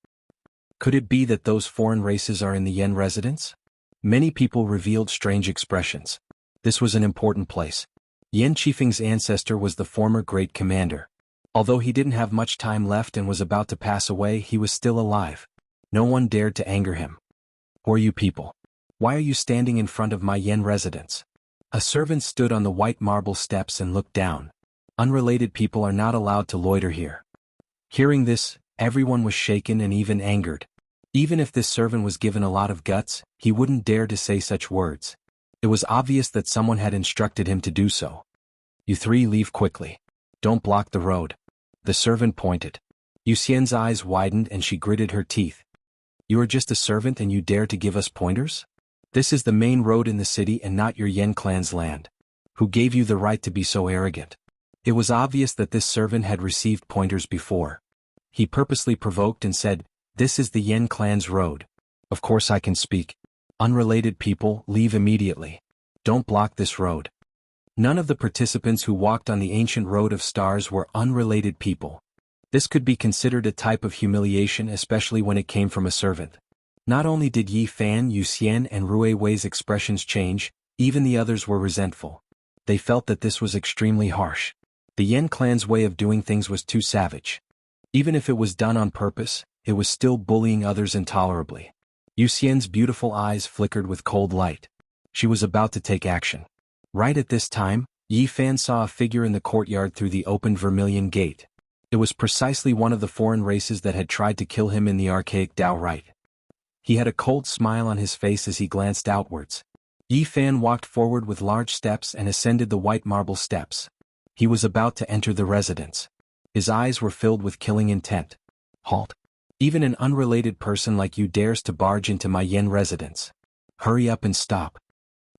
Could it be that those foreign races are in the Yen residence? Many people revealed strange expressions. This was an important place. Yen Qifeng's ancestor was the former great commander. Although he didn't have much time left and was about to pass away, he was still alive. No one dared to anger him. Who are you people? Why are you standing in front of my Yen residence? A servant stood on the white marble steps and looked down. Unrelated people are not allowed to loiter here. Hearing this, everyone was shaken and even angered. Even if this servant was given a lot of guts, he wouldn't dare to say such words. It was obvious that someone had instructed him to do so. You three leave quickly. Don't block the road. The servant pointed. Yuxian's eyes widened and she gritted her teeth. You are just a servant and you dare to give us pointers? This is the main road in the city and not your Yen clan's land. Who gave you the right to be so arrogant? It was obvious that this servant had received pointers before. He purposely provoked and said, This is the Yen clan's road. Of course I can speak. Unrelated people, leave immediately. Don't block this road. None of the participants who walked on the ancient road of stars were unrelated people. This could be considered a type of humiliation, especially when it came from a servant. Not only did Yi Fan, Yu Xian and Rui Wei's expressions change, even the others were resentful. They felt that this was extremely harsh. The Yen clan's way of doing things was too savage. Even if it was done on purpose, it was still bullying others intolerably. Yu Xian's beautiful eyes flickered with cold light. She was about to take action. Right at this time, Yi Fan saw a figure in the courtyard through the opened vermilion gate. It was precisely one of the foreign races that had tried to kill him in the archaic Dao rite. He had a cold smile on his face as he glanced outwards. Yi Fan walked forward with large steps and ascended the white marble steps. He was about to enter the residence. His eyes were filled with killing intent. Halt! Even an unrelated person like you dares to barge into my Yen residence. Hurry up and stop.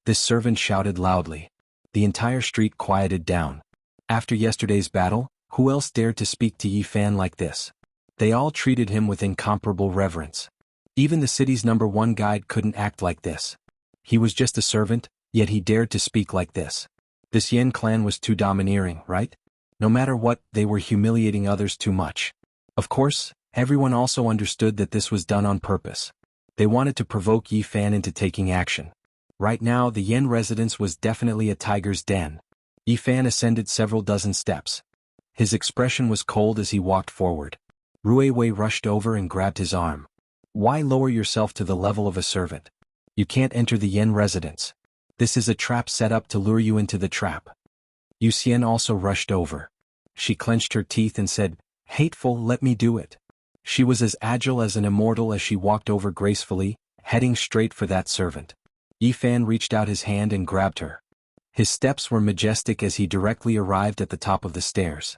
This servant shouted loudly. The entire street quieted down. After yesterday's battle, who else dared to speak to Yi Fan like this? They all treated him with incomparable reverence. Even the city's #1 guide couldn't act like this. He was just a servant, yet he dared to speak like this. This Yen clan was too domineering, right? No matter what, they were humiliating others too much. Of course, everyone also understood that this was done on purpose. They wanted to provoke Yi Fan into taking action. Right now, the Yen residence was definitely a tiger's den. Yi Fan ascended several dozen steps. His expression was cold as he walked forward. Rui Wei rushed over and grabbed his arm. Why lower yourself to the level of a servant? You can't enter the Yen residence. This is a trap set up to lure you into the trap. Yu Xian also rushed over. She clenched her teeth and said, Hateful, let me do it. She was as agile as an immortal as she walked over gracefully, heading straight for that servant. Yi Fan reached out his hand and grabbed her. His steps were majestic as he directly arrived at the top of the stairs.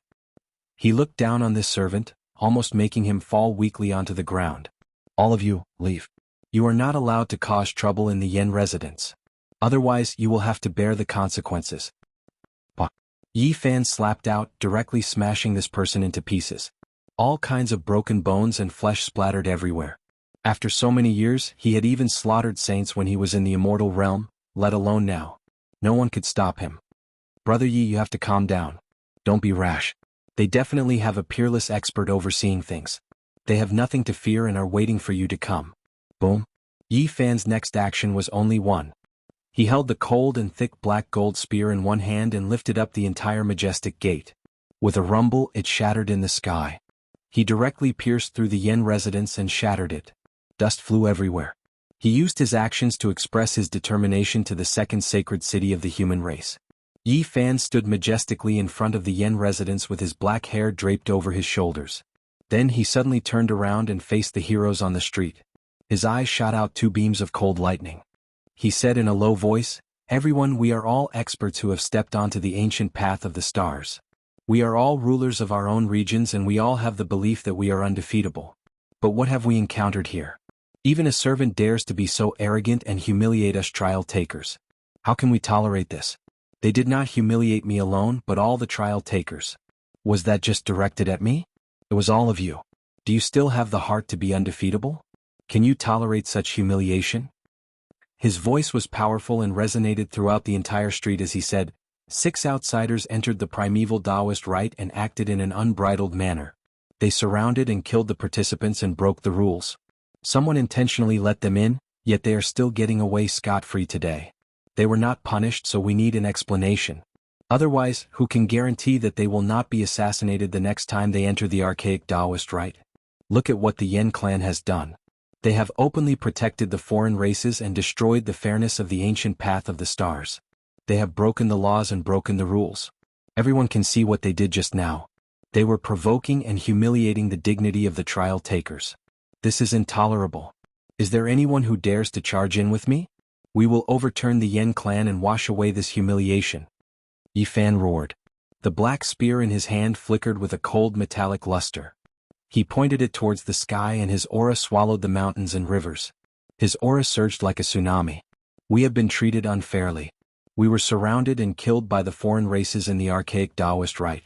He looked down on this servant, almost making him fall weakly onto the ground. All of you, leave. You are not allowed to cause trouble in the Yen residence. Otherwise, you will have to bear the consequences. Bah! Yi Fan slapped out, directly smashing this person into pieces. All kinds of broken bones and flesh splattered everywhere. After so many years, he had even slaughtered saints when he was in the immortal realm, let alone now. No one could stop him. Brother Yi, you have to calm down. Don't be rash. They definitely have a peerless expert overseeing things. They have nothing to fear and are waiting for you to come. Boom. Yi Fan's next action was only one. He held the cold and thick black gold spear in one hand and lifted up the entire majestic gate. With a rumble, it shattered in the sky. He directly pierced through the Yen residence and shattered it. Dust flew everywhere. He used his actions to express his determination to the second sacred city of the human race. Yi Fan stood majestically in front of the Yen residence with his black hair draped over his shoulders. Then he suddenly turned around and faced the heroes on the street. His eyes shot out 2 beams of cold lightning. He said in a low voice, Everyone, we are all experts who have stepped onto the ancient path of the stars. We are all rulers of our own regions and we all have the belief that we are undefeatable. But what have we encountered here? Even a servant dares to be so arrogant and humiliate us trial takers. How can we tolerate this? They did not humiliate me alone, but all the trial takers. Was that just directed at me? It was all of you. Do you still have the heart to be undefeatable? Can you tolerate such humiliation? His voice was powerful and resonated throughout the entire street as he said, 6 outsiders entered the primeval Taoist rite and acted in an unbridled manner. They surrounded and killed the participants and broke the rules. Someone intentionally let them in, yet they are still getting away scot-free today. They were not punished, so we need an explanation. Otherwise, who can guarantee that they will not be assassinated the next time they enter the archaic Taoist rite? Look at what the Yen clan has done. They have openly protected the foreign races and destroyed the fairness of the ancient path of the stars. They have broken the laws and broken the rules. Everyone can see what they did just now. They were provoking and humiliating the dignity of the trial takers. This is intolerable. Is there anyone who dares to charge in with me? We will overturn the Yen clan and wash away this humiliation. Yi Fan roared. The black spear in his hand flickered with a cold metallic luster. He pointed it towards the sky and his aura swallowed the mountains and rivers. His aura surged like a tsunami. We have been treated unfairly. We were surrounded and killed by the foreign races in the archaic Taoist rite.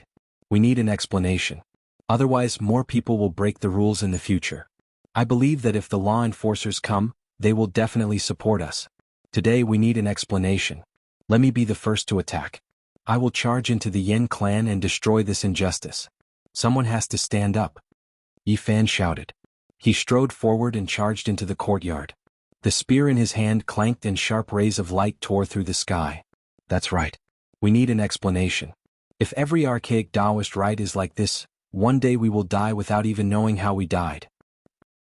We need an explanation. Otherwise, more people will break the rules in the future. I believe that if the law enforcers come, they will definitely support us. Today we need an explanation. Let me be the first to attack. I will charge into the Yen clan and destroy this injustice. Someone has to stand up. Yi Fan shouted. He strode forward and charged into the courtyard. The spear in his hand clanked and sharp rays of light tore through the sky. That's right. We need an explanation. If every archaic Taoist rite is like this, one day we will die without even knowing how we died.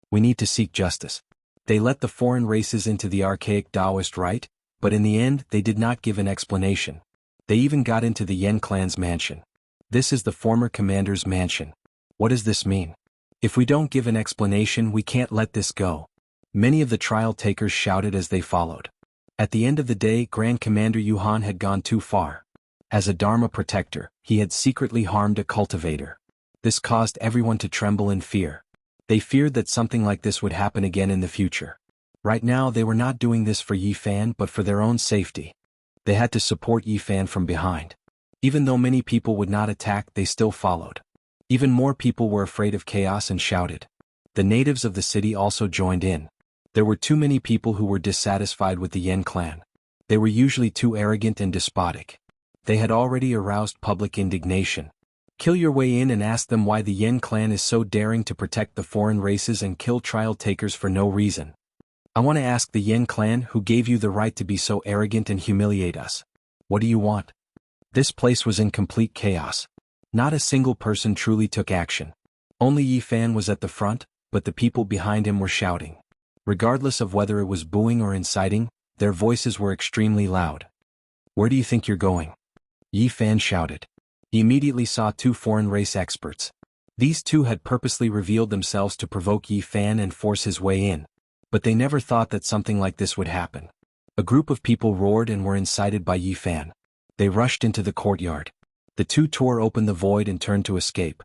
We need to seek justice. They let the foreign races into the archaic Taoist rite, but in the end they did not give an explanation. They even got into the Yen clan's mansion. This is the former commander's mansion. What does this mean? If we don't give an explanation, we can't let this go. Many of the trial takers shouted as they followed. At the end of the day, Grand Commander Yuhan had gone too far. As a Dharma protector, he had secretly harmed a cultivator. This caused everyone to tremble in fear. They feared that something like this would happen again in the future. Right now they were not doing this for Yi Fan but for their own safety. They had to support Yi Fan from behind. Even though many people would not attack, they still followed. Even more people were afraid of chaos and shouted. The natives of the city also joined in. There were too many people who were dissatisfied with the Yen clan. They were usually too arrogant and despotic. They had already aroused public indignation. Kill your way in and ask them why the Yen clan is so daring to protect the foreign races and kill trial takers for no reason. I want to ask the Yen clan who gave you the right to be so arrogant and humiliate us. What do you want? This place was in complete chaos. Not a single person truly took action. Only Yi Fan was at the front, but the people behind him were shouting. Regardless of whether it was booing or inciting, their voices were extremely loud. Where do you think you're going? Yi Fan shouted. He immediately saw two foreign race experts. These two had purposely revealed themselves to provoke Yi Fan and force his way in. But they never thought that something like this would happen. A group of people roared and were incited by Yi Fan. They rushed into the courtyard. The two tore open the void and turned to escape.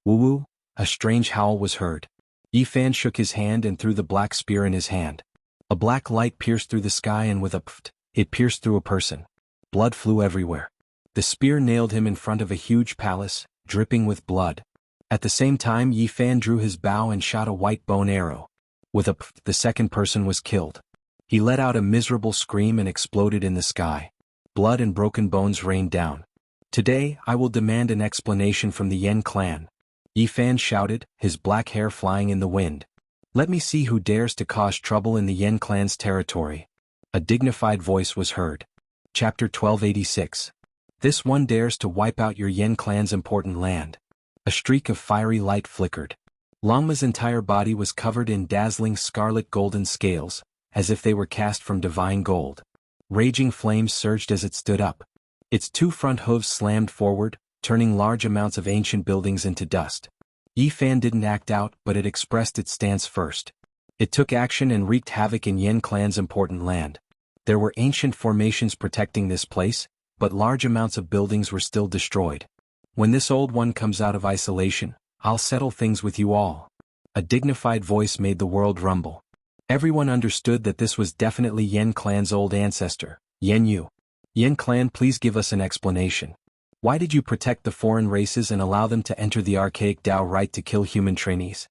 Woo-woo, a strange howl was heard. Yi Fan shook his hand and threw the black spear in his hand. A black light pierced through the sky and with a pft, it pierced through a person. Blood flew everywhere. The spear nailed him in front of a huge palace, dripping with blood. At the same time Yi Fan drew his bow and shot a white bone arrow. With a pft, the second person was killed. He let out a miserable scream and exploded in the sky. Blood and broken bones rained down. Today, I will demand an explanation from the Yen clan. Yi Fan shouted, his black hair flying in the wind. Let me see who dares to cause trouble in the Yen clan's territory. A dignified voice was heard. Chapter 1286. This one dares to wipe out your Yen clan's important land. A streak of fiery light flickered. Longma's entire body was covered in dazzling scarlet golden scales, as if they were cast from divine gold. Raging flames surged as it stood up. Its two front hooves slammed forward, turning large amounts of ancient buildings into dust. Yi Fan didn't act out, but it expressed its stance first. It took action and wreaked havoc in Yen clan's important land. There were ancient formations protecting this place, but large amounts of buildings were still destroyed. When this old one comes out of isolation, I'll settle things with you all. A dignified voice made the world rumble. Everyone understood that this was definitely Yen clan's old ancestor, Yen Yu. Yen clan, please give us an explanation. Why did you protect the foreign races and allow them to enter the archaic Tao rite to kill human trainees?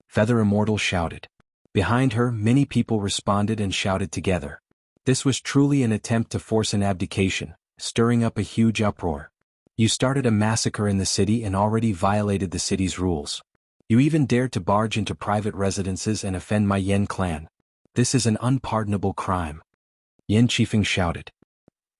Feather Immortal shouted. Behind her, many people responded and shouted together. This was truly an attempt to force an abdication, stirring up a huge uproar. You started a massacre in the city and already violated the city's rules. You even dared to barge into private residences and offend my Yen clan. This is an unpardonable crime. Yen Qifeng shouted.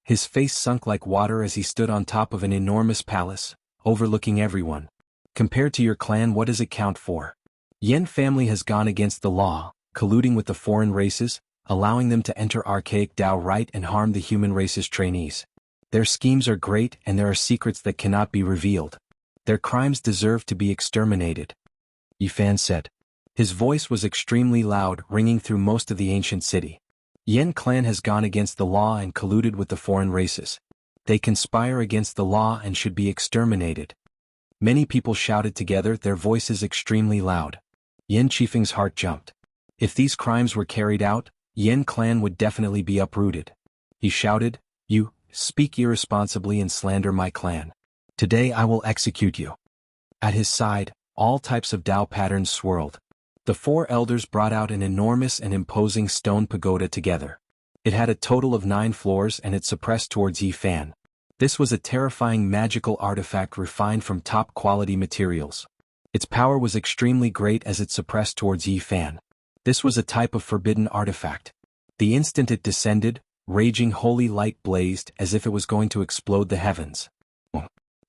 His face sunk like water as he stood on top of an enormous palace, overlooking everyone. Compared to your clan, what does it count for? Yen family has gone against the law, colluding with the foreign races, allowing them to enter archaic Tao right and harm the human race's trainees. Their schemes are great and there are secrets that cannot be revealed. Their crimes deserve to be exterminated, Yifan said. His voice was extremely loud, ringing through most of the ancient city. Yen clan has gone against the law and colluded with the foreign races. They conspire against the law and should be exterminated. Many people shouted together, their voices extremely loud. Yen Qifeng's heart jumped. If these crimes were carried out, Yen clan would definitely be uprooted. He shouted, "You speak irresponsibly and slander my clan. Today I will execute you." At his side, all types of Tao patterns swirled. The four elders brought out an enormous and imposing stone pagoda together. It had a total of 9 floors and it suppressed towards Yifan. This was a terrifying magical artifact refined from top-quality materials. Its power was extremely great as it suppressed towards Yifan. This was a type of forbidden artifact. The instant it descended, raging holy light blazed as if it was going to explode the heavens.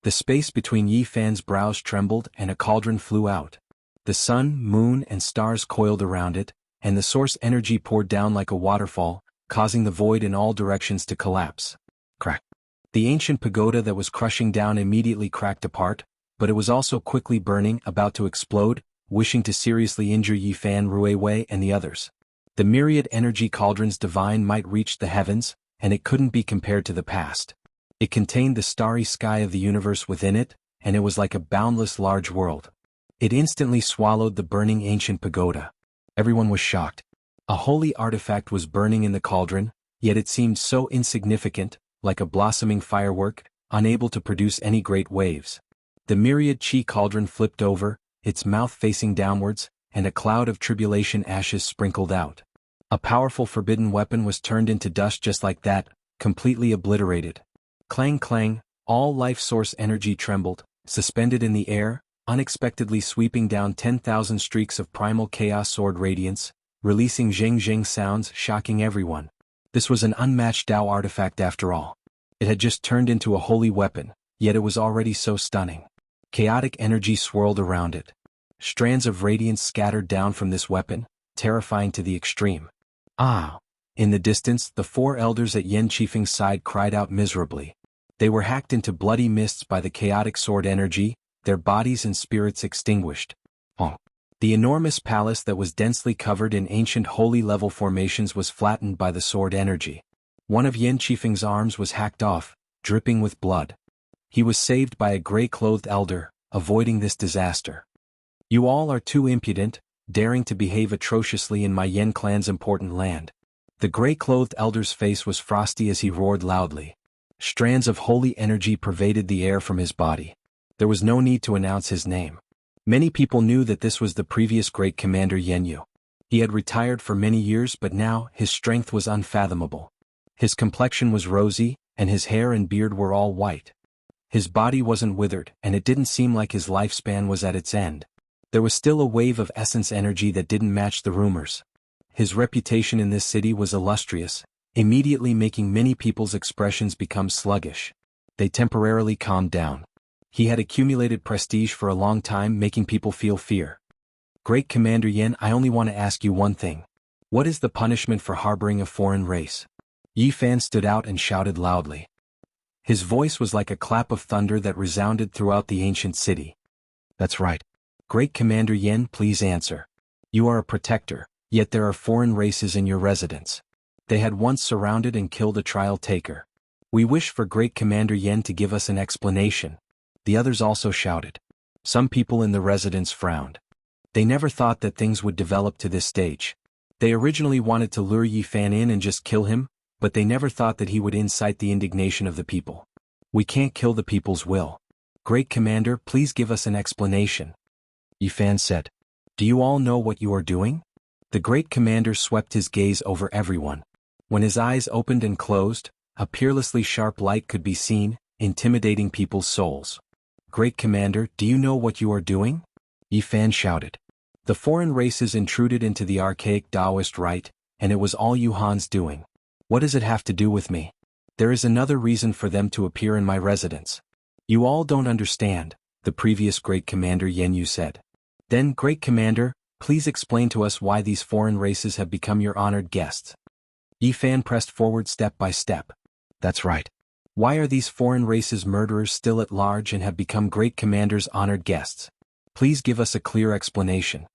The space between Yifan's brows trembled and a cauldron flew out. The sun, moon, and stars coiled around it, and the source energy poured down like a waterfall, causing the void in all directions to collapse. Crack. The ancient pagoda that was crushing down immediately cracked apart, but it was also quickly burning, about to explode, wishing to seriously injure Yifan, Ruiwei, and the others. The myriad energy cauldron's divine might reached the heavens, and it couldn't be compared to the past. It contained the starry sky of the universe within it, and it was like a boundless large world. It instantly swallowed the burning ancient pagoda. Everyone was shocked. A holy artifact was burning in the cauldron, yet it seemed so insignificant, like a blossoming firework, unable to produce any great waves. The myriad chi cauldron flipped over, its mouth facing downwards, and a cloud of tribulation ashes sprinkled out. A powerful forbidden weapon was turned into dust just like that, completely obliterated. Clang clang, all life source energy trembled, suspended in the air, unexpectedly sweeping down 10,000 streaks of primal chaos sword radiance, releasing zheng zheng sounds, shocking everyone. This was an unmatched Tao artifact after all. It had just turned into a holy weapon, yet it was already so stunning. Chaotic energy swirled around it. Strands of radiance scattered down from this weapon, terrifying to the extreme. Ah! In the distance, the 4 elders at Yen Qifeng's side cried out miserably. They were hacked into bloody mists by the chaotic sword energy, their bodies and spirits extinguished. The enormous palace that was densely covered in ancient holy-level formations was flattened by the sword energy. One of Yen Qifeng's arms was hacked off, dripping with blood. He was saved by a gray-clothed elder, avoiding this disaster. "You all are too impudent, daring to behave atrociously in my Yen clan's important land." The gray-clothed elder's face was frosty as he roared loudly. Strands of holy energy pervaded the air from his body. There was no need to announce his name. Many people knew that this was the previous great commander Yenyu. He had retired for many years, but now his strength was unfathomable. His complexion was rosy, and his hair and beard were all white. His body wasn't withered, and it didn't seem like his lifespan was at its end. There was still a wave of essence energy that didn't match the rumors. His reputation in this city was illustrious, immediately making many people's expressions become sluggish. They temporarily calmed down. He had accumulated prestige for a long time, making people feel fear. "Great Commander Yen, I only want to ask you one thing. What is the punishment for harboring a foreign race?" Yifan stood out and shouted loudly. His voice was like a clap of thunder that resounded throughout the ancient city. "That's right. Great Commander Yen, please answer. You are a protector, yet there are foreign races in your residence. They had once surrounded and killed a trial taker. We wish for Great Commander Yen to give us an explanation." The others also shouted. Some people in the residence frowned. They never thought that things would develop to this stage. They originally wanted to lure Yifan in and just kill him, but they never thought that he would incite the indignation of the people. "We can't kill the people's will. Great Commander, please give us an explanation," Yifan said. "Do you all know what you are doing?" The Great Commander swept his gaze over everyone. When his eyes opened and closed, a peerlessly sharp light could be seen, intimidating people's souls. "Great Commander, do you know what you are doing?" Yifan shouted. The foreign races intruded into the archaic Taoist rite, and it was all Yuhan's doing. What does it have to do with me? There is another reason for them to appear in my residence. You all don't understand, the previous Great Commander Yenyu said. Then, Great Commander, please explain to us why these foreign races have become your honored guests. Yifan pressed forward step by step. That's right. Why are these foreign races murderers still at large and have become great commander's honored guests? Please give us a clear explanation.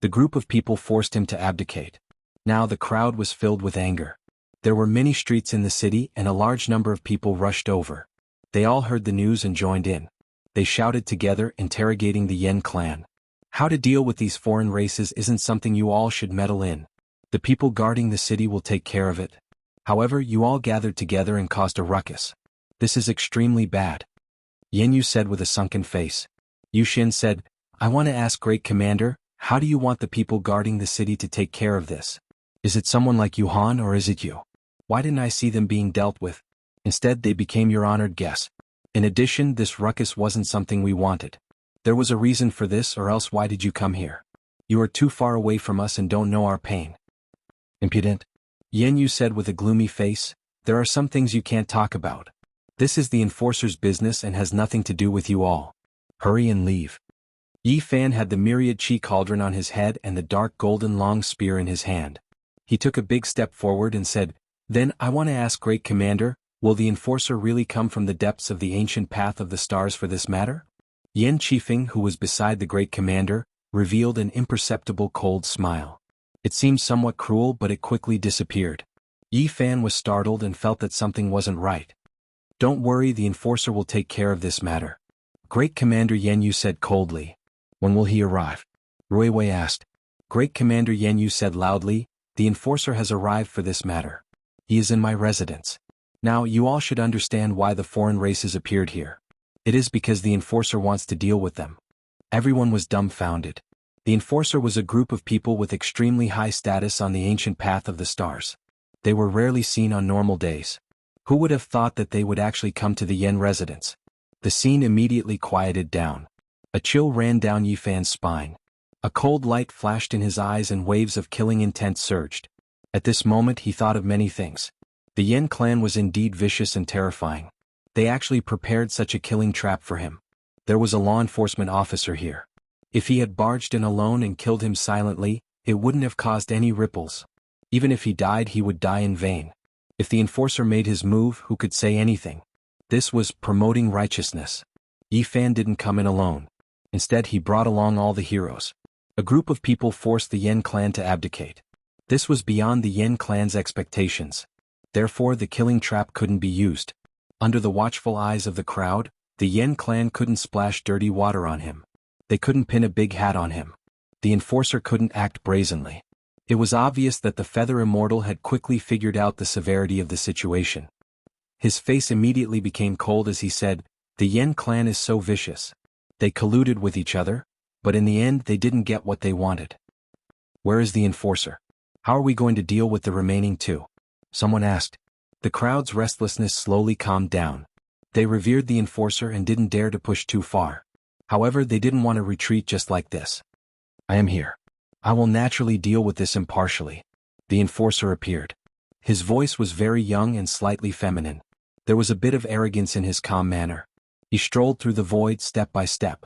The group of people forced him to abdicate. Now the crowd was filled with anger. There were many streets in the city and a large number of people rushed over. They all heard the news and joined in. They shouted together, interrogating the Yen clan. How to deal with these foreign races isn't something you all should meddle in. The people guarding the city will take care of it. However, you all gathered together and caused a ruckus. This is extremely bad. Yen Yu said with a sunken face. Yu Xin said, I want to ask Great Commander, how do you want the people guarding the city to take care of this? Is it someone like Yuhan or is it you? Why didn't I see them being dealt with? Instead they became your honored guests. In addition, this ruckus wasn't something we wanted. There was a reason for this, or else why did you come here? You are too far away from us and don't know our pain. Impudent. Yen Yu said with a gloomy face, there are some things you can't talk about. This is the enforcer's business and has nothing to do with you all. Hurry and leave. Yi Fan had the myriad chi cauldron on his head and the dark golden long spear in his hand. He took a big step forward and said, Then I want to ask Great Commander, will the enforcer really come from the depths of the ancient path of the stars for this matter? Yen Qifeng, who was beside the Great Commander, revealed an imperceptible cold smile. It seemed somewhat cruel, but it quickly disappeared. Yi Fan was startled and felt that something wasn't right. Don't worry, the enforcer will take care of this matter. Great Commander Yen Yu said coldly. When will he arrive? Rui Wei asked. Great Commander Yen Yu said loudly, the enforcer has arrived for this matter. He is in my residence. Now you all should understand why the foreign races appeared here. It is because the enforcer wants to deal with them. Everyone was dumbfounded. The enforcer was a group of people with extremely high status on the ancient path of the stars. They were rarely seen on normal days. Who would have thought that they would actually come to the Yen residence? The scene immediately quieted down. A chill ran down Yifan's spine. A cold light flashed in his eyes and waves of killing intent surged. At this moment he thought of many things. The Yen clan was indeed vicious and terrifying. They actually prepared such a killing trap for him. There was a law enforcement officer here. If he had barged in alone and killed him silently, it wouldn't have caused any ripples. Even if he died, he would die in vain. If the enforcer made his move, who could say anything? This was promoting righteousness. Yi Fan didn't come in alone. Instead he brought along all the heroes. A group of people forced the Yen clan to abdicate. This was beyond the Yen clan's expectations. Therefore the killing trap couldn't be used. Under the watchful eyes of the crowd, the Yen clan couldn't splash dirty water on him. They couldn't pin a big hat on him. The enforcer couldn't act brazenly. It was obvious that the Feather Immortal had quickly figured out the severity of the situation. His face immediately became cold as he said, the Yen clan is so vicious. They colluded with each other, but in the end they didn't get what they wanted. Where is the enforcer? How are we going to deal with the remaining two? Someone asked. The crowd's restlessness slowly calmed down. They revered the enforcer and didn't dare to push too far. However, they didn't want to retreat just like this. I am here. I will naturally deal with this impartially. The enforcer appeared. His voice was very young and slightly feminine. There was a bit of arrogance in his calm manner. He strolled through the void step by step.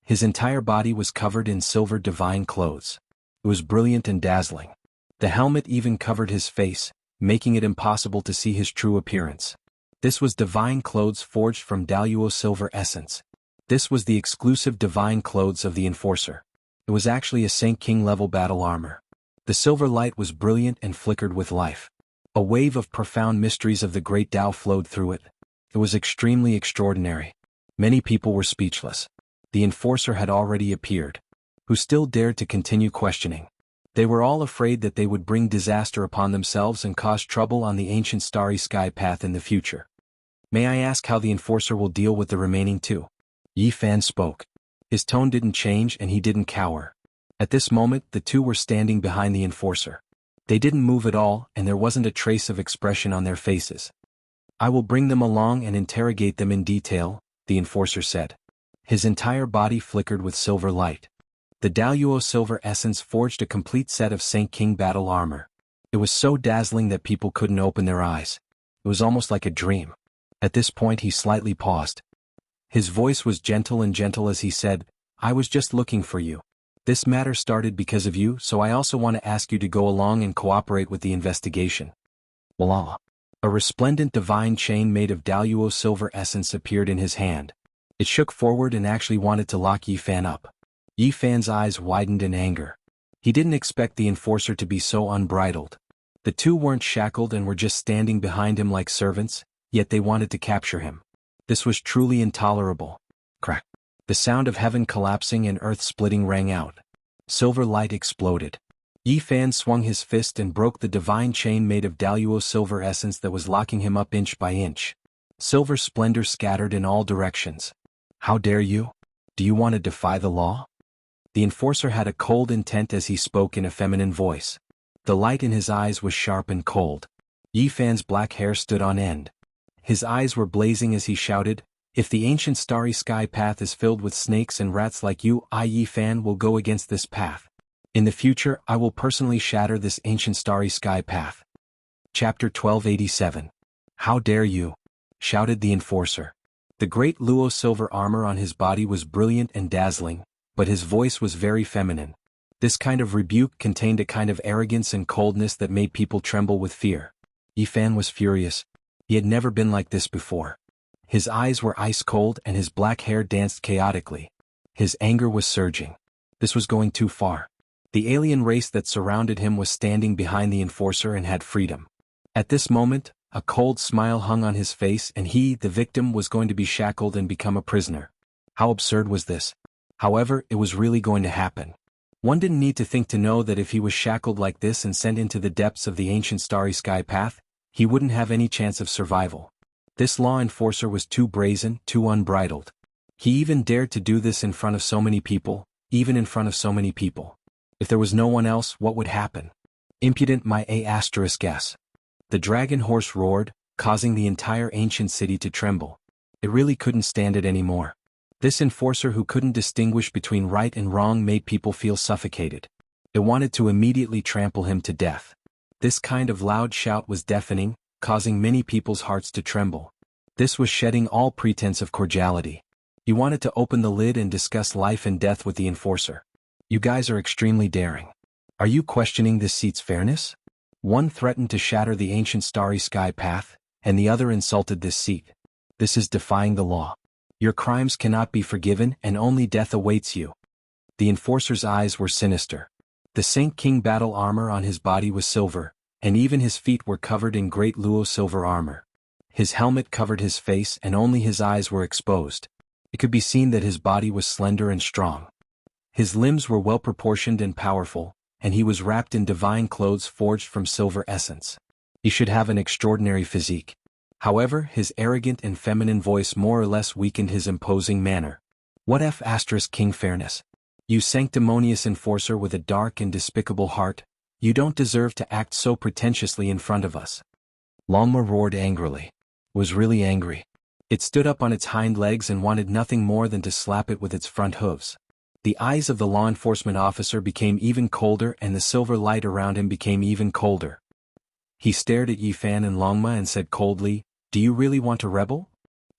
His entire body was covered in silver divine clothes. It was brilliant and dazzling. The helmet even covered his face, making it impossible to see his true appearance. This was divine clothes forged from Daluo silver essence. This was the exclusive divine clothes of the enforcer. It was actually a Saint King level battle armor. The silver light was brilliant and flickered with life. A wave of profound mysteries of the great Tao flowed through it. It was extremely extraordinary. Many people were speechless. The enforcer had already appeared. Who still dared to continue questioning? They were all afraid that they would bring disaster upon themselves and cause trouble on the ancient starry sky path in the future. May I ask how the enforcer will deal with the remaining two? Yi Fan spoke. His tone didn't change and he didn't cower. At this moment the two were standing behind the enforcer. They didn't move at all and there wasn't a trace of expression on their faces. I will bring them along and interrogate them in detail, the enforcer said. His entire body flickered with silver light. The Daluo silver essence forged a complete set of Saint King battle armor. It was so dazzling that people couldn't open their eyes. It was almost like a dream. At this point he slightly paused. His voice was gentle as he said, I was just looking for you. This matter started because of you, so I also want to ask you to go along and cooperate with the investigation. Voila! A resplendent divine chain made of Daluo silver essence appeared in his hand. It shook forward and actually wanted to lock Yi Fan up. Yi Fan's eyes widened in anger. He didn't expect the enforcer to be so unbridled. The two weren't shackled and were just standing behind him like servants, yet they wanted to capture him. This was truly intolerable. Crack! The sound of heaven collapsing and earth splitting rang out. Silver light exploded. Yi Fan swung his fist and broke the divine chain made of Daluo silver essence that was locking him up inch by inch. Silver splendor scattered in all directions. How dare you? Do you want to defy the law? The enforcer had a cold intent as he spoke in a feminine voice. The light in his eyes was sharp and cold. Yi Fan's black hair stood on end. His eyes were blazing as he shouted, "If the ancient starry sky path is filled with snakes and rats like you, I, Yi Fan, will go against this path. In the future, I will personally shatter this ancient starry sky path." Chapter 1287. How dare you? Shouted the enforcer. The great Luo silver armor on his body was brilliant and dazzling, but his voice was very feminine. This kind of rebuke contained a kind of arrogance and coldness that made people tremble with fear. Yi Fan was furious. He had never been like this before. His eyes were ice cold and his black hair danced chaotically. His anger was surging. This was going too far. The alien race that surrounded him was standing behind the enforcer and had freedom. At this moment, a cold smile hung on his face and he, the victim, was going to be shackled and become a prisoner. How absurd was this? However, it was really going to happen. One didn't need to think to know that if he was shackled like this and sent into the depths of the ancient starry sky path, he wouldn't have any chance of survival. This law enforcer was too brazen, too unbridled. He even dared to do this in front of so many people, even in front of so many people. If there was no one else, what would happen? Impudent my **s. The dragon horse roared, causing the entire ancient city to tremble. It really couldn't stand it anymore. This enforcer who couldn't distinguish between right and wrong made people feel suffocated. It wanted to immediately trample him to death. This kind of loud shout was deafening, causing many people's hearts to tremble. This was shedding all pretense of cordiality. He wanted to open the lid and discuss life and death with the enforcer. You guys are extremely daring. Are you questioning this seat's fairness? One threatened to shatter the ancient starry sky path, and the other insulted this seat. This is defying the law. Your crimes cannot be forgiven and only death awaits you. The enforcer's eyes were sinister. The Saint King battle armor on his body was silver, and even his feet were covered in great Luo silver armor. His helmet covered his face and only his eyes were exposed. It could be seen that his body was slender and strong. His limbs were well proportioned and powerful, and he was wrapped in divine clothes forged from silver essence. He should have an extraordinary physique. However, his arrogant and feminine voice more or less weakened his imposing manner. What **King fairness? You sanctimonious enforcer with a dark and despicable heart, you don't deserve to act so pretentiously in front of us. Longma roared angrily. Was really angry. It stood up on its hind legs and wanted nothing more than to slap it with its front hooves. The eyes of the law enforcement officer became even colder and the silver light around him became even colder. He stared at Yi Fan and Longma and said coldly, "Do you really want to rebel?"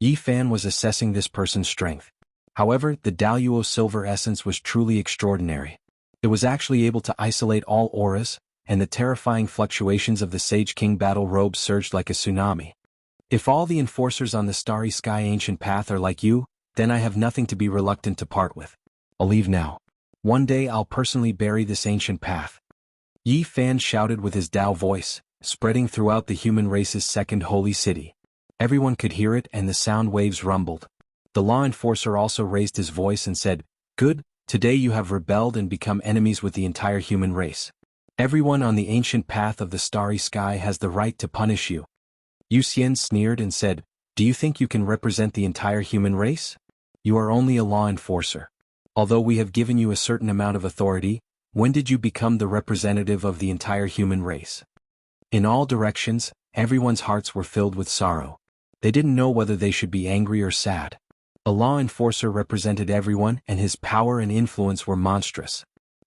Yi Fan was assessing this person's strength. However, the Daluo silver essence was truly extraordinary. It was actually able to isolate all auras, and the terrifying fluctuations of the Sage King battle robe surged like a tsunami. If all the enforcers on the starry sky ancient path are like you, then I have nothing to be reluctant to part with. I'll leave now. One day I'll personally bury this ancient path. Yi Fan shouted with his Dao voice, spreading throughout the human race's second holy city. Everyone could hear it and the sound waves rumbled. The law enforcer also raised his voice and said, "Good, today you have rebelled and become enemies with the entire human race. Everyone on the ancient path of the starry sky has the right to punish you." Yu Xian sneered and said, "Do you think you can represent the entire human race? You are only a law enforcer. Although we have given you a certain amount of authority, when did you become the representative of the entire human race?" In all directions, everyone's hearts were filled with sorrow. They didn't know whether they should be angry or sad. A law enforcer represented everyone and his power and influence were monstrous.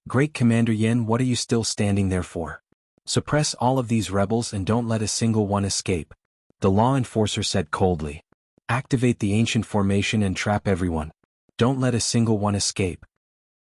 "Great Commander Yen, what are you still standing there for? Suppress all of these rebels and don't let a single one escape," the law enforcer said coldly. "Activate the ancient formation and trap everyone. Don't let a single one escape."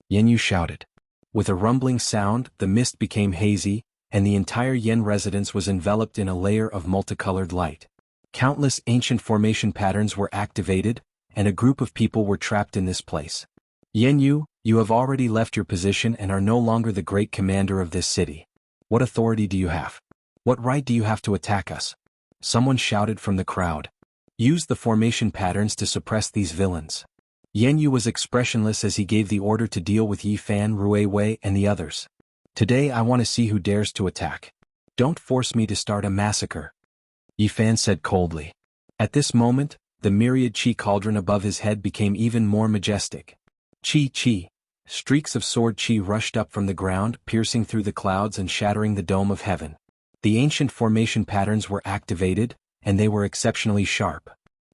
Yen Yu shouted. With a rumbling sound, the mist became hazy, and the entire Yen residence was enveloped in a layer of multicolored light. Countless ancient formation patterns were activated, and a group of people were trapped in this place. Yen Yu, you have already left your position and are no longer the great commander of this city. What authority do you have? What right do you have to attack us? Someone shouted from the crowd. Use the formation patterns to suppress these villains. Yen Yu was expressionless as he gave the order to deal with Yi Fan, Rui Wei, and the others. Today I want to see who dares to attack. Don't force me to start a massacre. Yi Fan said coldly. At this moment, the myriad chi cauldron above his head became even more majestic. Chi. Streaks of sword chi rushed up from the ground, piercing through the clouds and shattering the dome of heaven. The ancient formation patterns were activated, and they were exceptionally sharp.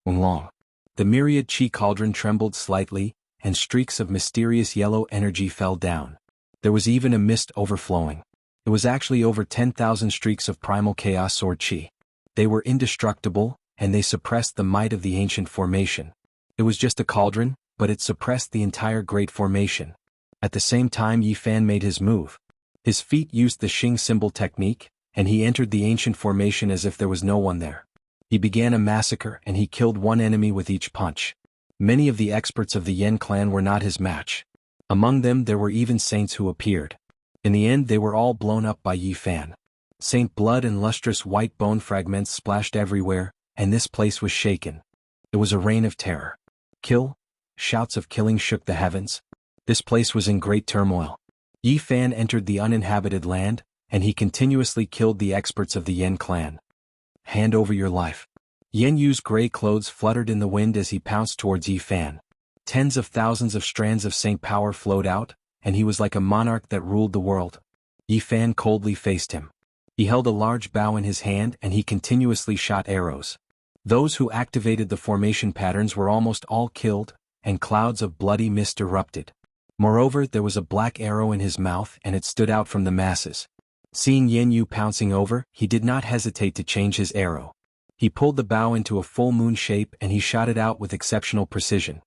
Long. The myriad chi cauldron trembled slightly, and streaks of mysterious yellow energy fell down. There was even a mist overflowing. It was actually over 10,000 streaks of primal chaos sword chi. They were indestructible, and they suppressed the might of the ancient formation. It was just a cauldron, but it suppressed the entire great formation. At the same time Yi Fan made his move. His feet used the Xing symbol technique, and he entered the ancient formation as if there was no one there. He began a massacre and he killed one enemy with each punch. Many of the experts of the Yen clan were not his match. Among them there were even saints who appeared. In the end they were all blown up by Yi Fan. Saint blood and lustrous white bone fragments splashed everywhere, and this place was shaken. It was a reign of terror. Kill! Shouts of killing shook the heavens. This place was in great turmoil. Yi Fan entered the uninhabited land, and he continuously killed the experts of the Yen clan. Hand over your life. Yen Yu's gray clothes fluttered in the wind as he pounced towards Yi Fan. Tens of thousands of strands of saint power flowed out, and he was like a monarch that ruled the world. Yi Fan coldly faced him. He held a large bow in his hand and he continuously shot arrows. Those who activated the formation patterns were almost all killed, and clouds of bloody mist erupted. Moreover, there was a black arrow in his mouth and it stood out from the masses. Seeing Yen Yu pouncing over, he did not hesitate to change his arrow. He pulled the bow into a full moon shape and he shot it out with exceptional precision.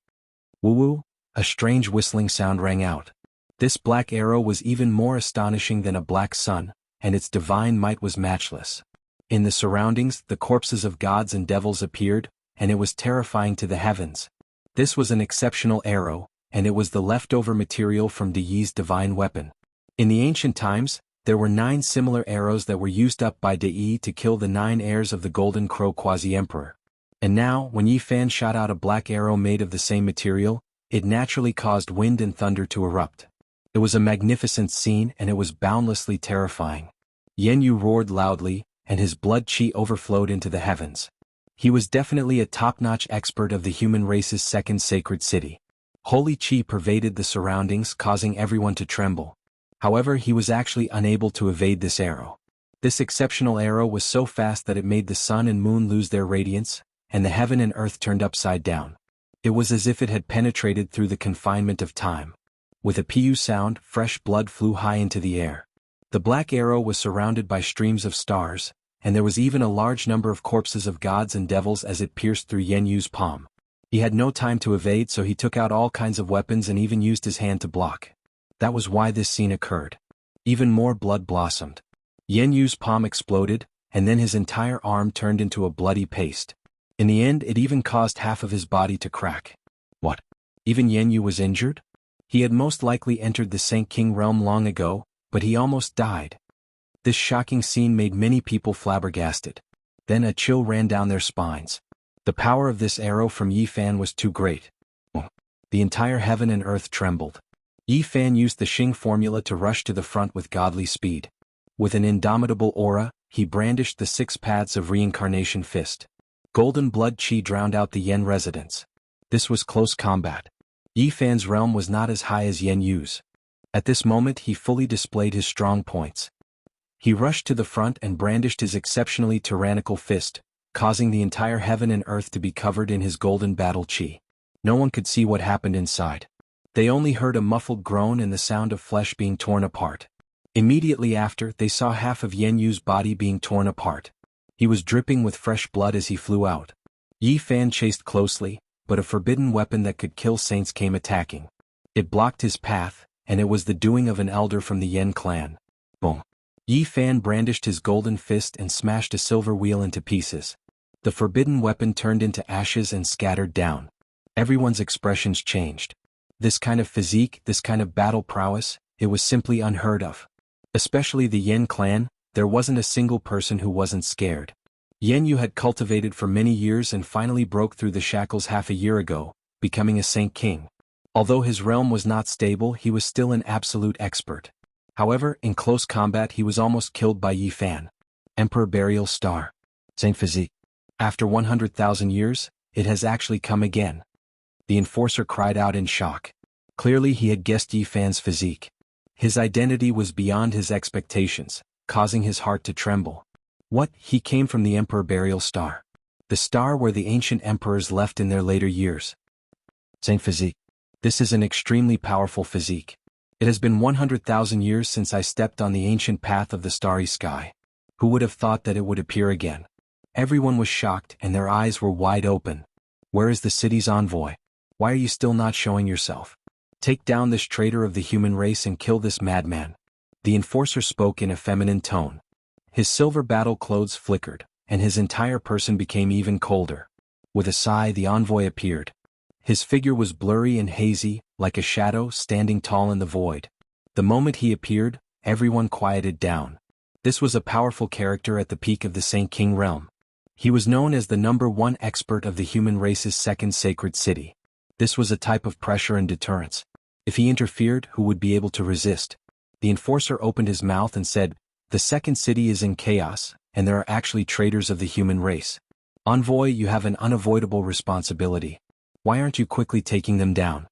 Woo-woo! A strange whistling sound rang out. This black arrow was even more astonishing than a black sun, and its divine might was matchless. In the surroundings, the corpses of gods and devils appeared, and it was terrifying to the heavens. This was an exceptional arrow, and it was the leftover material from De Yi's divine weapon. In the ancient times, there were 9 similar arrows that were used up by De Yi to kill the 9 heirs of the Golden Crow Quasi-Emperor. And now, when Yi Fan shot out a black arrow made of the same material, it naturally caused wind and thunder to erupt. It was a magnificent scene and it was boundlessly terrifying. Yen Yu roared loudly, and his blood chi overflowed into the heavens. He was definitely a top-notch expert of the human race's second sacred city. Holy chi pervaded the surroundings, causing everyone to tremble. However, he was actually unable to evade this arrow. This exceptional arrow was so fast that it made the sun and moon lose their radiance, and the heaven and earth turned upside down. It was as if it had penetrated through the confinement of time. With a pu sound, fresh blood flew high into the air. The black arrow was surrounded by streams of stars, and there was even a large number of corpses of gods and devils as it pierced through Yen Yu's palm. He had no time to evade, so he took out all kinds of weapons and even used his hand to block. That was why this scene occurred. Even more blood blossomed. Yen Yu's palm exploded, and then his entire arm turned into a bloody paste. In the end, it even caused half of his body to crack. What? Even Yen Yu was injured? He had most likely entered the Saint King realm long ago, but he almost died. This shocking scene made many people flabbergasted. Then a chill ran down their spines. The power of this arrow from Yi Fan was too great. The entire heaven and earth trembled. Yi Fan used the Xing formula to rush to the front with godly speed. With an indomitable aura, he brandished the 6 paths of reincarnation fist. Golden blood chi drowned out the Yen residents. This was close combat. Yi Fan's realm was not as high as Yen Yu's. At this moment he fully displayed his strong points. He rushed to the front and brandished his exceptionally tyrannical fist, causing the entire heaven and earth to be covered in his golden battle chi. No one could see what happened inside. They only heard a muffled groan and the sound of flesh being torn apart. Immediately after, they saw half of Yen Yu's body being torn apart. He was dripping with fresh blood as he flew out. Yi Fan chased closely, but a forbidden weapon that could kill saints came attacking. It blocked his path, and it was the doing of an elder from the Yen clan. Boom. Yi Fan brandished his golden fist and smashed a silver wheel into pieces. The forbidden weapon turned into ashes and scattered down. Everyone's expressions changed. This kind of physique, this kind of battle prowess, it was simply unheard of. Especially the Yen clan, there wasn't a single person who wasn't scared. Yen Yu had cultivated for many years and finally broke through the shackles half a year ago, becoming a Saint King. Although his realm was not stable, he was still an absolute expert. However, in close combat he was almost killed by Yi Fan. Emperor Burial Star. Saint Physique. After 100,000 years, it has actually come again. The enforcer cried out in shock. Clearly he had guessed Yi Fan's physique. His identity was beyond his expectations, causing his heart to tremble. What? He came from the Emperor Burial Star. The star where the ancient emperors left in their later years. Saint Physique. This is an extremely powerful physique. It has been 100,000 years since I stepped on the ancient path of the starry sky. Who would have thought that it would appear again? Everyone was shocked and their eyes were wide open. Where is the city's envoy? Why are you still not showing yourself? Take down this traitor of the human race and kill this madman. The enforcer spoke in a feminine tone. His silver battle clothes flickered, and his entire person became even colder. With a sigh, the envoy appeared. His figure was blurry and hazy, like a shadow standing tall in the void. The moment he appeared, everyone quieted down. This was a powerful character at the peak of the Saint King realm. He was known as the #1 expert of the human race's second sacred city. This was a type of pressure and deterrence. If he interfered, who would be able to resist? The enforcer opened his mouth and said, "The second city is in chaos, and there are actually traitors of the human race. Envoy, you have an unavoidable responsibility. Why aren't you quickly taking them down?"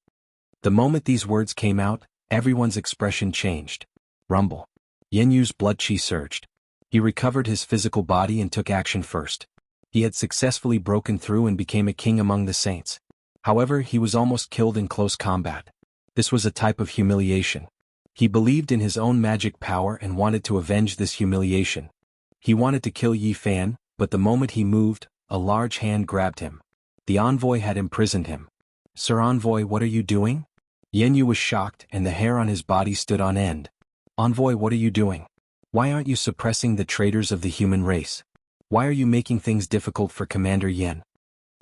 The moment these words came out, everyone's expression changed. Rumble. Yen Yu's blood chi surged. He recovered his physical body and took action first. He had successfully broken through and became a king among the saints. However, he was almost killed in close combat. This was a type of humiliation. He believed in his own magic power and wanted to avenge this humiliation. He wanted to kill Yi Fan, but the moment he moved, a large hand grabbed him. The envoy had imprisoned him. "Sir Envoy, what are you doing?" Yen Yu was shocked and the hair on his body stood on end. "Envoy, what are you doing? Why aren't you suppressing the traitors of the human race? Why are you making things difficult for Commander Yen?"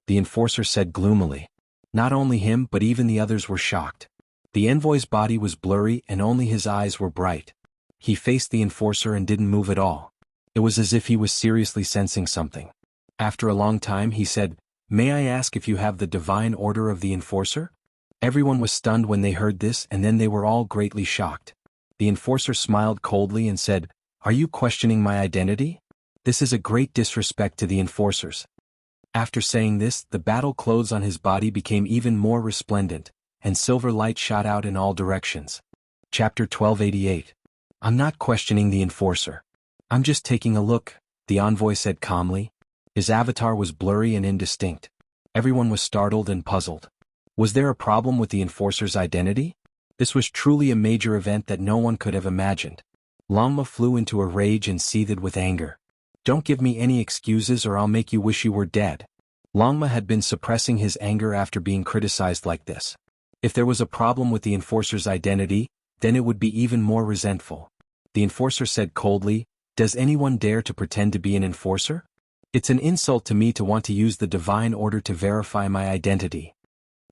The enforcer said gloomily. Not only him but even the others were shocked. The envoy's body was blurry and only his eyes were bright. He faced the enforcer and didn't move at all. It was as if he was seriously sensing something. After a long time he said, "May I ask if you have the divine order of the enforcer?" Everyone was stunned when they heard this and then they were all greatly shocked. The enforcer smiled coldly and said, "Are you questioning my identity? This is a great disrespect to the enforcers." After saying this, the battle clothes on his body became even more resplendent, and silver light shot out in all directions. Chapter 1288. "I'm not questioning the enforcer. I'm just taking a look," the envoy said calmly. His avatar was blurry and indistinct. Everyone was startled and puzzled. Was there a problem with the enforcer's identity? This was truly a major event that no one could have imagined. Longma flew into a rage and seethed with anger. "Don't give me any excuses or I'll make you wish you were dead." Longma had been suppressing his anger after being criticized like this. If there was a problem with the enforcer's identity, then it would be even more resentful. The enforcer said coldly, "Does anyone dare to pretend to be an enforcer? It's an insult to me to want to use the divine order to verify my identity."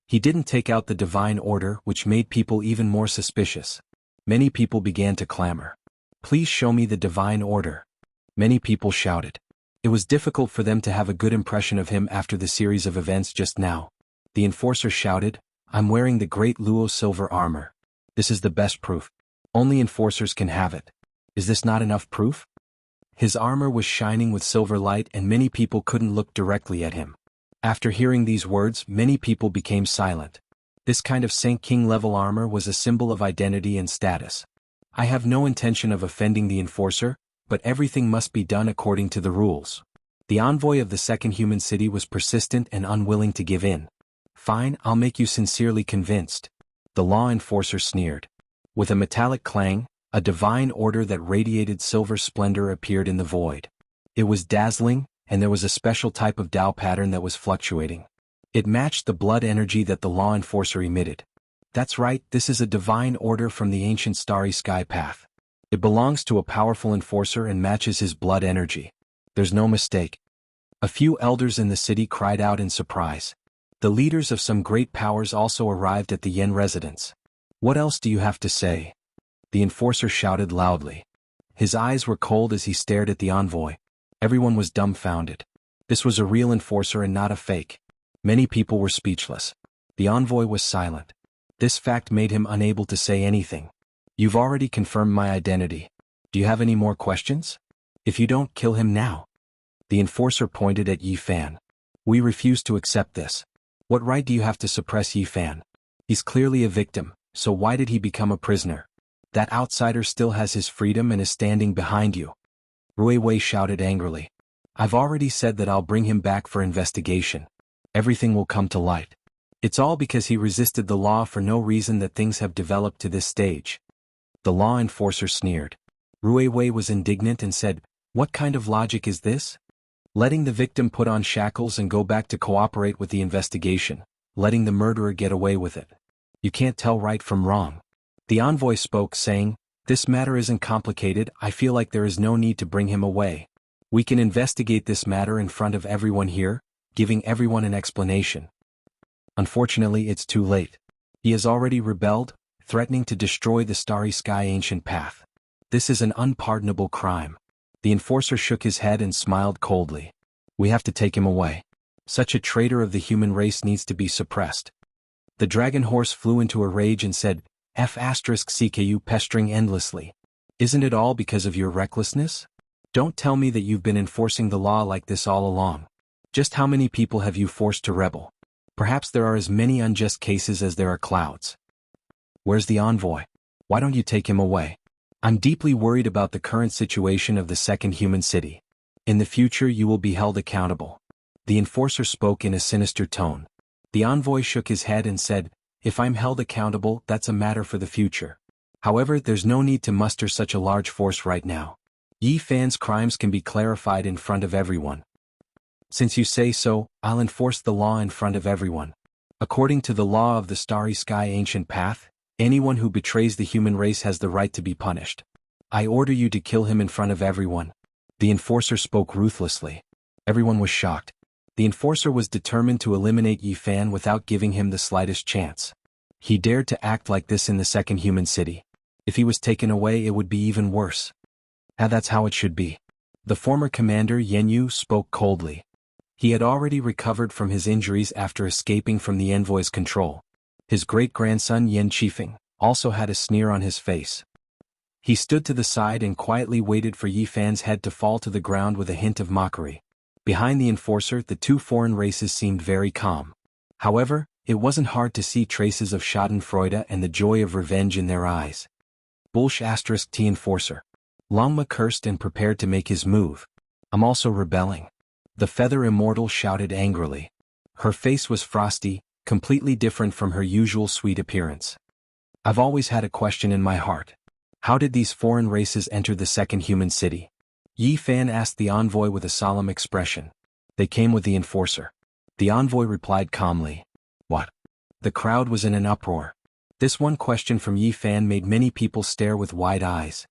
He didn't take out the divine order, which made people even more suspicious. Many people began to clamor. "Please show me the divine order." Many people shouted. It was difficult for them to have a good impression of him after the series of events just now. The enforcer shouted, "I'm wearing the great Luo silver armor. This is the best proof. Only enforcers can have it. Is this not enough proof?" His armor was shining with silver light and many people couldn't look directly at him. After hearing these words, many people became silent. This kind of Saint King level armor was a symbol of identity and status. "I have no intention of offending the enforcer, but everything must be done according to the rules." The envoy of the second human city was persistent and unwilling to give in. "Fine, I'll make you sincerely convinced." The law enforcer sneered. With a metallic clang, a divine order that radiated silver splendor appeared in the void. It was dazzling, and there was a special type of Tao pattern that was fluctuating. It matched the blood energy that the law enforcer emitted. "That's right, this is a divine order from the ancient starry sky path. It belongs to a powerful enforcer and matches his blood energy. There's no mistake. A few elders in the city cried out in surprise. The leaders of some great powers also arrived at the Yen residence. What else do you have to say? The enforcer shouted loudly. His eyes were cold as he stared at the envoy. Everyone was dumbfounded. This was a real enforcer and not a fake. Many people were speechless. The envoy was silent. This fact made him unable to say anything. You've already confirmed my identity. Do you have any more questions? If you don't, kill him now. The enforcer pointed at Yi Fan. We refuse to accept this. What right do you have to suppress Yi Fan? He's clearly a victim, so why did he become a prisoner? That outsider still has his freedom and is standing behind you. Rui Wei shouted angrily. I've already said that I'll bring him back for investigation. Everything will come to light. It's all because he resisted the law for no reason that things have developed to this stage. The law enforcer sneered. Rui Wei was indignant and said, what kind of logic is this? Letting the victim put on shackles and go back to cooperate with the investigation, letting the murderer get away with it. You can't tell right from wrong. The envoy spoke, saying, this matter isn't complicated. I feel like there is no need to bring him away. We can investigate this matter in front of everyone here, giving everyone an explanation. Unfortunately, it's too late. He has already rebelled, threatening to destroy the Starry Sky ancient path. This is an unpardonable crime. The enforcer shook his head and smiled coldly. We have to take him away. Such a traitor of the human race needs to be suppressed. The dragon horse flew into a rage and said, F***CKU pestering endlessly. Isn't it all because of your recklessness? Don't tell me that you've been enforcing the law like this all along. Just how many people have you forced to rebel? Perhaps there are as many unjust cases as there are clouds. Where's the envoy? Why don't you take him away? I'm deeply worried about the current situation of the second human city. In the future you will be held accountable. The enforcer spoke in a sinister tone. The envoy shook his head and said, if I'm held accountable, that's a matter for the future. However, there's no need to muster such a large force right now. Yi Fan's crimes can be clarified in front of everyone. Since you say so, I'll enforce the law in front of everyone. According to the law of the Starry Sky ancient path, anyone who betrays the human race has the right to be punished. I order you to kill him in front of everyone. The enforcer spoke ruthlessly. Everyone was shocked. The enforcer was determined to eliminate Yi Fan without giving him the slightest chance. He dared to act like this in the second human city. If he was taken away, it would be even worse. That's how it should be. The former commander Yen Yu spoke coldly. He had already recovered from his injuries after escaping from the envoy's control. His great-grandson Yen Qifeng also had a sneer on his face. He stood to the side and quietly waited for Yi Fan's head to fall to the ground with a hint of mockery. Behind the enforcer, the two foreign races seemed very calm. However, it wasn't hard to see traces of schadenfreude and the joy of revenge in their eyes. T enforcer. Longma cursed and prepared to make his move. I'm also rebelling. The feather immortal shouted angrily. Her face was frosty, completely different from her usual sweet appearance. I've always had a question in my heart. How did these foreign races enter the second human city? Yi Fan asked the envoy with a solemn expression. They came with the enforcer. The envoy replied calmly. What? The crowd was in an uproar. This one question from Yi Fan made many people stare with wide eyes.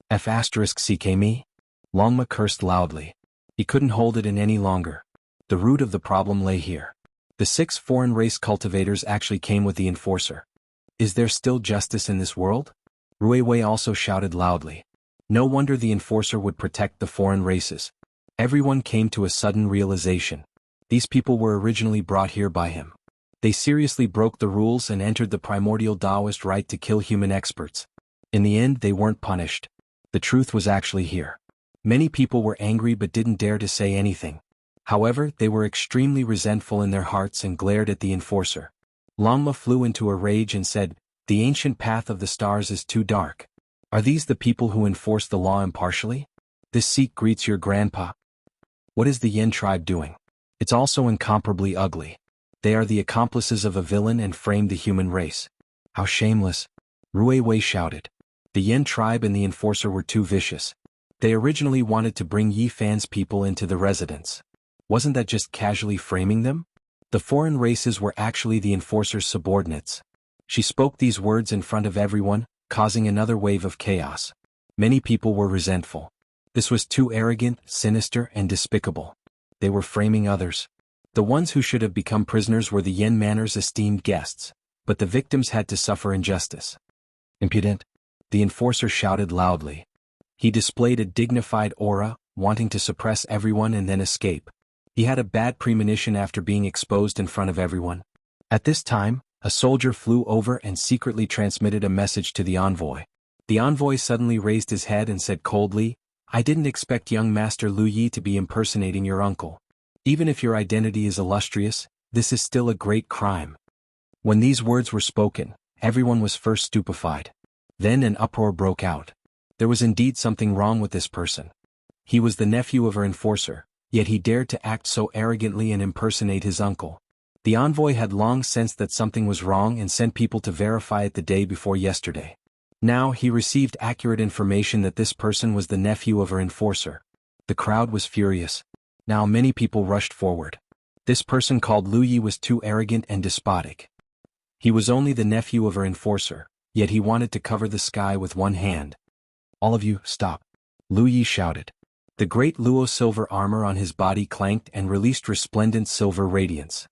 F***ck me? Longma cursed loudly. He couldn't hold it in any longer. The root of the problem lay here. The 6 foreign race cultivators actually came with the enforcer. Is there still justice in this world? Rui Wei also shouted loudly. No wonder the enforcer would protect the foreign races. Everyone came to a sudden realization. These people were originally brought here by him. They seriously broke the rules and entered the primordial Taoist right to kill human experts. In the end, they weren't punished. The truth was actually here. Many people were angry but didn't dare to say anything. However, they were extremely resentful in their hearts and glared at the enforcer. Longma flew into a rage and said, the ancient path of the stars is too dark. Are these the people who enforce the law impartially? This Sikh greets your grandpa. What is the Yen tribe doing? It's also incomparably ugly. They are the accomplices of a villain and framed the human race. How shameless! Rui Wei shouted. The Yen tribe and the enforcer were too vicious. They originally wanted to bring Yi Fan's people into the residence. Wasn't that just casually framing them? The foreign races were actually the enforcer's subordinates. She spoke these words in front of everyone, causing another wave of chaos. Many people were resentful. This was too arrogant, sinister, and despicable. They were framing others. The ones who should have become prisoners were the Yen Manor's esteemed guests, but the victims had to suffer injustice. Impudent! The enforcer shouted loudly. He displayed a dignified aura, wanting to suppress everyone and then escape. He had a bad premonition after being exposed in front of everyone. At this time, a soldier flew over and secretly transmitted a message to the envoy. The envoy suddenly raised his head and said coldly, "I didn't expect young Master Lu Yi to be impersonating your uncle. Even if your identity is illustrious, this is still a great crime." When these words were spoken, everyone was first stupefied. Then an uproar broke out. There was indeed something wrong with this person. He was the nephew of our enforcer, yet he dared to act so arrogantly and impersonate his uncle. The envoy had long sensed that something was wrong and sent people to verify it the day before yesterday. Now he received accurate information that this person was the nephew of our enforcer. The crowd was furious. Now many people rushed forward. This person called Lu Yi was too arrogant and despotic. He was only the nephew of our enforcer, yet he wanted to cover the sky with one hand. "All of you, stop!" Lu Yi shouted. The great Luo silver armor on his body clanked and released resplendent silver radiance.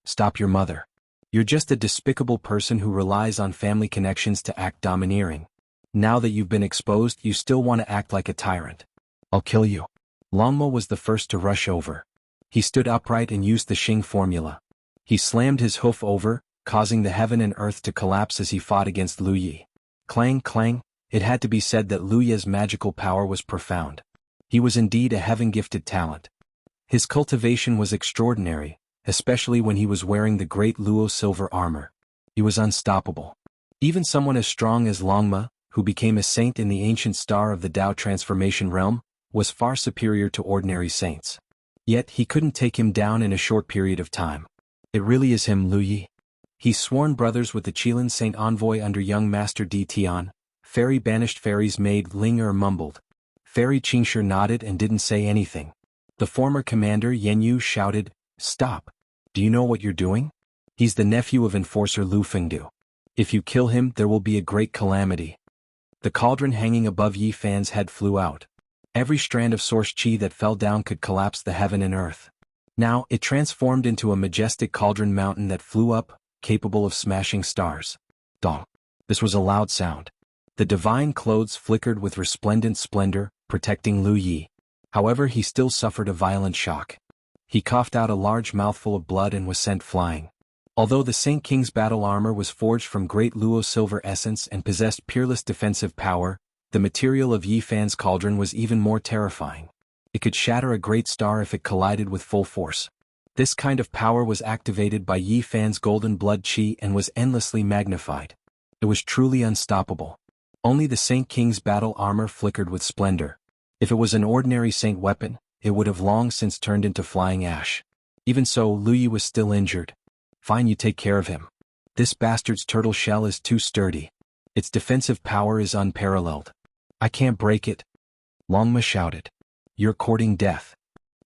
"Stop your mother. You're just a despicable person who relies on family connections to act domineering. Now that you've been exposed, you still want to act like a tyrant. I'll kill you." Longmo was the first to rush over. He stood upright and used the Xing formula. He slammed his hoof over, causing the heaven and earth to collapse as he fought against Lu Yi. Clang, clang, it had to be said that Lu Yi's magical power was profound. He was indeed a heaven-gifted talent. His cultivation was extraordinary, especially when he was wearing the great Luo silver armor. He was unstoppable. Even someone as strong as Longma, who became a saint in the ancient star of the Tao transformation realm, was far superior to ordinary saints. Yet he couldn't take him down in a short period of time. It really is him, Lu Yi. He's sworn brothers with the Qilin Saint envoy under young Master Di Tian. Fairy banished fairy's maid Ling Er mumbled. Fairy Qingshi nodded and didn't say anything. The former commander Yen Yu shouted, "Stop! Do you know what you're doing? He's the nephew of enforcer Lu Fengdu. If you kill him, there will be a great calamity." The cauldron hanging above Yi Fan's head flew out. Every strand of source qi that fell down could collapse the heaven and earth. Now it transformed into a majestic cauldron mountain that flew up, capable of smashing stars. Dong. This was a loud sound. The divine clothes flickered with resplendent splendor, protecting Lu Yi. However, he still suffered a violent shock. He coughed out a large mouthful of blood and was sent flying. Although the Saint King's battle armor was forged from great Luo silver essence and possessed peerless defensive power, the material of Yi Fan's cauldron was even more terrifying. It could shatter a great star if it collided with full force. This kind of power was activated by Yi Fan's golden blood qi and was endlessly magnified. It was truly unstoppable. Only the Saint King's battle armor flickered with splendor. If it was an ordinary saint weapon, it would have long since turned into flying ash. Even so, Lu Yi was still injured. "Fine, you take care of him. This bastard's turtle shell is too sturdy. Its defensive power is unparalleled. I can't break it." Longma shouted. "You're courting death."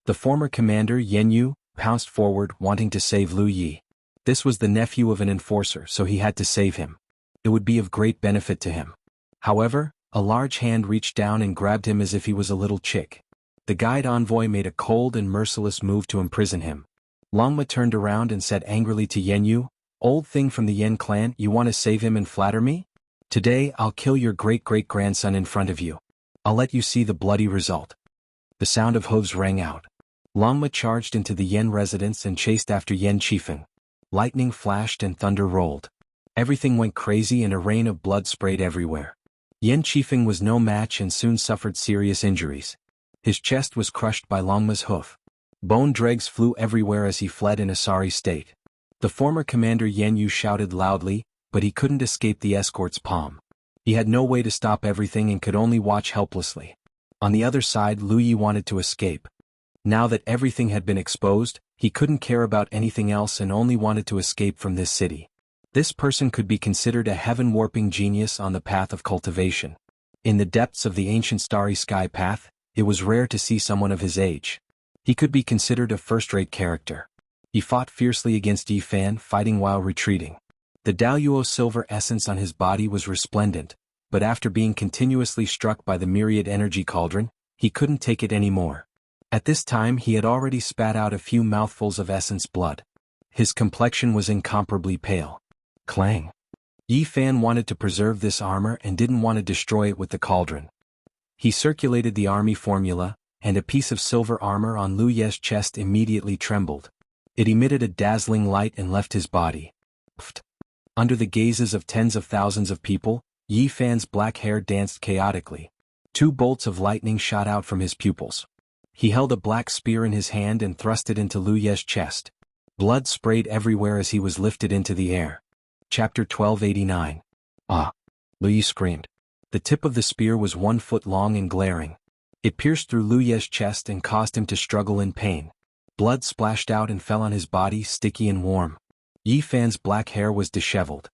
The former commander Yen Yu pounced forward, wanting to save Lu Yi. This was the nephew of an enforcer, so he had to save him. It would be of great benefit to him. However, a large hand reached down and grabbed him as if he was a little chick. The guide envoy made a cold and merciless move to imprison him. Longma turned around and said angrily to Yen Yu, "Old thing from the Yen clan, you want to save him and flatter me? Today I'll kill your great-great-grandson in front of you. I'll let you see the bloody result." The sound of hooves rang out. Longma charged into the Yen residence and chased after Yen Qifeng. Lightning flashed and thunder rolled. Everything went crazy and a rain of blood sprayed everywhere. Yen Qifeng was no match and soon suffered serious injuries. His chest was crushed by Longma's hoof. Bone dregs flew everywhere as he fled in a sorry state. The former commander Yen Yu shouted loudly, but he couldn't escape the escort's palm. He had no way to stop everything and could only watch helplessly. On the other side, Lu Yi wanted to escape. Now that everything had been exposed, he couldn't care about anything else and only wanted to escape from this city. This person could be considered a heaven-warping genius on the path of cultivation. In the depths of the ancient starry sky path, it was rare to see someone of his age. He could be considered a first-rate character. He fought fiercely against Yi Fan, fighting while retreating. The Daoyuo silver essence on his body was resplendent, but after being continuously struck by the myriad energy cauldron, he couldn't take it anymore. At this time he had already spat out a few mouthfuls of essence blood. His complexion was incomparably pale. Clang. Yi Fan wanted to preserve this armor and didn't want to destroy it with the cauldron. He circulated the army formula, and a piece of silver armor on Lu Ye's chest immediately trembled. It emitted a dazzling light and left his body. Pfft. Under the gazes of tens of thousands of people, Yi Fan's black hair danced chaotically. 2 bolts of lightning shot out from his pupils. He held a black spear in his hand and thrust it into Lu Ye's chest. Blood sprayed everywhere as he was lifted into the air. Chapter 1289. Ah! Lu Ye screamed. The tip of the spear was 1 foot long and glaring. It pierced through Lu Ye's chest and caused him to struggle in pain. Blood splashed out and fell on his body, sticky and warm. Yi Fan's black hair was disheveled.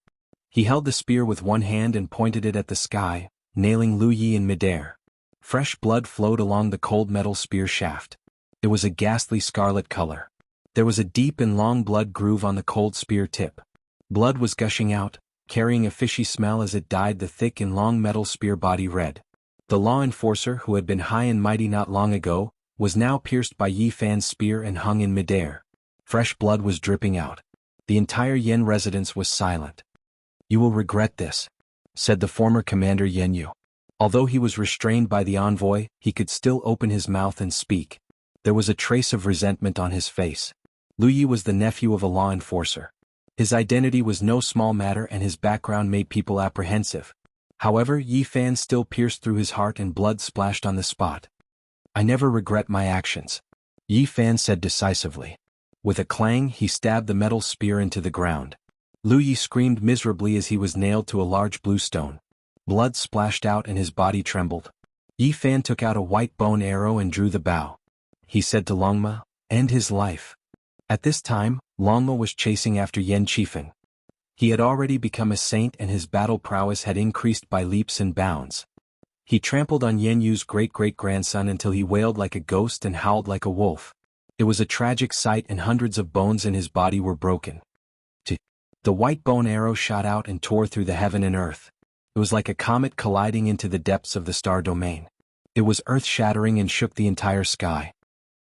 He held the spear with one hand and pointed it at the sky, nailing Lu Yi in midair. Fresh blood flowed along the cold metal spear shaft. It was a ghastly scarlet color. There was a deep and long blood groove on the cold spear tip. Blood was gushing out, carrying a fishy smell as it dyed the thick and long metal spear body red. The law enforcer, who had been high and mighty not long ago, was now pierced by Yi Fan's spear and hung in midair. Fresh blood was dripping out. The entire Yen residence was silent. "You will regret this," said the former commander Yen Yu. Although he was restrained by the envoy, he could still open his mouth and speak. There was a trace of resentment on his face. Lu Yi was the nephew of a law enforcer. His identity was no small matter and his background made people apprehensive. However, Yi Fan still pierced through his heart and blood splashed on the spot. "I never regret my actions," Yi Fan said decisively. With a clang, he stabbed the metal spear into the ground. Lu Yi screamed miserably as he was nailed to a large blue stone. Blood splashed out and his body trembled. Yi Fan took out a white bone arrow and drew the bow. He said to Longma, "End his life." At this time, Longma was chasing after Yen Qifeng. He had already become a saint and his battle prowess had increased by leaps and bounds. He trampled on Yen Yu's great-great-grandson until he wailed like a ghost and howled like a wolf. It was a tragic sight and hundreds of bones in his body were broken. The white bone arrow shot out and tore through the heaven and earth. It was like a comet colliding into the depths of the star domain. It was earth-shattering and shook the entire sky.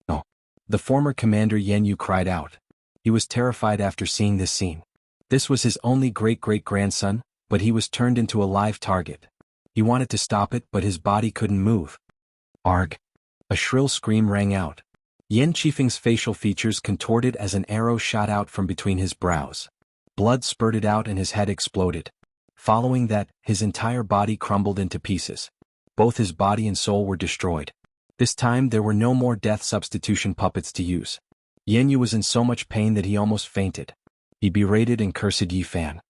"No!" The former commander Yen Yu cried out. He was terrified after seeing this scene. This was his only great-great-grandson, but he was turned into a live target. He wanted to stop it, but his body couldn't move. "Arg!" A shrill scream rang out. Yen Qifeng's facial features contorted as an arrow shot out from between his brows. Blood spurted out and his head exploded. Following that, his entire body crumbled into pieces. Both his body and soul were destroyed. This time there were no more death substitution puppets to use. Yen Yu was in so much pain that he almost fainted. He berated and cursed Yi Fan.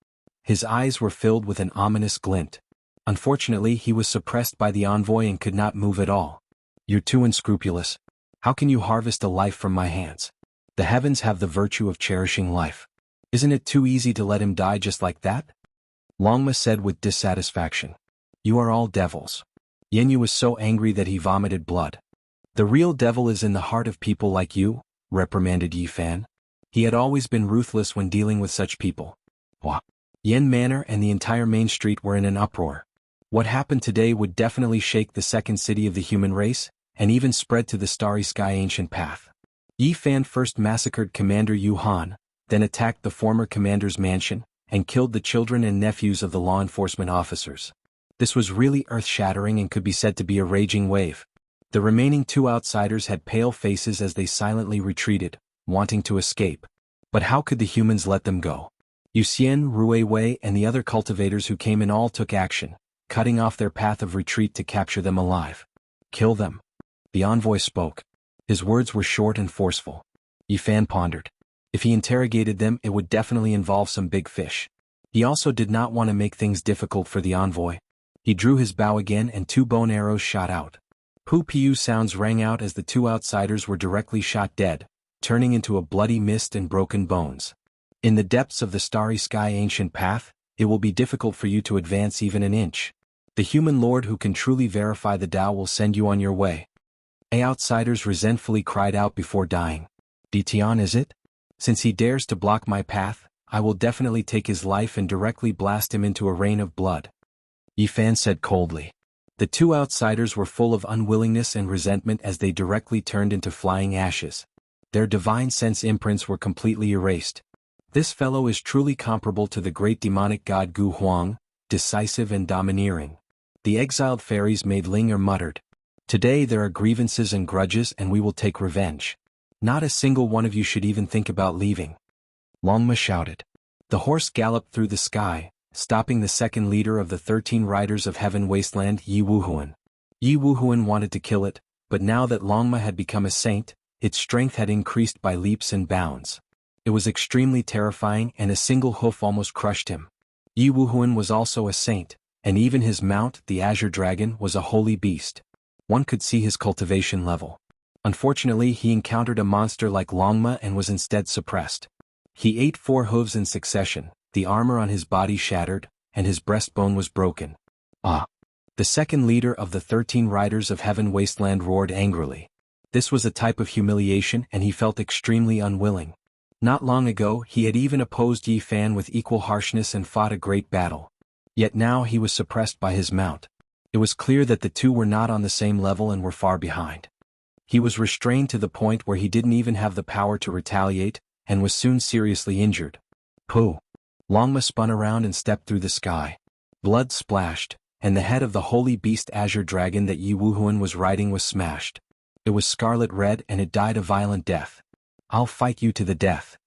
His eyes were filled with an ominous glint. Unfortunately, he was suppressed by the envoy and could not move at all. "You're too unscrupulous. How can you harvest a life from my hands? The heavens have the virtue of cherishing life. Isn't it too easy to let him die just like that?" Longma said with dissatisfaction. "You are all devils." Yen Yu was so angry that he vomited blood. "The real devil is in the heart of people like you," reprimanded Yi Fan. He had always been ruthless when dealing with such people. Wah! Yen Manor and the entire main street were in an uproar. What happened today would definitely shake the second city of the human race, and even spread to the starry sky ancient path. Yi Fan first massacred Commander Yu Han, then attacked the former commander's mansion, and killed the children and nephews of the law enforcement officers. This was really earth-shattering and could be said to be a raging wave. The remaining 2 outsiders had pale faces as they silently retreated, wanting to escape. But how could the humans let them go? Yu Xian, Rui Wei and the other cultivators who came in all took action, cutting off their path of retreat to capture them alive. "Kill them." The envoy spoke. His words were short and forceful. Yi Fan pondered. If he interrogated them, it would definitely involve some big fish. He also did not want to make things difficult for the envoy. He drew his bow again and 2 bone arrows shot out. Pu-piu sounds rang out as the 2 outsiders were directly shot dead, turning into a bloody mist and broken bones. In the depths of the starry sky ancient path, it will be difficult for you to advance even an inch. The human lord who can truly verify the Tao will send you on your way. A outsiders resentfully cried out before dying. "Ditian is it? Since he dares to block my path, I will definitely take his life and directly blast him into a rain of blood." Yi Fan said coldly. The two outsiders were full of unwillingness and resentment as they directly turned into flying ashes. Their divine sense imprints were completely erased. This fellow is truly comparable to the great demonic god Gu Huang, decisive and domineering. The exiled fairies made Linger muttered. Today there are grievances and grudges and we will take revenge. Not a single one of you should even think about leaving. Longma shouted. The horse galloped through the sky, stopping the second leader of the 13 riders of Heaven Wasteland, Yi Wuhuan. Yi Wuhuan wanted to kill it, but now that Longma had become a saint, its strength had increased by leaps and bounds. It was extremely terrifying and a single hoof almost crushed him. Yi Wuhuan was also a saint, and even his mount, the Azure Dragon, was a holy beast. One could see his cultivation level. Unfortunately, he encountered a monster like Longma and was instead suppressed. He ate 4 hooves in succession, the armor on his body shattered, and his breastbone was broken. Ah! The second leader of the 13 riders of Heaven Wasteland roared angrily. This was a type of humiliation and he felt extremely unwilling. Not long ago he had even opposed Yi Fan with equal harshness and fought a great battle. Yet now he was suppressed by his mount. It was clear that the two were not on the same level and were far behind. He was restrained to the point where he didn't even have the power to retaliate, and was soon seriously injured. Pooh! Longma spun around and stepped through the sky. Blood splashed, and the head of the holy beast Azure Dragon that Yi Wuhuan was riding was smashed. It was scarlet red and it died a violent death. I'll fight you to the death.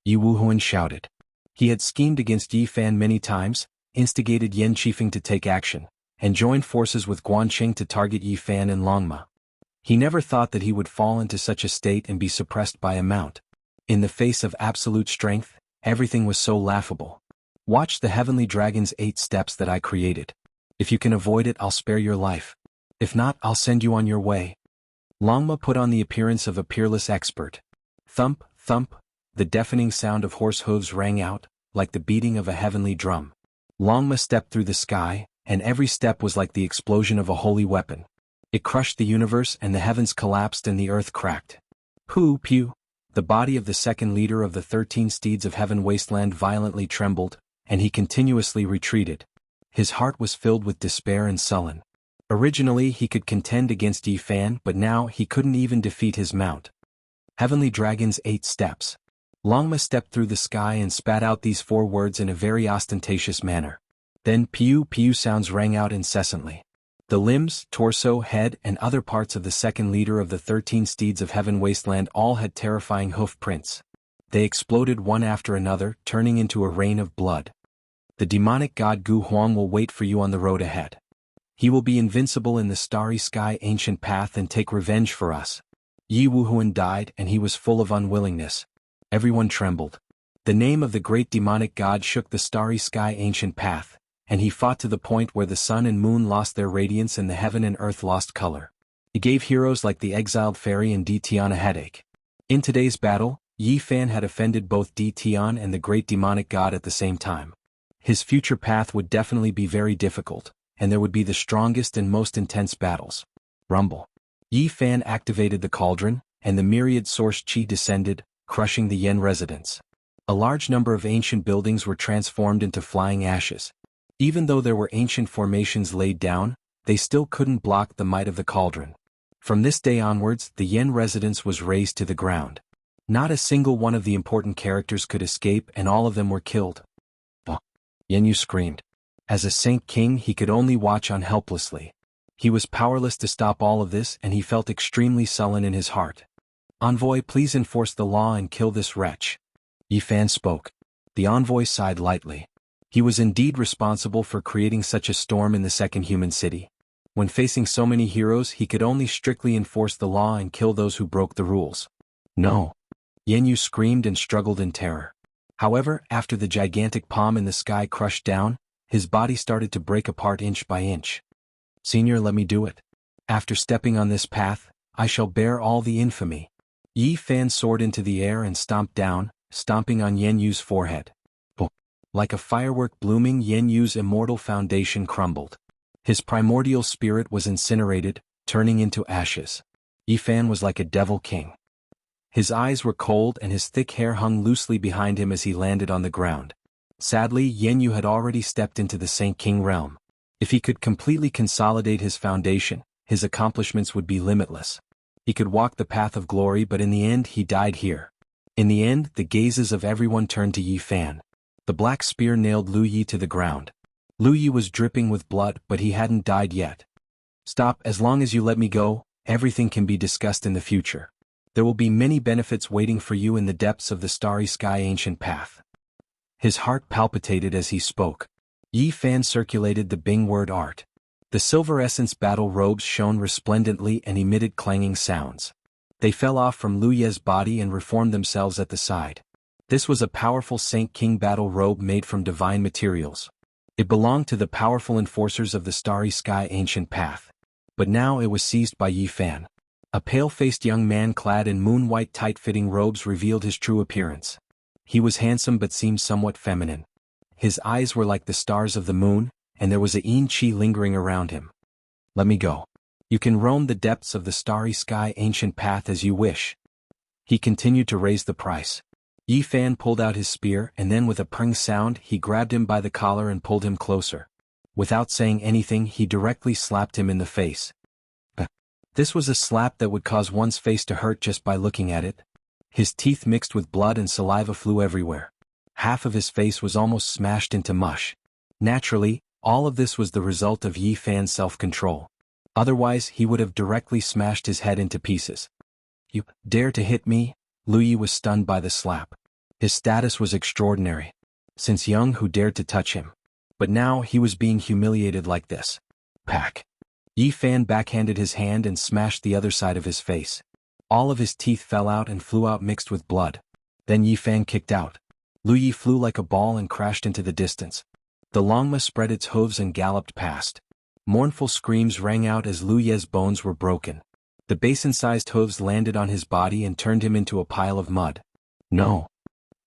Yi Wuhuan shouted. He had schemed against Yi Fan many times, instigated Yan Qifeng to take action, and joined forces with Guanqing to target Yi Fan and Longma. He never thought that he would fall into such a state and be suppressed by a mount. In the face of absolute strength, everything was so laughable. Watch the heavenly dragon's 8 steps that I created. If you can avoid it, I'll spare your life. If not, I'll send you on your way. Longma put on the appearance of a peerless expert. Thump, thump, the deafening sound of horse hooves rang out, like the beating of a heavenly drum. Longma stepped through the sky, and every step was like the explosion of a holy weapon. It crushed the universe and the heavens collapsed and the earth cracked. Pooh, pew! The body of the second leader of the 13 steeds of Heaven Wasteland violently trembled, and he continuously retreated. His heart was filled with despair and sullen. Originally he could contend against Yi Fan, but now he couldn't even defeat his mount. Heavenly Dragon's 8 steps. Longma stepped through the sky and spat out these 4 words in a very ostentatious manner. Then pew-pew sounds rang out incessantly. The limbs, torso, head, and other parts of the second leader of the 13 steeds of Heaven Wasteland all had terrifying hoof prints. They exploded one after another, turning into a rain of blood. The demonic god Gu Huang will wait for you on the road ahead. He will be invincible in the starry sky ancient path and take revenge for us. Yi Wuhuan died and he was full of unwillingness. Everyone trembled. The name of the great demonic god shook the starry sky ancient path, and he fought to the point where the sun and moon lost their radiance and the heaven and earth lost color. It gave heroes like the exiled fairy and Di Tian a headache. In today's battle, Yi Fan had offended both Di Tian and the great demonic god at the same time. His future path would definitely be very difficult, and there would be the strongest and most intense battles. Rumble. Yi Fan activated the cauldron, and the myriad source chi descended, crushing the Yen residence. A large number of ancient buildings were transformed into flying ashes. Even though there were ancient formations laid down, they still couldn't block the might of the cauldron. From this day onwards, the Yen residence was razed to the ground. Not a single one of the important characters could escape and all of them were killed. Yenyu screamed. As a saint king he could only watch on helplessly. He was powerless to stop all of this and he felt extremely sullen in his heart. Envoy, please enforce the law and kill this wretch. Yi Fan spoke. The envoy sighed lightly. He was indeed responsible for creating such a storm in the second human city. When facing so many heroes he could only strictly enforce the law and kill those who broke the rules. No. Yenyu screamed and struggled in terror. However, after the gigantic palm in the sky crushed down, his body started to break apart inch by inch. Senior, let me do it. After stepping on this path, I shall bear all the infamy. Yi Fan soared into the air and stomped down, stomping on Yenyu's forehead. Like a firework blooming, Yenyu's immortal foundation crumbled. His primordial spirit was incinerated, turning into ashes. Yi Fan was like a devil king. His eyes were cold and his thick hair hung loosely behind him as he landed on the ground. Sadly, Yenyu had already stepped into the Saint King realm. If he could completely consolidate his foundation, his accomplishments would be limitless. He could walk the path of glory, but in the end he died here. In the end, the gazes of everyone turned to Yi Fan. The black spear nailed Lu Yi to the ground. Lu Yi was dripping with blood, but he hadn't died yet. Stop, as long as you let me go, everything can be discussed in the future. There will be many benefits waiting for you in the depths of the starry sky ancient path. His heart palpitated as he spoke. Yi Fan circulated the Bing word art. The silver essence battle robes shone resplendently and emitted clanging sounds. They fell off from Lu Ye's body and reformed themselves at the side. This was a powerful Saint King battle robe made from divine materials. It belonged to the powerful enforcers of the starry sky ancient path. But now it was seized by Yi Fan. A pale-faced young man clad in moon-white tight-fitting robes revealed his true appearance. He was handsome but seemed somewhat feminine. His eyes were like the stars of the moon, and there was a yin qi lingering around him. Let me go. You can roam the depths of the starry sky ancient path as you wish. He continued to raise the price. Yi Fan pulled out his spear and then with a pring sound he grabbed him by the collar and pulled him closer. Without saying anything he directly slapped him in the face. This was a slap that would cause one's face to hurt just by looking at it. His teeth mixed with blood and saliva flew everywhere. Half of his face was almost smashed into mush. Naturally, all of this was the result of Yi Fan's self-control. Otherwise he would have directly smashed his head into pieces. You dare to hit me? Lu Yi was stunned by the slap. His status was extraordinary. Since young who dared to touch him. But now he was being humiliated like this. Pack. Yi Fan backhanded his hand and smashed the other side of his face. All of his teeth fell out and flew out mixed with blood. Then Yi Fan kicked out. Lu Yi flew like a ball and crashed into the distance. The Longma spread its hooves and galloped past. Mournful screams rang out as Lu Ye's bones were broken. The basin-sized hooves landed on his body and turned him into a pile of mud. No.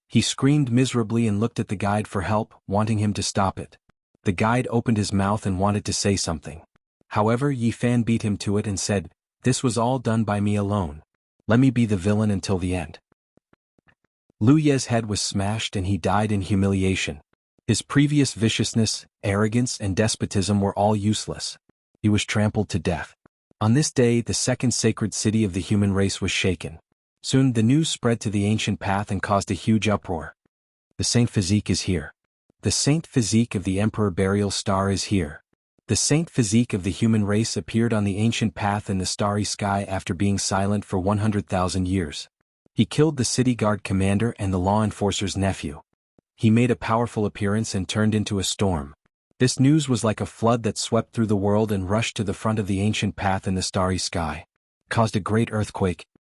He screamed miserably and looked at the guide for help, wanting him to stop it. The guide opened his mouth and wanted to say something. However, Yi Fan beat him to it and said, "This was all done by me alone. Let me be the villain until the end." Lu Ye's head was smashed and he died in humiliation. His previous viciousness, arrogance, and despotism were all useless. He was trampled to death. On this day, the second sacred city of the human race was shaken. Soon the news spread to the ancient path and caused a huge uproar. The Saint Physique is here. The Saint Physique of the Emperor Burial Star is here. The Saint Physique of the human race appeared on the ancient path in the starry sky after being silent for 100,000 years. He killed the city guard commander and the law enforcer's nephew. He made a powerful appearance and turned into a storm. This news was like a flood that swept through the world and rushed to the front of the ancient path in the starry sky. Caused a great earthquake,